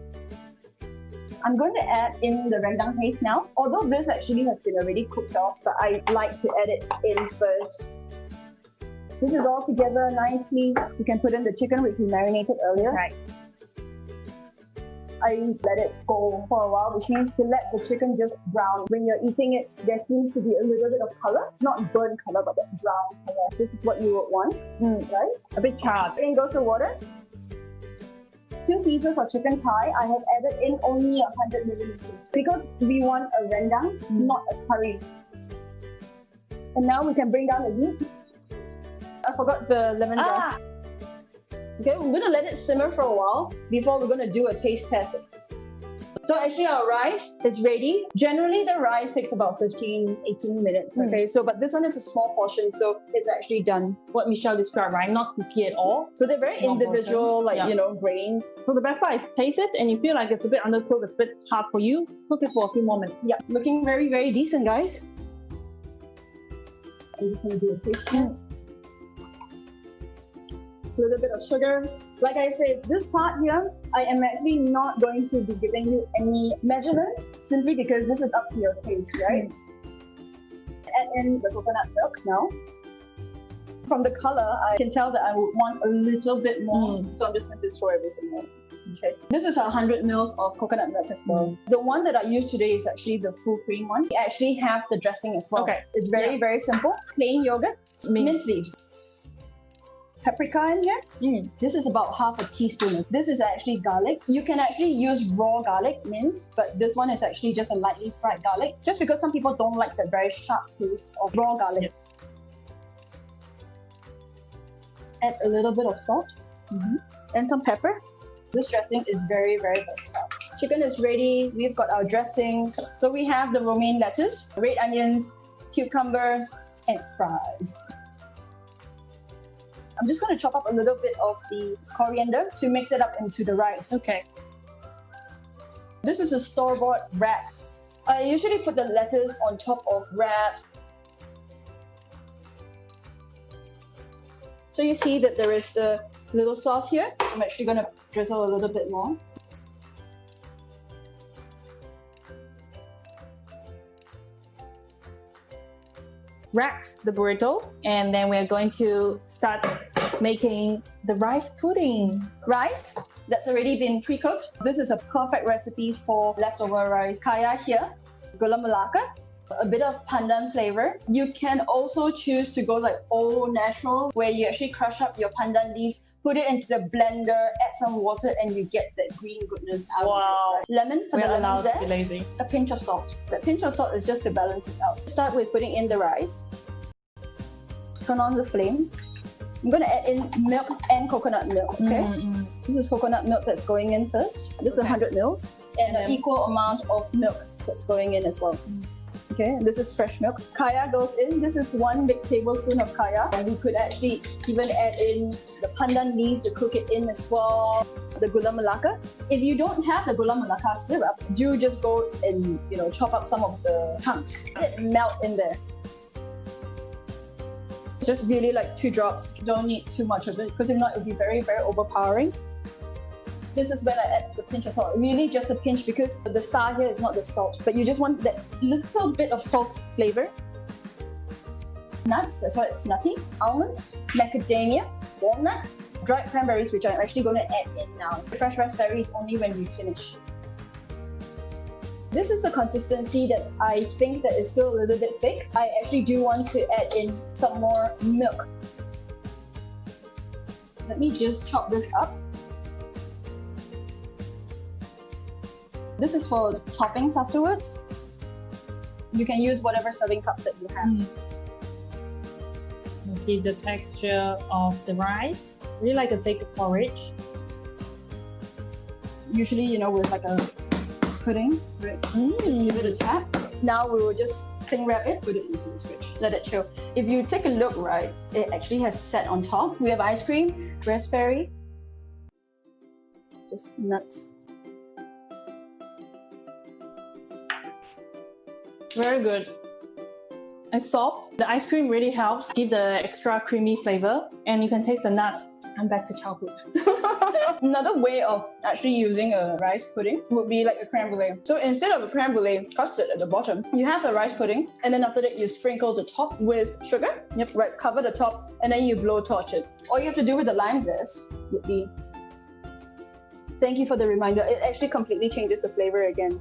N: I'm going to add in the rendang paste now. Although this actually has been already cooked off, but I like to add it in first. This is all together nicely. You can put in the chicken which we marinated earlier.
O: Right.
N: I let it go for a while, which means to let the chicken just brown. When you're eating it, there seems to be a little bit of color. Not burnt color, but that brown color. This is what you would want, right?
O: A bit charred.
N: In goes the water. 2 pieces of chicken thigh. I have added in only 100 milliliters because we want a rendang, not a curry. And now we can bring down the heat. I forgot the lemongrass. Okay, we're going to let it simmer for a while before we're going to do a taste test. So actually our rice is ready. Generally the rice takes about 15, 18 minutes. Okay, so but this one is a small portion, so it's actually done.
O: What Michelle described, right? Not sticky at all.
N: So they're very individual, grains.
O: So the best part is taste it, and you feel like it's a bit undercooked, it's a bit hard for you, cook it for a few more minutes.
N: Yeah, looking very, very decent, guys. I'm just going to do a taste test. A little bit of sugar. Like I said, this part here, I am actually not going to be giving you any measurements simply because this is up to your taste, right? Add in the coconut milk now. From the color, I can tell that I would want a little bit more, so I'm just going to throw everything in. Okay. This is 100 mils of coconut milk as well. The one that I use today is actually the full cream one. We actually have the dressing as well.
O: Okay.
N: It's very, very simple. Plain yogurt, mint leaves. paprika in here. This is about half a teaspoon. This is actually garlic. You can actually use raw garlic minced, but this one is actually just a lightly fried garlic, just because some people don't like the very sharp taste of raw garlic. Add a little bit of salt and some pepper. This dressing is very, very versatile. Chicken is ready. We've got our dressing. So we have the romaine lettuce, red onions, cucumber, and fries. I'm just going to chop up a little bit of the coriander to mix it up into the rice. Okay. This is a store-bought wrap. I usually put the lettuce on top of wraps. So you see that there is the little sauce here. I'm actually going to drizzle a little bit more. Wrapped the burrito, and then we're going to start making the rice pudding. Rice that's already been pre-cooked. This is a perfect recipe for leftover rice. Kaya here, gula melaka, a bit of pandan flavor. You can also choose to go like all natural, where you actually crush up your pandan leaves, put it into the blender, add some water, and you get that green goodness out of it. Lemon for the lemon zest. A pinch of salt. That pinch of salt is just to balance it out. Start with putting in the rice. Turn on the flame. I'm going to add in milk and coconut milk, okay? This is coconut milk that's going in first. This is 100 mils. And an equal amount of milk that's going in as well. Okay, and this is fresh milk. Kaya goes in. This is 1 big tablespoon of kaya. And we could actually even add in the pandan leaf to cook it in as well. The gula melaka. If you don't have the gula melaka syrup, do just go and chop up some of the chunks. Let it melt in there. Just really like 2 drops. Don't need too much of it, because if not, it'll be very, very overpowering. This is when I add the pinch of salt. Really just a pinch, because the star here is not the salt, but you just want that little bit of salt flavor. Nuts, that's why it's nutty. Almonds, macadamia, walnut, dried cranberries, which I'm actually going to add in now. Fresh raspberries only when we finish. This is the consistency that I think that is still a little bit thick. I actually do want to add in some more milk. Let me just chop this up. This is for toppings afterwards. You can use whatever serving cups that you have. You can see the texture of the rice. Really like a thick porridge. Usually, with like a pudding, right? Just give it a tap. Now we will just cling wrap it, put it into the fridge, let it chill. If you take a look, right, it actually has set on top. We have ice cream, raspberry, just nuts. Very good. It's soft. The ice cream really helps give the extra creamy flavor, and you can taste the nuts. I'm back to childhood. Another way of actually using a rice pudding would be like a creme brulee. So instead of a creme brulee custard at the bottom, you have a rice pudding, and then after that you sprinkle the top with sugar. Yep, right. Cover the top, and then you blow torch it. All you have to do with the lime zest would be. Thank you for the reminder. It actually completely changes the flavor again.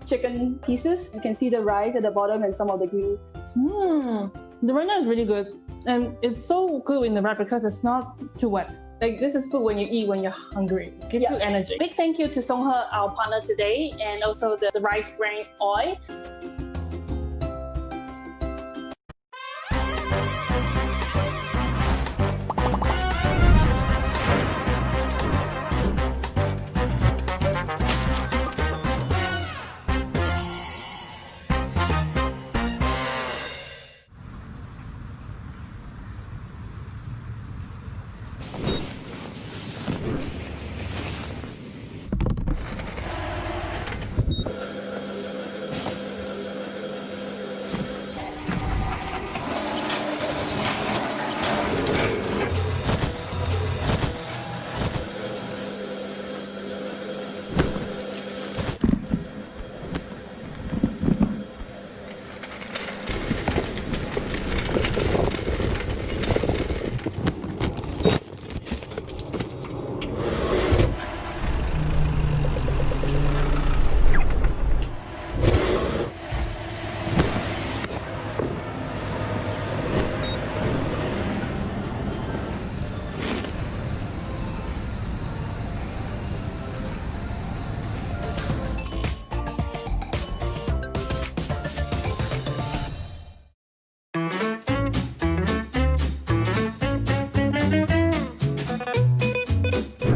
N: Chicken pieces. You can see the rice at the bottom and some of the green. The rendang is really good. And it's so good in the wrap because it's not too wet. Like, this is food when you eat when you're hungry. It gives you energy. Big thank you to Songhe, our partner today, and also the rice bran oil.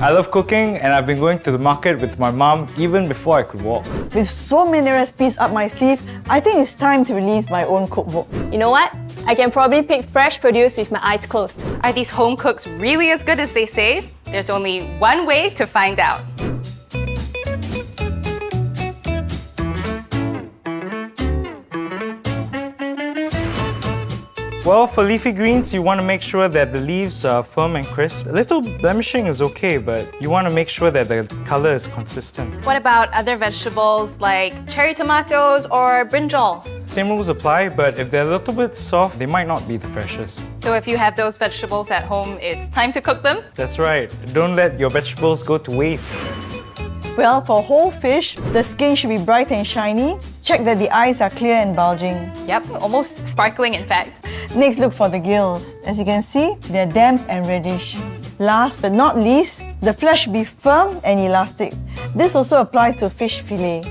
P: I love cooking and I've been going to the market with my mom even before I could walk.
Q: With so many recipes up my sleeve, I think it's time to release my own cookbook.
R: You know what? I can probably pick fresh produce with my eyes closed.
S: Are these home cooks really as good as they say? There's only one way to find out.
P: Well, for leafy greens, you want to make sure that the leaves are firm and crisp. A little blemishing is okay, but you want to make sure that the color is consistent.
S: What about other vegetables like cherry tomatoes or brinjal?
P: Same rules apply, but if they're a little bit soft, they might not be the freshest.
S: So if you have those vegetables at home, it's time to cook them?
P: That's right. Don't let your vegetables go to waste.
Q: Well, for whole fish, the skin should be bright and shiny. Check that the eyes are clear and bulging.
S: Yep, almost sparkling in fact.
Q: Next, look for the gills. As you can see, they're damp and reddish. Last but not least, the flesh should be firm and elastic. This also applies to fish fillet.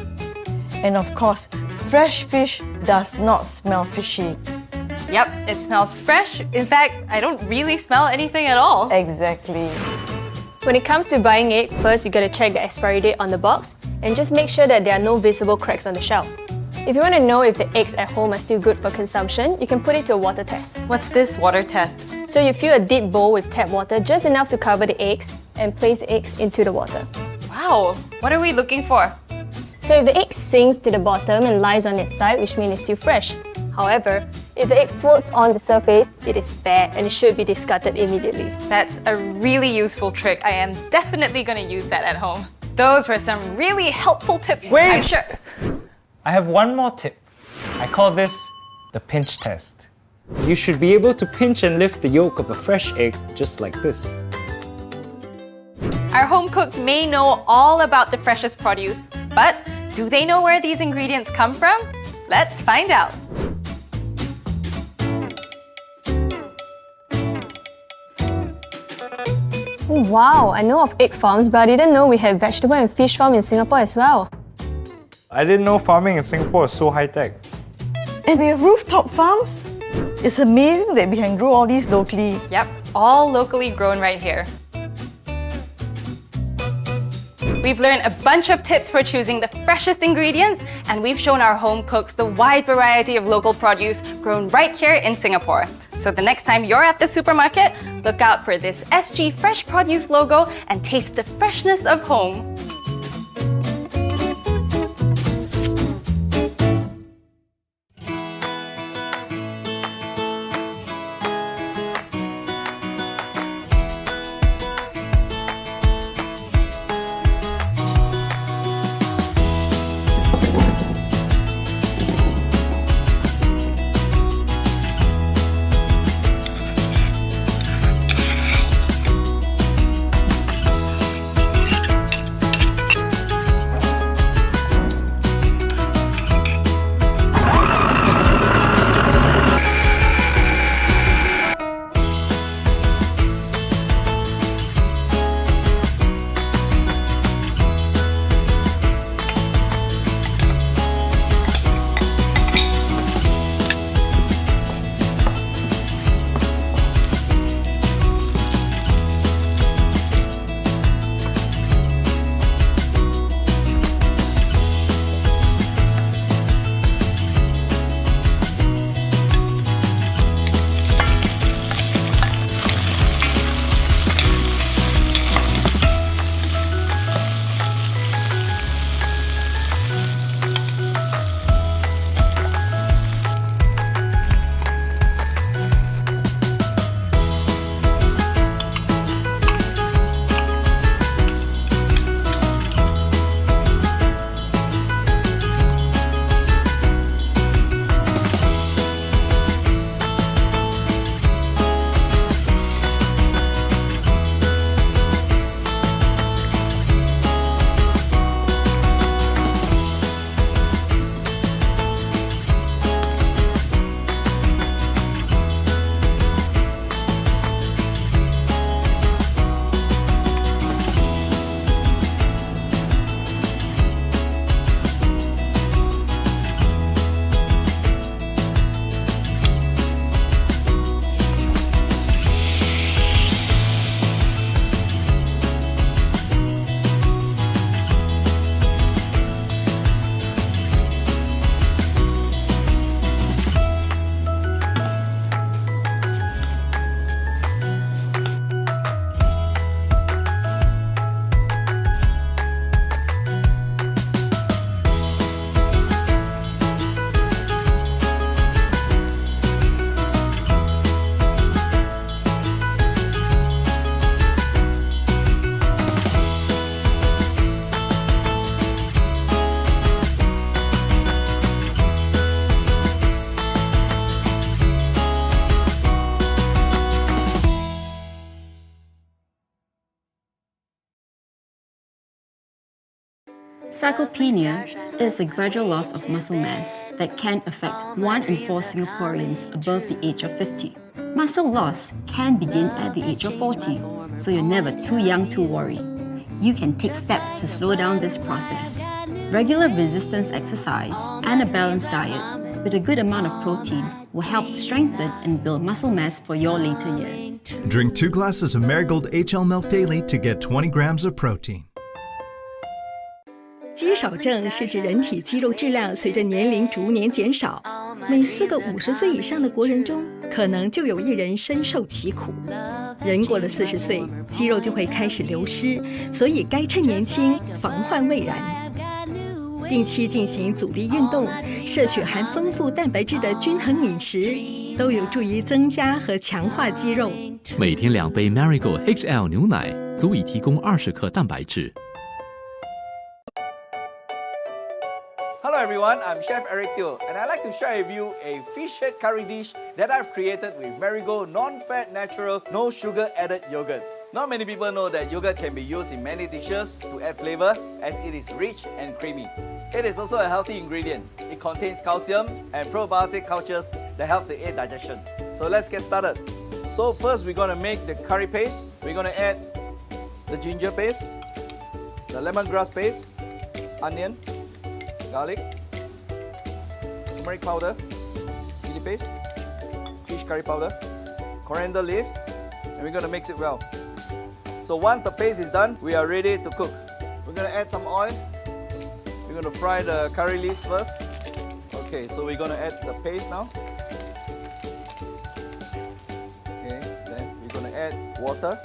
Q: And of course, fresh fish does not smell fishy.
S: Yep, it smells fresh. In fact, I don't really smell anything at all.
Q: Exactly.
R: When it comes to buying egg, first you gotta check the expiry date on the box and just make sure that there are no visible cracks on the shell. If you want to know if the eggs at home are still good for consumption, you can put it to a water test.
S: What's this water test?
R: So you fill a deep bowl with tap water just enough to cover the eggs and place the eggs into the water.
S: Wow, what are we looking for?
R: So if the egg sinks to the bottom and lies on its side, which means it's still fresh. However, if the egg floats on the surface, it is bad and it should be discarded immediately.
S: That's a really useful trick. I am definitely going to use that at home. Those were some really helpful tips.
P: Wait!
S: I'm sure.
P: I have one more tip. I call this the pinch test. You should be able to pinch and lift the yolk of a fresh egg just like this.
S: Our home cooks may know all about the freshest produce, but do they know where these ingredients come from? Let's find out.
R: Oh, wow, I know of egg farms, but I didn't know we had vegetable and fish farm in Singapore as well.
P: I didn't know farming in Singapore was so high-tech.
Q: And we have rooftop farms. It's amazing that we can grow all these locally.
S: Yep, all locally grown right here. We've learned a bunch of tips for choosing the freshest ingredients, and we've shown our home cooks the wide variety of local produce grown right here in Singapore. So the next time you're at the supermarket, look out for this SG Fresh Produce logo and taste the freshness of home.
T: Sarcopenia is a gradual loss of muscle mass that can affect 1 in 4 Singaporeans above the age of 50. Muscle loss can begin at the age of 40, so you're never too young to worry. You can take steps to slow down this process. Regular resistance exercise and a balanced diet with a good amount of protein will help strengthen and build muscle mass for your later years.
U: Drink 2 glasses of Marigold HL milk daily to get 20 grams of protein.
V: 肌少症是指人体肌肉质量随着年龄逐年减少，每4个50岁以上的国人中，可能就有1人深受其苦。人过了40岁，肌肉就会开始流失，所以该趁年轻，防患未然。定期进行阻力运动，摄取含丰富蛋白质的均衡饮食，都有助于增加和强化肌肉。
W: 每天2杯 Marigold HL 牛奶，足以提供20克蛋白质。
X: Hello everyone, I'm Chef Eric Teo, and I'd like to share with you a fish head curry dish that I've created with Marigold non-fat, natural, no sugar added yogurt. Not many people know that yogurt can be used in many dishes to add flavor, as it is rich and creamy. It is also a healthy ingredient. It contains calcium and probiotic cultures that help to aid digestion. So let's get started. So first we're going to make the curry paste. We're going to add the ginger paste, the lemongrass paste, onion, garlic, turmeric powder, chili paste, fish curry powder, coriander leaves, and we're going to mix it well. So once the paste is done, we are ready to cook. We're going to add some oil. We're going to fry the curry leaves first. Okay, so we're going to add the paste now. Okay, then we're going to add water.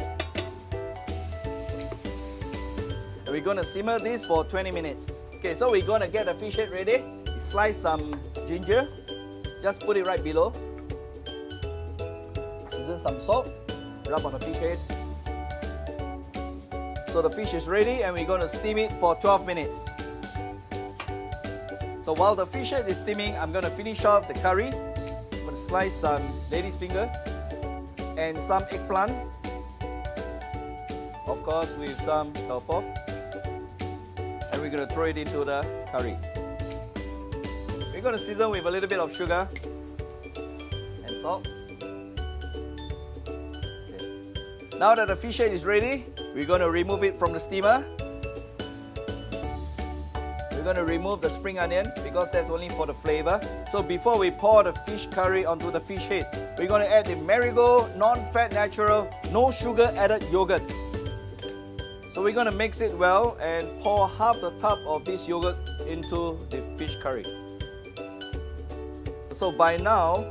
X: And we're going to simmer this for 20 minutes. Okay, so we're going to get the fish head ready. We slice some ginger. Just put it right below. Season some salt. Rub on the fish head. So the fish is ready and we're going to steam it for 12 minutes. So while the fish head is steaming, I'm going to finish off the curry. I'm going to slice some lady's finger and some eggplant. Of course with some taupo. And we're going to throw it into the curry. We're going to season with a little bit of sugar and salt. Okay. Now that the fish head is ready, we're going to remove it from the steamer. We're going to remove the spring onion because that's only for the flavor. So before we pour the fish curry onto the fish head, we're going to add the Marigold non-fat, natural, no sugar added yogurt. So we're going to mix it well and pour half the tub of this yogurt into the fish curry. So by now,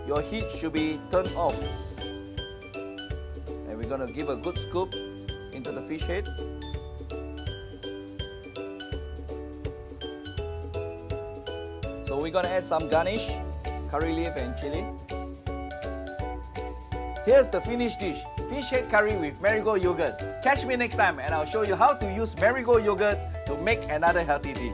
X: your heat should be turned off. And we're going to give a good scoop into the fish head. So we're going to add some garnish, curry leaf and chili. Here's the finished dish, fish head curry with Marigold yogurt. Catch me next time and I'll show you how to use Marigold yogurt to make another healthy dish.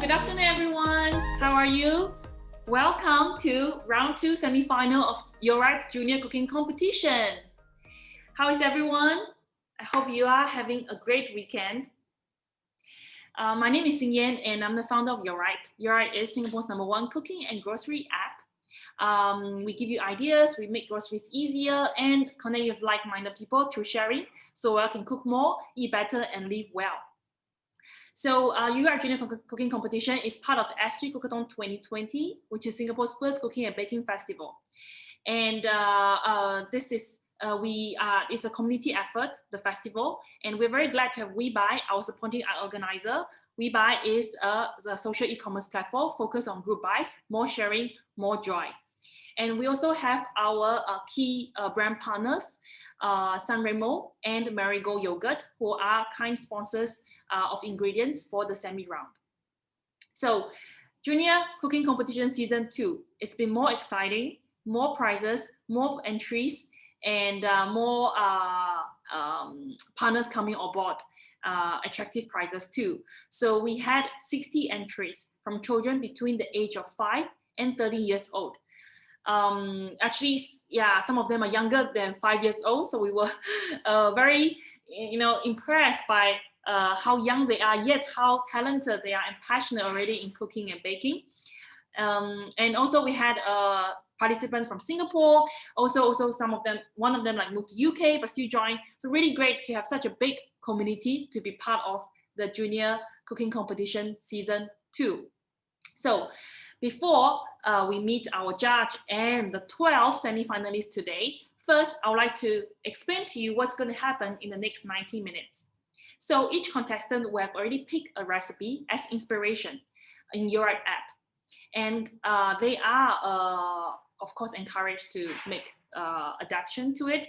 A: Good afternoon, everyone. How are you? Welcome to round 2 semi-final of YoRipe Junior Cooking Competition. How is everyone? I hope you are having a great weekend. My name is Xin Yan and I'm the founder of YoRipe. YoRipe is Singapore's #1 cooking and grocery app. We give you ideas, we make groceries easier and connect you with like-minded people through sharing so you can cook more, eat better and live well. So YoRipe Junior Cooking Competition is part of the SG Cookathon 2020, which is Singapore's first cooking and baking festival. And this is it's a community effort, the festival, and we're very glad to have WeBuy, our supporting organizer. WeBuy is a social e-commerce platform focused on group buys, more sharing, more joy. And we also have our key brand partners, Sanremo and Marigold Yogurt, who are kind sponsors of ingredients for the semi-round. So, Junior Cooking Competition Season 2, it's been more exciting, more prizes, more entries, and more partners coming on board, attractive prizes too. So we had 60 entries from children between the age of 5 and 30 years old. Actually, yeah, some of them are younger than 5 years old, so we were very, impressed by how young they are, yet how talented they are and passionate already in cooking and baking. And also we had participants from Singapore, also some of them, one of them like moved to UK but still joined. So really great to have such a big community to be part of the Junior Cooking Competition Season 2. So before we meet our judge and the 12 semi-finalists today, first I would like to explain to you what's going to happen in the next 90 minutes. So each contestant will have already picked a recipe as inspiration in YoRipe app. And they are, of course, encouraged to make adaptation to it.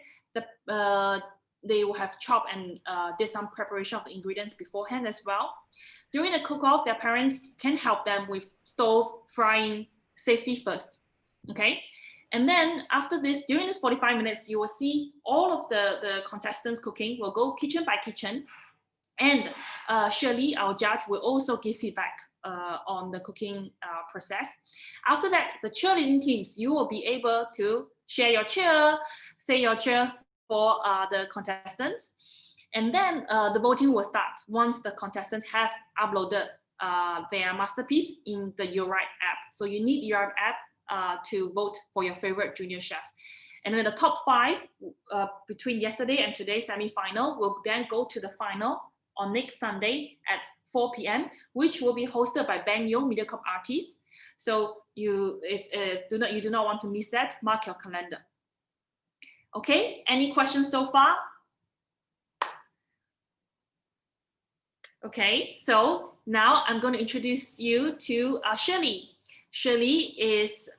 A: They will have chopped and did some preparation of the ingredients beforehand as well. During the cook-off, their parents can help them with stove, frying, safety first, okay? And then after this, during this 45 minutes, you will see all of the contestants cooking. Will go kitchen by kitchen. And Shirley, our judge, will also give feedback on the cooking process. After that, the cheerleading teams, you will be able to share your cheer, say your cheer for the contestants. And then the voting will start once the contestants have uploaded their masterpiece in the YoRipe app. So you need YoRipe app to vote for your favorite junior chef. And then the top 5 between yesterday and today's semi-final will then go to the final on next Sunday at 4 p.m., which will be hosted by Bang Yo, MediaCorp artist. So you do not want to miss that. Mark your calendar. Okay, any questions so far? Okay, so now I'm going to introduce you to Shirley. Shirley is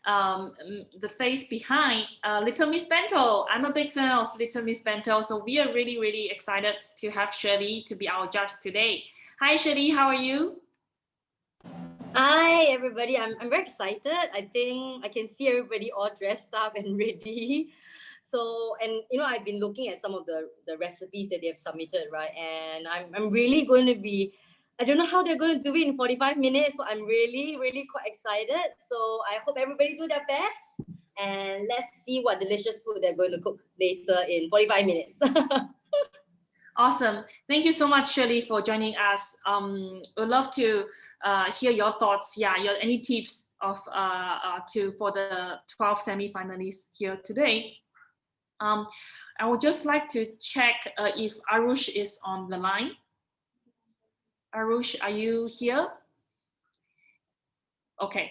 A: the face behind Little Miss Bento. I'm a big fan of Little Miss Bento, so we are really, really excited to have Shirley to be our judge today. Hi, Shirley, how are you?
B: Hi, everybody. I'm very excited. I think I can see everybody all dressed up and ready. So, and I've been looking at some of the recipes that they have submitted, right? And I'm really going to be, I don't know how they're going to do it in 45 minutes. So I'm really, really quite excited. So I hope everybody do their best. And let's see what delicious food they're going to cook later in 45 minutes.
A: Awesome. Thank you so much, Shirley, for joining us. We'd love to hear your thoughts. Yeah, any tips of for the 12 semi-finalists here today. I would just like to check if Arush is on the line. Arush, are you here? Okay.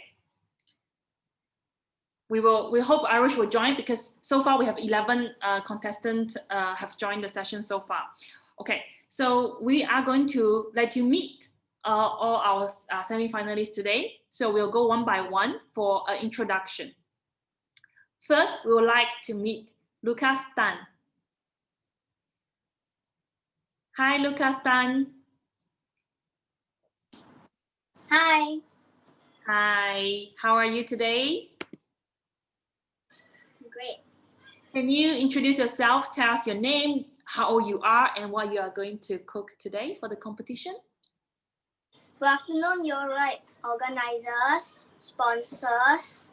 A: We hope Arush will join because so far we have 11 contestants have joined the session so far. Okay, so we are going to let you meet all our semi-finalists today. So we'll go one by one for an introduction. First, we would like to meet Lucas Tan. Hi, Lucas Tan.
I: Hi.
A: Hi, how are you today?
I: Great.
A: Can you introduce yourself, tell us your name, how old you are, and what you are going to cook today for the competition?
I: Good afternoon, YoRipe organizers, sponsors,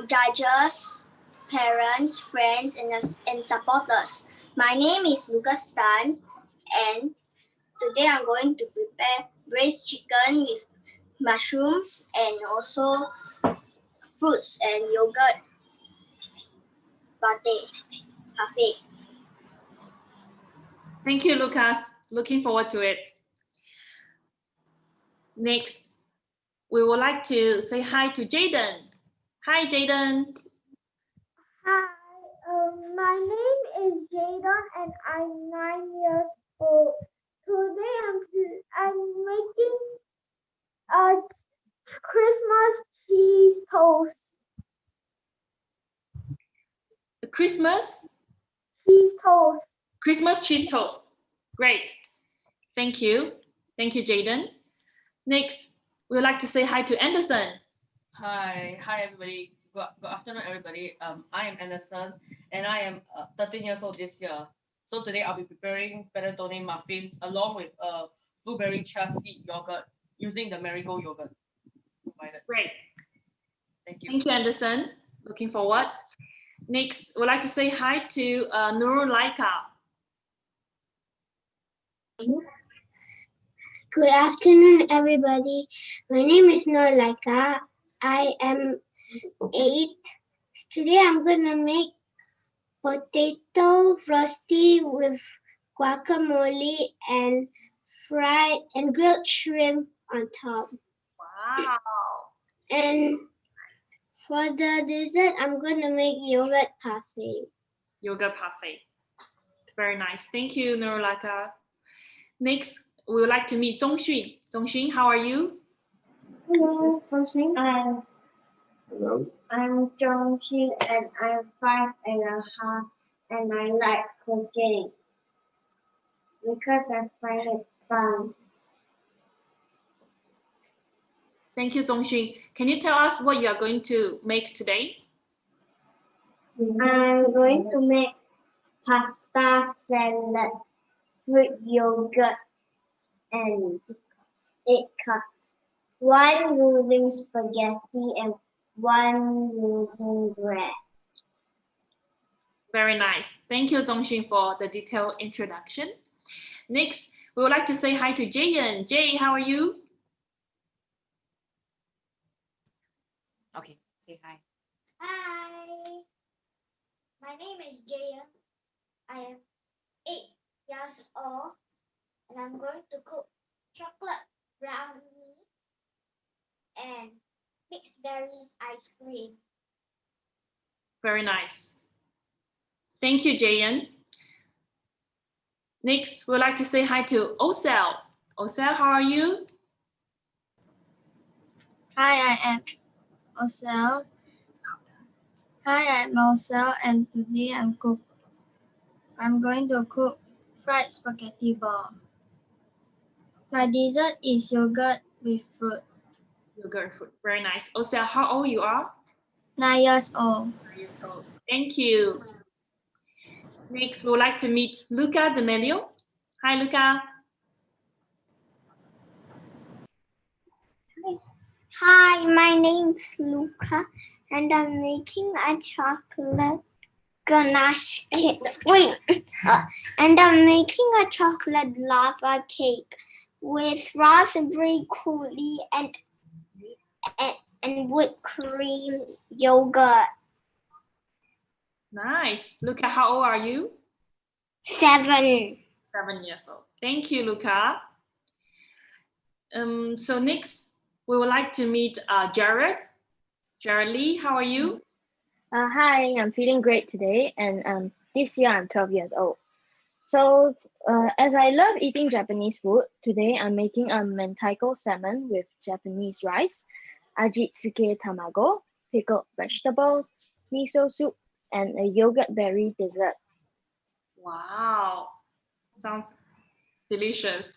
I: judges, parents, friends, and supporters. My name is Lucas Tan, and today I'm going to prepare braised chicken with mushrooms and also fruits and yogurt parfait.
A: Thank you, Lucas. Looking forward to it. Next, we would like to say hi to Jaden. Hi, Jaden.
C: Hi, my name is Jaden and I'm 9 years old. Today I'm making a Christmas cheese toast.
A: Christmas?
C: Cheese toast.
A: Christmas cheese toast. Great. Thank you. Thank you, Jaden. Next, we would like to say hi to Anderson.
D: Hi everybody. Good afternoon, everybody. I am Anderson, and I am 13 years old this year. So today I'll be preparing panettone muffins along with blueberry chia seed yogurt using the marigold yogurt provided.
A: Great.
D: Thank you.
A: Thank you, Anderson. Looking forward. Next, we'd like to say hi to Nurulaika.
C: Good afternoon, everybody. My name is Nurulaika. I am 8. Today I'm gonna make potato frosty with guacamole and fried and grilled shrimp on top.
A: Wow.
C: And for the dessert, I'm gonna make yogurt parfait.
A: Yogurt parfait. Very nice. Thank you, Nurulaika. Next, we would like to meet Zhongxun. Zhongxun, how are you?
C: Hello, Zhongxun.
F: Hello.
C: I'm Zhongxun and I'm 5.5 and I like cooking because I find it fun.
A: Thank you, Zhongxun. Can you tell us what you are going to make today?
C: I'm going to make pasta salad, fruit yogurt, and 8 cups. 1 using spaghetti and 1 using bread.
A: Very nice. Thank you, Zhongxun, for the detailed introduction. Next, we would like to say hi to Jayen. Jay, how are you?
D: Okay, say hi.
C: Hi, my name is Jaya. I am 8 years old and I'm going to cook chocolate brownie and mixed berries ice cream.
A: Very nice. Thank you, Jayen. Next, we'd like to say hi to Osel. Osel, how are you?
C: Hi, I am Osel. Hi, I'm Osel and today I'm going to cook fried spaghetti ball. My dessert is yogurt with fruit.
A: Yogurt fruit. Very nice. Osel, how old you are?
C: 9 years old.
A: 9 years old. Thank you. Next, we would like to meet Luca D'Amelio. Hi, Luca.
C: Hi, my name's Luca and I'm making a chocolate ganache cake. And I'm making a chocolate lava cake with raspberry coulis and whipped cream yogurt.
A: Nice. Luca, how old are you?
C: 7.
A: 7 years old. Thank you, Luca. So next, we would like to meet Jared. Jared Lee, how are you?
G: Hi, I'm feeling great today, and this year I'm 12 years old. So, as I love eating Japanese food, today I'm making a mentaiko salmon with Japanese rice, ajitsuke tamago, pickled vegetables, miso soup, and a yogurt berry dessert.
A: Wow, sounds delicious.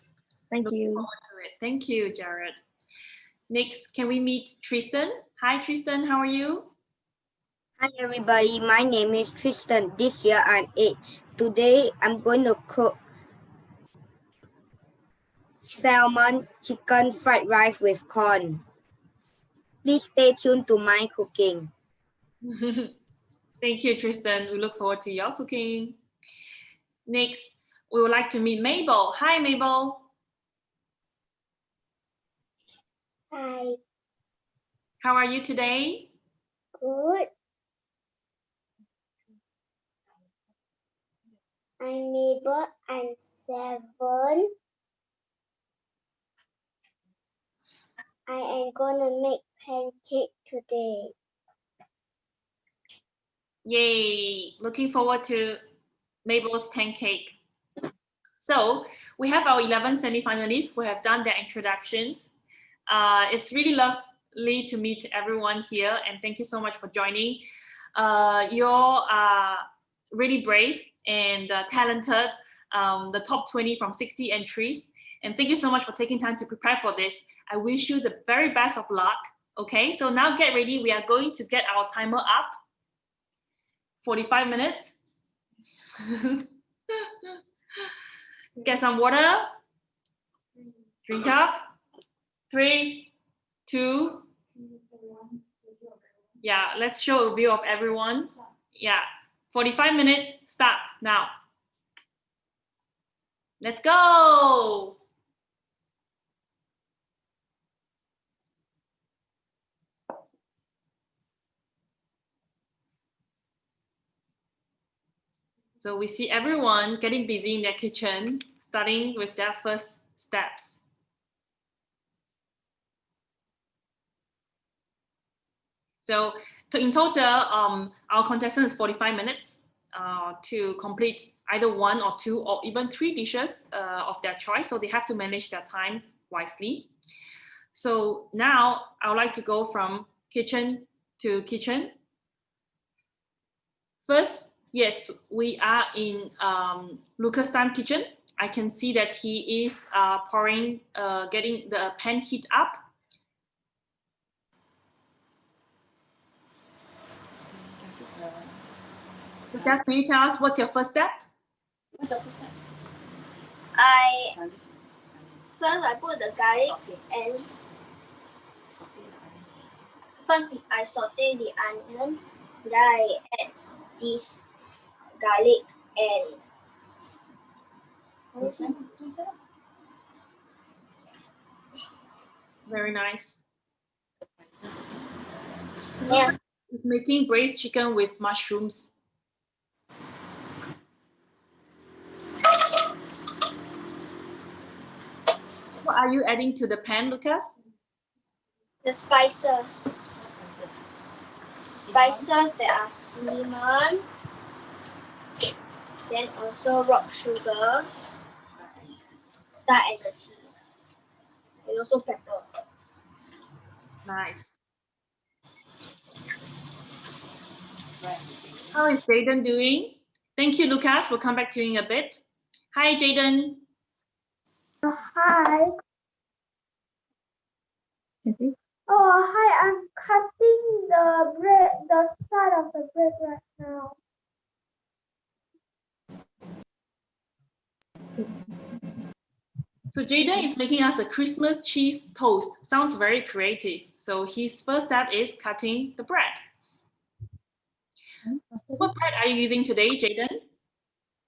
G: Thank
A: Looking
G: you.
A: forward to it. Thank you, Jared. Next, can we meet Tristan? Hi, Tristan, how are you?
Y: Hi everybody, my name is Tristan. This year I'm 8. Today I'm going to cook salmon chicken fried rice with corn. Please stay tuned to my cooking.
A: Thank you, Tristan. We look forward to your cooking. Next, we would like to meet Mabel. Hi, Mabel.
I: Hi.
A: How are you today?
I: Good. I'm Mabel. I'm 7. I am gonna make pancake today.
A: Yay! Looking forward to Mabel's pancake. So we have our 11 semi-finalists who have done their introductions. It's really lovely to meet everyone here, and thank you so much for joining. You're really brave and talented, the top 20 from 60 entries. And thank you so much for taking time to prepare for this. I wish you the very best of luck. Okay, so now get ready. We are going to get our timer up. 45 minutes. Get some water. Drink up. 3, 2. Yeah, let's show a view of everyone. Yeah, 45 minutes, start now. Let's go. So we see everyone getting busy in their kitchen, starting with their first steps. So in total, our contestant is 45 minutes to complete either 1 or 2 or even 3 dishes of their choice. So they have to manage their time wisely. So now I would like to go from kitchen to kitchen. First, yes, we are in Lucas Tan's kitchen. I can see that he is pouring, getting the pan heat up. Lucas, can you tell us what's your first step?
I: What's your first step? First I put the garlic and first I saute the onion, then I add this garlic and
A: Very nice.
I: Yeah.
A: He's making braised chicken with mushrooms. What are you adding to the pan, Lucas?
I: the spices. Spices that are cinnamon, then also rock sugar, star anise, and also pepper.
A: Nice. How is Jaden doing? Thank you, Lucas. We'll come back to you in a bit. Hi, Jaden.
C: Hi. Oh, hi. I'm cutting the bread, the side of the bread right now.
A: So Jaden is making us a Christmas cheese toast. Sounds very creative. So his first step is cutting the bread. What bread are you using today, Jaden?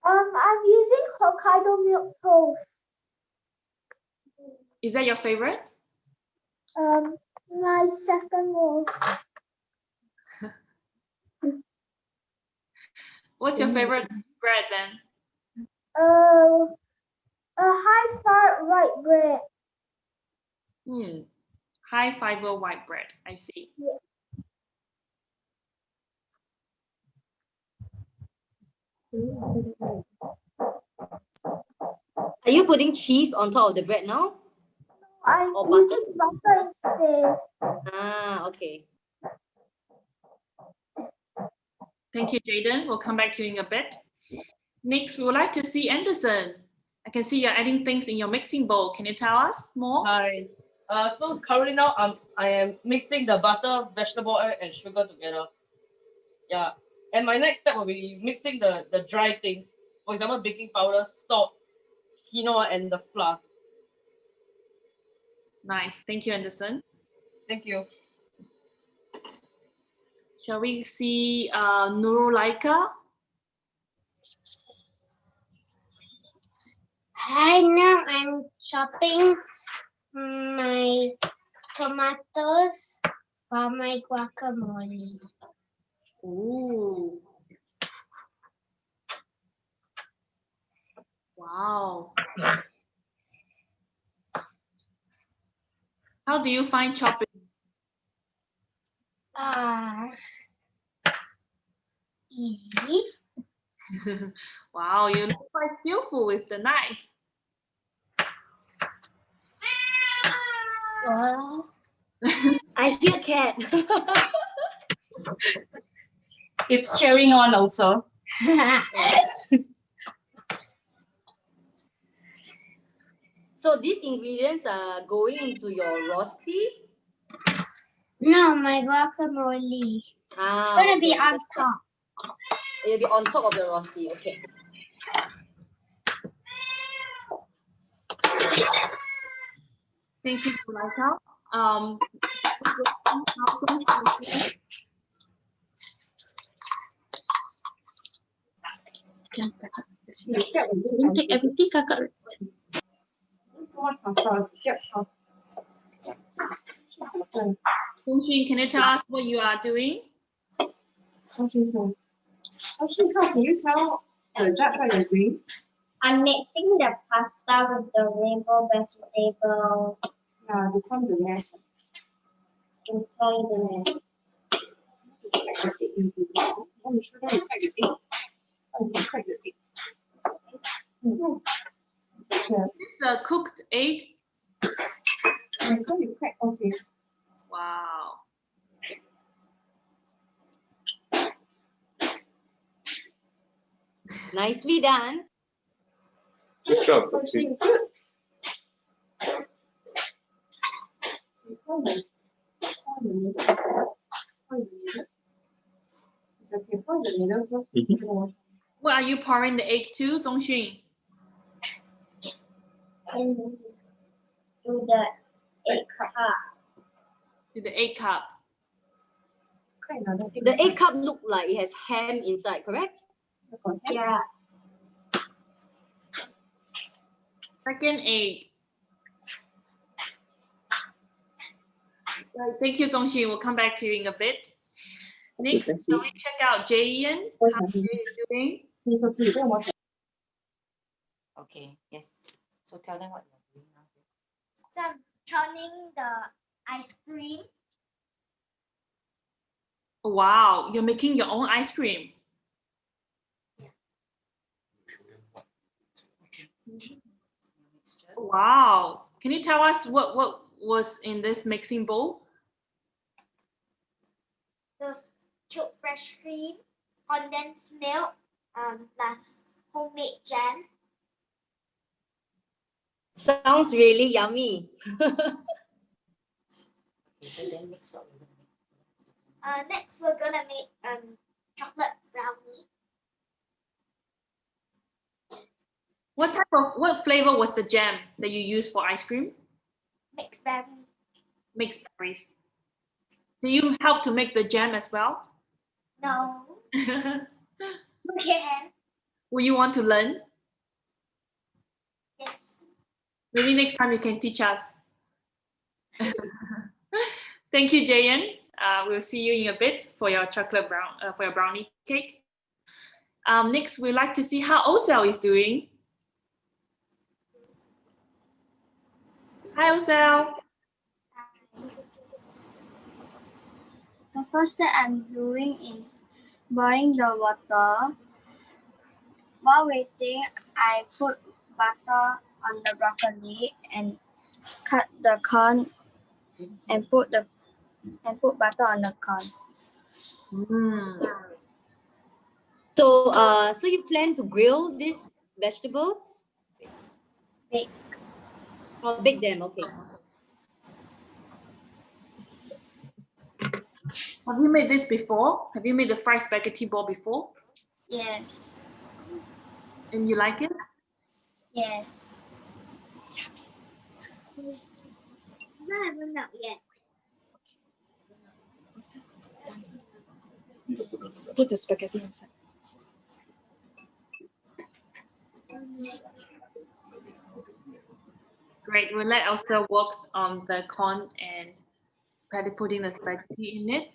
C: I'm using Hokkaido milk toast.
A: Is that your favorite?
C: My second most.
A: What's your favorite bread then?
C: A high fiber white bread.
A: High fiber white bread. I see.
C: Yeah.
B: Are you putting cheese on top of the bread now?
C: I'm using butter instead.
B: Ah, okay.
A: Thank you, Jaden. We'll come back to you in a bit. Next, we would like to see Anderson. I can see you're adding things in your mixing bowl. Can you tell us more?
D: Hi. So currently now I am mixing the butter, vegetable oil, and sugar together. Yeah. And my next step will be mixing the dry things. For example, baking powder, salt, quinoa, and the flour.
A: Nice. Thank you, Anderson.
D: Thank you.
A: Shall we see Nurulaika?
I: Hi, now I'm chopping my tomatoes for my guacamole.
A: Ooh. Wow. How do you find chopping?
I: Easy.
A: Wow, you look quite skillful with the knife.
I: Wow.
B: I hear cat.
N: It's cheering on also.
B: So these ingredients are going into your rosti?
I: No, my guacamole. It's gonna be on top.
B: It'll be on top of the rosti, okay.
A: Thank you, Nurulaika.
N: Take everything, kakak.
A: Dongxun, can you tell us what you are doing?
N: Can you tell the judge what you're doing?
I: I'm mixing the pasta with the rainbow vegetable.
N: Become the nest.
I: Inside the nest.
A: It's a cooked egg.
N: Okay.
A: Wow.
B: Nicely done.
F: Good job, Toxie.
A: What are you pouring the egg to, Dongxun?
I: And do the egg cup.
A: To the egg cup.
B: The egg cup look like it has ham inside, correct?
I: Yeah.
A: Second egg. Right, thank you, Dongxun. We'll come back to you in a bit. Next, shall we check out Jayan? How are you doing?
E: Okay, yes. So tell them what you're doing now.
I: So I'm turning the ice cream.
A: Wow, you're making your own ice cream. Wow. Can you tell us what was in this mixing bowl?
I: Those chopped fresh cream, condensed milk, plus homemade jam.
B: Sounds really yummy.
I: Next we're gonna make chocolate brownie.
A: What flavor was the jam that you used for ice cream?
I: Mixed berry.
A: Mixed berries. Do you help to make the jam as well?
I: No. Okay.
A: Will you want to learn?
I: Yes.
A: Maybe next time you can teach us. Thank you, Jayan. We'll see you in a bit for your for your brownie cake. Next, we'd like to see how Osel is doing. Hi, Osel.
C: The first thing I'm doing is boiling the water. While waiting, I put butter on the broccoli and cut the corn and put butter on the corn.
B: So you plan to grill these vegetables?
C: Bake.
B: Oh, bake them, okay.
A: Have you made this before? Have you made the fried spaghetti ball before?
C: Yes.
A: And you like it?
C: Yes.
I: I haven't know yet.
O: Put the spaghetti inside.
A: Great. We'll let Elsa work on the corn and Patty putting the spaghetti in it.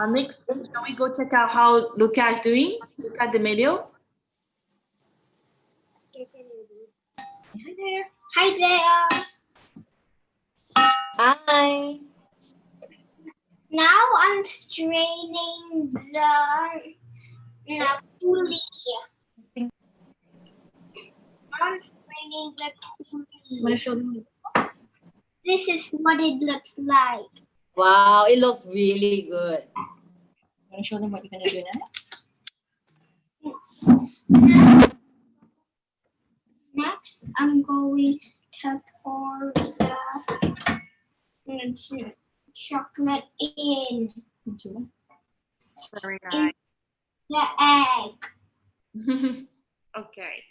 A: Next, shall we go check out how Luca is doing? Luca de Melio. Hi there.
I: Hi there.
B: Hi.
I: Now I'm straining the coolie. I'm straining the coolie. This is what it looks like.
B: Wow, it looks really good.
O: Want to show them what you're going to do next?
I: Next, I'm going to pour the chocolate in.
A: Very nice.
I: The egg.
A: Okay.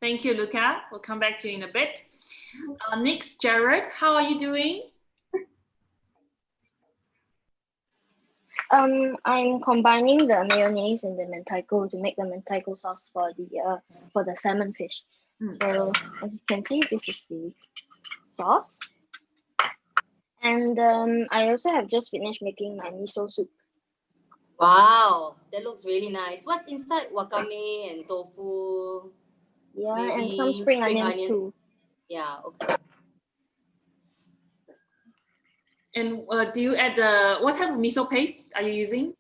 A: Thank you, Luca. We'll come back to you in a bit. Next, Jared, how are you doing?
G: I'm combining the mayonnaise and the mentaiko to make the mentaiko sauce for the salmon fish. So as you can see, this is the sauce. And I also have just finished making my miso soup.
B: Wow, that looks really nice. What's inside? Wakame and tofu.
G: Yeah,
B: maybe
G: and some spring onions too.
B: Yeah, okay.
A: And do you add what type of miso paste are you using?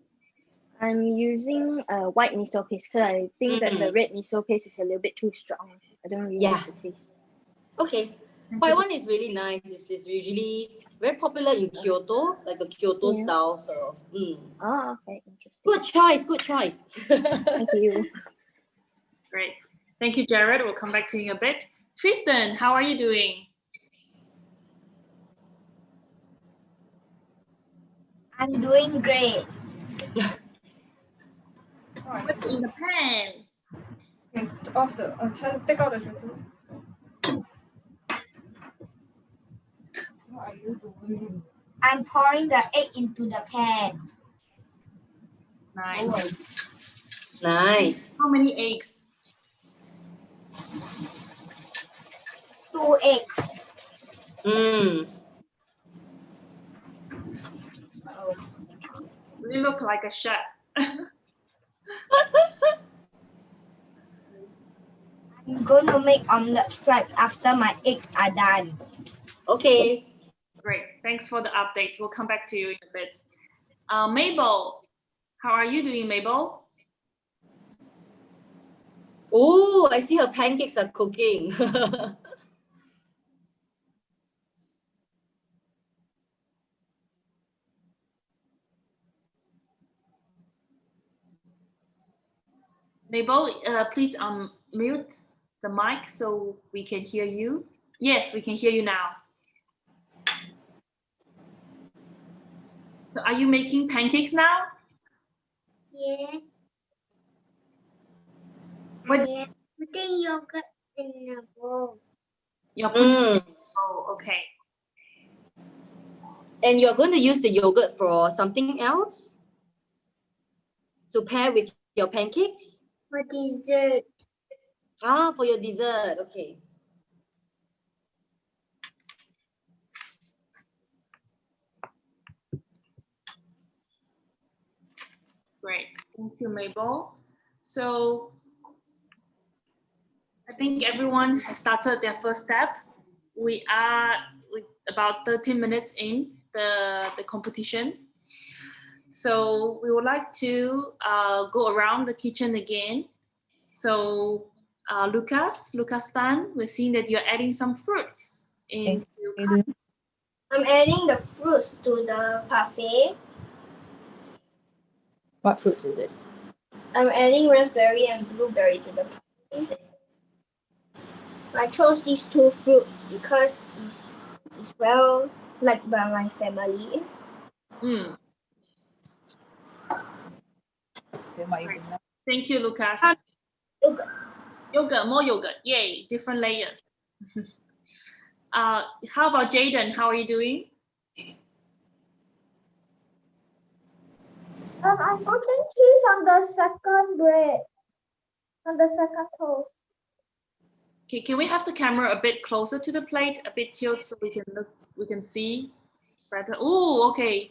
G: I'm using white miso paste because I think that the red miso paste is a little bit too strong. I don't really like the taste.
B: Okay. White one is really nice. This is usually very popular in Kyoto, like the Kyoto style. So,
G: Oh, okay, interesting.
B: Good choice. Good choice.
G: Thank you.
A: Great. Thank you, Jared. We'll come back to you in a bit. Tristan, how are you doing?
I: I'm doing great.
A: What's in the pan?
N: Take out the filter.
I: I'm pouring the egg into the pan.
A: Nice.
B: Nice.
A: How many eggs?
I: 2 eggs.
A: You look like a chef.
I: I'm going to make omelette right after my eggs are done.
B: Okay.
A: Great. Thanks for the update. We'll come back to you in a bit. Mabel, how are you doing, Mabel?
B: Oh, I see her pancakes are cooking.
A: Mabel, please mute the mic so we can hear you. Yes, we can hear you now. So are you making pancakes now?
I: Yeah. Putting yogurt in a bowl.
A: You're putting okay.
B: And you're going to use the yogurt for something else? To pair with your pancakes?
I: For dessert.
B: Ah, for your dessert. Okay.
A: Great. Thank you, Mabel. So I think everyone has started their first step. We are about 13 minutes in the competition. So we would like to go around the kitchen again. So Lucas Tan, we're seeing that you're adding some fruits into cups.
I: I'm adding the fruits to the parfait.
O: What fruits is it?
I: I'm adding raspberry and blueberry to the parfait. I chose these 2 fruits because it's well liked by my family.
A: Thank you, Lucas.
I: Yogurt.
A: Yogurt, more yogurt. Yay, different layers. How about Jaden? How are you doing?
C: I'm putting cheese on the second bread, on the second toast.
A: Okay, can we have the camera a bit closer to the plate, a bit tilted so we can see better? Oh, okay.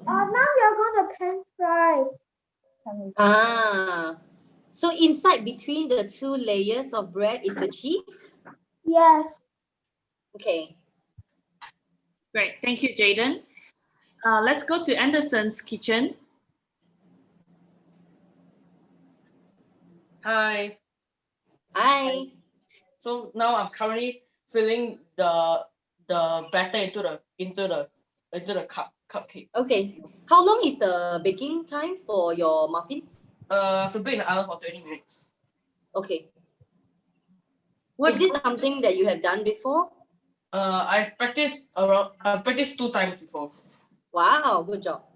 C: Now we are gonna pan fry.
B: So inside between the two layers of bread is the cheese?
C: Yes.
B: Okay.
A: Great, thank you, Jaden. Let's go to Anderson's kitchen.
D: Hi.
B: Hi.
D: So now I'm currently filling the batter into the cupcake.
B: Okay. How long is the baking time for your muffins?
D: I have to bake in the oven for 20 minutes.
B: Okay. Is this something that you have done before?
D: I've practiced 2 times before.
B: Wow, good job.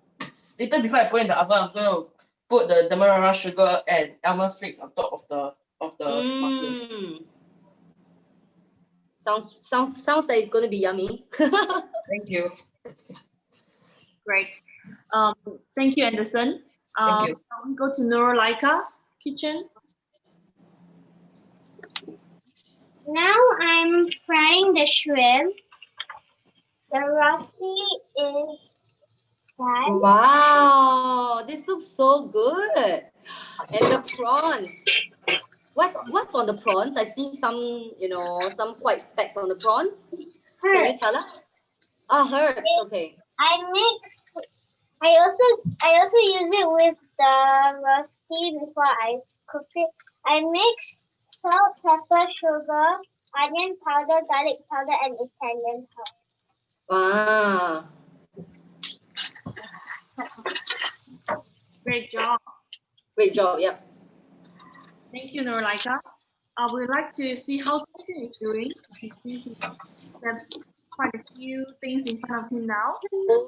D: Later before I put in the oven, I'm gonna put the demerara sugar and almond flakes on top of the muffin.
B: Sounds like it's gonna be yummy.
D: Thank you.
A: Great. Thank you, Anderson.
D: Thank you.
A: Now we go to Nurulaika's kitchen.
I: Now I'm frying the shrimp. The roti is fried.
B: Wow, this looks so good. And the prawns. What's on the prawns? I see some white specks on the prawns. Can you tell us? Herbs. Okay.
I: I also use it with the roti before I cook it. I mix salt, pepper, sugar, onion powder, garlic powder, and Italian powder.
B: Wow.
A: Great job.
B: Great job, yep.
A: Thank you, Nurulaika. We'd like to see how Declan is doing. You can see he has quite a few things in front of him now.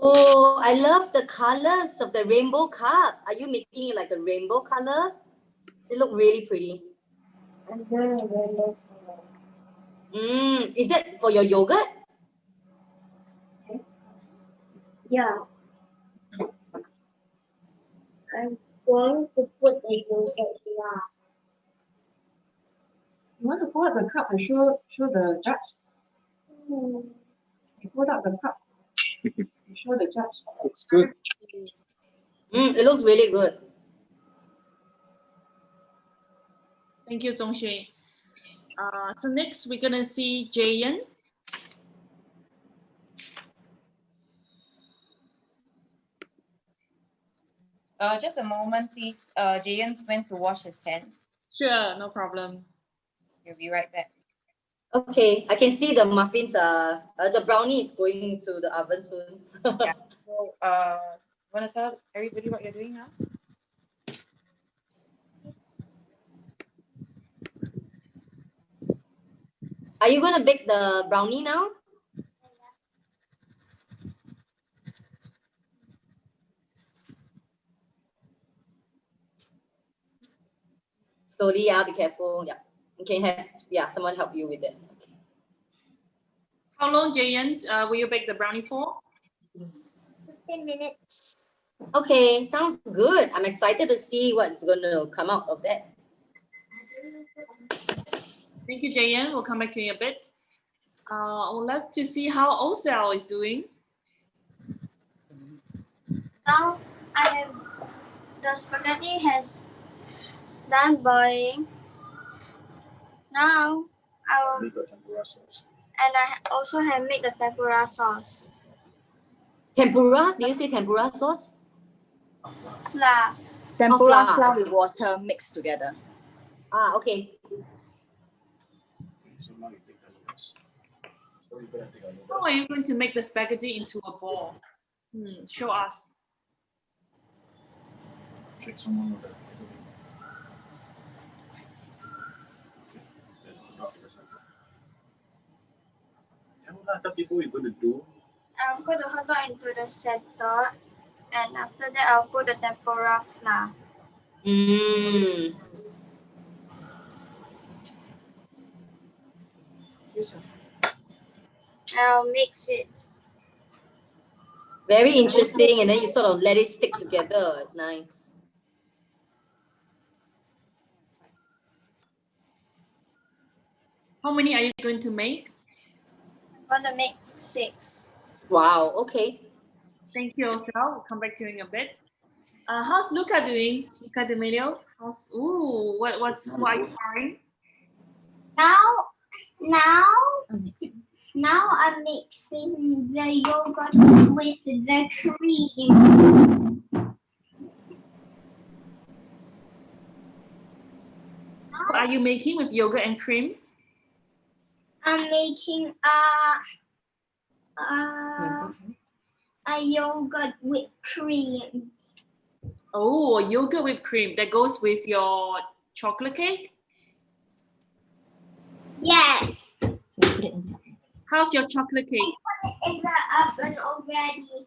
B: Oh, I love the colors of the rainbow cup. Are you making it like a rainbow color? They look really pretty.
C: I'm doing a rainbow color.
B: Is that for your yogurt?
C: Yeah. I'm going to put the yogurt here.
H: You want to pull out the cup and show the judge? You pull out the cup. You show the judge.
F: Looks good.
B: It looks really good.
A: Thank you, Zhongxue. So next we're gonna see Jayan.
E: Just a moment, please. Jayan's went to wash his hands.
A: Sure, no problem.
E: He'll be right back.
B: Okay, I can see the muffins. The brownie is going to the oven soon.
E: Yeah. So, want to tell everybody what you're doing now?
B: Are you going to bake the brownie now? Slowly, be careful. Yeah, you can have someone help you with it. Okay.
A: How long, Jayan, will you bake the brownie for?
I: 15 minutes.
B: Okay, sounds good. I'm excited to see what's going to come out of that.
A: Thank you, Jayan. We'll come back to you in a bit. I would like to see how Osel is doing.
C: Now the spaghetti has done boiling. Now I also have made the tempura sauce.
B: Tempura? Do you say tempura sauce?
C: Flour.
B: Tempura
J: flour with water mixed together.
B: Okay.
A: How are you going to make the spaghetti into a ball? Show us.
F: Take someone with that. What are people we're going to do?
C: I'm going to hot dog into the center. and after that I'll put the tempura flour.
B: Mm.
C: I'll mix it.
B: Very interesting, and then you sort of let it stick together. It's nice.
A: How many are you going to make?
C: I'm gonna make 6.
B: Wow, okay.
A: Thank you, Osel. We'll come back to you in a bit. How's Luca doing? Luca D'Amelio? What are you pouring?
I: Now I'm mixing the yogurt with the cream.
A: What are you making with yogurt and cream?
I: I'm making a yogurt with cream.
A: Oh, yogurt whipped cream that goes with your chocolate cake?
I: Yes.
A: How's your chocolate cake?
I: I put it in the oven already.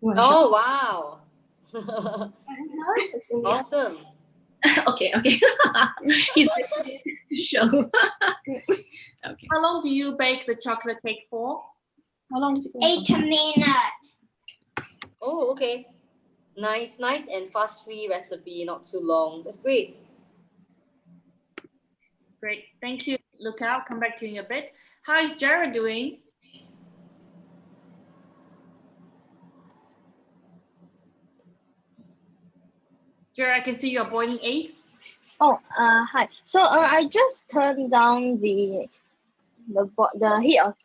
B: Oh, wow. Awesome.
A: Okay. He's ready to show. Okay. How long do you bake the chocolate cake for? How long is it?
I: 8 minutes.
B: Oh, okay. Nice and fuss-free recipe, not too long. That's great.
A: Great. Thank you, Luca. I'll come back to you in a bit. How is Jared doing? Jared, I can see you're boiling eggs.
G: Oh, hi. So I just turned down the heat of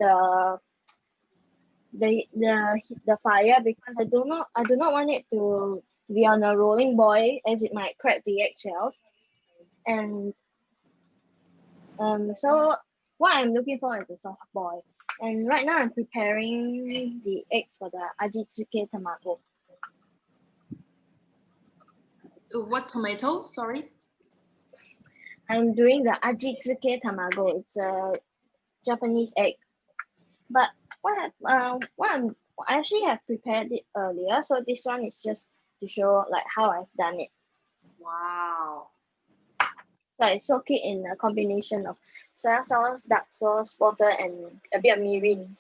G: the fire because I do not want it to be on a rolling boil as it might crack the eggshells. And so what I'm looking for is a soft boil. And right now I'm preparing the eggs for the ajitsuke tamago.
A: What tomato? Sorry.
G: I'm doing the ajitsuke tamago. It's a Japanese egg. But I actually have prepared it earlier, so this one is just to show like how I've done it.
A: Wow.
G: So I soak it in a combination of soy sauce, dark sauce, water, and a bit of mirin.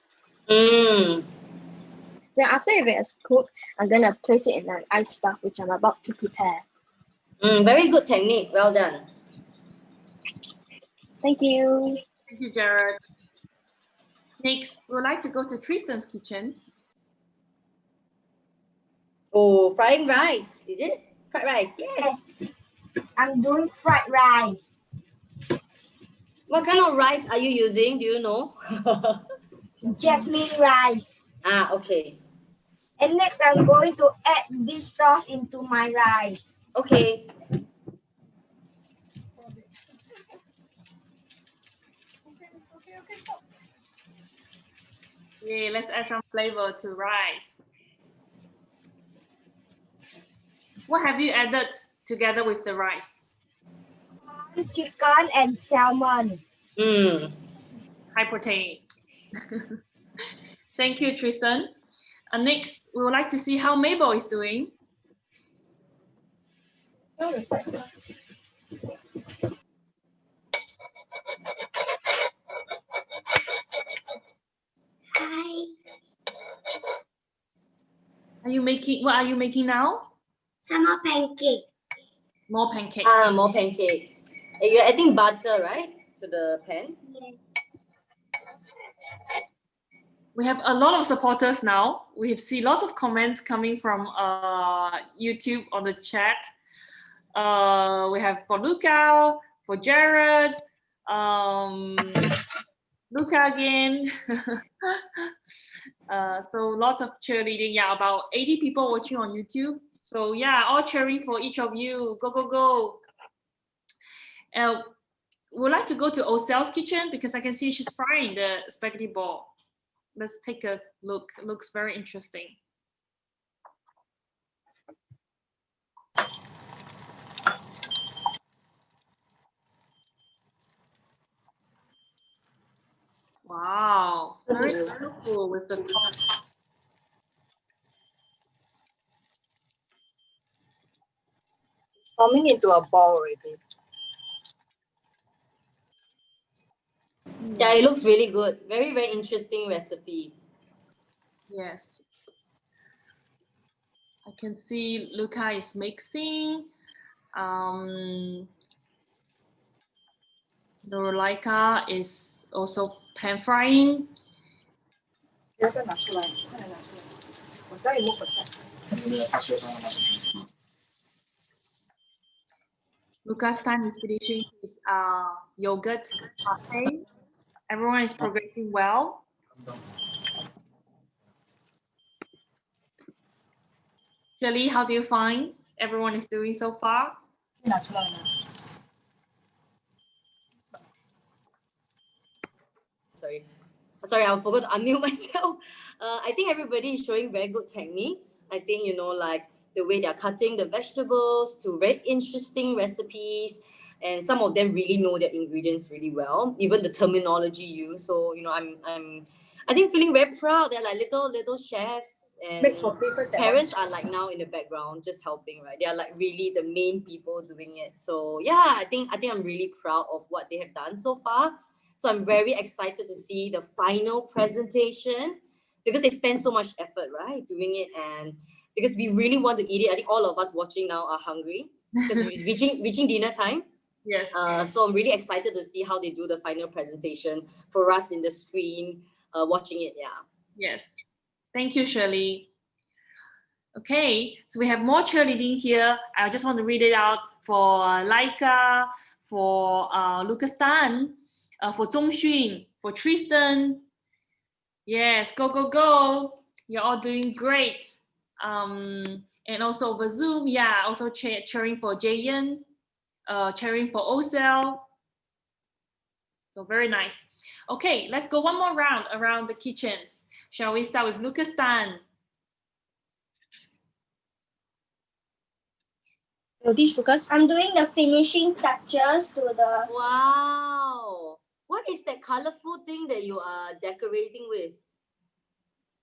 G: So after it has cooked, I'm gonna place it in an ice bath, which I'm about to prepare.
B: Very good technique. Well done.
G: Thank you.
A: Thank you, Jared. Next, we would like to go to Tristan's kitchen.
B: Oh, frying rice. Is it? Fried rice, yes.
Y: I'm doing fried rice.
B: What kind of rice are you using? Do you know?
Y: Jasmine rice.
B: Ah, okay.
Y: And next I'm going to add this sauce into my rice.
B: Okay.
A: Yeah, let's add some flavor to rice. What have you added together with the rice?
Y: Chicken and salmon.
A: High protein. Thank you, Tristan. Next, we would like to see how Mabel is doing.
I: Hi.
A: What are you making now?
I: Some more pancake.
A: More pancakes.
B: More pancakes. You're adding butter, right? To the pan?
I: Yes.
A: We have a lot of supporters now. We see lots of comments coming from YouTube on the chat. We have for Luca, for Jared, Luca again. So lots of cheerleading. Yeah, about 80 people watching on YouTube. So yeah, all cheering for each of you. Go, go, go. We'd like to go to Osel's kitchen because I can see she's frying the spaghetti ball. Let's take a look. It looks very interesting. Wow, very beautiful with the top.
J: Forming into a ball already.
B: Yeah, it looks really good. Very, very interesting recipe.
A: Yes. I can see Luca is mixing. Dorlaika is also pan frying. Lucas Tan is finishing his yogurt parfait. Everyone is progressing well. Shirley, how do you find everyone is doing so far?
B: Sorry, I forgot to unmute myself. I think everybody is showing very good techniques. I think, you know, like the way they're cutting the vegetables to very interesting recipes. And some of them really know their ingredients really well, even the terminology used. So, you know, I think feeling very proud. They're like little chefs, and parents are like now in the background just helping, right? They are like really the main people doing it. So yeah, I think I'm really proud of what they have done so far. So I'm very excited to see the final presentation because they spend so much effort, right, doing it, and because we really want to eat it. I think all of us watching now are hungry because it's reaching dinner time.
A: Yes.
B: So I'm really excited to see how they do the final presentation for us in the screen, watching it. Yeah.
A: Yes. Thank you, Shirley. Okay, so we have more cheerleading here. I just want to read it out for Laika, for Lucas Tan, for Zhongxun, for Tristan. Yes, go, go, go. You're all doing great. And also over Zoom, yeah, also cheering for Jayen, cheering for Osel. So very nice. Okay, let's go one more round around the kitchens. Shall we start with Lucas Tan?
I: I'm doing the finishing touches to the.
B: Wow. What is that colorful thing that you are decorating with?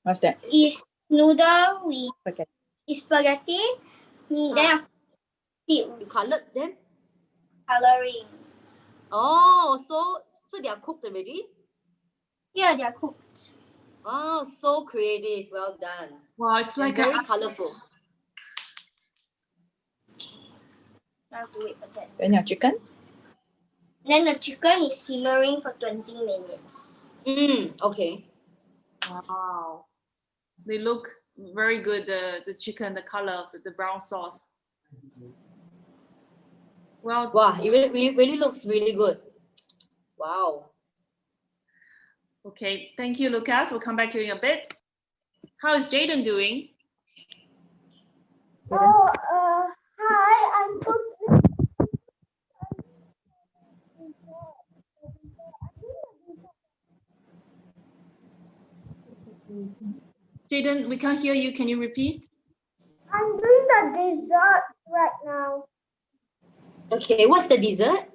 J: What's that?
I: Is noodle with spaghetti. Then
B: you colored them?
I: Coloring.
B: Oh, so they are cooked already?
I: Yeah, they are cooked.
B: Wow, so creative. Well done.
A: Wow, it's like
B: very colorful.
I: I have to wait for that.
J: Then your chicken?
I: Then the chicken is simmering for 20 minutes.
B: Okay.
A: Wow. They look very good, the chicken, the color of the brown sauce. Well,
B: wow, it really looks really good. Wow.
A: Okay, thank you, Lucas. We'll come back to you in a bit. How is Jaden doing?
I: Oh, hi, I'm good.
A: Jaden, we can't hear you. Can you repeat?
I: I'm doing the dessert right now.
B: Okay, what's the dessert?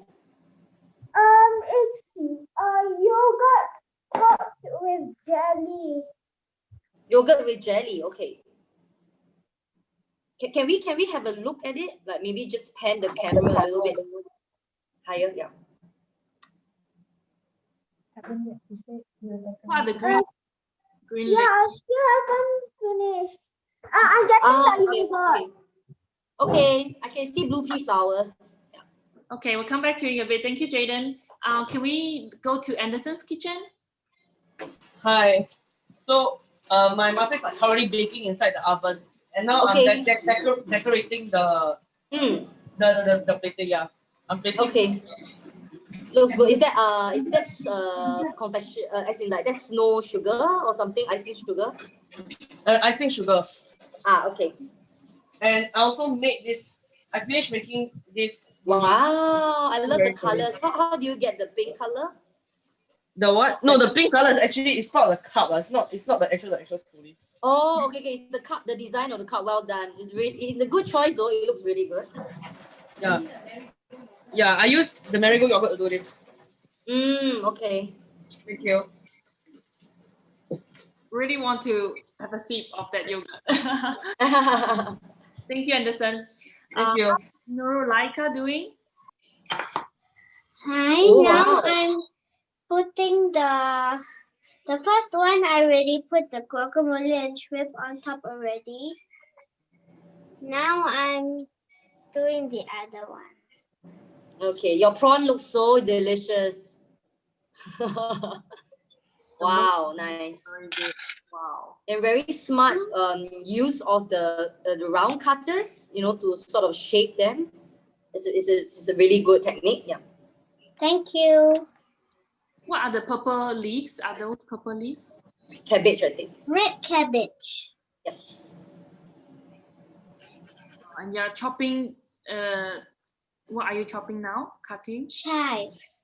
I: It's yogurt topped with jelly.
B: Yogurt with jelly. Okay. Can we have a look at it? Like maybe just pan the camera a little bit higher. Yeah.
A: Wow, the green
I: Yeah, I still haven't finished. I'm getting the yogurt.
B: Okay, I can see blue pea flowers.
A: Okay, we'll come back to you in a bit. Thank you, Jaden. Can we go to Anderson's kitchen?
D: Hi. So my muffins are currently baking inside the oven, and now I'm decorating the plating. Yeah, I'm plating.
B: Okay. Looks good. Is that confection? As in like that's no sugar or something? Icing sugar?
D: Icing sugar.
B: Okay.
D: And I also made this. I finished making this.
B: Wow, I love the colors. How do you get the pink color?
D: The what? No, the pink color is actually it's not the cup. It's not the actual story.
B: Oh, okay. It's the cup, the design of the cup. Well done. It's really a good choice though. It looks really good.
D: Yeah. Yeah, I use the marigold yogurt to do this.
B: Okay.
D: Thank you.
A: Really want to have a sip of that yogurt. Thank you, Anderson.
D: Thank you.
A: Laika doing?
I: Hi,
A: Oh,
I: now
A: wow.
I: I'm putting the first one. I already put the guacamole and shrimp on top already. Now I'm doing the other one.
B: Okay, your prawn looks so delicious. Wow, nice.
A: Very good. Wow.
B: And very smart use of the round cutters, you know, to sort of shape them. It's a really good technique. Yeah.
I: Thank you.
A: What are the purple leaves? Are those purple leaves?
B: Cabbage, I think.
I: Red cabbage.
B: Yep.
A: And you're chopping, what are you chopping now? Cutting?
I: Chives.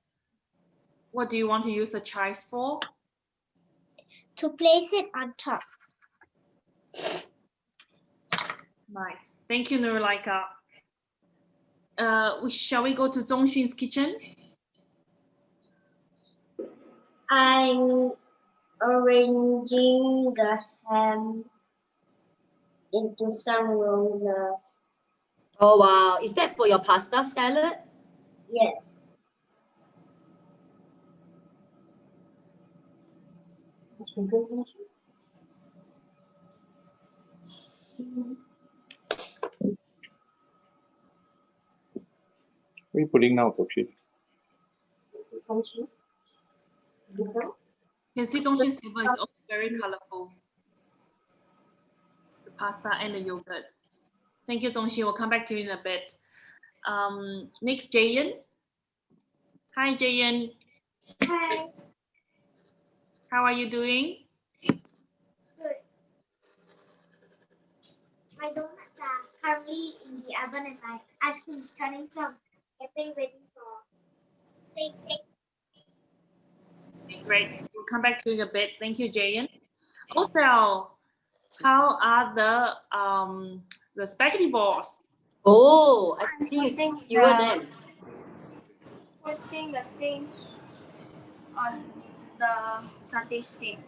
A: What do you want to use the chives for?
I: To place it on top.
A: Nice. Thank you, Nurulaika. Shall we go to Zhongxun's kitchen?
I: I'm arranging the ham into some roller.
B: Oh wow, is that for your pasta salad?
I: Yes.
H: Sprinkle some cheese.
F: What are you putting now, Tokshi?
H: Some cheese.
A: You can see Zhongxun's table is also very colorful. The pasta and the yogurt. Thank you, Zhongxun. We'll come back to you in a bit. Next, Jayan. Hi, Jayan.
I: Hi.
A: How are you doing?
I: Good. My donuts are currently in the oven and my ice cream is turning, so I'm getting ready for Pancake.
A: Great. We'll come back to you in a bit. Thank you, Jayan. Also, how are the spaghetti balls?
B: Oh, I see you were there.
C: Putting the thing on the satay stick.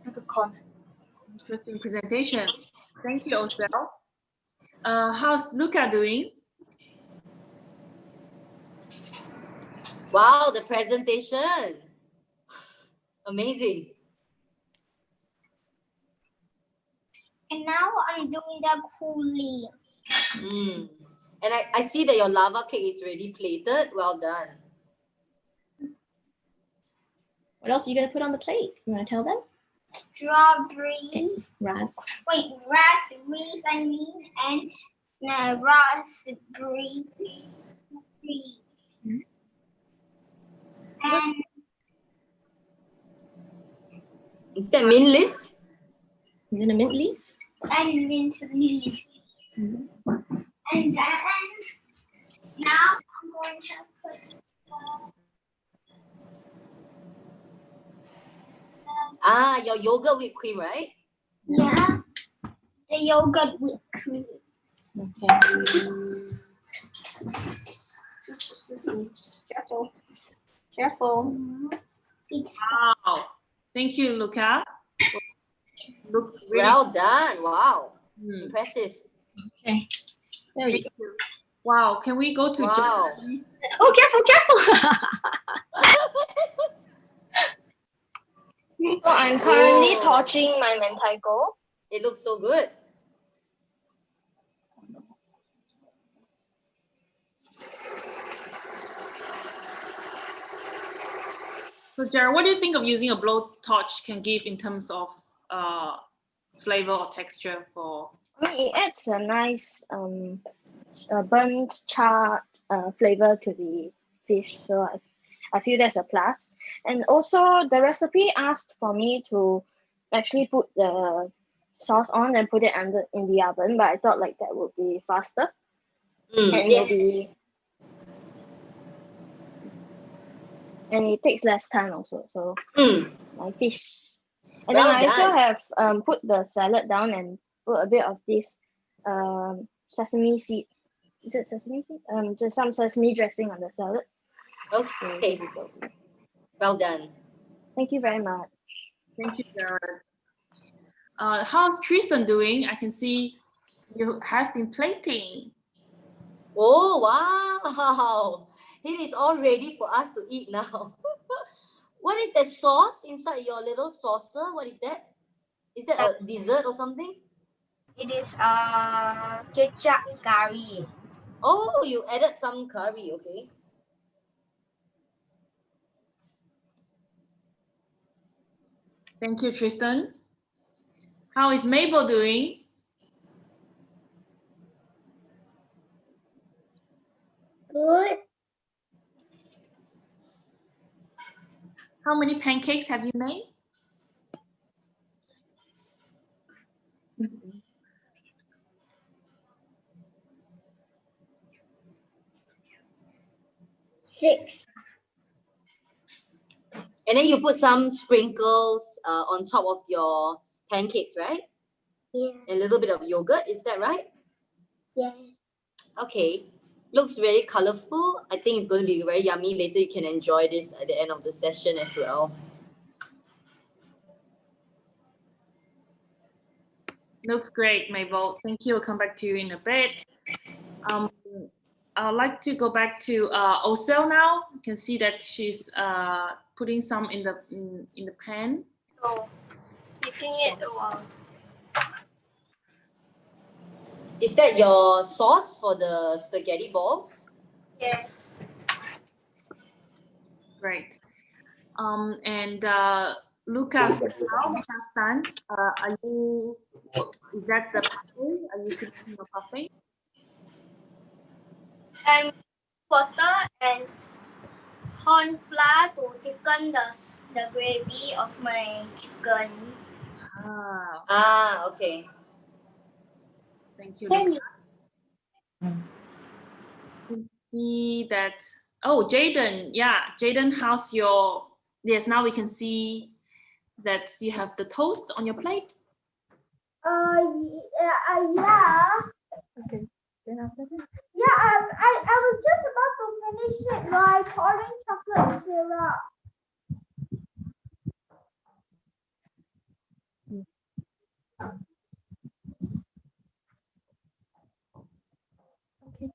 C: Like a cone.
A: Interesting presentation. Thank you, Osel. How's Luca doing?
B: Wow, the presentation. Amazing.
I: And now I'm doing the coolie.
B: And I see that your lava cake is ready plated. Well done.
K: What else are you going to put on the plate? You want to tell them?
I: Strawberries.
K: Ras.
I: Wait, raspberries, I mean, and raspberry. And
B: Is that mint leaf?
K: Is it a mint leaf?
I: And mint leaf. And then now I'm going to put
B: your yogurt whipped cream, right?
I: the yogurt whipped cream.
K: Okay. Careful. Careful.
A: Wow. Thank you, Luca. Looks really
B: well done. Wow. Impressive.
K: Okay. There you go.
A: Wow. Can we go to Japanese?
K: Oh, careful.
G: So I'm currently torching my mentaiko.
B: It looks so good.
A: So Jared, what do you think of using a blowtorch can give in terms of flavor or texture for?
G: I mean, it adds a nice burnt charred flavor to the fish. So I feel that's a plus. And also the recipe asked for me to actually put the sauce on and put it in the oven, but I thought like that would be faster. And it takes less time also. So my fish. And then I also have put the salad down and put a bit of this sesame seed. Is it sesame seed? Just some sesame dressing on the salad.
B: Okay. Well done.
G: Thank you very much.
A: Thank you, Jared. How's Tristan doing? I can see You have been plating.
B: Oh, wow. It is all ready for us to eat now. What is that sauce inside your little saucer? What is that? Is that a dessert or something?
Y: It is ketchup curry.
B: Oh, you added some curry, okay.
A: Thank you, Tristan. How is Mabel doing?
I: Good.
A: How many pancakes have you made?
I: Six.
B: And then you put some sprinkles on top of your pancakes, right?
I: Yeah.
B: A little bit of yogurt, is that right?
I: Yes.
B: Okay. Looks very colorful. I think it's going to be very yummy. Later you can enjoy this at the end of the session as well.
A: Looks great, Mabel. Thank you. I'll come back to you in a bit. I'd like to go back to Osel now. You can see that she's putting some in the pan.
C: Oh, making it
B: Is that your sauce for the spaghetti balls?
C: Yes.
A: Great. And Lucas, Lucas Tan, are you? Is that the parfait? Are you finishing your parfait?
C: I'm water and corn flour to thicken the gravy of my chicken.
B: Okay.
A: Thank you, Lucas. You see that? Oh, Jaden. Yeah, Jaden, how's your? Yes, now we can see that you have the toast on your plate.
C: Yeah.
A: Okay. Then after that.
C: Yeah, I was just about to finish it by pouring chocolate syrup.
A: Okay.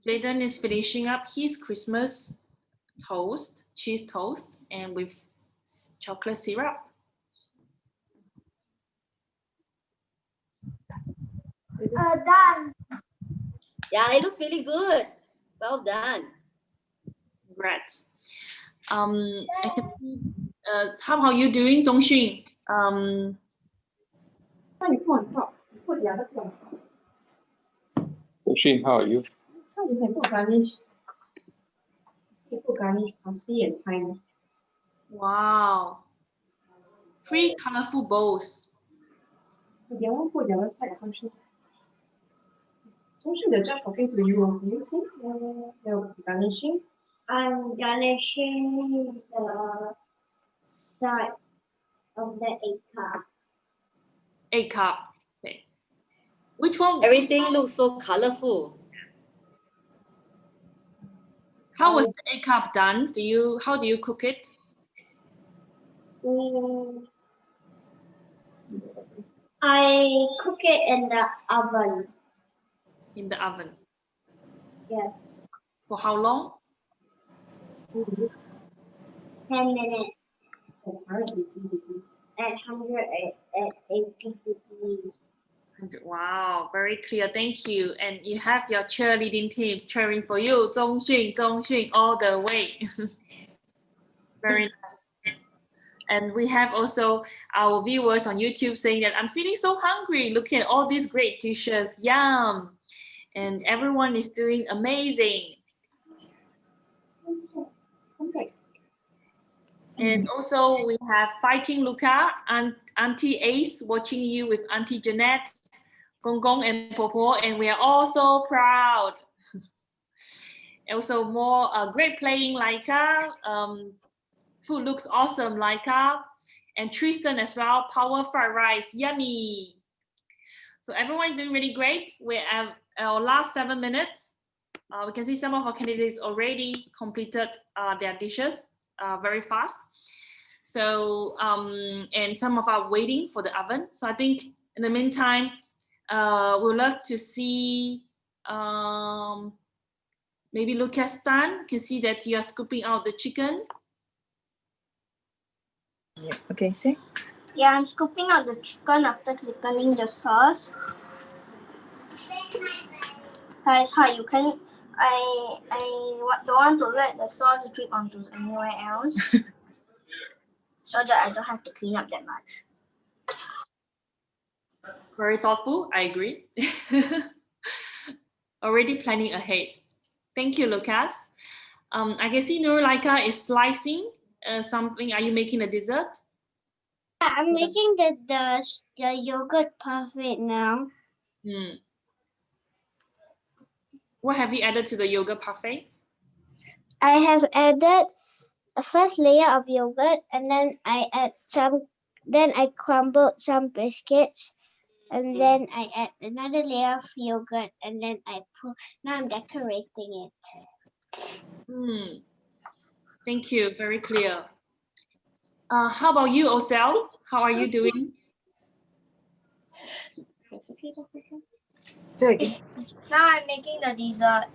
A: Jaden is finishing up his Christmas toast, cheese toast, and with chocolate syrup.
C: Done.
B: Yeah, it looks really good. Well done.
A: Congrats. I can see, how are you doing, Zhongxun?
H: Now you put on top. You put the other thing on top.
F: Ocean, how are you?
H: Now you can put garnish. You put garnish, parsley and thyme.
A: Wow. 3 colorful bowls.
H: The other one put the other side, Zhongxun. Zhongxun, the judge talking to you. Can you see? The garnishing.
C: I'm garnishing the side of the egg cup.
A: Egg cup. Okay. Which one?
B: Everything looks so colorful.
A: How was the egg cup done? How do you cook it?
C: I cook it in the oven.
A: In the oven.
C: Yes.
A: For how long?
C: 10 minutes. At 180 degrees.
A: Wow, very clear. Thank you. And you have your cheerleading teams cheering for you. Zhongxun, all the way. Very nice. And we have also our viewers on YouTube saying that I'm feeling so hungry. Looking at all these great dishes. Yum. And everyone is doing amazing.
H: Okay.
A: And also we have Fighting Luca and Auntie Ace watching you with Auntie Jeanette, Gong Gong and Popo, and we are all so proud. Also more great playing Laika, food looks awesome Laika, and Tristan as well, power fried rice, yummy. So everyone is doing really great. We have our last 7 minutes. We can see some of our candidates already completed their dishes very fast. So, and some of our waiting for the oven. So I think in the meantime, We'd love to see maybe Lucas Tan. Can see that you are scooping out the chicken.
J: Yeah. Okay, see?
I: Yeah, I'm scooping out the chicken after thickening the sauce. Guys, hi, you can. I don't want to let the sauce drip onto anywhere else, so that I don't have to clean up that much.
A: Very thoughtful. I agree. Already planning ahead. Thank you, Lucas. I can see Nurulaika is slicing something. Are you making a dessert?
I: Yeah, I'm making the yogurt parfait now.
A: What have you added to the yogurt parfait?
I: I have added a first layer of yogurt, and then I add some. Then I crumbled some biscuits, and then I add another layer of yogurt, and then I put. Now I'm decorating it.
A: Thank you. Very clear. How about you, Osel? How are you doing?
I: That's okay. That's okay.
J: Say again.
C: Now I'm making the dessert.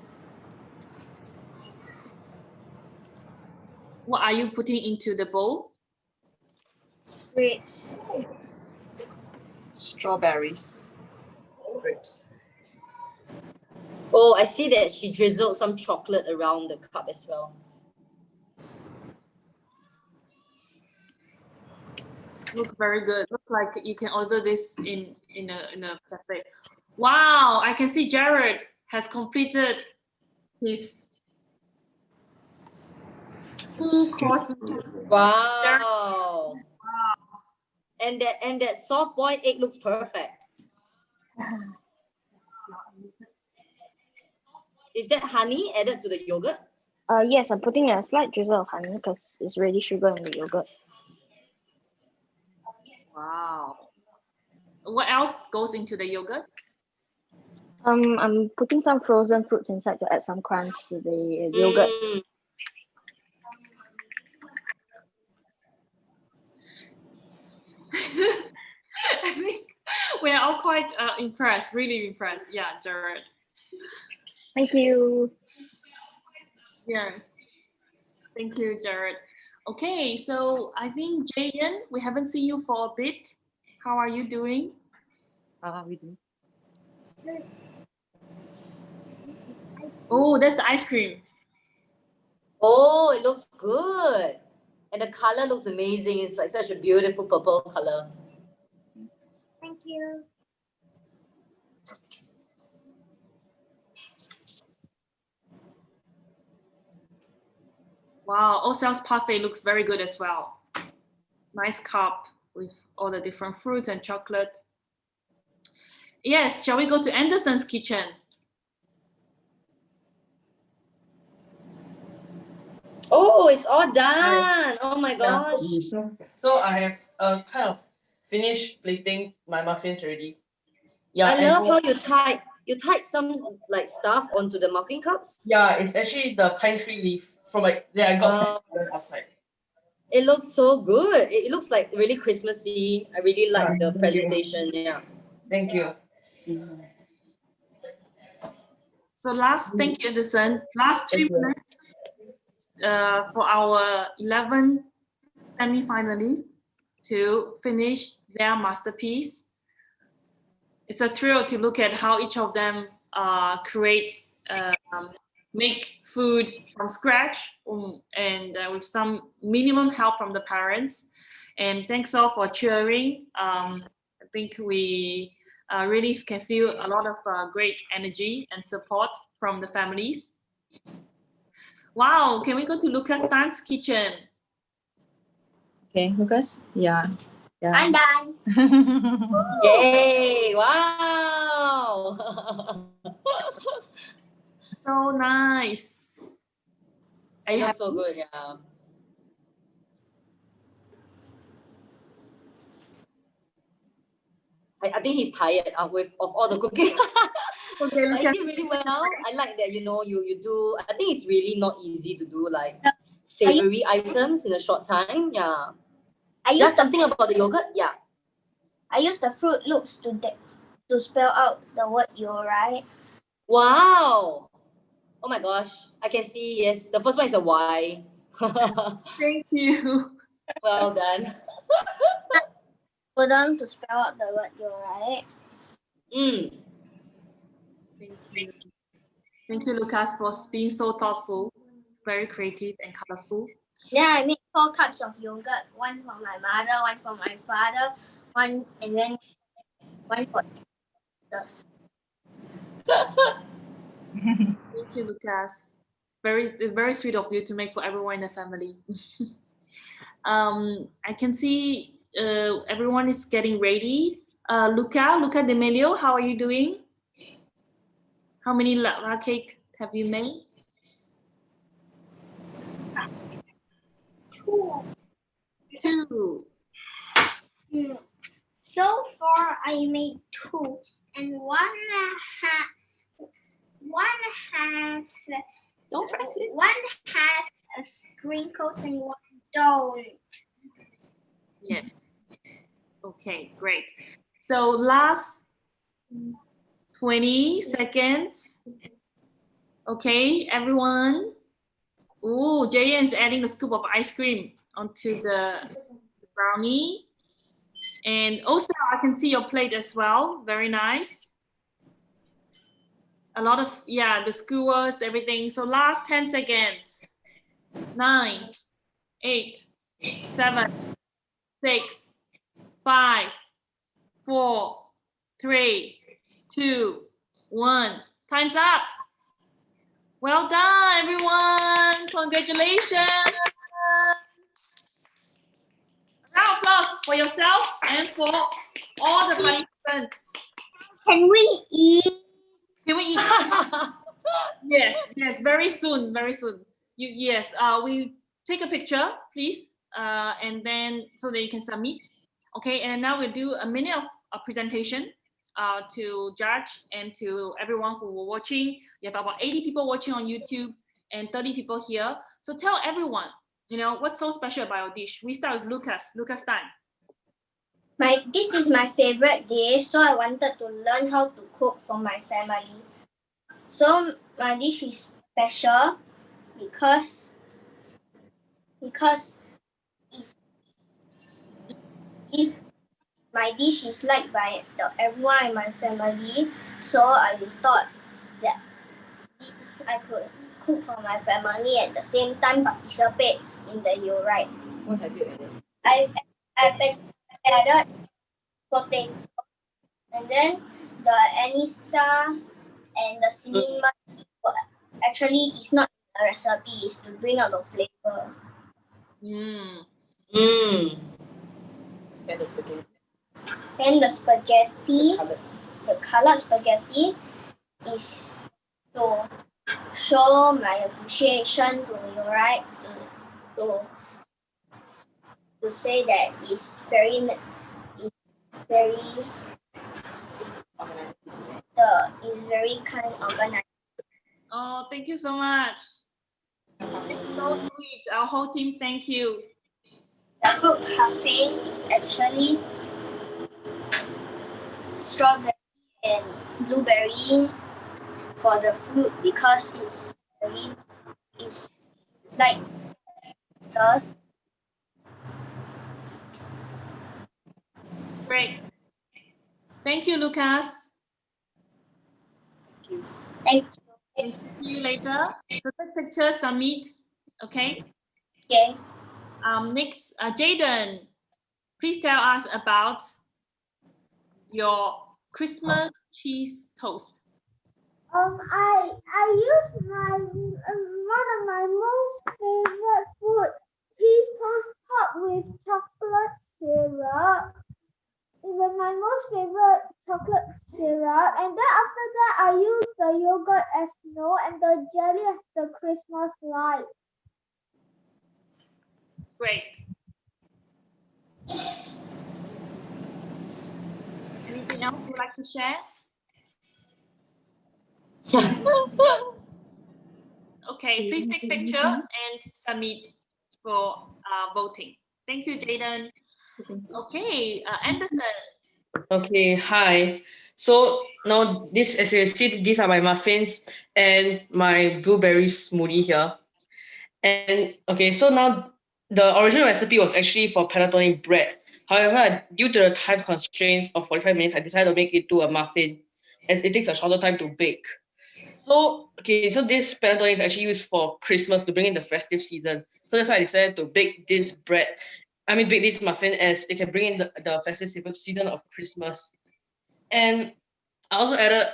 A: What are you putting into the bowl?
C: Grapes.
J: Strawberries. Grapes.
B: Oh, I see that she drizzled some chocolate around the cup as well.
A: Look very good. Look like you can order this in a cafe. Wow, I can see Jared has completed his full course.
B: Wow. And that soft boiled egg looks perfect. Is that honey added to the yogurt?
G: Yes, I'm putting a slight drizzle of honey because it's already sugar in the yogurt.
A: Wow. What else goes into the yogurt?
G: I'm putting some frozen fruits inside to add some crunch to the yogurt.
A: I think we are all quite impressed, really impressed. Yeah, Jared.
G: Thank you.
A: Yes. Thank you, Jared. Okay, so I think Jayen, we haven't seen you for a bit. How are you doing?
J: How are we doing?
A: Oh, that's the ice cream.
B: Oh, it looks good. And the color looks amazing. It's like such a beautiful purple color.
I: Thank you.
A: Wow, Osel's parfait looks very good as well. Nice cup with all the different fruits and chocolate. Yes, shall we go to Anderson's kitchen?
B: Oh, it's all done. Oh my gosh.
D: So I have kind of finished plating my muffins already.
B: Yeah, I love how you tied some like stuff onto the muffin cups.
D: Yeah, it's actually the pine tree leaf from I got outside.
B: It looks so good. It looks like really Christmassy. I really like the presentation. Yeah.
D: Thank you.
A: So thank you, Anderson. Last 3 minutes for our 11 semi-finalists to finish their masterpiece. It's a thrill to look at how each of them make food from scratch and with some minimum help from the parents. And thanks all for cheering. I think we really can feel a lot of great energy and support from the families. Wow, can we go to Lucas Tan's kitchen?
J: Okay, Lucas? Yeah.
I: I'm done.
B: Yay! Wow!
A: So nice.
B: It looks so good, yeah. I think he's tired of all the cooking.
A: Okay,
B: but he did really well. I like that, you do. I think it's really not easy to do like savory items in a short time. Yeah.
I: I used
B: something about the yogurt. Yeah.
I: I used the Fruit Loops to to spell out the word YoRipe.
B: Wow. Oh my gosh. I can see, yes. The first one is a Y.
A: Thank you.
B: Well done.
I: Hold on to spell out the word YoRipe.
A: Thank you. Thank you, Lucas, for being so thoughtful, very creative and colorful.
I: Yeah, I made 4 cups of yogurt. One for my mother, one for my father, one and then one for others.
A: Thank you, Lucas. It's very sweet of you to make for everyone in the family. I can see everyone is getting ready. Luca D'Amelio, how are you doing? How many lava cake have you made?
I: 2.
A: 2.
I: So far, I made 2, and one has.
A: Don't press it.
I: One has sprinkles and one don't.
A: Yes. Okay, great. So last 20 seconds. Okay, everyone. Ooh, Jayen is adding the scoop of ice cream onto the brownie. And also, I can see your plate as well. Very nice. A lot of, yeah, the skewers, everything. So last 10 seconds. 9, 8, 7, 6, 5, 4, 3, 2, 1. Time's up. Well done, everyone. Congratulations. A round of applause for yourself and for all the participants.
I: Can we eat?
A: Can we eat? Yes, very soon, very soon. Yes, we take a picture, please, and then so that you can submit. Okay, and now we'll do a minute of a presentation to judge and to everyone who were watching. You have about 80 people watching on YouTube and 30 people here. So tell everyone, you know, what's so special about your dish. We start with Lucas. Lucas Tan.
I: This is my favorite dish, so I wanted to learn how to cook for my family. So my dish is special because my dish is liked by everyone in my family. So I thought that I could cook for my family at the same time participate in the YoRipe.
J: What have you added?
I: I've added potato, and then the anistar and the cinnamon. Actually, it's not a recipe; it's to bring out the flavor.
J: And the spaghetti.
I: And the spaghetti, the colored spaghetti, is to show my appreciation to YoRipe, to say that it's very kind organized.
A: Oh, thank you so much. It's so sweet. Our whole team, thank you.
I: The fruit parfait is actually strawberry and blueberry for the fruit because it's like this.
A: Great. Thank you, Lucas.
I: Thank you.
A: See you later. So take picture, submit. Okay.
I: Okay.
A: Next, Jaden, please tell us about your Christmas cheese toast.
L: I use one of my most favorite food, cheese toast topped with chocolate syrup. It was my most favorite chocolate syrup, and then after that I use the yogurt as snow and the jelly as the Christmas lights.
A: Great. Anything else you'd like to share? Okay, please take picture and submit for voting. Thank you, Jaden. Okay, Anderson.
D: Okay, hi. So now this, as you can see, these are my muffins and my blueberry smoothie here. And okay, so now the original recipe was actually for panettone bread. However, due to the time constraints of 45 minutes, I decided to make it to a muffin as it takes a shorter time to bake. So, okay, so this panettone is actually used for Christmas to bring in the festive season. So that's why I decided to bake this bread. I mean, bake this muffin as it can bring in the festive season of Christmas. And I also added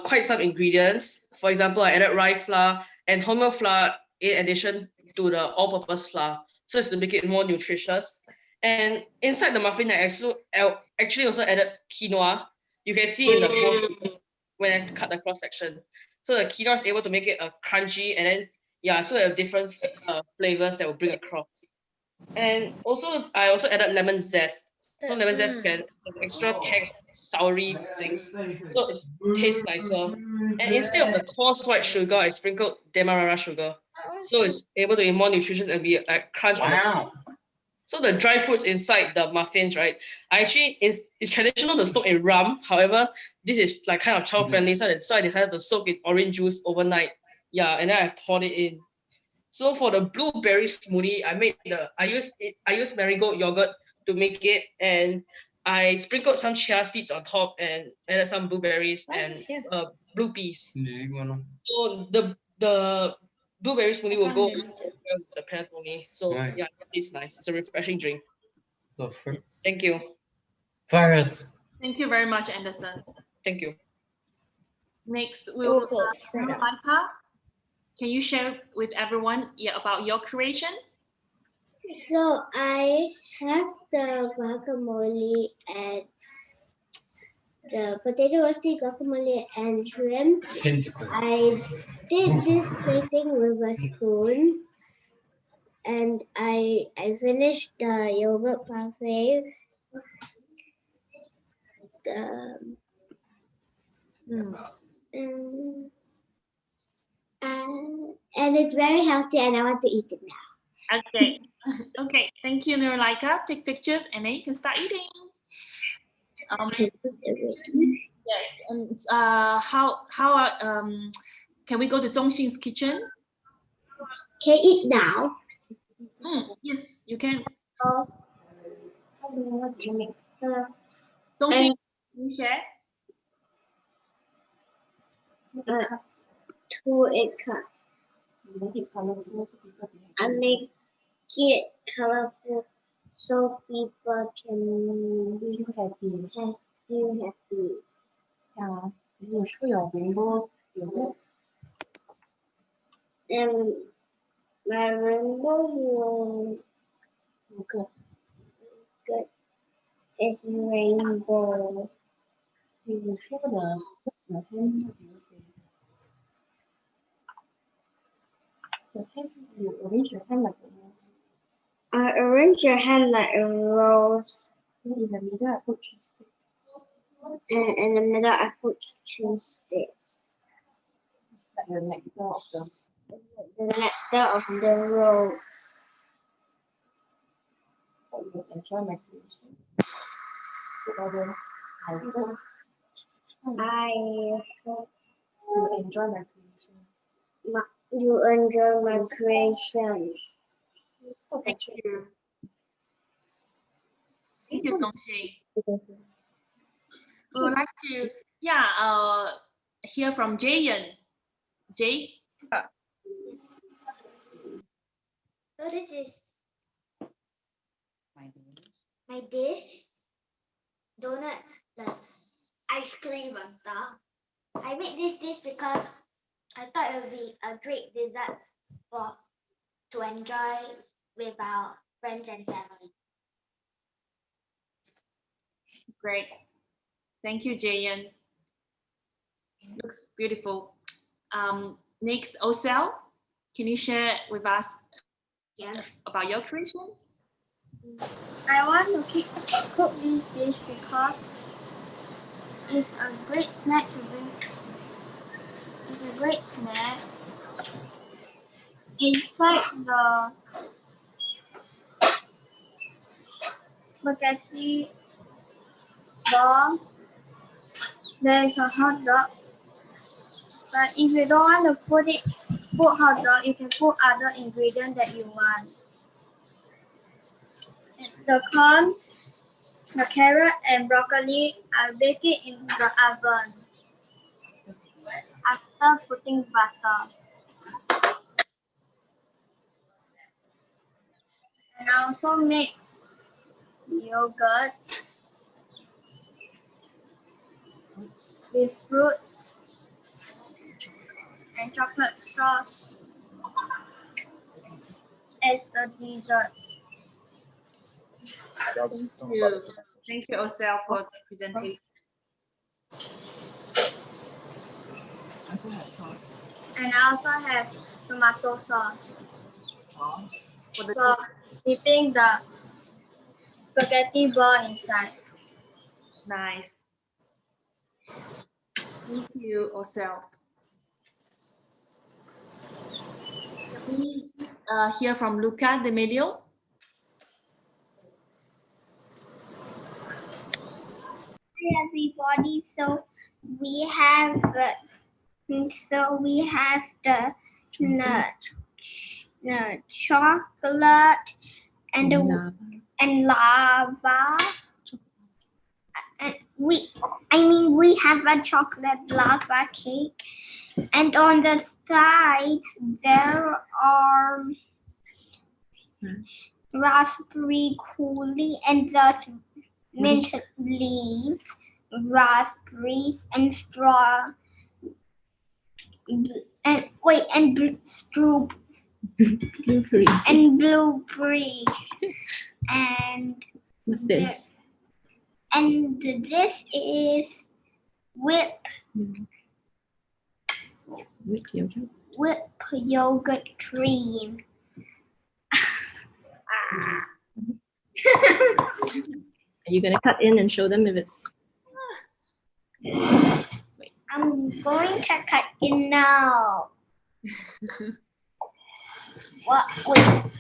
D: quite some ingredients. For example, I added rye flour and wholemeal flour in addition to the all-purpose flour, so as to make it more nutritious. And inside the muffin, I actually also added quinoa. You can see in the post when I cut the cross section. So the quinoa is able to make it crunchy, and then yeah, so there are different flavors that will bring across. And also, I also added lemon zest. So lemon zest can have extra tang, soury things, so it tastes nicer. And instead of the coarse white sugar, I sprinkled demerara sugar, so it's able to be more nutritious and be like crunch on the top. So the dry fruits inside the muffins, right? It's traditional to soak in rum. However, this is like kind of child friendly, so I decided to soak in orange juice overnight. Yeah, and then I poured it in. So for the blueberry smoothie, I used marigold yogurt to make it, and I sprinkled some chia seeds on top and added some blueberries and blue peas. So the blueberry smoothie will go with the panettone. So yeah, it's nice. It's a refreshing drink. Thank you.
A: Thank you very much, Anderson.
D: Thank you.
A: Next, we'll Malika. Can you share with everyone about your creation?
L: So I have the guacamole and the potato roasted guacamole and shrimp. I did this plating with a spoon, and I finished the yogurt parfait. And it's very healthy, and I want to eat it now.
A: Okay. Okay. Thank you, Nurlaika. Take pictures, and then you can start eating. Yes. And can we go to Zhongxin's kitchen?
L: Can eat now?
A: Yes, you can.
L: Zhongxin,
A: can you share?
L: 2 egg cups. I make it colorful so people can be happy.
H: Yeah, you show your rainbow yogurt.
L: And my rainbow yogurt is rainbow.
H: You will show the hand, what do you say? The hand, you arrange your hand like a rose.
L: I arrange your hand like a rose.
H: In the middle, I put 2 sticks.
L: And in the middle, I put 2 sticks.
H: It's like the nectar
L: of the rose.
H: You enjoy my creation. You enjoy my creation.
L: You enjoy my creation.
A: Thank you. Thank you, Zhongxin. We would like to, hear from Jayan. Jay?
L: So this is my dish. Donut plus ice cream on top. I made this dish because I thought it would be a great dessert to enjoy with our friends and family.
A: Great. Thank you, Jayan. Looks beautiful. Next, Osel, can you share with us about your creation?
C: I want to cook this dish because it's a great snack to bring. It's a great snack. Inside the spaghetti ball, there is a hot dog. But if you don't want to put hot dog, you can put other ingredients that you want. The corn, the carrot, and broccoli, I bake it in the oven after putting butter. And I also make yogurt with fruits and chocolate sauce as the dessert.
A: Thank you, Osel, for the presentation.
J: I also have sauce.
C: And I also have tomato sauce
A: For
C: for dipping the spaghetti ball inside.
A: Nice. Thank you, Osel. Can we hear from Luca de Medio?
L: Hi everybody. So we have the chocolate and lava. And we have a chocolate lava cake, and on the sides there are raspberry coulis and the mint leaves, raspberries, and straw. And wait, and
T: Blueberries.
L: and blueberries. And
T: What's this?
L: And this is whipped
T: yogurt.
L: Whip yogurt cream.
T: Are you gonna cut in and show them if it's?
L: I'm going to cut in now. What?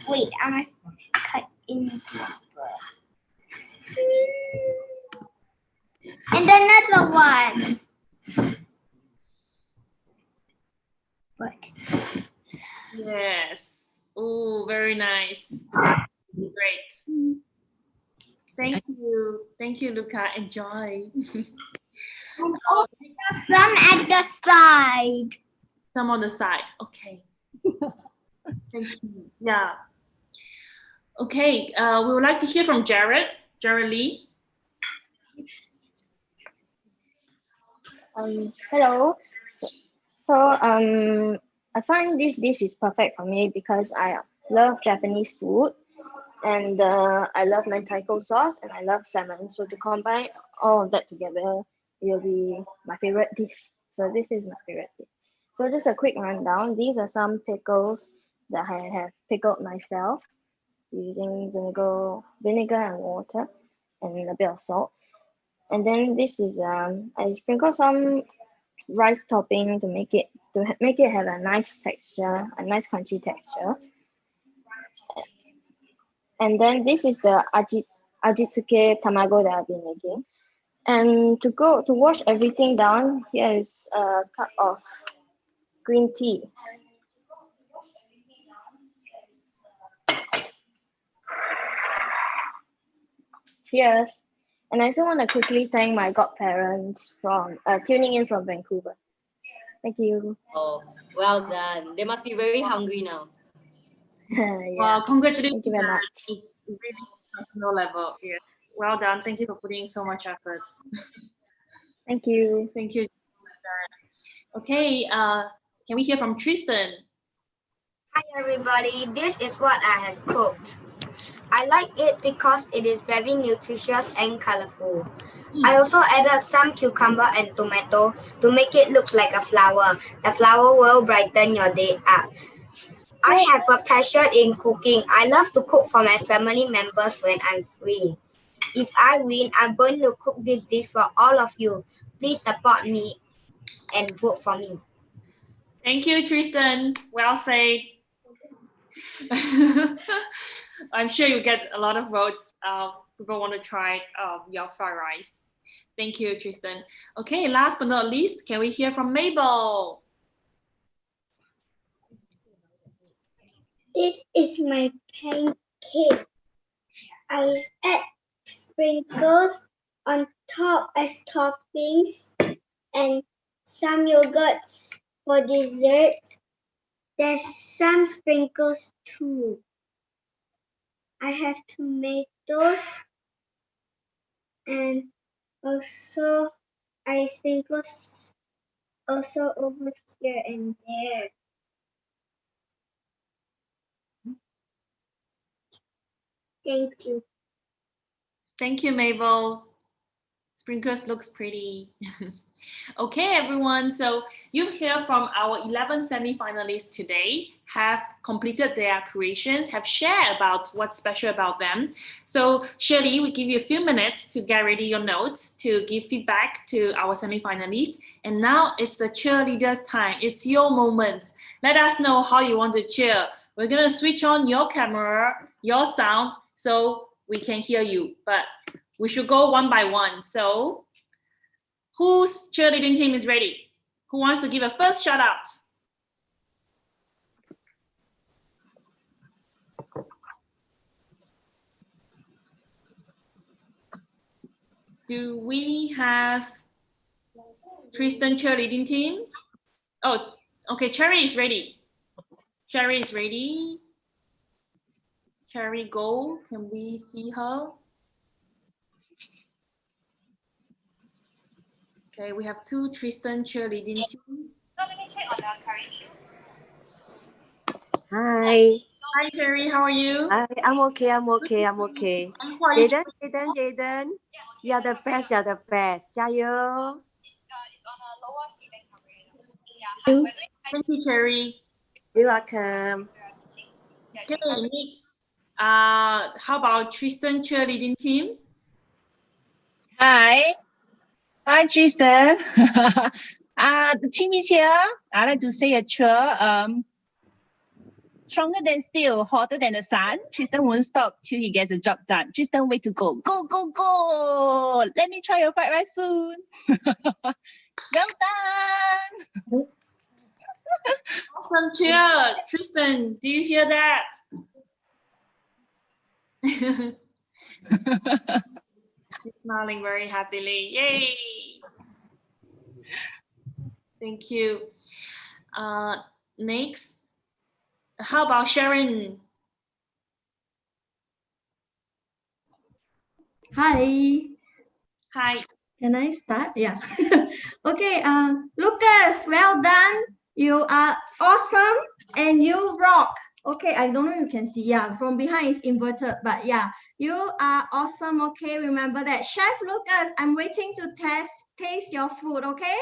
L: Wait, I must cut in deeper. And another one. What?
A: Yes. Oh, very nice. Great. Thank you, Luca. Enjoy.
L: Some at the side.
A: Some on the side. Okay. Thank you. Yeah. Okay. We would like to hear from Jared Lee.
G: Hello. I find this dish is perfect for me because I love Japanese food, and I love mentaiko sauce, and I love salmon. So to combine all of that together, it will be my favorite dish. So this is my favorite dish. So just a quick rundown. These are some pickles that I have pickled myself using vinegar and water and a bit of salt. And then this is I sprinkle some rice topping to make it have a nice texture, a nice crunchy texture. And then this is the ajitsuke tamago that I've been making. And to wash everything down, here is a cup of green tea. Cheers. And I also want to quickly thank my godparents from tuning in from Vancouver. Thank you.
B: Oh, well done. They must be very hungry now.
G: Yeah.
A: Congratulations.
G: Thank you very much.
A: It's really personal level. Yes. Well done. Thank you for putting so much effort.
G: Thank you.
A: Thank you. Okay. Can we hear from Tristan?
Y: Hi everybody. This is what I have cooked. I like it because it is very nutritious and colorful. I also added some cucumber and tomato to make it look like a flower. The flower will brighten your day up. I have a passion in cooking. I love to cook for my family members when I'm free. If I win, I'm going to cook this dish for all of you. Please support me and vote for me.
A: Thank you, Tristan. Well said. I'm sure you get a lot of votes. People want to try your fried rice. Thank you, Tristan. Okay, last but not least, can we hear from Mabel?
L: This is my pancake. I add sprinkles on top as toppings and some yogurts for dessert. There's some sprinkles too. I have tomatoes and also I sprinkle also over here and there. Thank you.
A: Thank you, Mabel. Sprinkles looks pretty. Okay, everyone. So you hear from our 11 semi-finalists today have completed their creations, have shared about what's special about them. So Shirley, we give you a few minutes to get ready your notes, to give feedback to our semi-finalists. And now it's the cheerleaders' time. It's your moment. Let us know how you want to cheer. We're going to switch on your camera, your sound, so we can hear you. But we should go one by one. So whose cheerleading team is ready? Who wants to give a first shout out? Do we have Tristan cheerleading team? Oh, okay, Cherry is ready. Cherry is ready. Cherry, go. Can we see her? Okay, we have two Tristan cheerleading team.
M: Hi.
A: Hi, Cherry. How are you?
M: Hi, I'm okay. Jaden, you're the best. You're the best. 加油.
A: Thank you, Cherry.
M: You're welcome.
A: Okay, next. How about Tristan cheerleading team?
P: Hi. Hi, Tristan. The team is here. I like to say a cheer. Stronger than steel, hotter than the sun. Tristan won't stop till he gets the job done. Tristan, way to go. Go, go, go. Let me try your fried rice soon. Well done.
A: Awesome cheer. Tristan, do you hear that? She's smiling very happily. Yay. Thank you. Next. How about Sharon?
Q: Hi.
A: Hi.
Q: Can I start? Yeah. Okay. Lucas, well done. You are awesome and you rock. Okay, I don't know if you can see. Yeah, from behind it's inverted, but yeah, you are awesome. Okay, remember that. Chef Lucas, I'm waiting to taste your food. Okay.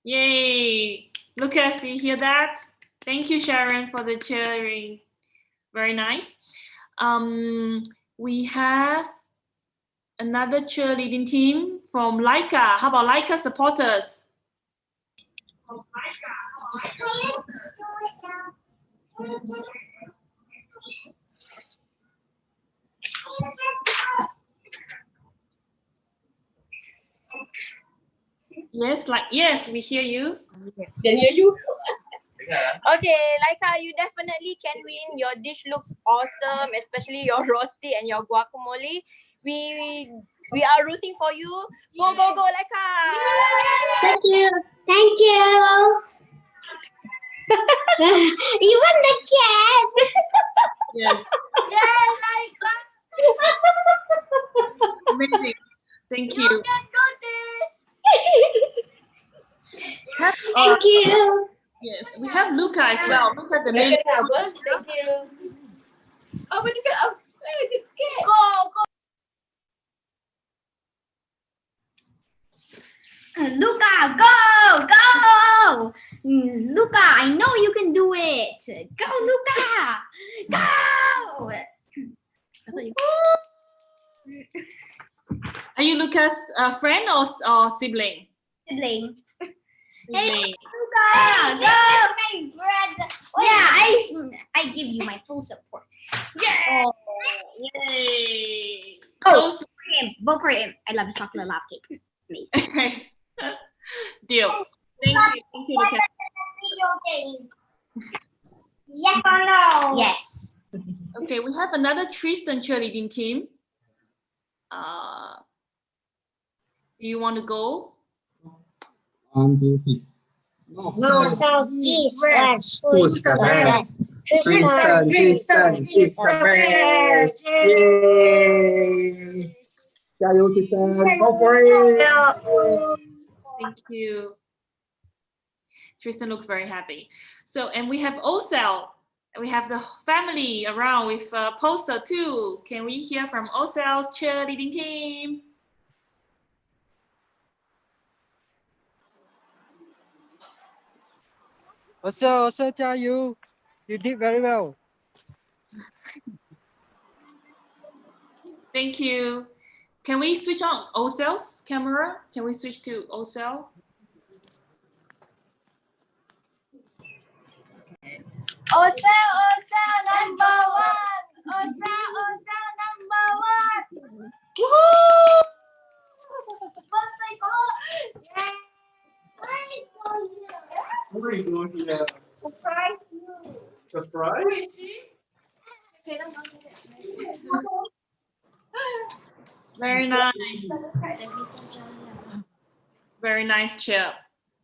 A: Yay. Lucas, do you hear that? Thank you, Sharon, for the cheering. Very nice. We have another cheerleading team from Laika. How about Laika supporters? Yes, we hear you.
B: Can hear you.
R: Okay, Laika, you definitely can win. Your dish looks awesome, especially your rosti and your guacamole. We are rooting for you. Go, go, go, Laika!
L: Thank you. Thank you. Even the cat.
A: Yes.
R: Yay, Laika!
A: Amazing. Thank you.
R: You can do this.
L: Thank you.
A: Yes, we have Luca as well. Look at the main.
R: Thank you. Oh, but go, go.
Y: Luca, go, go! Luca, I know you can do it. Go, Luca! Go!
A: Are you Luca's friend or sibling?
Y: Sibling.
A: Sibling.
Y: Luca, go! My brother. Yeah, I give you my full support.
A: Yeah! Oh, yay!
I: Oh,
A: So
I: vote for him. I love chocolate lava cake. Amazing.
A: Okay. Deal. Thank you, Lucas.
L: Video game. Yes or no?
I: Yes.
A: Okay, we have another Tristan cheerleading team. Do you want to go?
F: 1, 2, 3.
L: No, so cheese fresh.
F: Push the best. Tristan, kiss the best. Yay! 加油 Tristan, go for it!
A: Thank you. Tristan looks very happy. So, and we have Osel. We have the family around with a poster too. Can we hear from Osel's cheerleading team?
S: Osel, 加油! You did very well.
A: Thank you. Can we switch on Osel's camera? Can we switch to Osel?
R: Osel, number one. Osel, number one.
A: Woohoo!
F: What are you doing here?
R: Surprise you.
F: Surprise?
R: Who is she?
A: Very nice. Very nice cheer.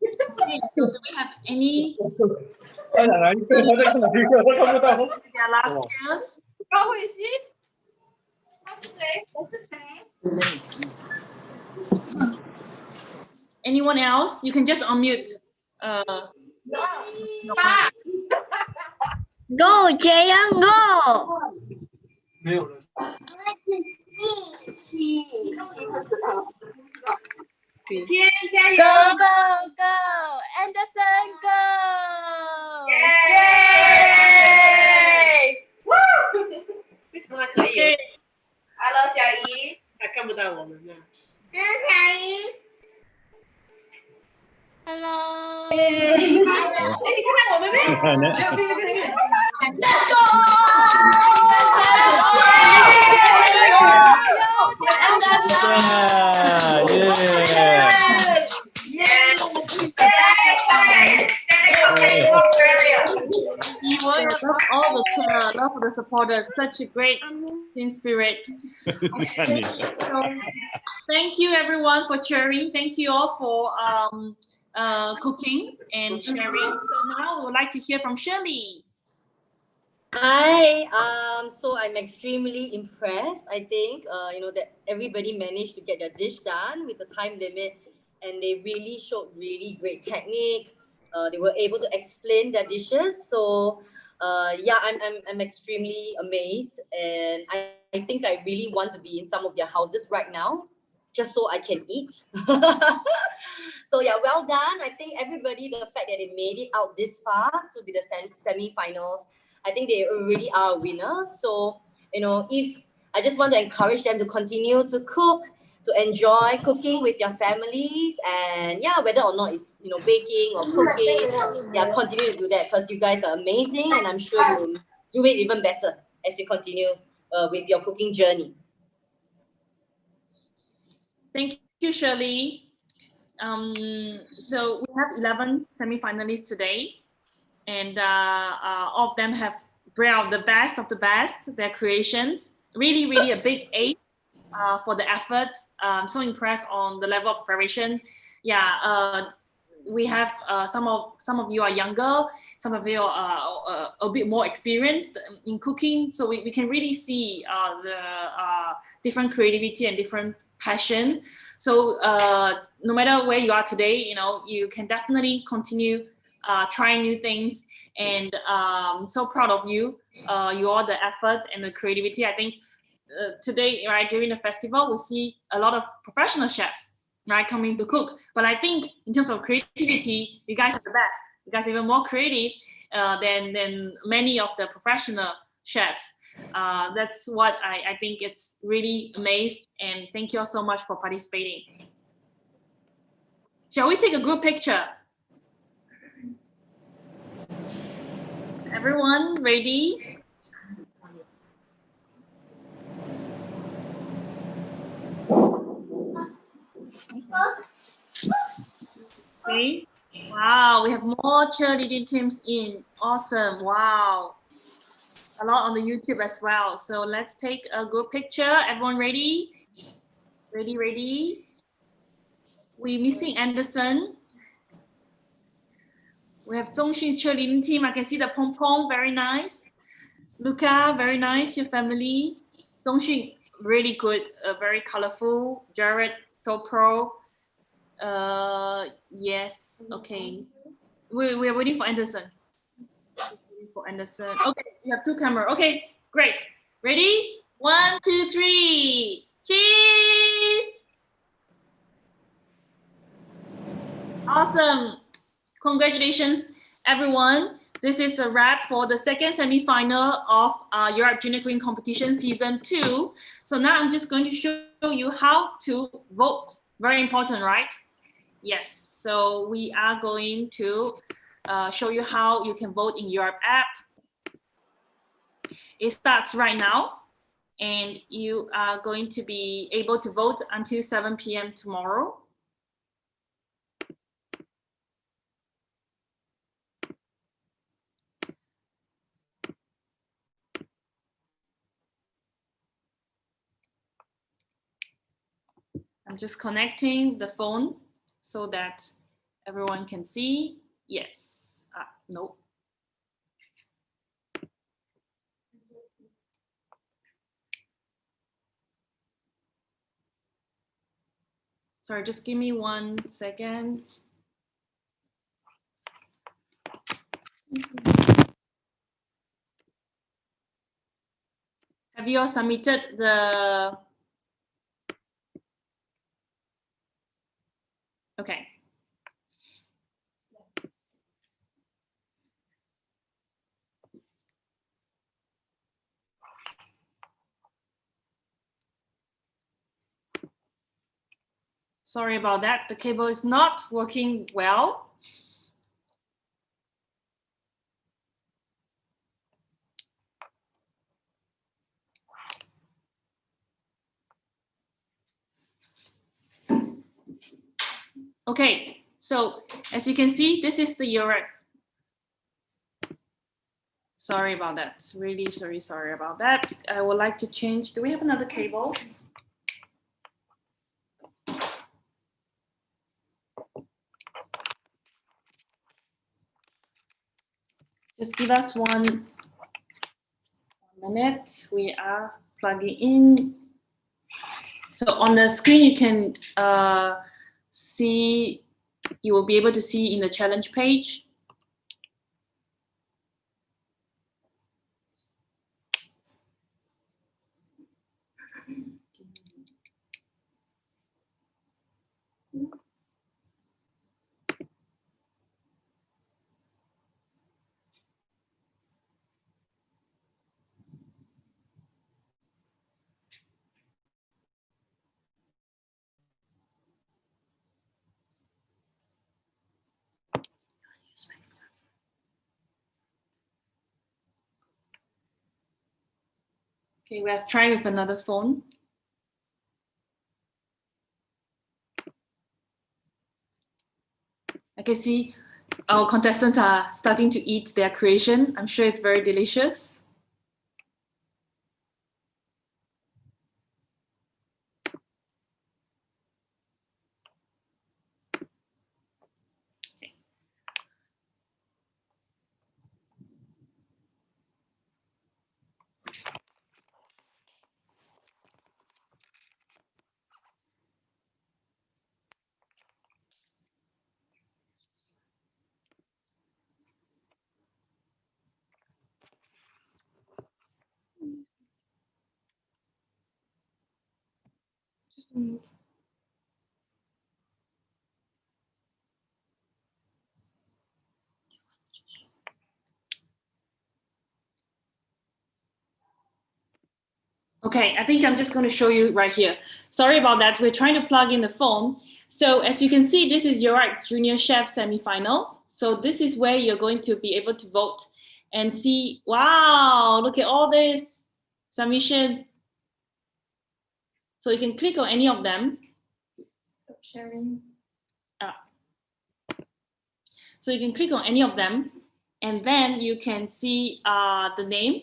A: Okay, so do we have any their last cheers?
R: Who is she? What to say? What to say?
A: Anyone else? You can just unmute.
I: Go, Jaeyoung, go!
F: 没有人。
R: Go, go! Anderson, go! Yay! Woo! 为什么还可以 ？Hello， 小姨，还看不到我们呢。小姨。Hello。你看我们没？Let's go！
A: Love all the cheer, love the supporters, such a great team spirit. Okay. So, thank you everyone for cheering. Thank you all for cooking and sharing. So now we would like to hear from Shirley.
B: Hi, so I'm extremely impressed. I think, that everybody managed to get their dish done with the time limit, and they really showed really great technique. They were able to explain their dishes. So, I'm extremely amazed, and I think I really want to be in some of their houses right now, just so I can eat. So yeah, well done. I think everybody, the fact that they made it out this far to be the semi-finals, I think they already are a winner. So, if I just want to encourage them to continue to cook, to enjoy cooking with your families, and whether or not it's, baking or cooking, continue to do that, because you guys are amazing, and I'm sure you'll do it even better as you continue with your cooking journey.
A: Thank you, Shirley. So we have 11 semi-finalists today, and all of them have brought out the best of the best, their creations. Really, really a big A for the effort. I'm so impressed on the level of preparation. We have some of you are younger, some of you are a bit more experienced in cooking, so we can really see the different creativity and different passion. So no matter where you are today, you can definitely continue trying new things, and so proud of you, all the efforts and the creativity. I think today, right, during the festival, we see a lot of professional chefs, right, coming to cook. But I think in terms of creativity, you guys are the best. You guys are even more creative than many of the professional chefs. That's what I think it's really amazing. And thank you all so much for participating. Shall we take a group picture? Everyone ready? Okay. Wow, we have more cheerleading teams in. Awesome. Wow. A lot on the YouTube as well. So let's take a good picture. Everyone ready? Ready? We're missing Anderson. We have Zhongxun's cheerleading team. I can see the Pong Pong, very nice. Luca, very nice, your family. Zhongxun, really good, very colorful. Jared, so pro. Yes, okay. We're waiting for Anderson. Okay, you have 2 cameras. Okay, great. Ready? 1, 2, 3. Cheese! Awesome. Congratulations, everyone. This is a wrap for the second semi-final of YoRipe Junior Queen Competition Season 2. So now I'm just going to show you how to vote. Very important, right? Yes. So we are going to show you how you can vote in YoRipe app. It starts right now, and you are going to be able to vote until 7 p.m. tomorrow. I'm just connecting the phone so that everyone can see. Yes. No. Sorry, just give me 1 second. Have you all submitted the... Okay. Sorry about that. The cable is not working well. Okay, so as you can see, this is the YoRipe. Sorry about that. Really sorry about that. I would like to change. Do we have another cable? Just give us one minute. We are plugging in. So on the screen, you can see, you will be able to see in the challenge page. Okay, let's try with another phone. I can see our contestants are starting to eat their creation. I'm sure it's very delicious. Just a minute. Okay, I think I'm just going to show you right here. Sorry about that. We're trying to plug in the phone. So as you can see, this is YoRipe Junior Chef semifinal. So this is where you're going to be able to vote and see, wow, look at all this submissions. So you can click on any of them. sharing. So you can click on any of them, and then you can see the name,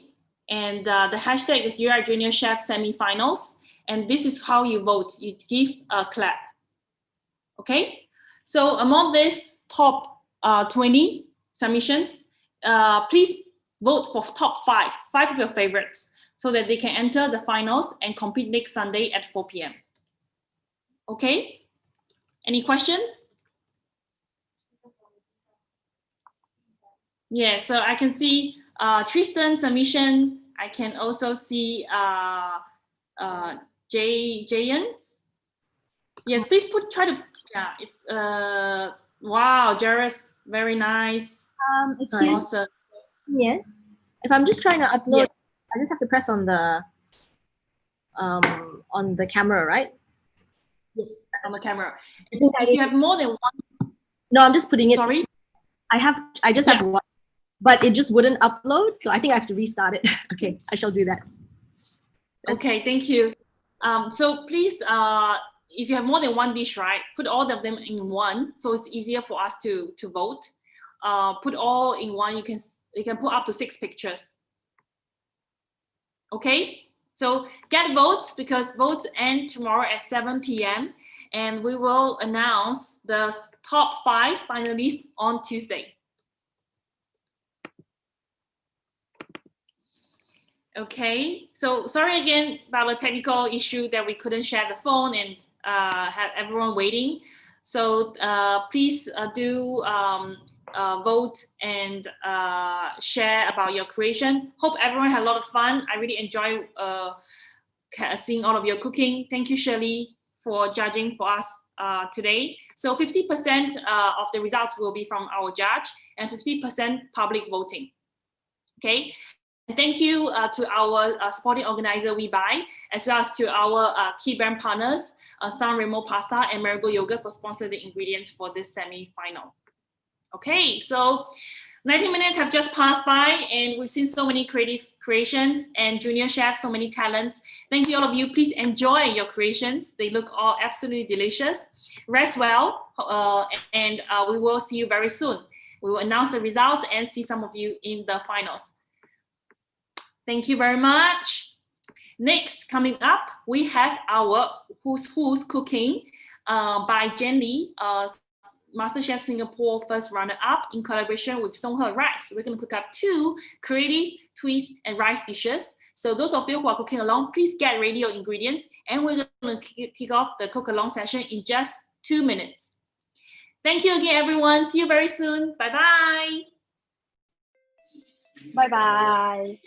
A: and the hashtag is YoRipe Junior Chef Semi-Finals, and this is how you vote. You give a clap. Okay, so among this top 20 submissions, please vote for top five of your favorites, so that they can enter the finals and compete next Sunday at 4 p.m. Okay, any questions? Yeah, so I can see Tristan submission. I can also see Jayan. Yes, please try to, wow, Jairus, very nice.
N: Excuse me. Yeah. If I'm just trying to upload, I just have to press on the camera, right?
A: Yes, on the camera.
N: I think
A: if you have more than one.
N: No, I'm just putting it.
A: Sorry.
N: I just have one, but it just wouldn't upload, so I think I have to restart it. Okay, I shall do that.
A: Okay, thank you. So please, if you have more than one dish, right, put all of them in one, so it's easier for us to vote. Put all in one. You can put up to 6 pictures. Okay, so get votes, because votes end tomorrow at 7 p.m. and we will announce the top 5 finalists on Tuesday. Okay, so sorry again about the technical issue that we couldn't share the phone and have everyone waiting. So please do vote and share about your creation. Hope everyone had a lot of fun. I really enjoy seeing all of your cooking. Thank you, Shirley, for judging for us today. So 50% of the results will be from our judge and 50% public voting. Okay. And thank you to our supporting organizer, WeBuy, as well as to our key brand partners, San Remo Pasta and Marigold Yogurt, for sponsoring the ingredients for this semi-final. Okay, so 90 minutes have just passed by, and we've seen so many creative creations and junior chefs, so many talents. Thank you, all of you. Please enjoy your creations. They look all absolutely delicious. Rest well, and we will see you very soon. We will announce the results and see some of you in the finals. Thank you very much. Next, coming up, we have our Who's Cooking by Jen Lee, Masterchef Singapore first runner-up in collaboration with Songhe Rice. We're going to cook up 2 creative twist and rice dishes. So those of you who are cooking along, please get ready your ingredients, and we're going to kick off the cook-along session in just 2 minutes. Thank you again, everyone. See you very soon. Bye-bye.
G: Bye-bye.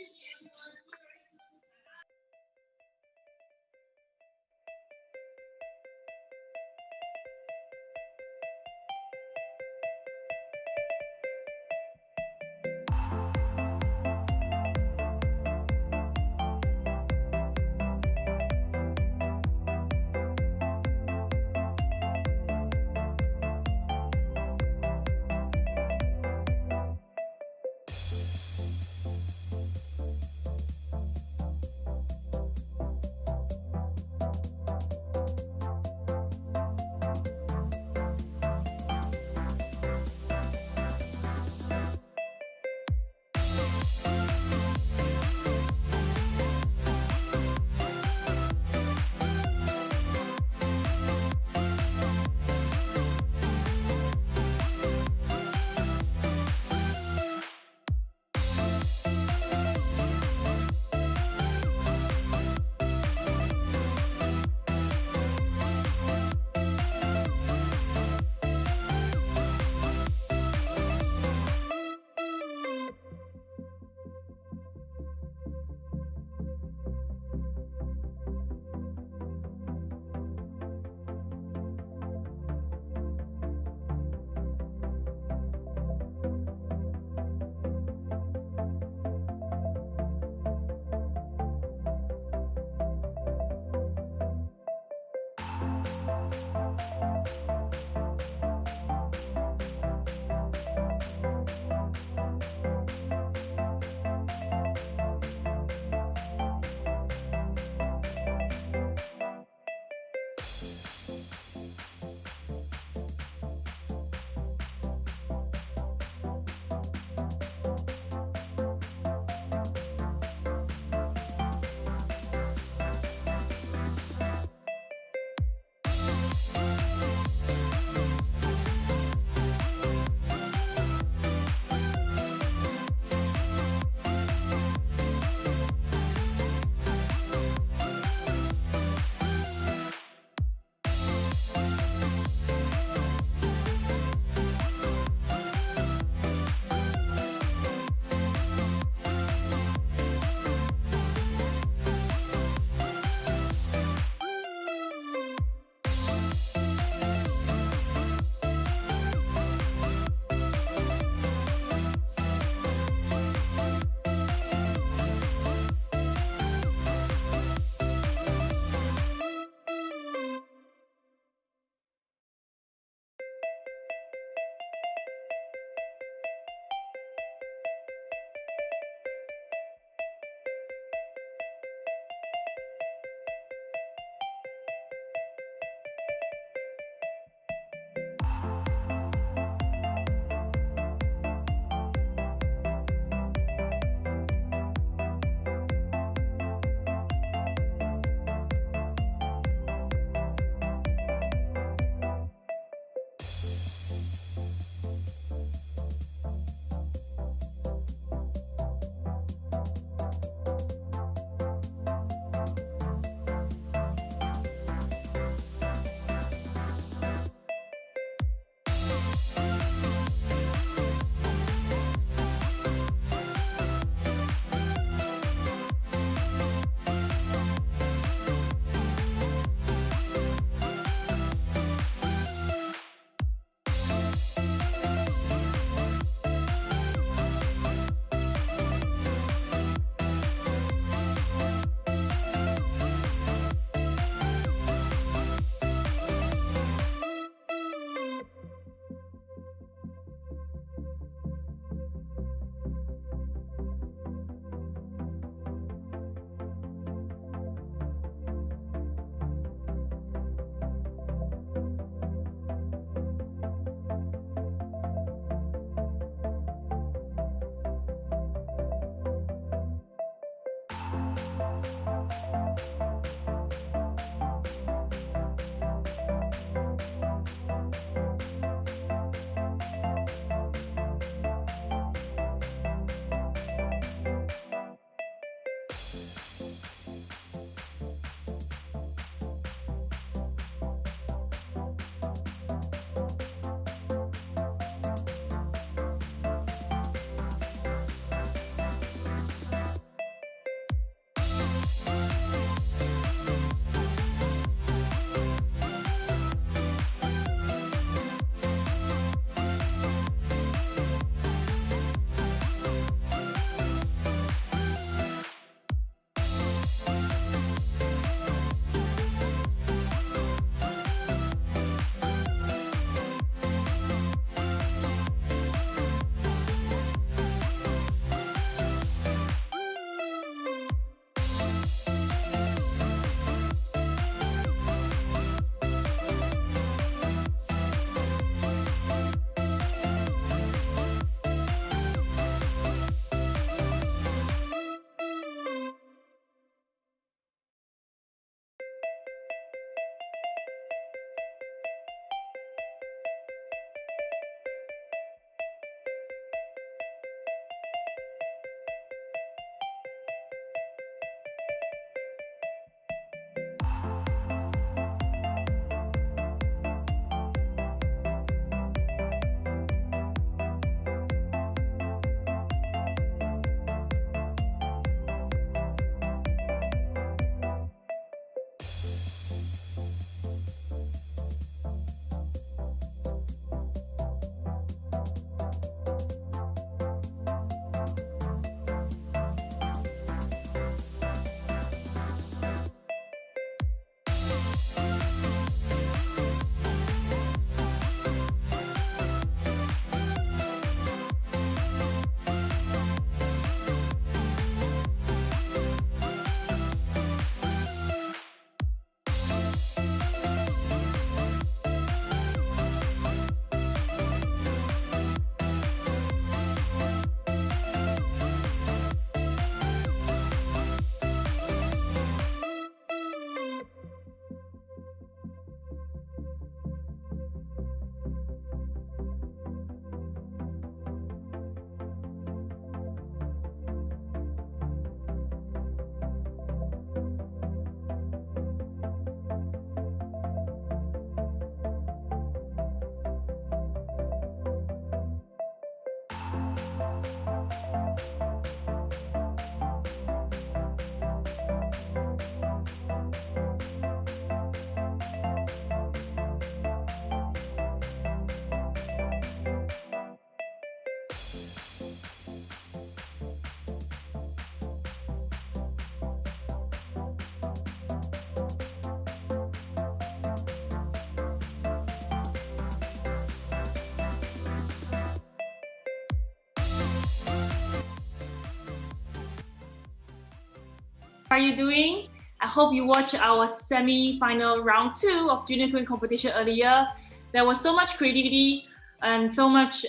A: How are you doing? I hope you watched our semi-final round 2 of Junior Queen competition earlier. there was so much creativity and so much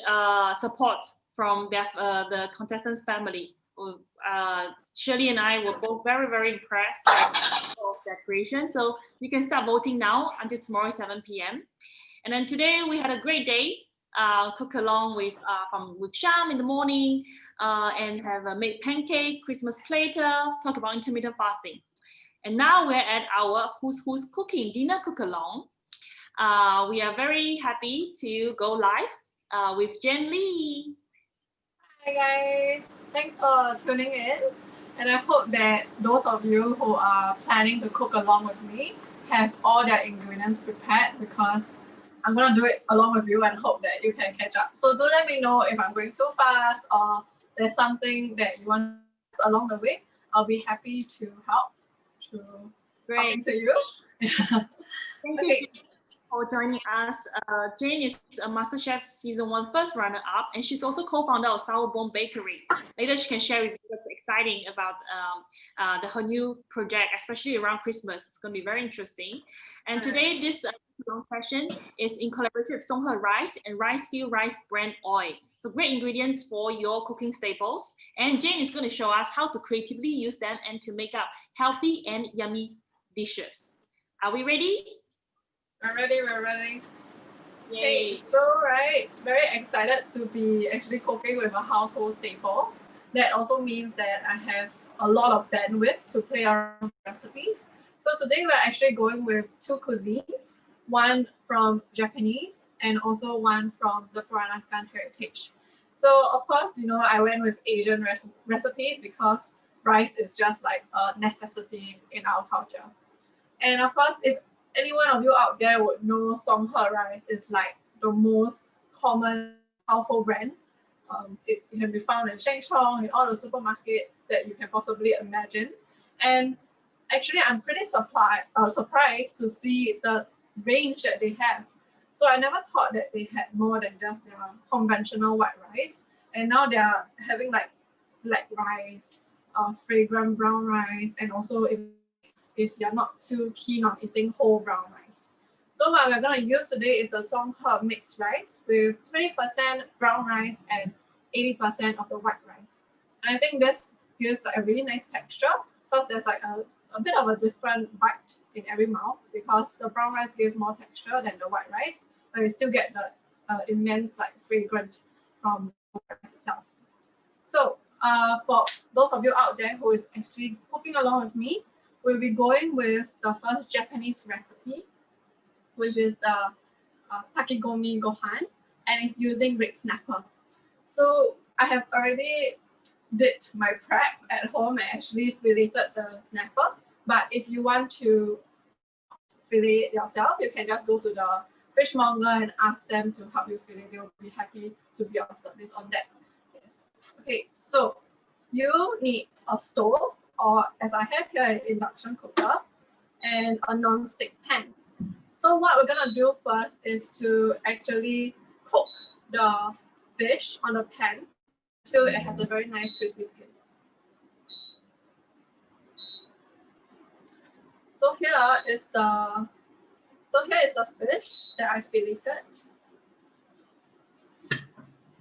A: support from the contestants' family. Shirley and I were both very, very impressed with their creation. So you can start voting now until tomorrow 7 p.m. And then today we had a great day. Cook along with Sham in the morning and have made pancake, Christmas platter, talk about intermittent fasting. And now we're at our Who's Cooking dinner cook along. We are very happy to go live with Jen Lee.
O: Hi guys, thanks for tuning in, and I hope that those of you who are planning to cook along with me have all their ingredients prepared, because I'm gonna do it along with you and hope that you can catch up. So do let me know if I'm going too fast or there's something that you want along the way. I'll be happy to help through talking to you.
A: Thank you for joining us. Jane is a Masterchef Season 1 first runner-up, and she's also co-founder of Sourbone Bakery. Later, she can share with you what's exciting about her new project, especially around Christmas. It's going to be very interesting. And today, this long session is in collaboration with Songhe Rice and Ricefield Rice Bran Oil. So great ingredients for your cooking staples. And Jane is going to show us how to creatively use them and to make up healthy and yummy dishes. Are we ready?
O: We're ready.
A: Yay.
O: Okay, so very excited to be actually cooking with a household staple. That also means that I have a lot of bandwidth to play around with recipes. So today we're actually going with two cuisines, one from Japanese and also one from the Peranakan heritage. So of course, I went with Asian recipes because rice is just like a necessity in our culture. And of course, if any one of you out there would know Songhe Rice is like the most common household brand. It can be found in Shengchong, in all the supermarkets that you can possibly imagine. And actually, I'm pretty surprised to see the range that they have. So I never thought that they had more than just their conventional white rice. And now they are having like black rice, fragrant brown rice, and also if you're not too keen on eating whole brown rice. So what we're going to use today is the Songhe mixed rice with 20% brown rice and 80% of the white rice. And I think this gives like a really nice texture because there's like a bit of a different bite in every mouth because the brown rice gives more texture than the white rice, but you still get the immense like fragrance from the rice itself. So for those of you out there who is actually cooking along with me, we'll be going with the first Japanese recipe, which is the takigomi gohan, and it's using red snapper. So I have already did my prep at home and actually filleted the snapper. But if you want to fillet it yourself, you can just go to the fishmonger and ask them to help you fillet. They'll be happy to be of service on that. Yes. Okay, so you need a stove, or as I have here, an induction cooker and a non-stick pan. So what we're gonna do first is to actually cook the fish on the pan until it has a very nice crispy skin. So here is the fish that I filleted,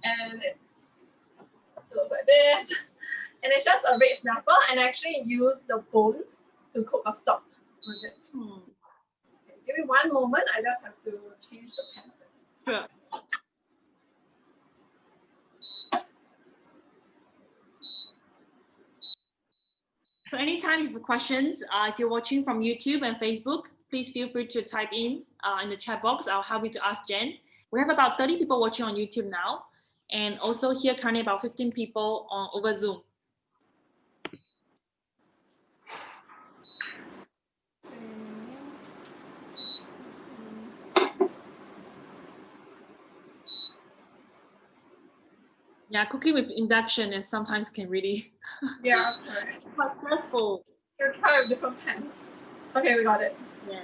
O: and it looks like this. And it's just a red snapper, and I actually use the bones to cook a stock with it. Okay, give me one moment. I just have to change the pan.
A: Sure. So anytime you have questions, if you're watching from YouTube and Facebook, please feel free to type in the chat box. I'll help you to ask Jen. We have about 30 people watching on YouTube now, and also here currently about 15 people over Zoom. Yeah, cooking with induction is sometimes can really quite stressful.
O: You're trying with different pans. Okay, we got it.
A: Yeah.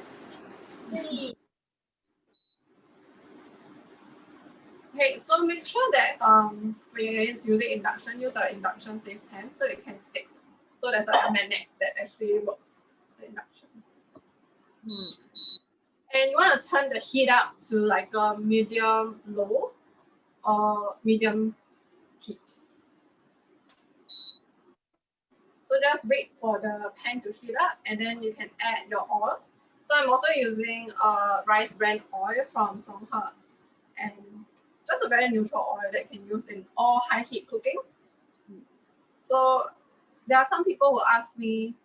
O: Okay, so make sure that when you're using induction, use an induction safe pan so it can stick. So there's like a magnet that actually works the induction. And you want to turn the heat up to like a medium low or medium heat. So just wait for the pan to heat up and then you can add your oil. So I'm also using rice bran oil from Songhe. And it's just a very neutral oil that you can use in all high heat cooking. So there are some people who ask me,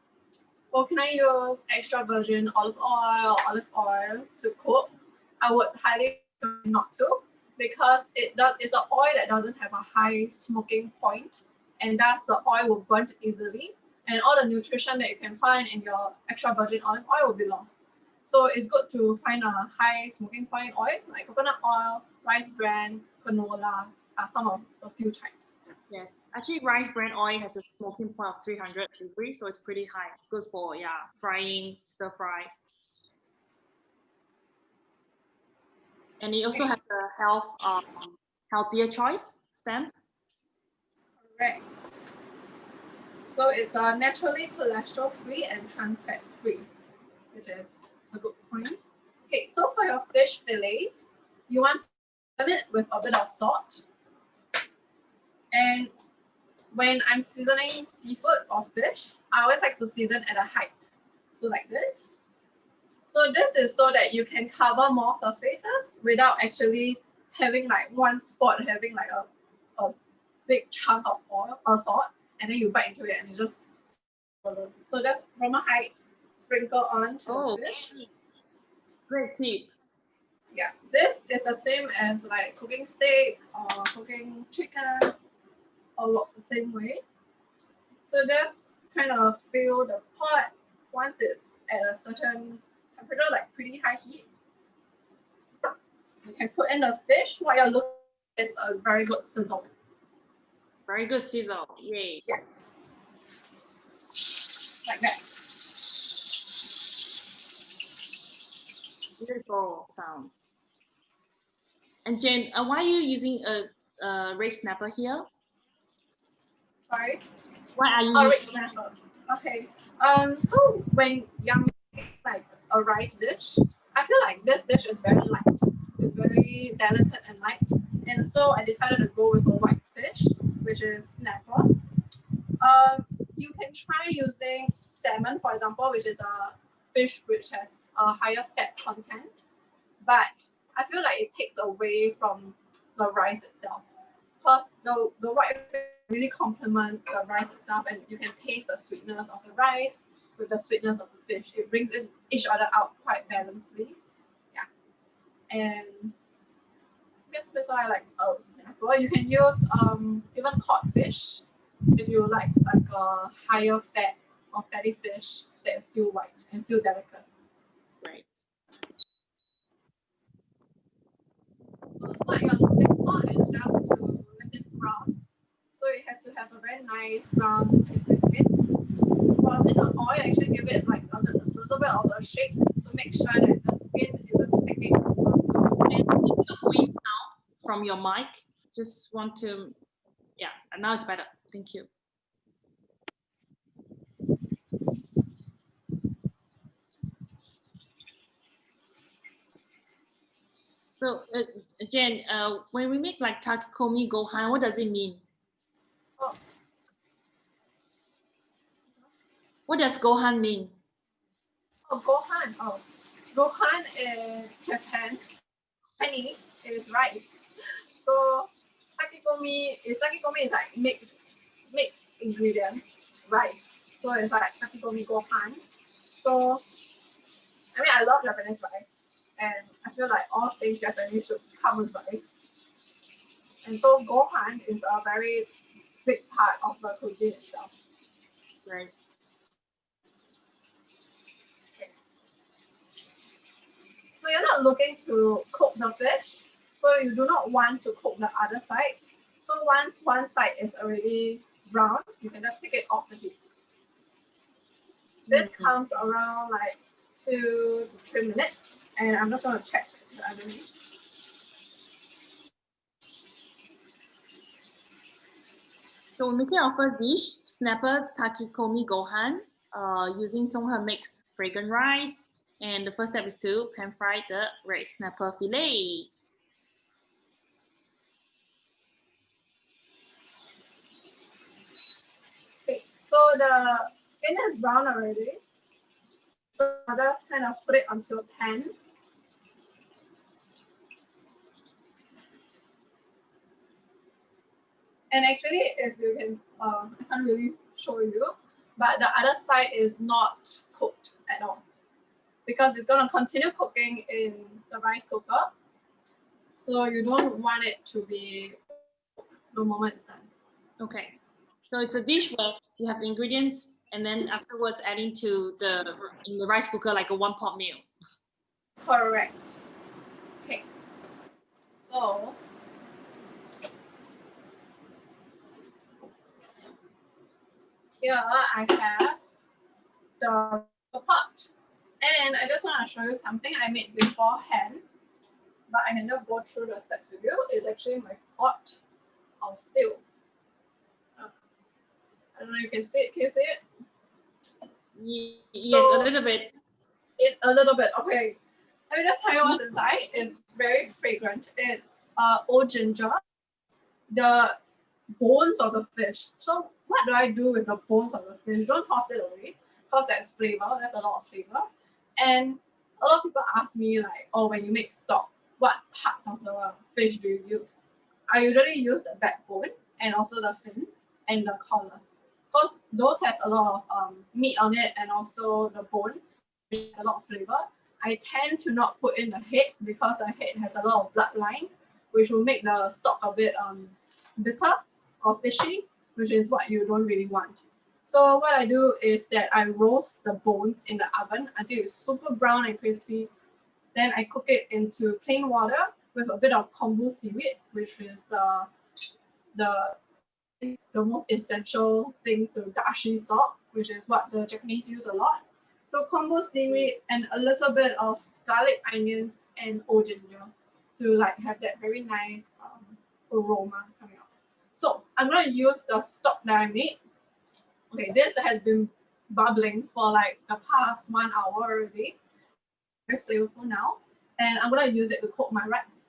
O: well, can I use extra virgin olive oil to cook? I would highly recommend not to, because it's an oil that doesn't have a high smoking point, and thus the oil will burn easily, and all the nutrition that you can find in your extra virgin olive oil will be lost. So it's good to find a high smoking point oil like coconut oil, rice bran, canola are some of a few types.
A: Yes, actually rice bran oil has a smoking point of 300 degrees, so it's pretty high. Good for frying, stir fry. And it also has a healthier choice stamp.
O: Correct. So it's naturally cholesterol free and trans fat free, which is a good point. Okay, so for your fish fillets, you want to season it with a bit of salt. And when I'm seasoning seafood or fish, I always like to season at a height. So like this. So this is so that you can cover more surfaces without actually having like one spot having like a big chunk of oil or salt, and then you bite into it and it just so just from a height, sprinkle on to the fish.
A: Great tip.
O: Yeah, this is the same as like cooking steak or cooking chicken, all works the same way. So just kind of fill the pot once it's at a certain temperature, like pretty high heat. You can put in the fish. What you're looking at is a very good sizzle.
A: Very good sizzle. Yay.
O: Yeah. Like that.
A: Beautiful sound. And Jane, why are you using a red snapper here?
O: Sorry?
A: Why are you
O: red
A: using
O: snapper. Okay. So when you're making like a rice dish, I feel like this dish is very light. It's very delicate and light. And so I decided to go with a white fish, which is snapper. You can try using salmon, for example, which is a fish which has a higher fat content. But I feel like it takes away from the rice itself. Because the white fish really complement the rice itself, and you can taste the sweetness of the rice with the sweetness of the fish. It brings each other out quite balancedly. Yeah. And yeah, that's why I like snapper. You can use even cod fish if you like a higher fat or fatty fish that is still white and still delicate.
A: Right.
O: So what you're looking for is just to let it brown. So it has to have a very nice brown crispy skin. Whilst in the oil, actually give it like a little bit of a shake to make sure that the skin isn't sticking.
A: And it's a wind sound from your mic. Just want to, yeah, now it's better. Thank you. So, Jen, when we make like takikomi gohan, what does it mean?
O: Oh.
A: What does gohan mean?
O: Oh, gohan. Oh, gohan in Japan, Chinese is rice. So takikomi is like mixed ingredients, rice. So it's like takikomi gohan. So I mean, I love Japanese rice, and I feel like all things Japanese should come with rice. And so gohan is a very big part of the cuisine itself.
A: Right.
O: So you're not looking to cook the fish, so you do not want to cook the other side. So once one side is already brown, you can just take it off the heat. This comes around like 2 to 3 minutes, and I'm just going to check the other meat.
A: So we're making our first dish, snapper takikomi gohan, using Songhe mix fragrant rice, And the first step is to pan fry the red snapper fillet.
O: Okay, so the skin is brown already. So I'll just kind of put it onto a pan. And actually, if you can, I can't really show you, but the other side is not cooked at all because it's going to continue cooking in the rice cooker. So you don't want it to be the moment it's done.
A: Okay, so it's a dish where you have the ingredients and then afterwards adding to in the rice cooker like a one-pot meal.
O: Correct. Okay. So here I have the pot, and I just want to show you something I made beforehand, but I can just go through the steps with you. It's actually my pot of stew. I don't know if you can see it. Can you see it?
A: Yes,
O: So,
A: a little bit.
O: A little bit. Okay. Let me just tell you what's inside. It's very fragrant. It's old ginger, the bones of the fish. So what do I do with the bones of the fish? Don't toss it away because that's flavor. There's a lot of flavor. And a lot of people ask me like, oh, when you make stock, what parts of the fish do you use? I usually use the backbone and also the fins and the collars because those has a lot of meat on it and also the bone, which has a lot of flavor. I tend to not put in the head because the head has a lot of bloodline, which will make the stock a bit bitter or fishy, which is what you don't really want. So what I do is that I roast the bones in the oven until it's super brown and crispy. Then I cook it into plain water with a bit of kombu seaweed, which is the most essential thing to dashi stock, which is what the Japanese use a lot. So kombu seaweed and a little bit of garlic, onions, and old ginger to like have that very nice aroma coming out. So I'm gonna use the stock that I made. Okay, this has been bubbling for like the past 1 hour already. Very flavorful now, and I'm gonna use it to cook my rice.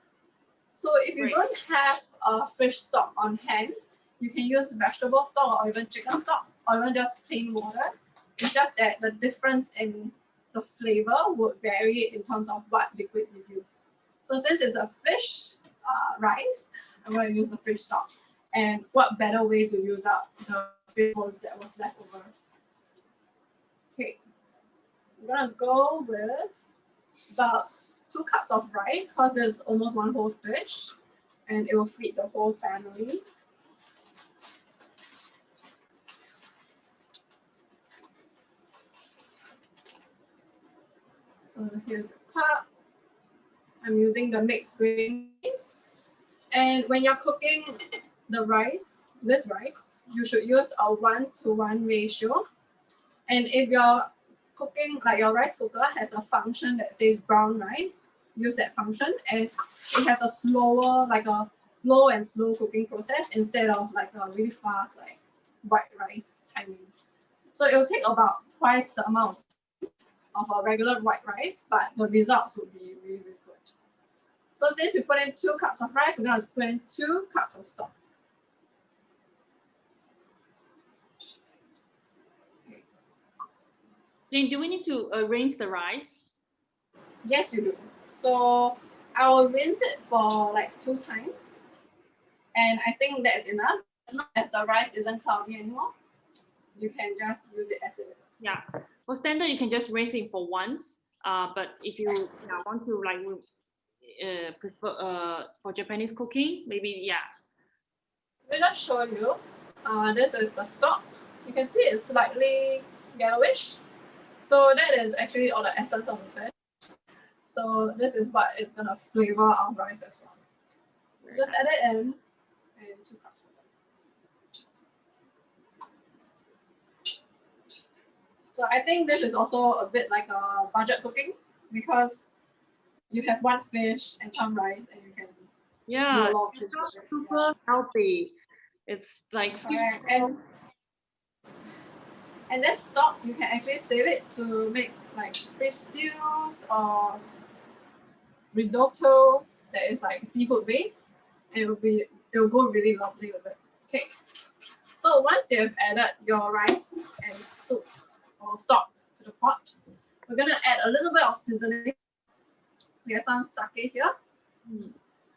O: So if you don't have a fish stock on hand, you can use vegetable stock or even chicken stock or even just plain water. It's just that the difference in the flavor would vary in terms of what liquid you use. So since it's a fish rice, I'm going to use the fish stock. And what better way to use up the fish bones that was left over? Okay, I'm going to go with about 2 cups of rice because there's almost 1 whole fish and it will feed the whole family. So here's a cup. I'm using the mixed grain rice. And when you're cooking the rice, this rice, you should use a 1-to-1 ratio. And if you're cooking, like your rice cooker has a function that says brown rice, use that function as it has a slower, like a low and slow cooking process instead of like a really fast, like white rice timing. So it will take about twice the amount of a regular white rice, but the results would be really, really good. So since we put in 2 cups of rice, we're going to put in 2 cups of stock.
A: Jane, do we need to rinse the rice?
O: Yes, you do. So I will rinse it for like 2 times. And I think that's enough. As long as the rice isn't cloudy anymore, you can just use it as it is.
A: Yeah. For standard, you can just rinse it for once. But if you want to like prefer for Japanese cooking, maybe
O: Let me just show you. This is the stock. You can see it's slightly yellowish. So that is actually all the essence of the fish. So this is what is gonna flavor our rice as well. Just add it in and 2 cups of it. So I think this is also a bit like a budget cooking because you have 1 fish and some rice and you can do a lot of
A: it's super healthy. It's like
O: and that stock you can actually save it to make like fish stews or risottos that is like seafood based, and it will go really lovely with it. Okay. So once you have added your rice and soup or stock to the pot, we're gonna add a little bit of seasoning. We have some sake here,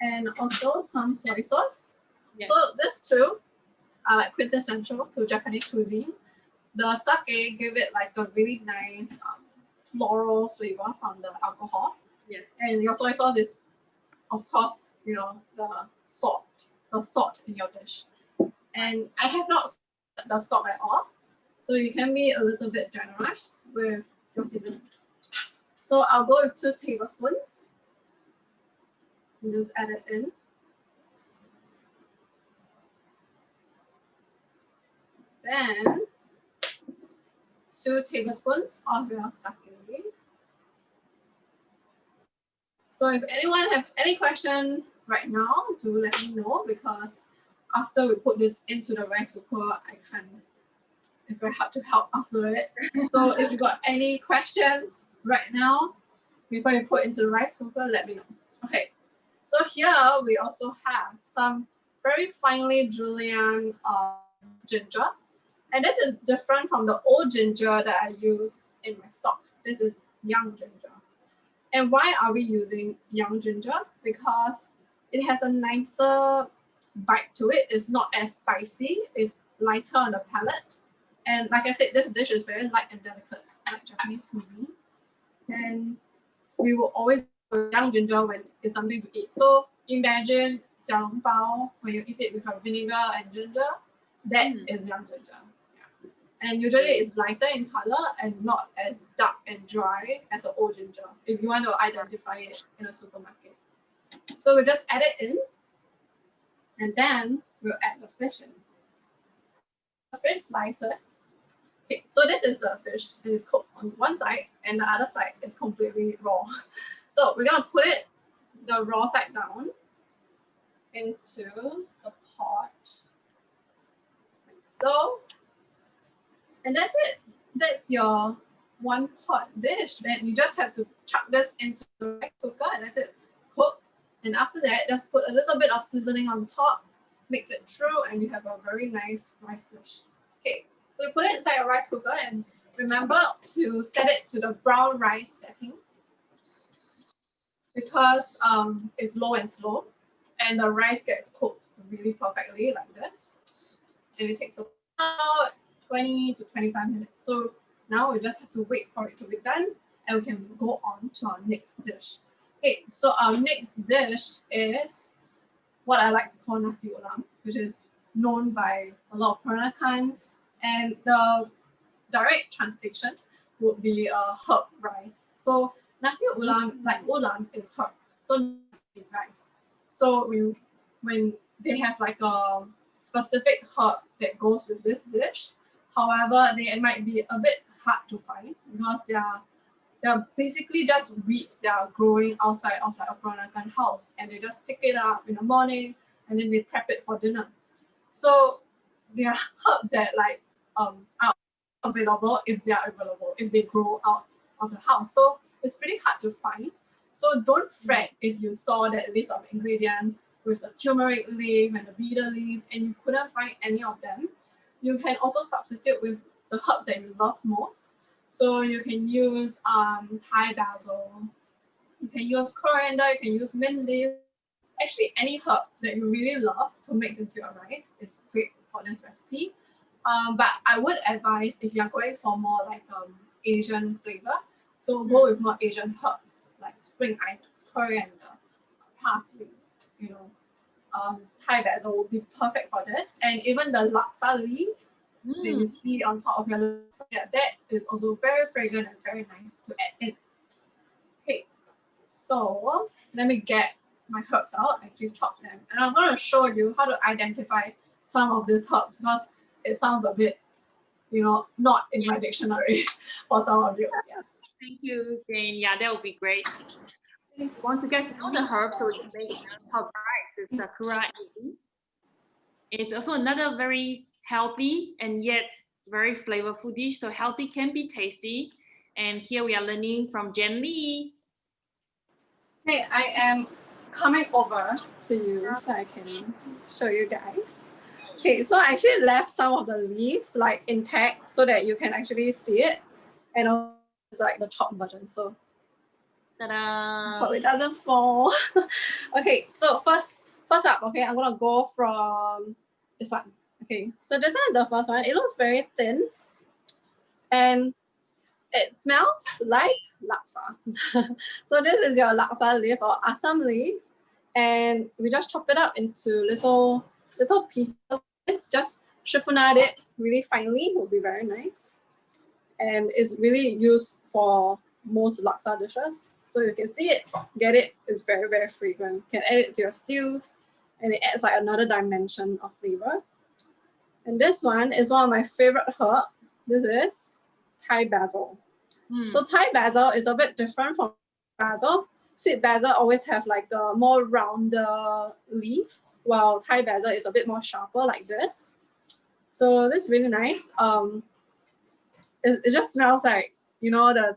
O: and also some soy sauce.
A: Yes.
O: So these two are like quintessential to Japanese cuisine. The sake give it like a really nice floral flavor from the alcohol.
A: Yes.
O: And your soy sauce is, of course, you know, the salt in your dish. And I have not the stock at all, so you can be a little bit generous with your seasoning. So I'll go with 2 tablespoons and just add it in. Then 2 tablespoons of your sake. So if anyone have any question right now, do let me know, because after we put this into the rice cooker, it's very hard to help after it. So if you got any questions right now, before you put into the rice cooker, let me know. Okay, so here we also have some very finely julienne ginger. And this is different from the old ginger that I use in my stock. This is young ginger. And why are we using young ginger? Because it has a nicer bite to it. It's not as spicy. It's lighter on the palate. And like I said, this dish is very light and delicate, like Japanese cuisine. And we will always use young ginger when it's something to eat. So imagine xiaolongbao, when you eat it with a vinegar and ginger, that is young ginger. Yeah. And usually it's lighter in color and not as dark and dry as an old ginger, if you want to identify it in a supermarket. So we just add it in, and then we'll add the fish in. The fish slices. Okay, so this is the fish. It is cooked on one side, and the other side is completely raw. So we're gonna put it, the raw side down, into the pot, like so. And that's it. That's your one pot dish. Then you just have to chuck this into the rice cooker and let it cook. And after that, just put a little bit of seasoning on top, mix it through, and you have a very nice rice dish. Okay, so you put it inside your rice cooker, and remember to set it to the brown rice setting, because it's low and slow, and the rice gets cooked really perfectly like this. And it takes about 20 to 25 minutes. So now we just have to wait for it to be done, and we can go on to our next dish. Okay, so our next dish is what I like to call nasi ulam, which is known by a lot of Peranakans, and the direct translation would be herb rice. So nasi ulam, like ulam, is herb. So nasi is rice. So when they have like a specific herb that goes with this dish, however, they might be a bit hard to find, because they're basically just weeds that are growing outside of like a Peranakan house, and they just pick it up in the morning and then they prep it for dinner. So there are herbs that like are available if they are available, if they grow out of the house. So it's pretty hard to find. So don't fret if you saw that list of ingredients with the turmeric leaf and the bitter leaf and you couldn't find any of them. You can also substitute with the herbs that you love most. So you can use Thai basil, you can use coriander, you can use mint leaf. Actually, any herb that you really love to mix into your rice is great for this recipe. But I would advise, if you're going for more like Asian flavor, so go with more Asian herbs like spring onions, coriander, parsley, you know, Thai basil would be perfect for this. And even the laksa leaf that you see on top of your laksa, yeah, that is also very fragrant and very nice to add in. Okay, so let me get my herbs out, actually chop them. And I'm going to show you how to identify some of these herbs, because it sounds a bit, you know, not in my dictionary for some of you. Yeah.
A: Thank you, Jane. Yeah, that would be great. If you want to get to know the herbs, so we can make herb rice with sakura easy. It's also another very healthy and yet very flavorful dish. So healthy can be tasty, And here we are learning from Jen Lee.
O: Okay, I am coming over to you so I can show you guys. Okay, so I actually left some of the leaves like intact so that you can actually see it. And also it's like the chopped version, so
A: ta-da!
O: Hope it doesn't fall. Okay, so first up, okay, I'm gonna go from this one. Okay, so this one is the first one. It looks very thin and it smells like laksa. So this is your laksa leaf or asam leaf, and we just chop it up into little pieces. It's just chiffonade it really finely, will be very nice. And it's really used for most laksa dishes. So you can see it, get it, it's very, very fragrant. You can add it to your stews and it adds like another dimension of flavor. And this one is one of my favorite herbs. This is Thai basil. So Thai basil is a bit different from basil. Sweet basil always have like a more rounder leaf, while Thai basil is a bit more sharper like this. So this is really nice. It just smells like, you know, the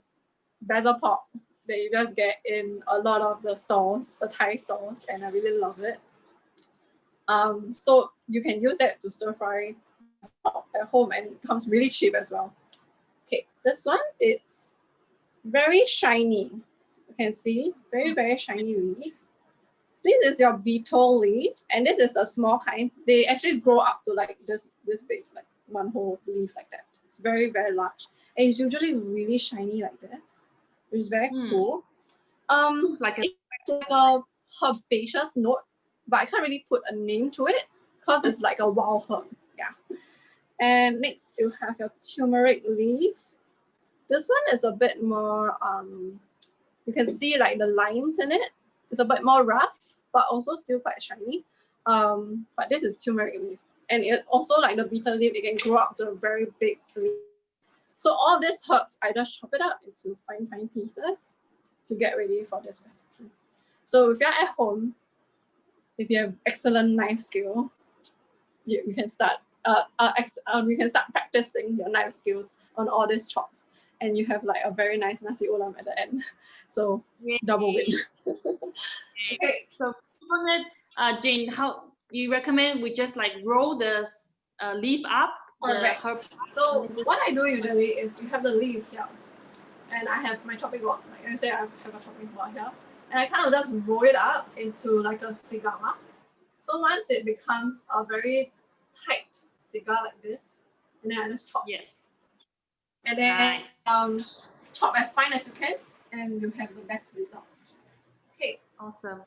O: basil pot that you just get in a lot of the stores, the Thai stores, and I really love it. So you can use that to stir fry at home and it comes really cheap as well. Okay, this one, it's very shiny. You can see, very, very shiny leaf. This is your beetle leaf, and this is the small kind. They actually grow up to like this big, like one whole leaf like that. It's very, very large. And it's usually really shiny like this, which is very cool. Like a herbaceous note, but I can't really put a name to it because it's like a wild herb. Yeah. And next you have your turmeric leaf. This one is a bit more, you can see like the lines in it. It's a bit more rough, but also still quite shiny. But this is turmeric leaf. And it also, like the beetle leaf, it can grow up to a very big leaf. So all these herbs, I just chop it up into fine pieces to get ready for this recipe. So if you're at home, if you have excellent knife skill, you can start you can start practicing your knife skills on all these chops, and you have like a very nice nasi ulam at the end. So double win.
A: Okay, so Jane, how you recommend we just like roll the leaf up?
O: Correct. So what I do usually is you have the leaf here, and I have my chopping board. Like I say, I have a chopping board here, and I kind of just roll it up into like a cigar. So once it becomes a very tight cigar like this, and then I just chop.
A: Yes.
O: And then chop as fine as you can, and you have the best results. Okay.
A: Awesome.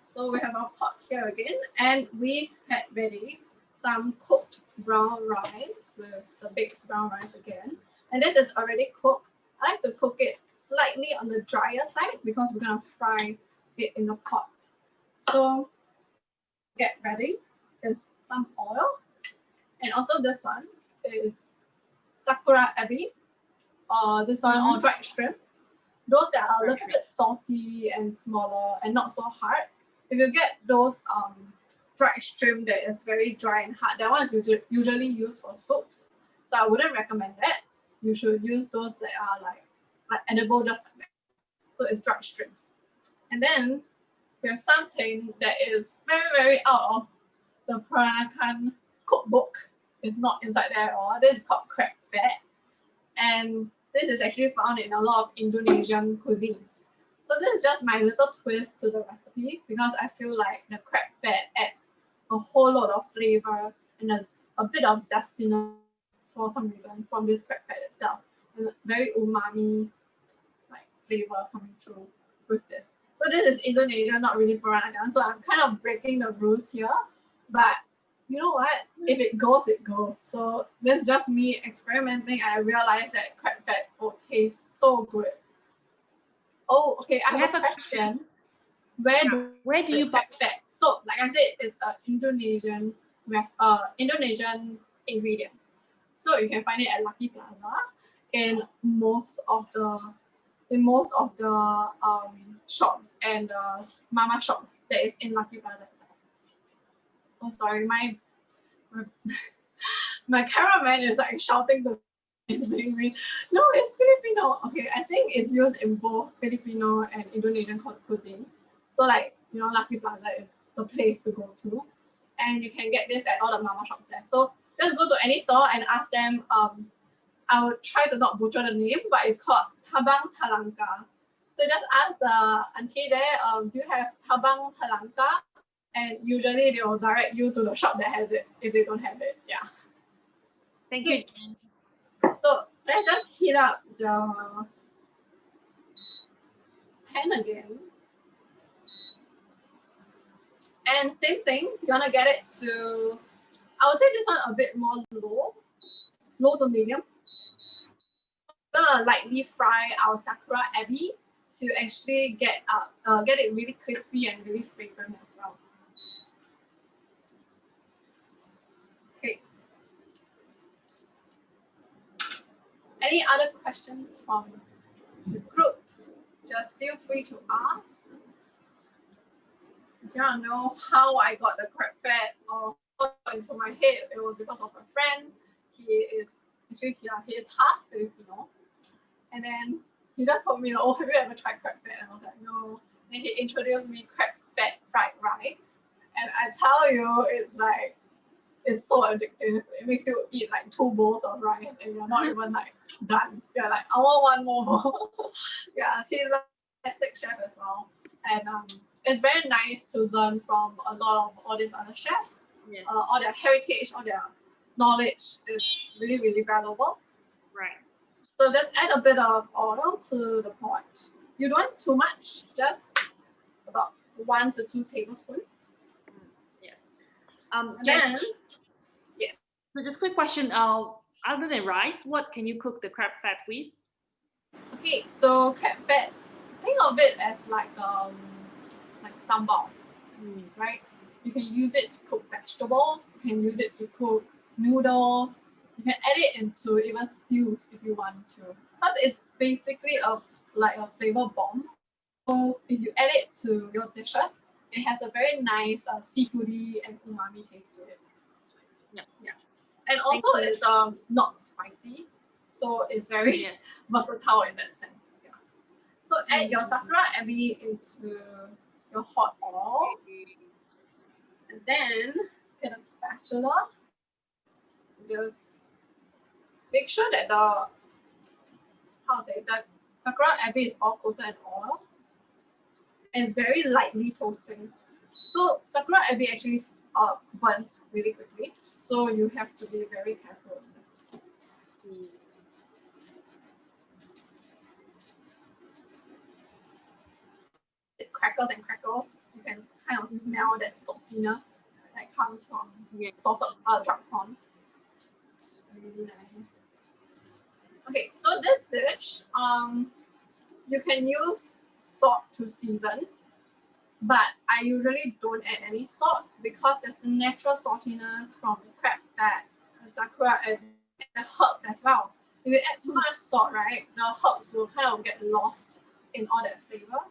O: So we have our pot here again, and we had ready some cooked brown rice with the baked brown rice again. And this is already cooked. I like to cook it slightly on the drier side because we're gonna fry it in the pot. So get ready is some oil, and also this one is sakura ebi, this one or dried shrimp. Those that are a little bit salty and smaller and not so hard. If you get those dried shrimp that is very dry and hard, that one is usually used for soups. So I wouldn't recommend that. You should use those that are like edible just like that. So it's dried shrimps. And then we have something that is very, very out of the Peranakan cookbook. It's not inside there at all. This is called crab fat. And this is actually found in a lot of Indonesian cuisines. So this is just my little twist to the recipe because I feel like the crab fat adds a whole lot of flavor and there's a bit of zestiness for some reason from this crab fat itself. And very umami like flavor coming through with this. So this is Indonesia, not really Peranakan. So I'm kind of breaking the rules here. But you know what? If it goes, it goes. So this is just me experimenting, and I realized that crab fat will taste so good. Oh, okay. I have a question. Where do you crab fat? So, like I said, it's an Indonesian ingredient. So you can find it at Lucky Plaza in most of the shops and mama shops that is in Lucky Plaza itself. Oh, sorry, my cameraman is like shouting to No, it's Filipino. Okay, I think it's used in both Filipino and Indonesian cuisines. So like, you know, Lucky Plaza is the place to go to. And you can get this at all the mama shops there. So just go to any store and ask them, I will try to not butcher the name, but it's called Tabang Talangka. So just ask the auntie there, do you have Tabang Talangka? And usually they will direct you to the shop that has it if they don't have it. Yeah.
A: Thank you.
O: So let's just heat up the pan again. And same thing, you want to get it to, I would say this one a bit more low to medium. We're gonna lightly fry our sakura ebi to actually get it really crispy and really fragrant as well. Okay. Any other questions from the group? Just feel free to ask. If you want to know how I got the crab fat or how it got into my head, it was because of a friend. He is half Filipino. And then he just told me, oh, have you ever tried crab fat? And I was like, no. Then he introduced me crab fat fried rice. And I tell you, it's so addictive. It makes you eat like 2 bowls of rice and you're not even like done. You're like, I want 1 more. Yeah, he's a fantastic chef as well. And it's very nice to learn from a lot of all these other chefs.
A: Yes.
O: All their heritage, all their knowledge is really, really valuable.
A: Right.
O: So just add a bit of oil to the pot. You don't want too much, just about 1 to 2 tablespoons.
A: Yes.
O: Then, yes.
A: So just quick question. Other than rice, what can you cook the crab fat with?
O: Okay, so crab fat, think of it as like sambal, right? You can use it to cook vegetables. You can use it to cook noodles. You can add it into even stews if you want to. Because it's basically like a flavor bomb. So if you add it to your dishes, it has a very nice seafoody and umami taste to it.
A: Yeah.
O: Yeah. And also it's not spicy. So it's very versatile in that sense. Yeah. So add your sakura ebi into your hot oil. And then get a spatula. Just make sure that the sakura ebi is all coated in oil and it's very lightly toasting. So sakura ebi actually burns really quickly, so you have to be very careful with this. Crackles and crackles, you can kind of smell that saltiness that comes from salted chopped prawns. It's really nice. Okay, so this dish, you can use salt to season, but I usually don't add any salt because there's a natural saltiness from the crab fat, the sakura, and the herbs as well. If you add too much salt, right, the herbs will kind of get lost in all that flavor,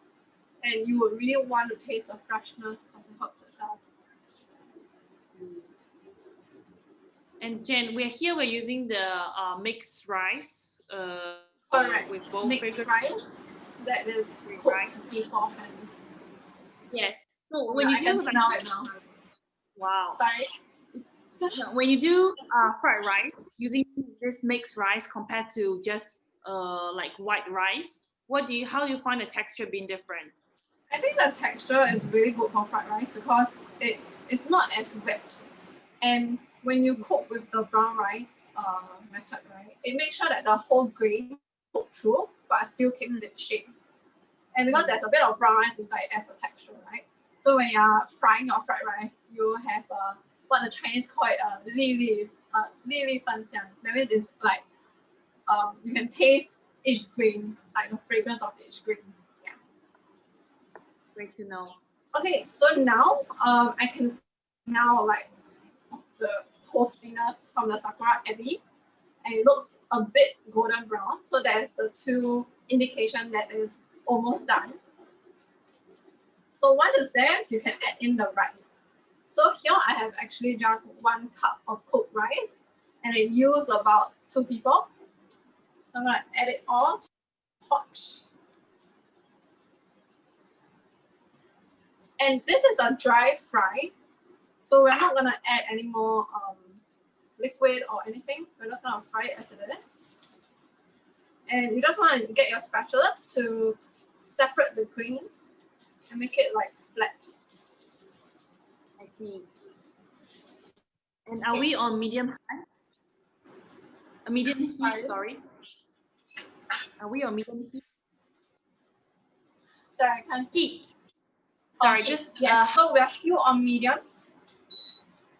O: and you would really want to taste the freshness of the herbs itself.
A: And Jen, we're using the mixed rice.
O: Correct.
A: With both
O: mixed rice that is cooked beforehand.
A: Yes. So when you
O: can smell it now.
A: Wow.
O: Sorry.
A: When you do fried rice using this mixed rice compared to just like white rice, how do you find the texture being different?
O: I think the texture is really good for fried rice because it's not as wet. And when you cook with the brown rice method, right, it makes sure that the whole grain cooked through, but still keeps its shape. And because there's a bit of brown rice inside as a texture, right? So when you're frying your fried rice, you have what the Chinese call it li fan xiang. That means it's like you can taste each grain, like the fragrance of each grain. Yeah.
A: Great to know.
O: Okay, so now I can smell like the toastiness from the sakura ebi, and it looks a bit golden brown. So that's the 2 indication that is almost done. So once it's there, you can add in the rice. So here I have actually just 1 cup of cooked rice, and it used about 2 people. So I'm gonna add it all to the pot. And this is a dry fry, so we're not gonna add any more liquid or anything. We're just gonna fry it as it is. And you just want to get your spatula to separate the grains and make it like flat.
A: I see. And are we on medium high? A medium heat, sorry. Are we on medium heat?
O: Sorry, I can't
A: heat.
O: Sorry, just yes. So we are still on medium.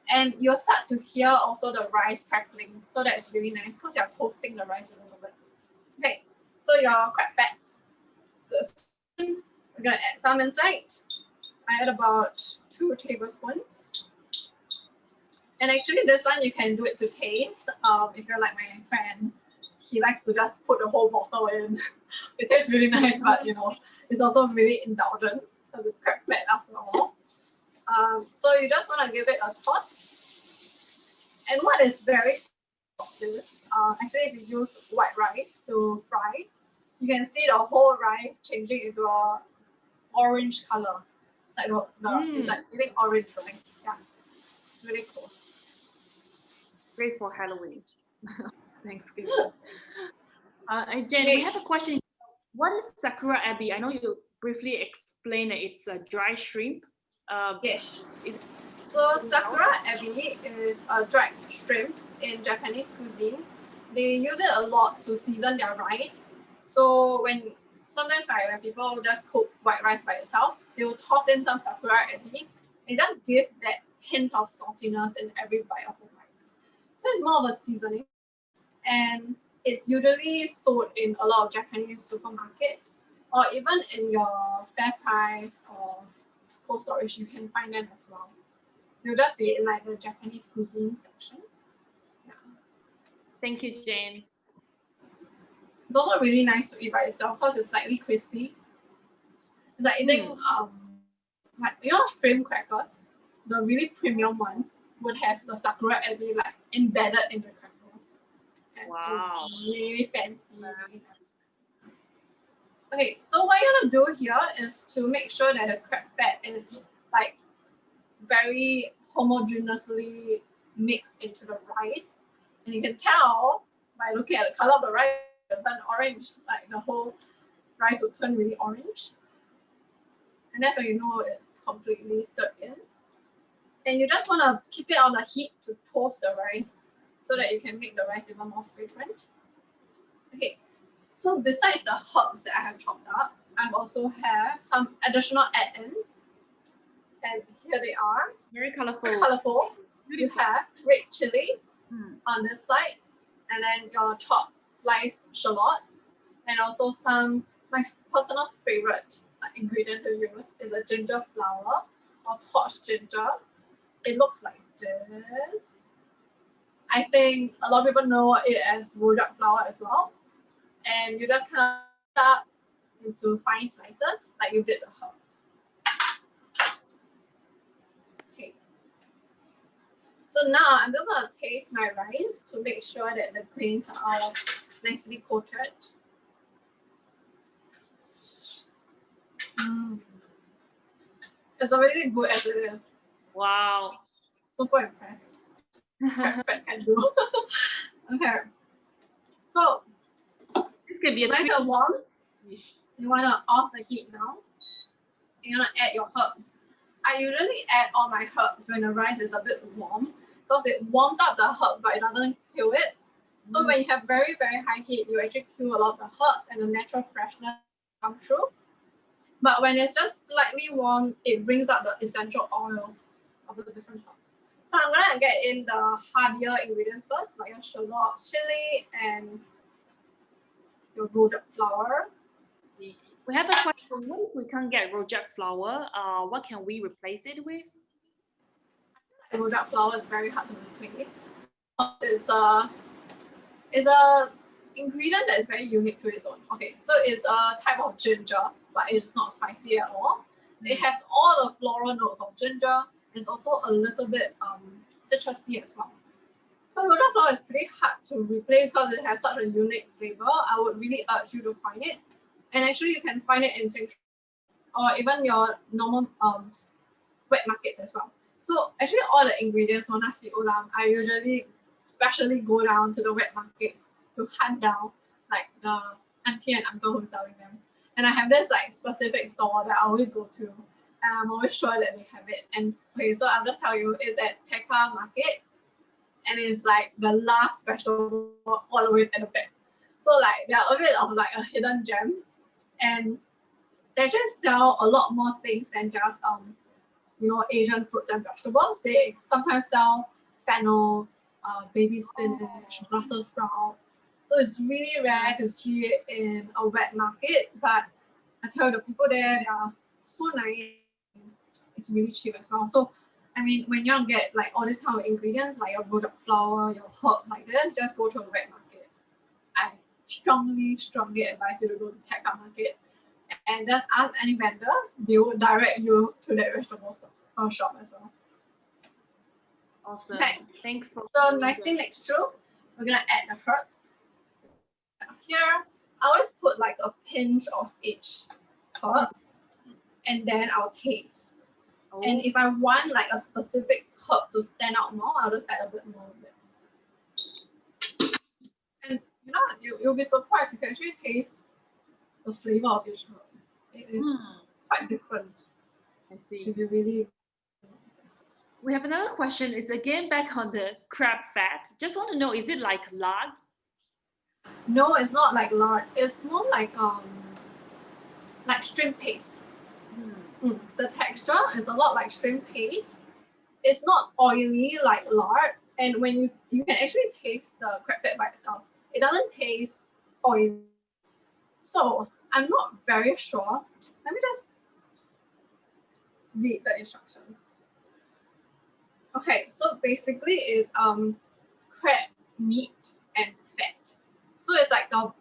O: And you'll start to hear also the rice crackling. So that's really nice because you're toasting the rice a little bit. Okay, so your crab pat. We're gonna add some inside. I add about 2 tablespoons. And actually this one you can do it to taste. If you're like my friend, he likes to just put the whole bottle in. It tastes really nice, but you know, it's also really indulgent because it's crab pat after all. So you just want to give it a toss. And what is very is actually if you use white rice to fry, you can see the whole rice changing into a orange color. It's like it's like getting orange, right? Yeah, it's really cool.
A: Great for Halloween. Thanksgiving. Jen, we have a question. What is Sakura Ebi? I know you briefly explained that it's a dry shrimp.
O: Yes. So Sakura Ebi is a dried shrimp in Japanese cuisine. They use it a lot to season their rice. So sometimes when people just cook white rice by itself, they will toss in some Sakura Ebi. It does give that hint of saltiness in every bite of the rice. So it's more of a seasoning. And it's usually sold in a lot of Japanese supermarkets or even in your FairPrice or Cold Storage, you can find them as well. They'll just be in like the Japanese cuisine section. Yeah.
A: Thank you, Jane.
O: It's also really nice to eat by itself because it's slightly crispy. It's like eating like, you know, shrimp crackers, the really premium ones would have the Sakura Ebi like embedded in the crackers. And
A: wow.
O: It's really fancy. Okay, so what you're gonna do here is to make sure that the crab pat is like very homogeneously mixed into the rice. And you can tell by looking at the color of the rice, it's turn orange, like the whole rice will turn really orange. And that's when you know it's completely stirred in. And you just want to keep it on the heat to toast the rice so that you can make the rice even more fragrant. Okay, so besides the herbs that I have chopped up, I also have some additional add-ins. And here they are.
A: Very colorful.
O: Very colorful. You have red chili on this side, and then your chopped sliced shallots, and also my personal favorite ingredient to use is a ginger flower or torched ginger. It looks like this. I think a lot of people know it as rojak flour as well. And you just kind of cut up into fine slices like you did the herbs. Okay. So now I'm just going to taste my rice to make sure that the grains are all nicely coated. It's already good as it is.
A: Wow.
O: Super impressed. Can do. Okay. So
A: this could be a
O: nice and warm. You want to off the heat now. You're going to add your herbs. I usually add all my herbs when the rice is a bit warm because it warms up the herb but it doesn't kill it. So when you have very, very high heat, you actually kill a lot of the herbs and the natural freshness come through. But when it's just slightly warm, it brings out the essential oils of the different herbs. So I'm gonna get in the hardier ingredients first, like your shallots, chili, and your rojak flour.
A: We have a question. What if we can't get rojak flour? What can we replace it with?
O: Rojak flour is very hard to replace. It's a ingredient that is very unique to its own. Okay, so it's a type of ginger, but it's not spicy at all. It has all the floral notes of ginger. It's also a little bit citrusy as well. So rojak flour is pretty hard to replace because it has such a unique flavor. I would really urge you to find it. And actually you can find it in Central or even your normal wet markets as well. So actually all the ingredients for nasi ulam, I usually specially go down to the wet markets to hunt down like the auntie and uncle who's selling them. And I have this like specific store that I always go to, and I'm always sure that they have it. And okay, so I'll just tell you, it's at Tekka Market, and it's like the last vegetable all the way at the back. So like they're a bit of like a hidden gem, and they just sell a lot more things than just you know, Asian fruits and vegetables. They sometimes sell fennel, baby spinach, Brussels sprouts. So it's really rare to see it in a wet market, but I tell you, the people there, they are so nice. It's really cheap as well. So I mean, when you get like all these kind of ingredients, like your rojak flour, your herbs like this, just go to a wet market. I strongly advise you to go to Tekka Market and just ask any vendors. They will direct you to that vegetable store or shop as well.
A: Awesome.
O: Okay.
A: Thanks for
O: So nicely mixed through. We're gonna add the herbs. Here, I always put like a pinch of each herb, and then I'll taste.
A: Oh.
O: And if I want like a specific herb to stand out more, I'll just add a bit more of it. And you know, you'll be surprised. You can actually taste the flavor of each herb. It is quite different.
A: I see.
O: If you really.
A: We have another question. It's again back on the crab fat. Just want to know, is it like lard?
O: No, it's not like lard. It's more like shrimp paste. The texture is a lot like shrimp paste. It's not oily like lard, and when you can actually taste the crab fat by itself, it doesn't taste oily. So I'm not very sure. Let me just read the instructions. Okay, so basically it's crab meat and fat. So it's like a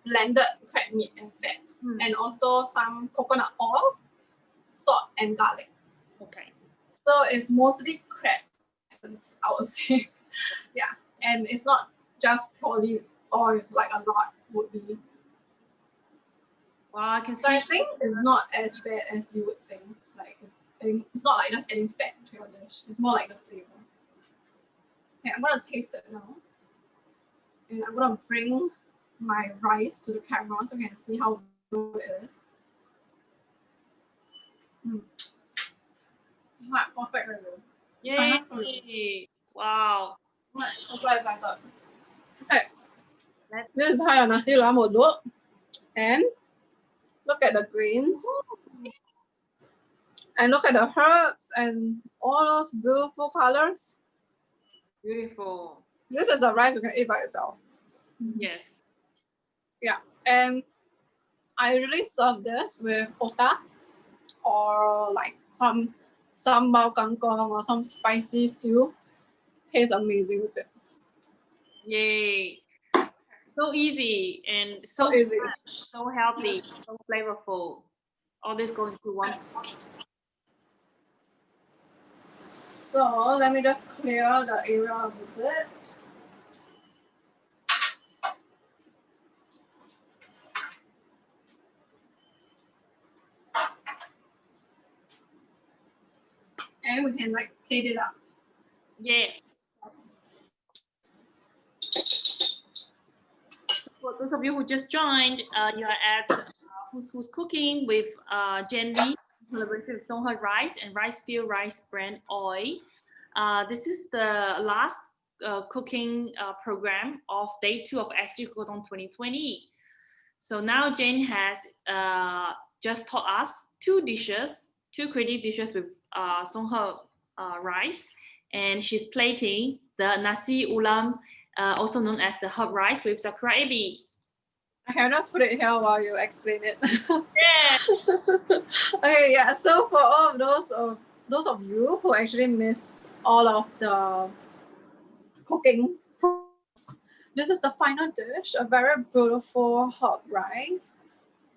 O: blended crab meat and fat, and also some coconut oil, salt and garlic.
A: Okay.
O: So it's mostly crab essence, I would say. Yeah, and it's not just purely oil like a lot would be.
A: Well, I can
O: so
A: see.
O: I think it's not as bad as you would think. Like it's not like just adding fat to your dish. It's more like the flavor. Okay, I'm gonna taste it now, and I'm gonna bring my rice to the camera so you can see how good it is. Perfect review.
A: Yay! Wow.
O: I'm so excited. Okay, this is how your nasi lemak would look, and look at the greens, and look at the herbs and all those beautiful colors.
A: Beautiful.
O: This is a rice you can eat by itself.
A: Yes.
O: Yeah, and I usually serve this with otah or like some sambal kangkong or some spicy stew. Tastes amazing with it.
A: Yay. So easy and so
O: easy,
A: fresh, so healthy, so flavorful. All this going to one pot.
O: So let me just clear the area a bit. And we can like plate it up.
A: Yeah. For those of you who just joined, you are at Who's Cooking with Jen Lee, collaboration with Songhe Rice and Ricefield Rice Brand Oil. This is the last cooking program of day 2 of SG Cookathon 2020. So now Jane has just taught us 2 creative dishes with Songhe rice, and she's plating the nasi ulam, also known as the herb rice with sakura ebi.
O: I can just put it here while you explain it.
A: Yeah.
O: Okay, yeah. So for all of those of you who actually miss all of the cooking, this is the final dish, a very beautiful herb rice,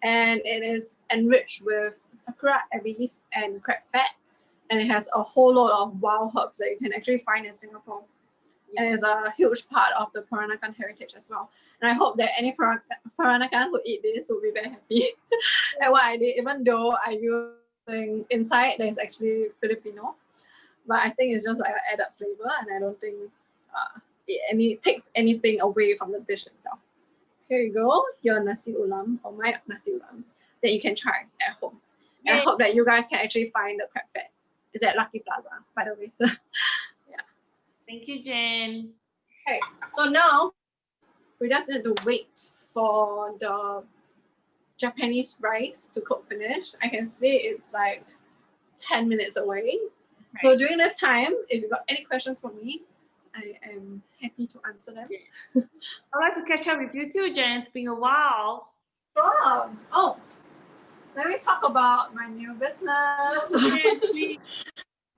O: and it is enriched with sakura ebis and crab fat, and it has a whole lot of wild herbs that you can actually find in Singapore. and it's a huge part of the Peranakan heritage as well. And I hope that any Peranakan who eat this will be very happy at what I did, even though I use thing inside that is actually Filipino. But I think it's just like an added flavor, and I don't think it takes anything away from the dish itself. Here you go, your nasi ulam, or my nasi ulam, that you can try at home. And I hope that you guys can actually find the crab fat. It's at Lucky Plaza, by the way. Yeah.
A: Thank you, Jen.
O: Okay, so now we just need to wait for the Japanese rice to cook finish. I can see it's like 10 minutes away. Right. So during this time, if you got any questions for me, I am happy to answer them.
A: I'd like to catch up with you too, Jen. It's been a while.
O: Sure. Oh, let me talk about my new business.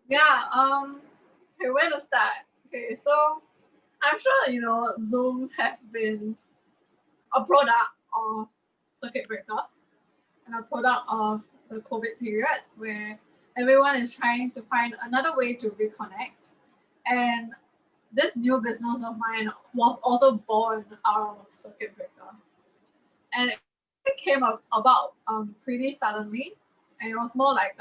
O: Yeah. Okay, where to start? Okay, so I'm sure you know Zoom has been a product of circuit breaker and a product of the COVID period where everyone is trying to find another way to reconnect. And this new business of mine was also born out of circuit breaker. And it came about pretty suddenly. And it was more like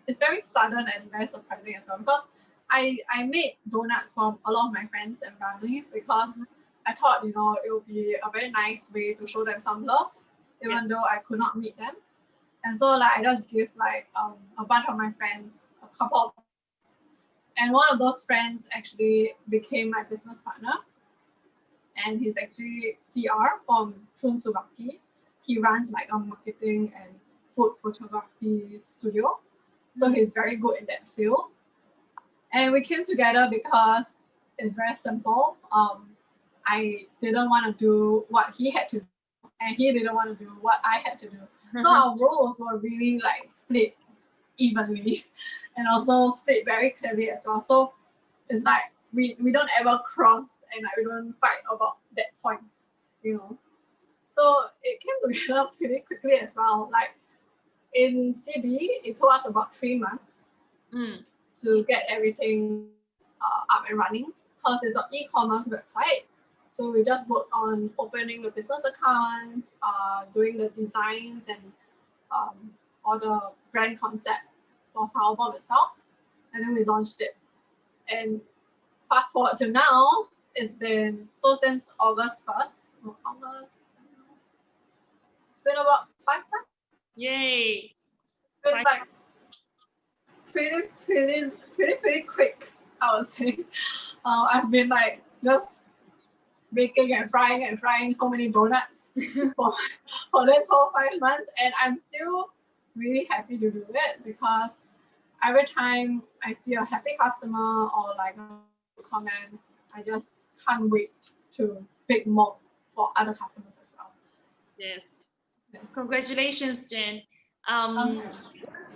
O: it's very sudden and very surprising as well, because I made donuts from a lot of my friends and family because I thought, you know, it would be a very nice way to show them some love, even though I could not meet them. And so like I just give like a bunch of my friends a couple of, and one of those friends actually became my business partner. And he's actually CR from Chun Subaki. He runs like a marketing and food photography studio. So he's very good in that field. And we came together because it's very simple. I didn't want to do what he had to do, and he didn't want to do what I had to do. So our roles were really like split evenly and also split very clearly as well. So it's like we don't ever cross and like, we don't fight about that point, you know. So it came together pretty quickly as well. Like in CB, it took us about 3 months to get everything up and running because it's an e-commerce website. So we just worked on opening the business accounts, doing the designs and all the brand concept for Sour Bomb itself. And then we launched it. And fast forward to now, it's been, so since August 1st, it's been about 5 months.
A: Yay.
O: It's been like pretty quick, I would say. I've been like just baking and frying so many donuts for this whole 5 months, and I'm still really happy to do it because every time I see a happy customer or like a comment, I just can't wait to bake more for other customers as well.
A: Yes. Congratulations, Jen. What are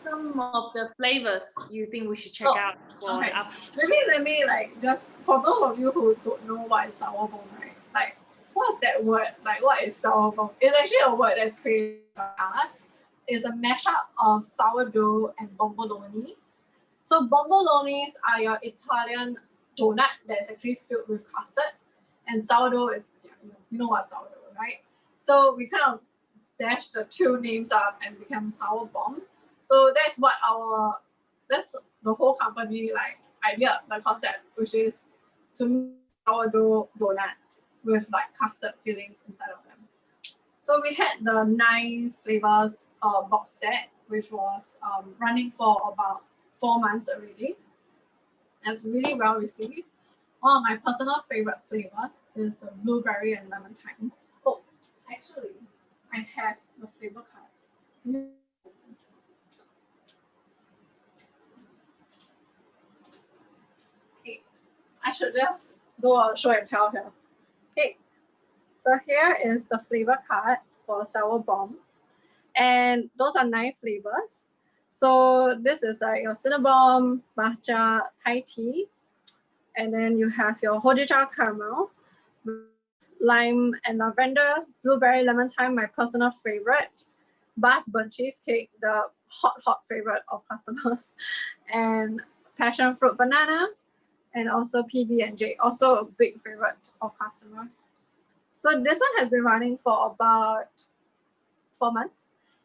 A: some of the flavors you think we should check out for
O: okay.
A: the
O: Let me like just for those of you who don't know what is sour bomb, right? Like what's that word? Like what is sour bomb? It's actually a word that's created by us. It's a mashup of sourdough and bombolonis. So bombolonis are your Italian donut that's actually filled with custard, and sourdough is you know what sourdough, right? So we kind of dash the two names up and become sour bomb. So that's the whole company like idea, the concept, which is to make sourdough donuts with like custard fillings inside of them. So we had the 9 flavors box set, which was running for about 4 months already. It's really well received. One of my personal favorite flavors is the blueberry and lemon thyme. Oh, actually, I have the flavor card. Okay, I should just do a show and tell here. Okay, so here is the flavor card for sour bomb, and those are 9 flavors. So this is like your cinnamon, matcha, Thai tea, and then you have your hojicha caramel, lime and lavender, blueberry lemon thyme, my personal favorite, Bass burnt cheesecake, the hot favorite of customers, and passion fruit banana, and also PB&J, also a big favorite of customers. So this one has been running for about 4 months.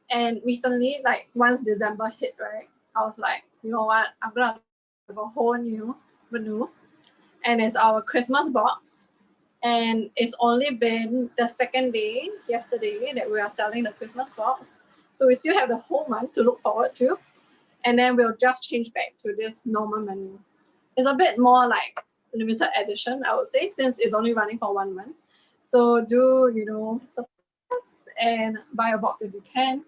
O: And recently, like once December hit, right, I was like, you know what, I'm gonna have a whole new menu. And it's our Christmas box. And it's only been the second day, yesterday, that we are selling the Christmas box. So we still have the whole month to look forward to. And then we'll just change back to this normal menu. It's a bit more like limited edition, I would say, since it's only running for 1 month. So do, support us and buy a box if you can.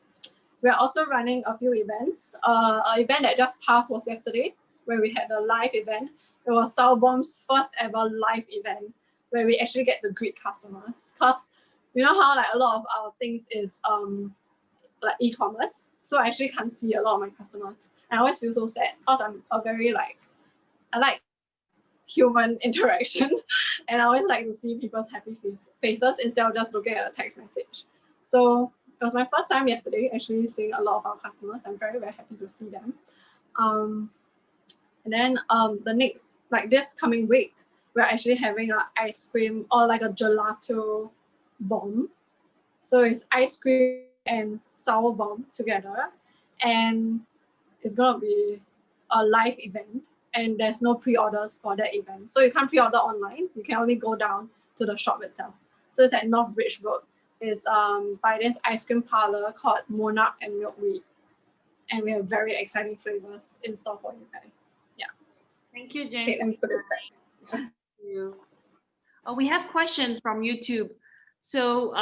O: We're also running a few events. An event that just passed was yesterday, where we had a live event. It was Southbomb's first ever live event, where we actually get to greet customers. Because you know how like a lot of our things is like e-commerce, so I actually can't see a lot of my customers. And I always feel so sad because I'm a very I like human interaction, and I always like to see people's happy faces instead of just looking at a text message. So it was my first time yesterday actually seeing a lot of our customers. I'm very, very happy to see them. And then the next, like this coming week, we're actually having an ice cream or like a gelato bomb. So it's ice cream and sour bomb together, and it's gonna be a live event, and there's no pre-orders for that event. So you can't pre-order online, you can only go down to the shop itself. So it's at North Bridge Road. It's by this ice cream parlor called Monarch and Milkweed. And we have very exciting flavors in store for you guys. Yeah.
A: Thank you, Jane.
O: Okay, let me put this back.
A: Thank you. We have questions from YouTube. So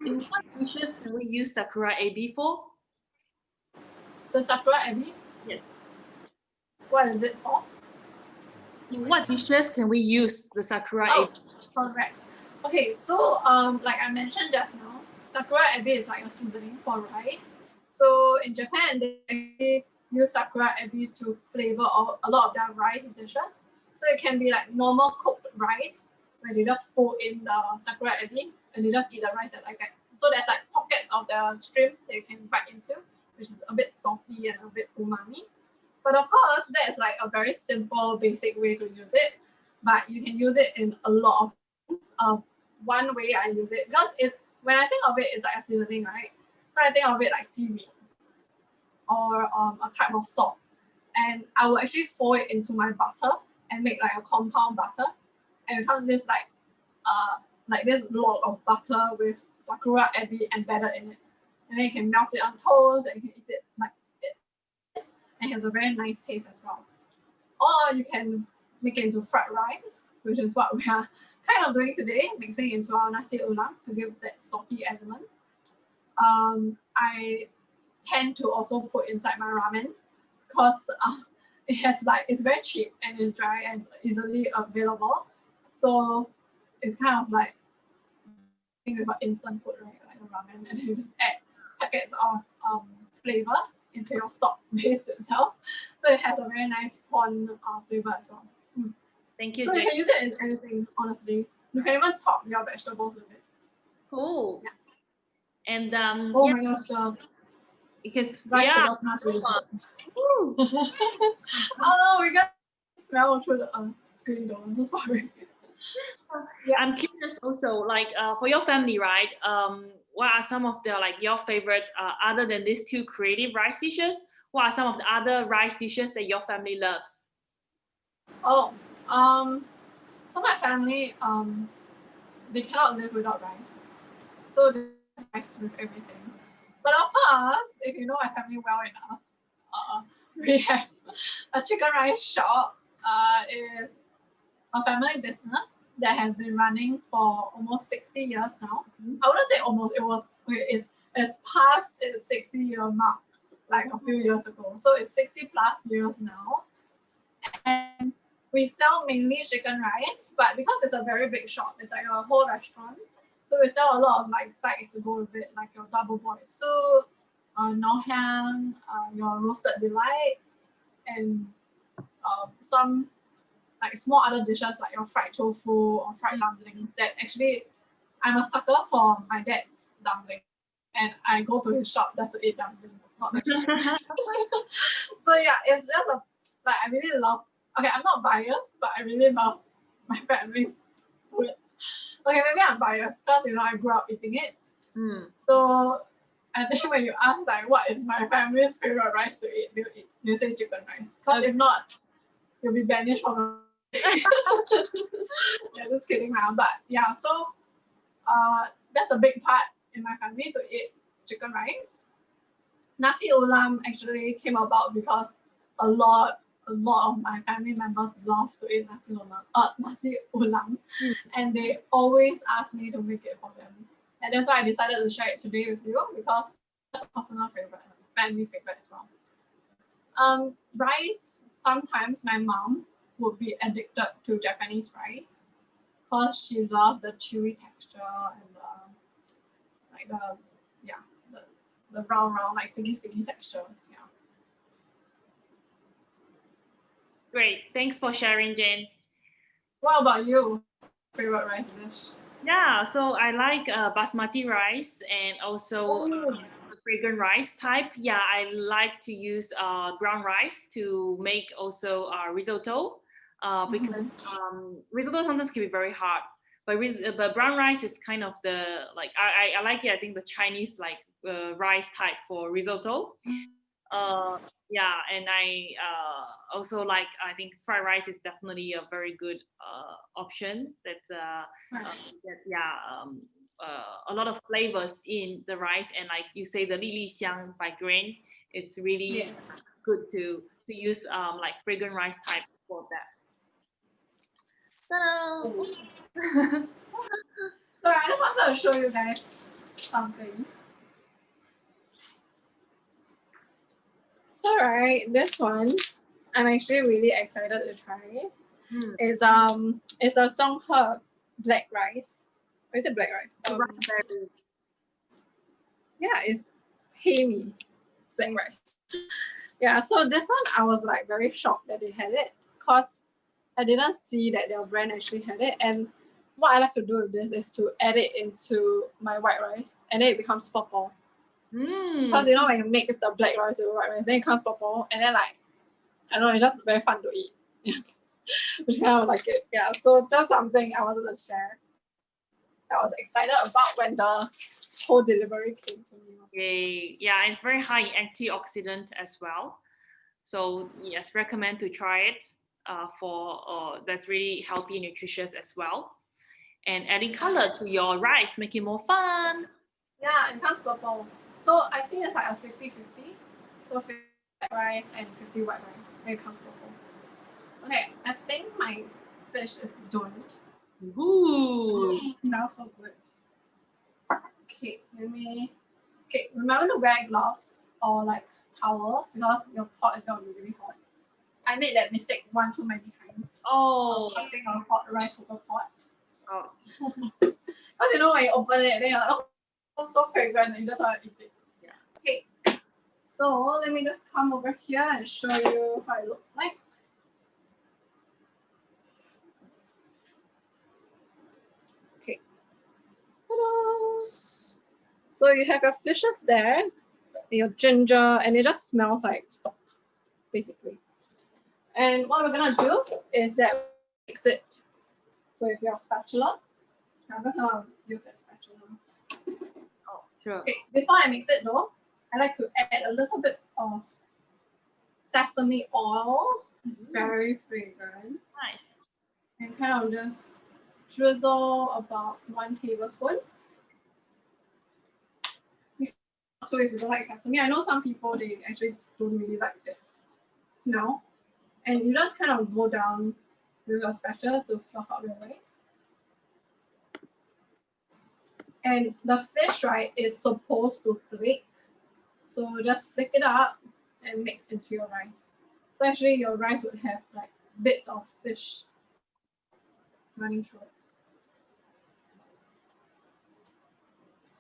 A: in what dishes can we use Sakura ebi for?
O: The Sakura ebi?
A: Yes.
O: What is it for?
A: In what dishes can we use the Sakura ebi?
O: Correct. Okay, so like I mentioned just now, Sakura ebi is like a seasoning for rice. So in Japan, they actually use Sakura ebi to flavor a lot of their rice dishes. So it can be like normal cooked rice, where they just fold in the Sakura ebi and they just eat the rice like that. So there's like pockets of the shrimp that you can bite into, which is a bit salty and a bit umami. But of course, that's like a very simple, basic way to use it. But you can use it in a lot of things. One way I use it, because when I think of it, it's like a seasoning, right? So I think of it like seaweed or a type of salt. And I will actually fold it into my butter and make like a compound butter. And it becomes this like this log of butter with Sakura ebi embedded in it. And then you can melt it on toast and you can eat it like it. And it has a very nice taste as well. Or you can make it into fried rice, which is what we are kind of doing today, mixing into our nasi ulam to give that salty element. I tend to also put inside my ramen because it has it's very cheap and it's dry and it's easily available. So it's kind of like with an instant food, right? Like a ramen, and you just add packets of flavor into your stock base itself. So it has a very nice prawn flavor as well.
A: Thank you,
O: So
A: Jane.
O: you can use it in anything, honestly. You can even top your vegetables with it.
A: Cool.
O: Yeah.
A: And
O: oh my gosh,
A: because
O: rice
A: yeah.
O: noodles smells really good. Oh no, we got smell through the screen though. I'm so sorry.
A: Yeah. I'm curious also, like for your family, right? What are some of the your favorite other than these two creative rice dishes? What are some of the other rice dishes that your family loves?
O: Oh, so my family they cannot live without rice. So they have rice with everything. But of course, if you know my family well enough, we have a chicken rice shop. Is a family business that has been running for almost 60 years now. I wouldn't say almost, it's past its 60-year mark like a few years ago. So it's 60 plus years now. And we sell mainly chicken rice, but because it's a very big shop, it's like a whole restaurant. So we sell a lot of sides to go with it, like your double boiled soup, ngoh hiang, your roasted delights, and some small other dishes like your fried tofu or fried dumplings that actually I'm a sucker for my dad's dumplings. And I go to his shop just to eat dumplings, not the chicken. So yeah, it's just Like I really love. Okay, I'm not biased, but I really love my family's food. Okay, maybe I'm biased because I grew up eating it. So I think when you ask like what is my family's favorite rice to eat, you say chicken rice. Because if not, you'll be banished from. Yeah, just kidding now. But yeah, so that's a big part in my family to eat chicken rice. Nasi ulam actually came about because a lot of my family members love to eat nasi ulam, and they always ask me to make it for them. And that's why I decided to share it today with you because it's a personal favorite, family favorite as well. Rice, sometimes my mom would be addicted to Japanese rice because she loved the chewy texture and the round like sticky texture. Yeah.
A: Great. Thanks for sharing, Jane.
O: What about you? Favorite rice dish?
A: Yeah, so I like basmati rice and also fragrant rice type. Yeah, I like to use brown rice to make also risotto because risotto sometimes can be very hard. But brown rice is kind of the like I like it. I think the Chinese like rice type for risotto. Yeah, and I also like. I think fried rice is definitely a very good option. A lot of flavors in the rice, and like you say, the li li xiang by grain. It's really good to use like fragrant rice type for that.
O: So I just wanted to show you guys something. So right, this one I'm actually really excited to try. It's a Songhe black rice. Or is it black rice? Yeah, it's Hae black rice. Yeah, so this one I was like very shocked that they had it because I didn't see that their brand actually had it. And what I like to do with this is to add it into my white rice and then it becomes purple. Because when you mix the black rice with white rice, then it comes purple, and then like I don't know, it's just very fun to eat. Which kind of like it. Yeah, so that's something I wanted to share. I was excited about when the whole delivery came to me.
A: Okay. Yeah, it's very high in antioxidant as well. So yes, recommend to try it for that's really healthy and nutritious as well. And adding color to your rice, make it more fun.
O: Yeah, it comes purple. So I think it's like a 50-50. So 50 black rice and 50 white rice. Then it comes purple. Okay, I think my fish is done.
A: Ooh.
O: Smells so good. Okay, remember to wear gloves or like towels because your pot is gonna be really hot. I made that mistake one too many times. Touching a hot rice cooker pot. Because when you open it, then you're like, oh, so fragrant, and you just want to eat it. Yeah. Okay, so let me just come over here and show you how it looks like. Okay. Ta-da! So you have your fishes there, your ginger, and it just smells like stock, basically. And what we're gonna do is that we mix it with your spatula. I'm just gonna use that spatula.
A: Oh, sure.
O: Okay, before I mix it though, I like to add a little bit of sesame oil. It's very fragrant.
A: Nice.
O: And kind of just drizzle about 1 tablespoon. So if you don't like sesame, I know some people, they actually don't really like the smell. And you just kind of go down with your spatula to fluff out your rice. And the fish, right, is supposed to flake. So just flick it up and mix into your rice. So actually your rice would have like bits of fish running through it.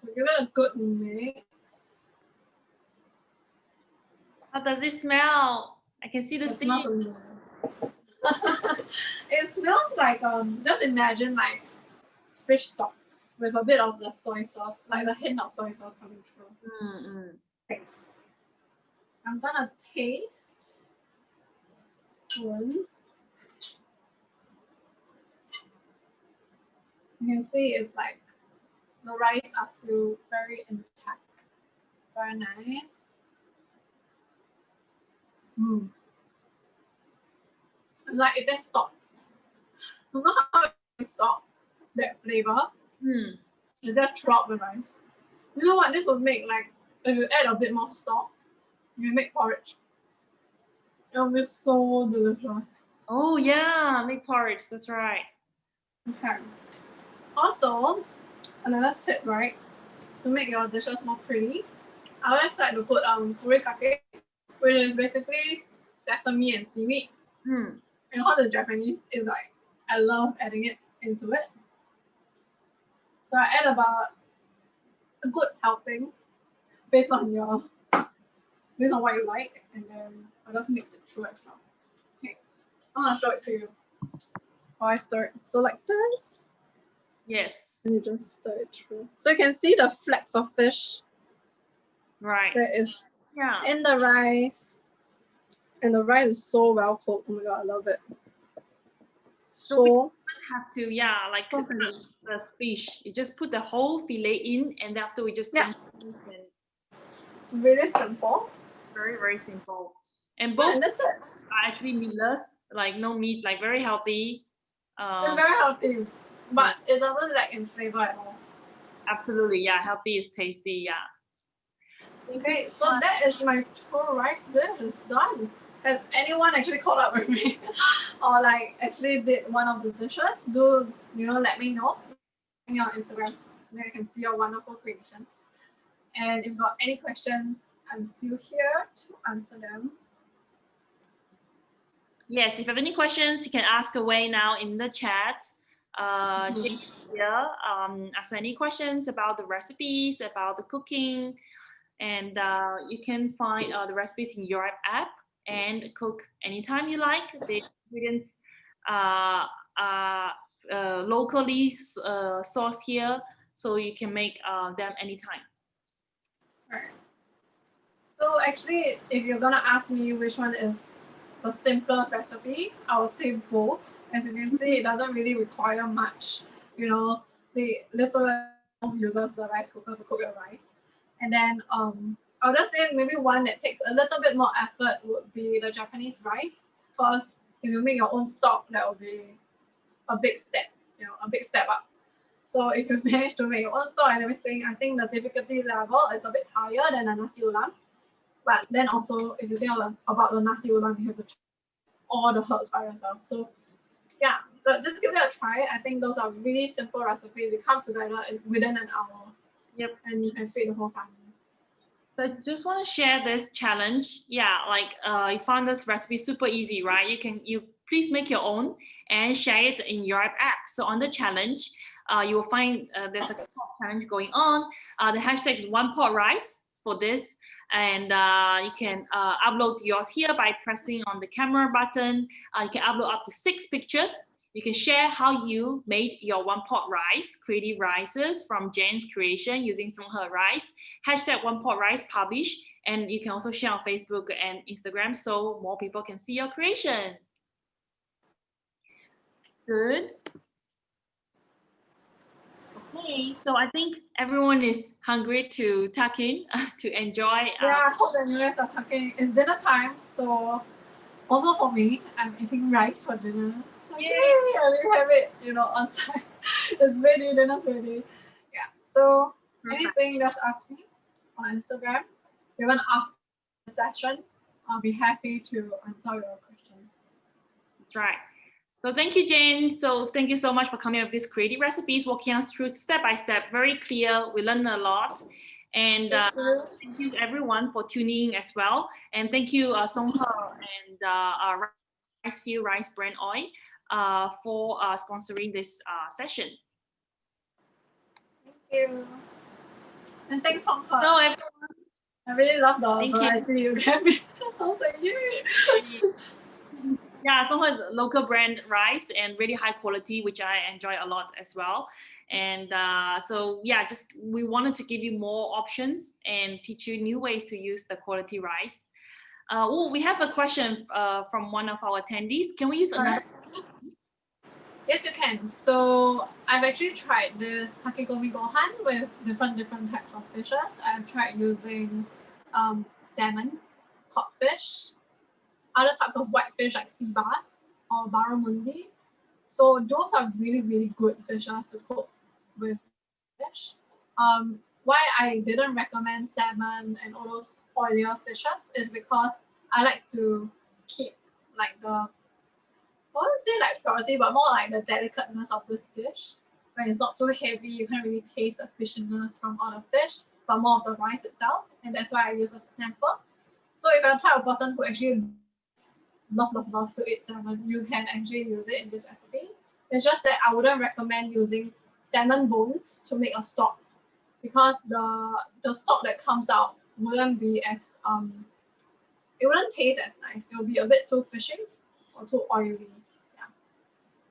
O: So give it a good mix.
A: How does it smell? I can see the
O: It smells amazing. It smells like just imagine like fish stock with a bit of the soy sauce, like the hint of soy sauce coming through. Okay. I'm gonna taste spoon. You can see it's like the rice are still very intact. Very nice. It's like it didn't stop. I don't know how it stop that flavor. It's just throughout the rice. You know what? This would make like if you add a bit more stock, you make porridge. It'll be so delicious.
A: Oh yeah, make porridge. That's right.
O: Okay. Also, another tip, right? To make your dishes more pretty, I always like to put furikake, which is basically sesame and seaweed. And all the Japanese is like, I love adding it into it. So I add about a good helping based on what you like, and then I just mix it through as well. Okay, I'm gonna show it to you how I stir it. So like this.
A: Yes.
O: And you just stir it through. So you can see the flecks of fish.
A: Right.
O: That is in the rice. And the rice is so well cooked. Oh my god, I love it.
A: So we don't have to, like cook the fish. You just put the whole fillet in, and after we just
O: it's really simple.
A: Very, very simple. And both
O: that's it.
A: are actually meatless, like no meat, like very healthy.
O: It's very healthy, but it doesn't lack in flavor at all.
A: Absolutely, yeah. Healthy is tasty, yeah.
O: Okay, so that is my 2 rice dish. It's done. Has anyone actually caught up with me or like actually did one of the dishes? Do let me know on your Instagram. Then you can see your wonderful creations. And if you've got any questions, I'm still here to answer them.
A: Yes, if you have any questions, you can ask away now in the chat. Here, ask any questions about the recipes, about the cooking, and you can find the recipes in YoRipe app and cook anytime you like. The ingredients are locally sourced here, so you can make them anytime.
O: Right. So actually, if you're gonna ask me which one is the simpler recipe, I would say both. As you can see, it doesn't really require much. The literally uses the rice cooker to cook your rice. And then I'll just say maybe one that takes a little bit more effort would be the Japanese rice. Because if you make your own stock, that will be a big step, a big step up. So if you manage to make your own stock and everything, I think the difficulty level is a bit higher than a nasi ulam. But then also, if you think about the nasi ulam, you have to try all the herbs by yourself. So yeah, but just give it a try. I think those are really simple recipes. It comes together within an hour.
A: Yep.
O: And you can feed the whole family.
A: So I just want to share this challenge. Yeah, like you found this recipe super easy, right? You please make your own and share it in YoRipe app. So on the challenge, you will find there's a challenge going on. The hashtag is one pot rice for this, and you can upload yours here by pressing on the camera button. You can upload up to 6 pictures. You can share how you made your one pot rice, creative rices from Jane's creation using Songhe rice. Hashtag one pot rice publish, and you can also share on Facebook and Instagram so more people can see your creation. Good. Okay, so I think everyone is hungry to tuck in, to enjoy.
O: Yeah, I hope that you guys are tucking. It's dinner time, so also for me, I'm eating rice for dinner. So yay, I will have it, on site. It's ready, dinner's ready. Yeah. So anything, just ask me on Instagram. Even after the session, I'll be happy to answer your questions.
A: That's right. So thank you, Jane. So thank you so much for coming up with these creative recipes, walking us through step by step, very clear. We learned a lot. And thank you everyone for tuning in as well. And thank you, Songhe and Rice Field Rice Brand Oil for sponsoring this session.
O: Thank you. And thanks, Songhe.
A: Hello, everyone.
O: I really love the variety you gave me. I was like, yay.
A: Yeah, Songhe is a local brand rice and really high quality, which I enjoy a lot as well. And so yeah, we wanted to give you more options and teach you new ways to use the quality rice. Oh, we have a question from one of our attendees. Can we use another?
O: Yes, you can. So I've actually tried this takikomi gohan with different types of fishes. I've tried using salmon, codfish, other types of whitefish like sea bass or barramundi. So those are really good fishes to cook with fish. Why I didn't recommend salmon and all those oilier fishes is because I like to keep like the, I wouldn't say like purity, but more like the delicateness of this dish. When it's not too heavy, you can't really taste the fishiness from all the fish, but more of the rice itself. And that's why I use a snapper. So if you're a type of person who actually love to eat salmon, you can actually use it in this recipe. It's just that I wouldn't recommend using salmon bones to make a stock, because the stock that comes out wouldn't be as it wouldn't taste as nice. It will be a bit too fishy or too oily. Yeah.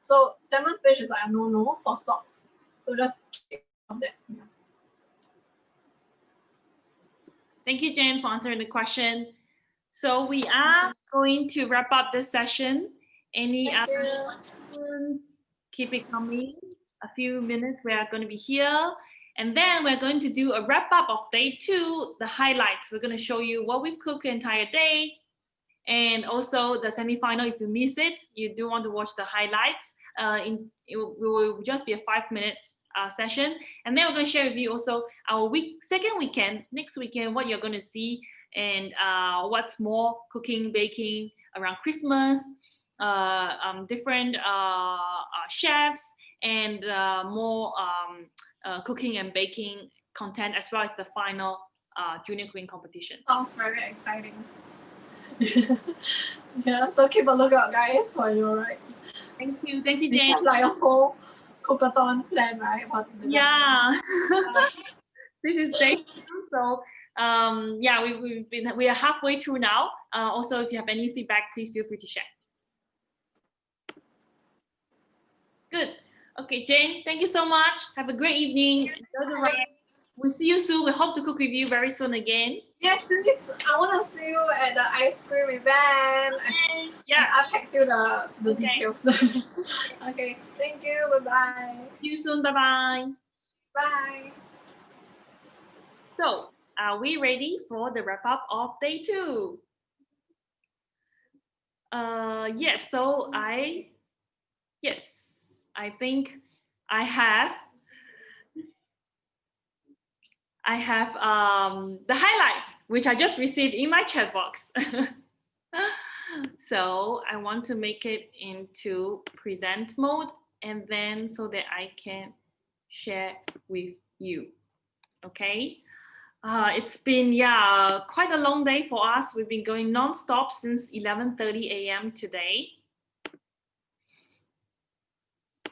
O: So salmon fish is like a no for stocks. So just take of that. Yeah.
A: Thank you, Jen, for answering the question. So we are going to wrap up this session. Any other questions? Keep it coming. A few minutes we are going to be here. And then we're going to do a wrap up of day 2, the highlights. We're going to show you what we've cooked the entire day. And also the semi-final, if you miss it, you do want to watch the highlights. It will just be a 5 minutes session. And then we're going to share with you also our second weekend, next weekend, what you're going to see and what's more cooking, baking around Christmas, different chefs, and more cooking and baking content, as well as the final junior queen competition.
O: Sounds very exciting. Yeah, so keep a lookout, guys, for YoRipe.
A: Thank you, Jane.
O: We have like a whole Cookathon plan, right?
A: Yeah. This is day 2, so yeah, we are halfway through now. Also, if you have any feedback, please feel free to share. Good. Okay, Jane, thank you so much. Have a great evening. Enjoy the ride. We'll see you soon. We hope to cook with you very soon again.
O: Yes, please. I want to see you at the ice cream event.
A: Yeah,
O: I'll text you the details. Okay, thank you. Bye-bye.
A: See you soon. Bye-bye.
O: Bye.
A: So, are we ready for the wrap up of day 2? Yes, so I think I have the highlights, which I just received in my chat box. So I want to make it into present mode, and then so that I can share with you. Okay. It's been quite a long day for us. We've been going non-stop since 11:30 a.m. today.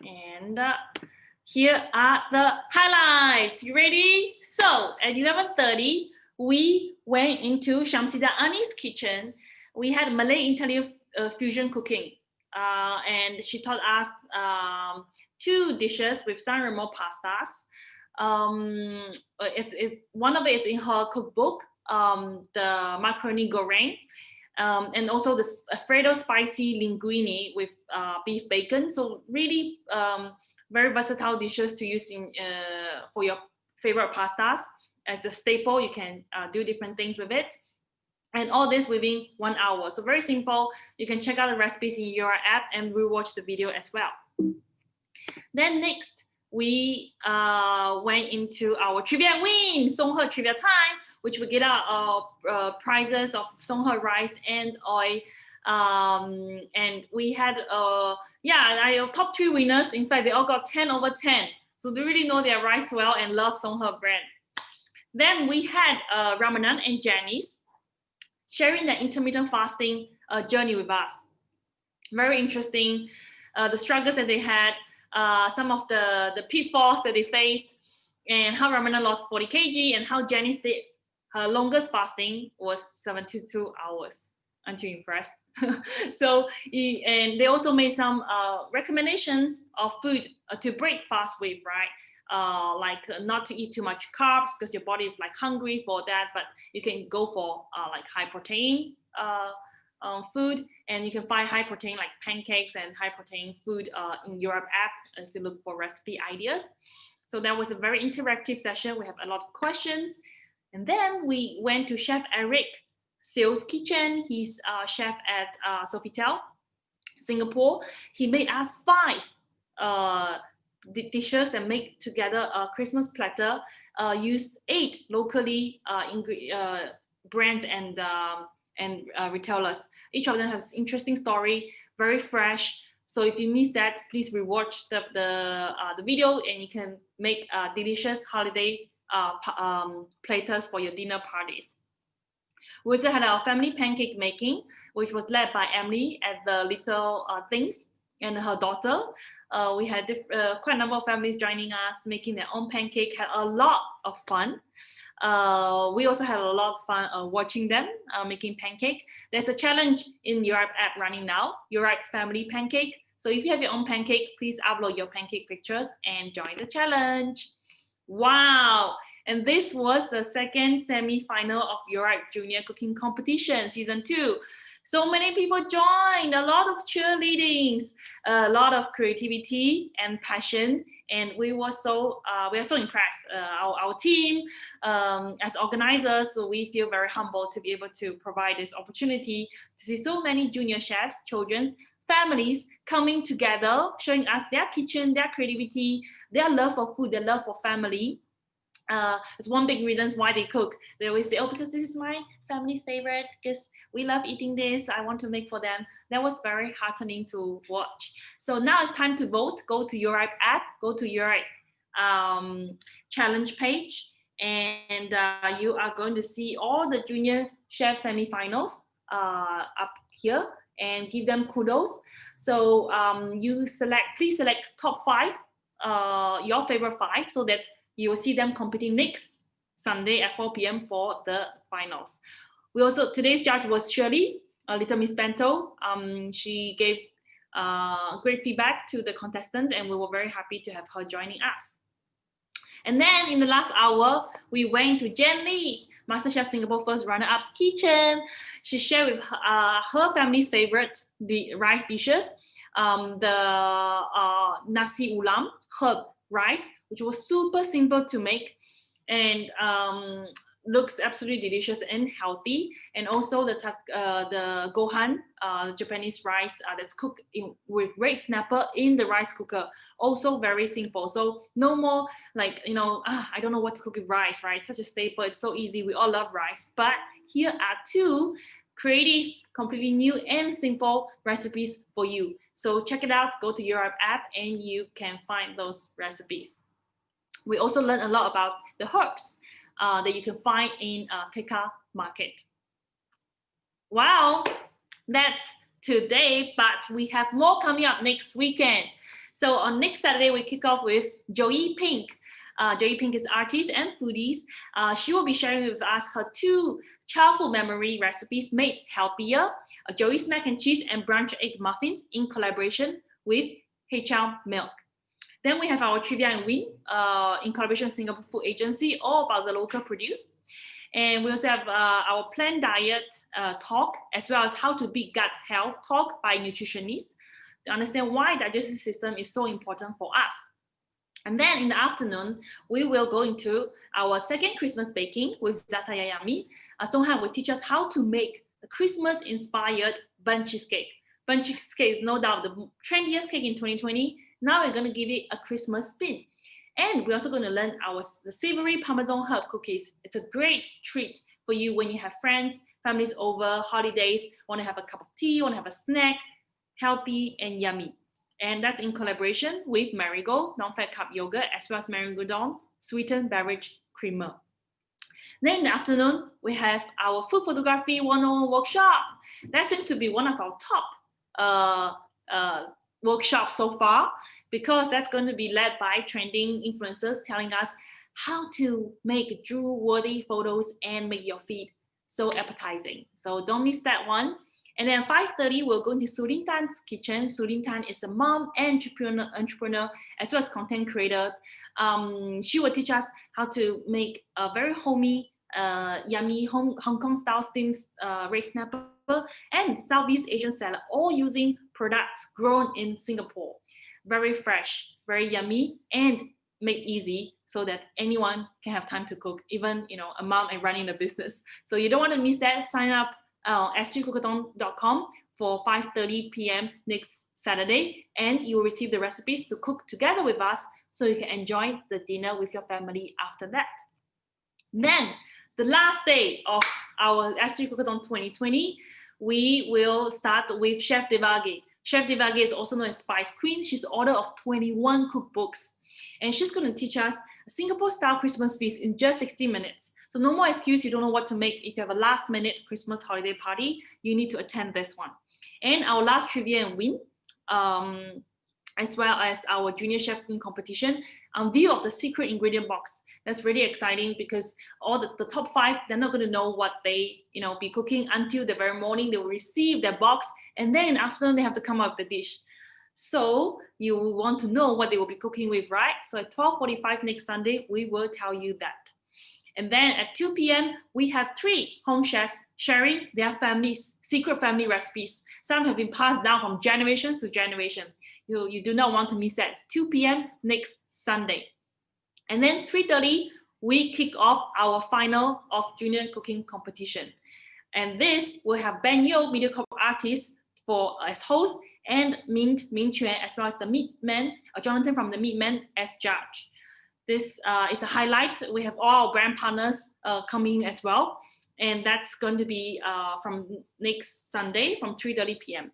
A: And here are the highlights. You ready? So at 11:30, we went into Shamsydar Ani's kitchen. We had Malay-Italian fusion cooking. And she taught us 2 dishes with San Remo pastas. One of it is in her cookbook, the macaroni goreng, and also the Alfredo spicy linguine with beef bacon. So really very versatile dishes to use in for your favorite pastas. As a staple, you can do different things with it. And all this within 1 hour. So very simple. You can check out the recipes in your app and rewatch the video as well. Then next, we went into our trivia win, Songhe trivia time, which we get our prizes of Songhe rice and oil. And we had our top 3 winners. In fact, they all got 10 over 10. So they really know their rice well and love Songhe brand. Then we had Ramanan and Janice sharing their intermittent fasting journey with us. Very interesting, the struggles that they had, some of the pitfalls that they faced, and how Ramana lost 40 kg and how Janice did her longest fasting was 72 hours. Aren't you impressed? So, and they also made some recommendations of food to break fast with, right? Like not to eat too much carbs because your body is like hungry for that, but you can go for like high protein food, and you can find high protein like pancakes and high protein food in YoRipe app if you look for recipe ideas. So that was a very interactive session. We have a lot of questions. And then we went to Chef Eric Seo's kitchen. He's a chef at Sofitel, Singapore. He made us 5 dishes that make together a Christmas platter. Used 8 locally brands and retailers. Each of them has interesting story, very fresh. So if you missed that, please rewatch the video, and you can make delicious holiday platters for your dinner parties. We also had our family pancake making, which was led by Emily at the Little Things and her daughter. We had quite a number of families joining us, making their own pancake, had a lot of fun. We also had a lot of fun watching them making pancake. There's a challenge in YoRipe app running now, YoRipe Family Pancake. So if you have your own pancake, please upload your pancake pictures and join the challenge. Wow. And this was the second semi-final of YoRipe Junior Cooking Competition Season 2. So many people joined, a lot of cheerleadings, a lot of creativity and passion. And we are so impressed. Our team, as organizers, so we feel very humbled to be able to provide this opportunity to see so many junior chefs, children, families coming together, showing us their kitchen, their creativity, their love for food, their love for family. It's one big reason why they cook. They always say, oh, because this is my family's favorite, because we love eating this, I want to make for them. That was very heartening to watch. So now it's time to vote. Go to YoRipe app, go to YoRipe challenge page, and you are going to see all the junior chef semi-finals up here, and give them kudos. So please select top 5, your favorite 5, so that you will see them competing next Sunday at 4 p.m. for the finals. Today's judge was Shirley, Little Miss Bento. She gave great feedback to the contestants, and we were very happy to have her joining us. And then in the last hour, we went to Jen Lee, Masterchef Singapore first runner-up's kitchen. She shared with her family's favorite rice dishes, the nasi ulam herb rice, which was super simple to make and looks absolutely delicious and healthy. And also the gohan, Japanese rice that's cooked with red snapper in the rice cooker. Also very simple. So no more like, I don't know what to cook with rice, right? Such a staple. It's so easy. We all love rice. But here are 2 creative, completely new and simple recipes for you. So check it out. Go to YoRipe app and you can find those recipes. We also learned a lot about the herbs that you can find in Tekka Market. Wow, that's today, but we have more coming up next weekend. So on next Saturday, we kick off with Joey Pink. Joey Pink is artist and foodies. She will be sharing with us her 2 childhood memory recipes made healthier, Joey's mac and cheese and brunch egg muffins in collaboration with HL Milk. Then we have our Trivia and Win in collaboration with Singapore Food Agency, all about the local produce. And we also have our planned diet talk, as well as how to beat gut health talk by nutritionists to understand why digestive system is so important for us. And then in the afternoon, we will go into our second Christmas baking with Zata Yayami. Zhong Han will teach us how to make a Christmas-inspired burnt cheesecake. Burnt cheesecake is no doubt the trendiest cake in 2020. Now we're going to give it a Christmas spin. And we're also going to learn the savory Parmesan herb cookies. It's a great treat for you when you have friends, families over, holidays, want to have a cup of tea, want to have a snack, healthy and yummy. And that's in collaboration with Marigold, non-fat cup yogurt, as well as Marigold sweetened beverage creamer. Then in the afternoon, we have our food photography 101 workshop. That seems to be one of our top workshops so far, because that's going to be led by trending influencers telling us how to make drool-worthy photos and make your feed so appetizing. So don't miss that one. And then 5:30, we'll go into Sulin Tan's kitchen. Sulin Tan is a mom and entrepreneur as well as content creator. She will teach us how to make a very homey, yummy Hong Kong style steamed red snapper and Southeast Asian salad, all using products grown in Singapore. Very fresh, very yummy, and made easy so that anyone can have time to cook, even a mom and running the business. So you don't want to miss that. Sign up sgcookathon.com for 5:30 p.m. next Saturday, and you will receive the recipes to cook together with us so you can enjoy the dinner with your family after that. Then the last day of our SG Cookathon 2020, we will start with Chef Devage. Chef Devage is also known as Spice Queen. She's the author of 21 cookbooks, and she's going to teach us a Singapore-style Christmas feast in just 60 minutes. So no more excuse, you don't know what to make. If you have a last-minute Christmas holiday party, you need to attend this one. And our last trivia and win, as well as our junior chef cooking competition, view of the secret ingredient box. That's really exciting because all the top 5, they're not going to know what they be cooking until the very morning. They will receive their box, and then in the afternoon they have to come up with the dish. So you want to know what they will be cooking with, right? So at 12:45 next Sunday, we will tell you that. And then at 2 p.m., we have 3 home chefs sharing their families' secret family recipes. Some have been passed down from generations to generation. You do not want to miss that. It's 2 p.m. next Sunday. And then 3:30, we kick off our final of junior cooking competition. And this will have Ben Yo, MediaCorp artist, as host, and Ming Quan, as well as the Meatman, Jonathan from the Meatman as judge. This is a highlight. We have all our brand partners coming as well. And that's going to be from next Sunday from 3:30 p.m.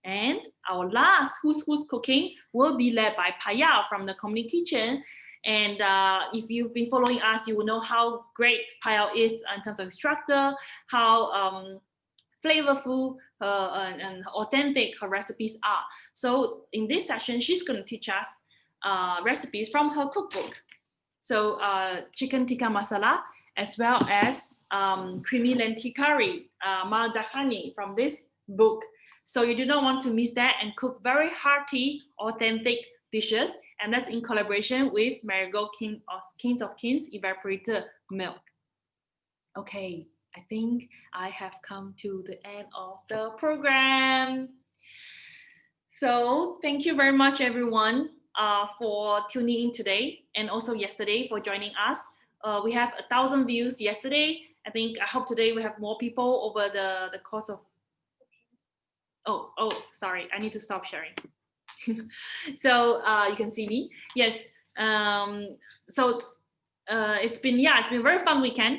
A: And our last Who's Cooking will be led by Payao from the Community Kitchen. And if you've been following us, you will know how great Payao is in terms of instructor, how flavorful and authentic her recipes are. So in this session, she's going to teach us recipes from her cookbook. So chicken tikka masala, as well as creamy lentil curry, mal dakhani from this book. So you do not want to miss that and cook very hearty, authentic dishes. And that's in collaboration with Marigold Kings of Kings evaporated milk. Okay, I think I have come to the end of the program. So thank you very much, everyone, for tuning in today, and also yesterday for joining us. We have 1,000 views yesterday. I hope today we have more people over the course of. Oh, sorry, I need to stop sharing. So you can see me. Yes. It's been a very fun weekend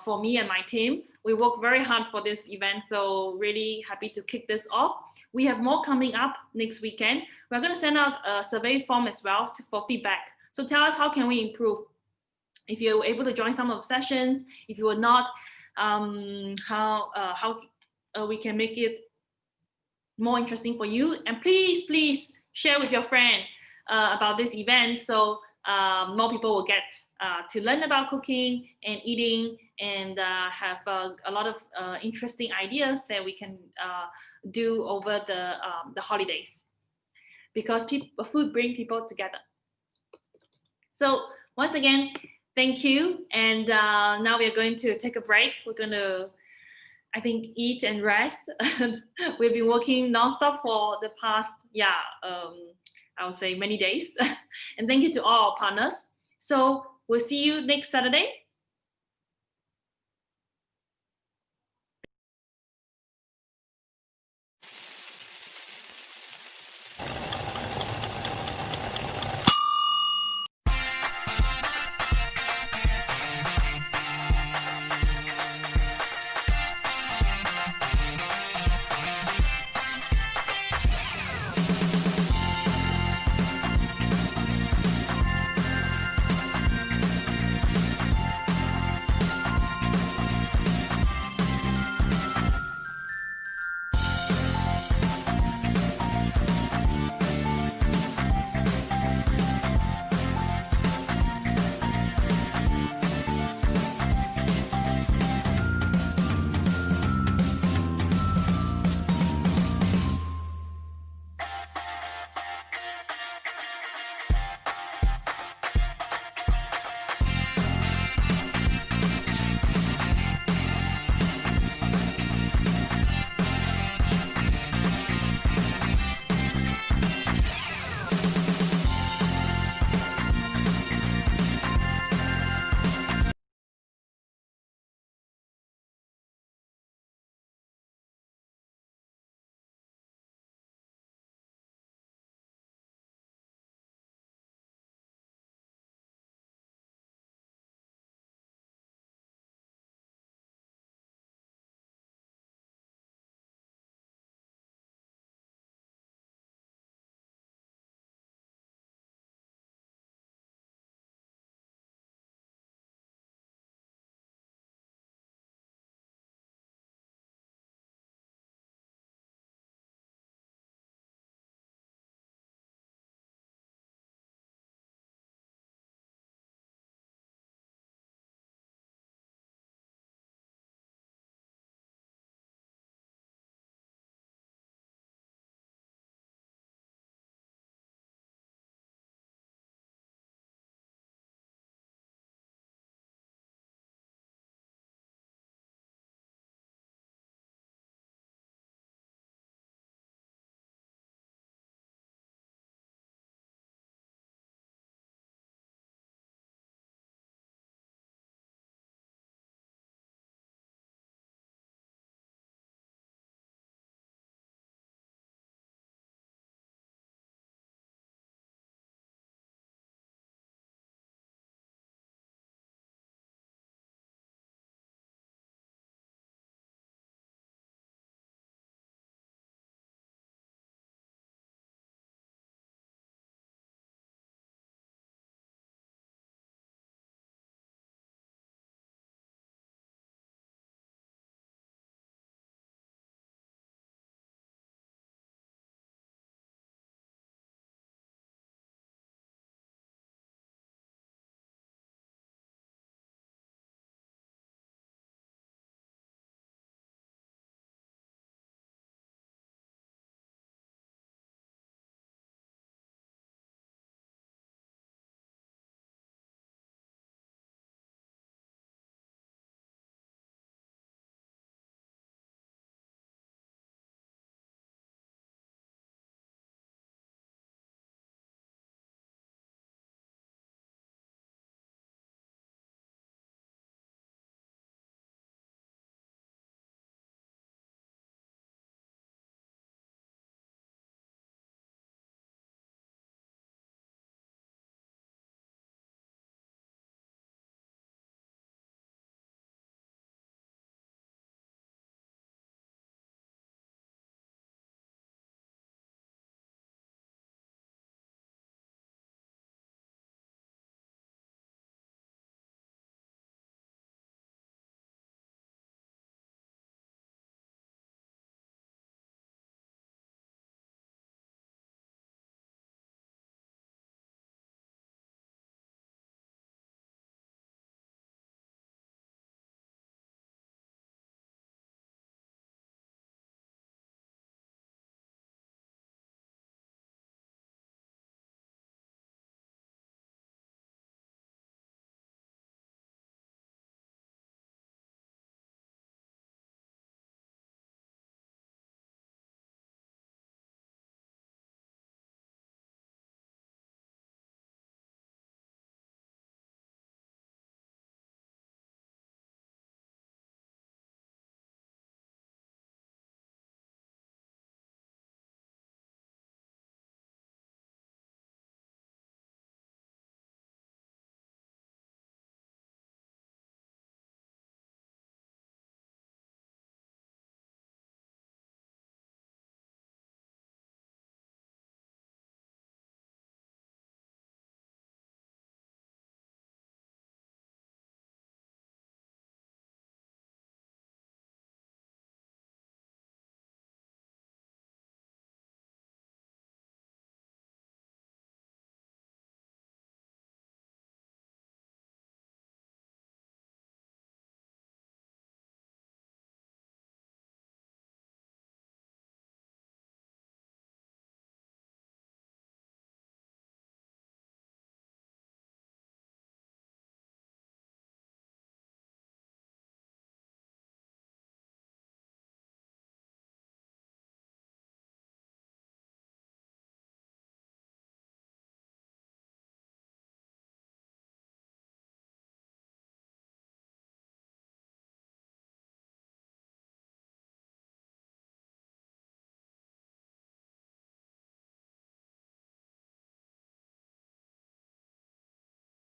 A: for me and my team. We worked very hard for this event, so really happy to kick this off. We have more coming up next weekend. We're going to send out a survey form as well for feedback. So tell us, how can we improve? If you're able to join some of the sessions, if you are not, how we can make it more interesting for you. And please share with your friend about this event, so more people will get to learn about cooking and eating, and have a lot of interesting ideas that we can do over the holidays, because food brings people together. So once again, thank you. And now we are going to take a break. We're going to, I think, eat and rest. We've been working nonstop for the past, I would say many days. And thank you to all our partners. So we'll see you next Saturday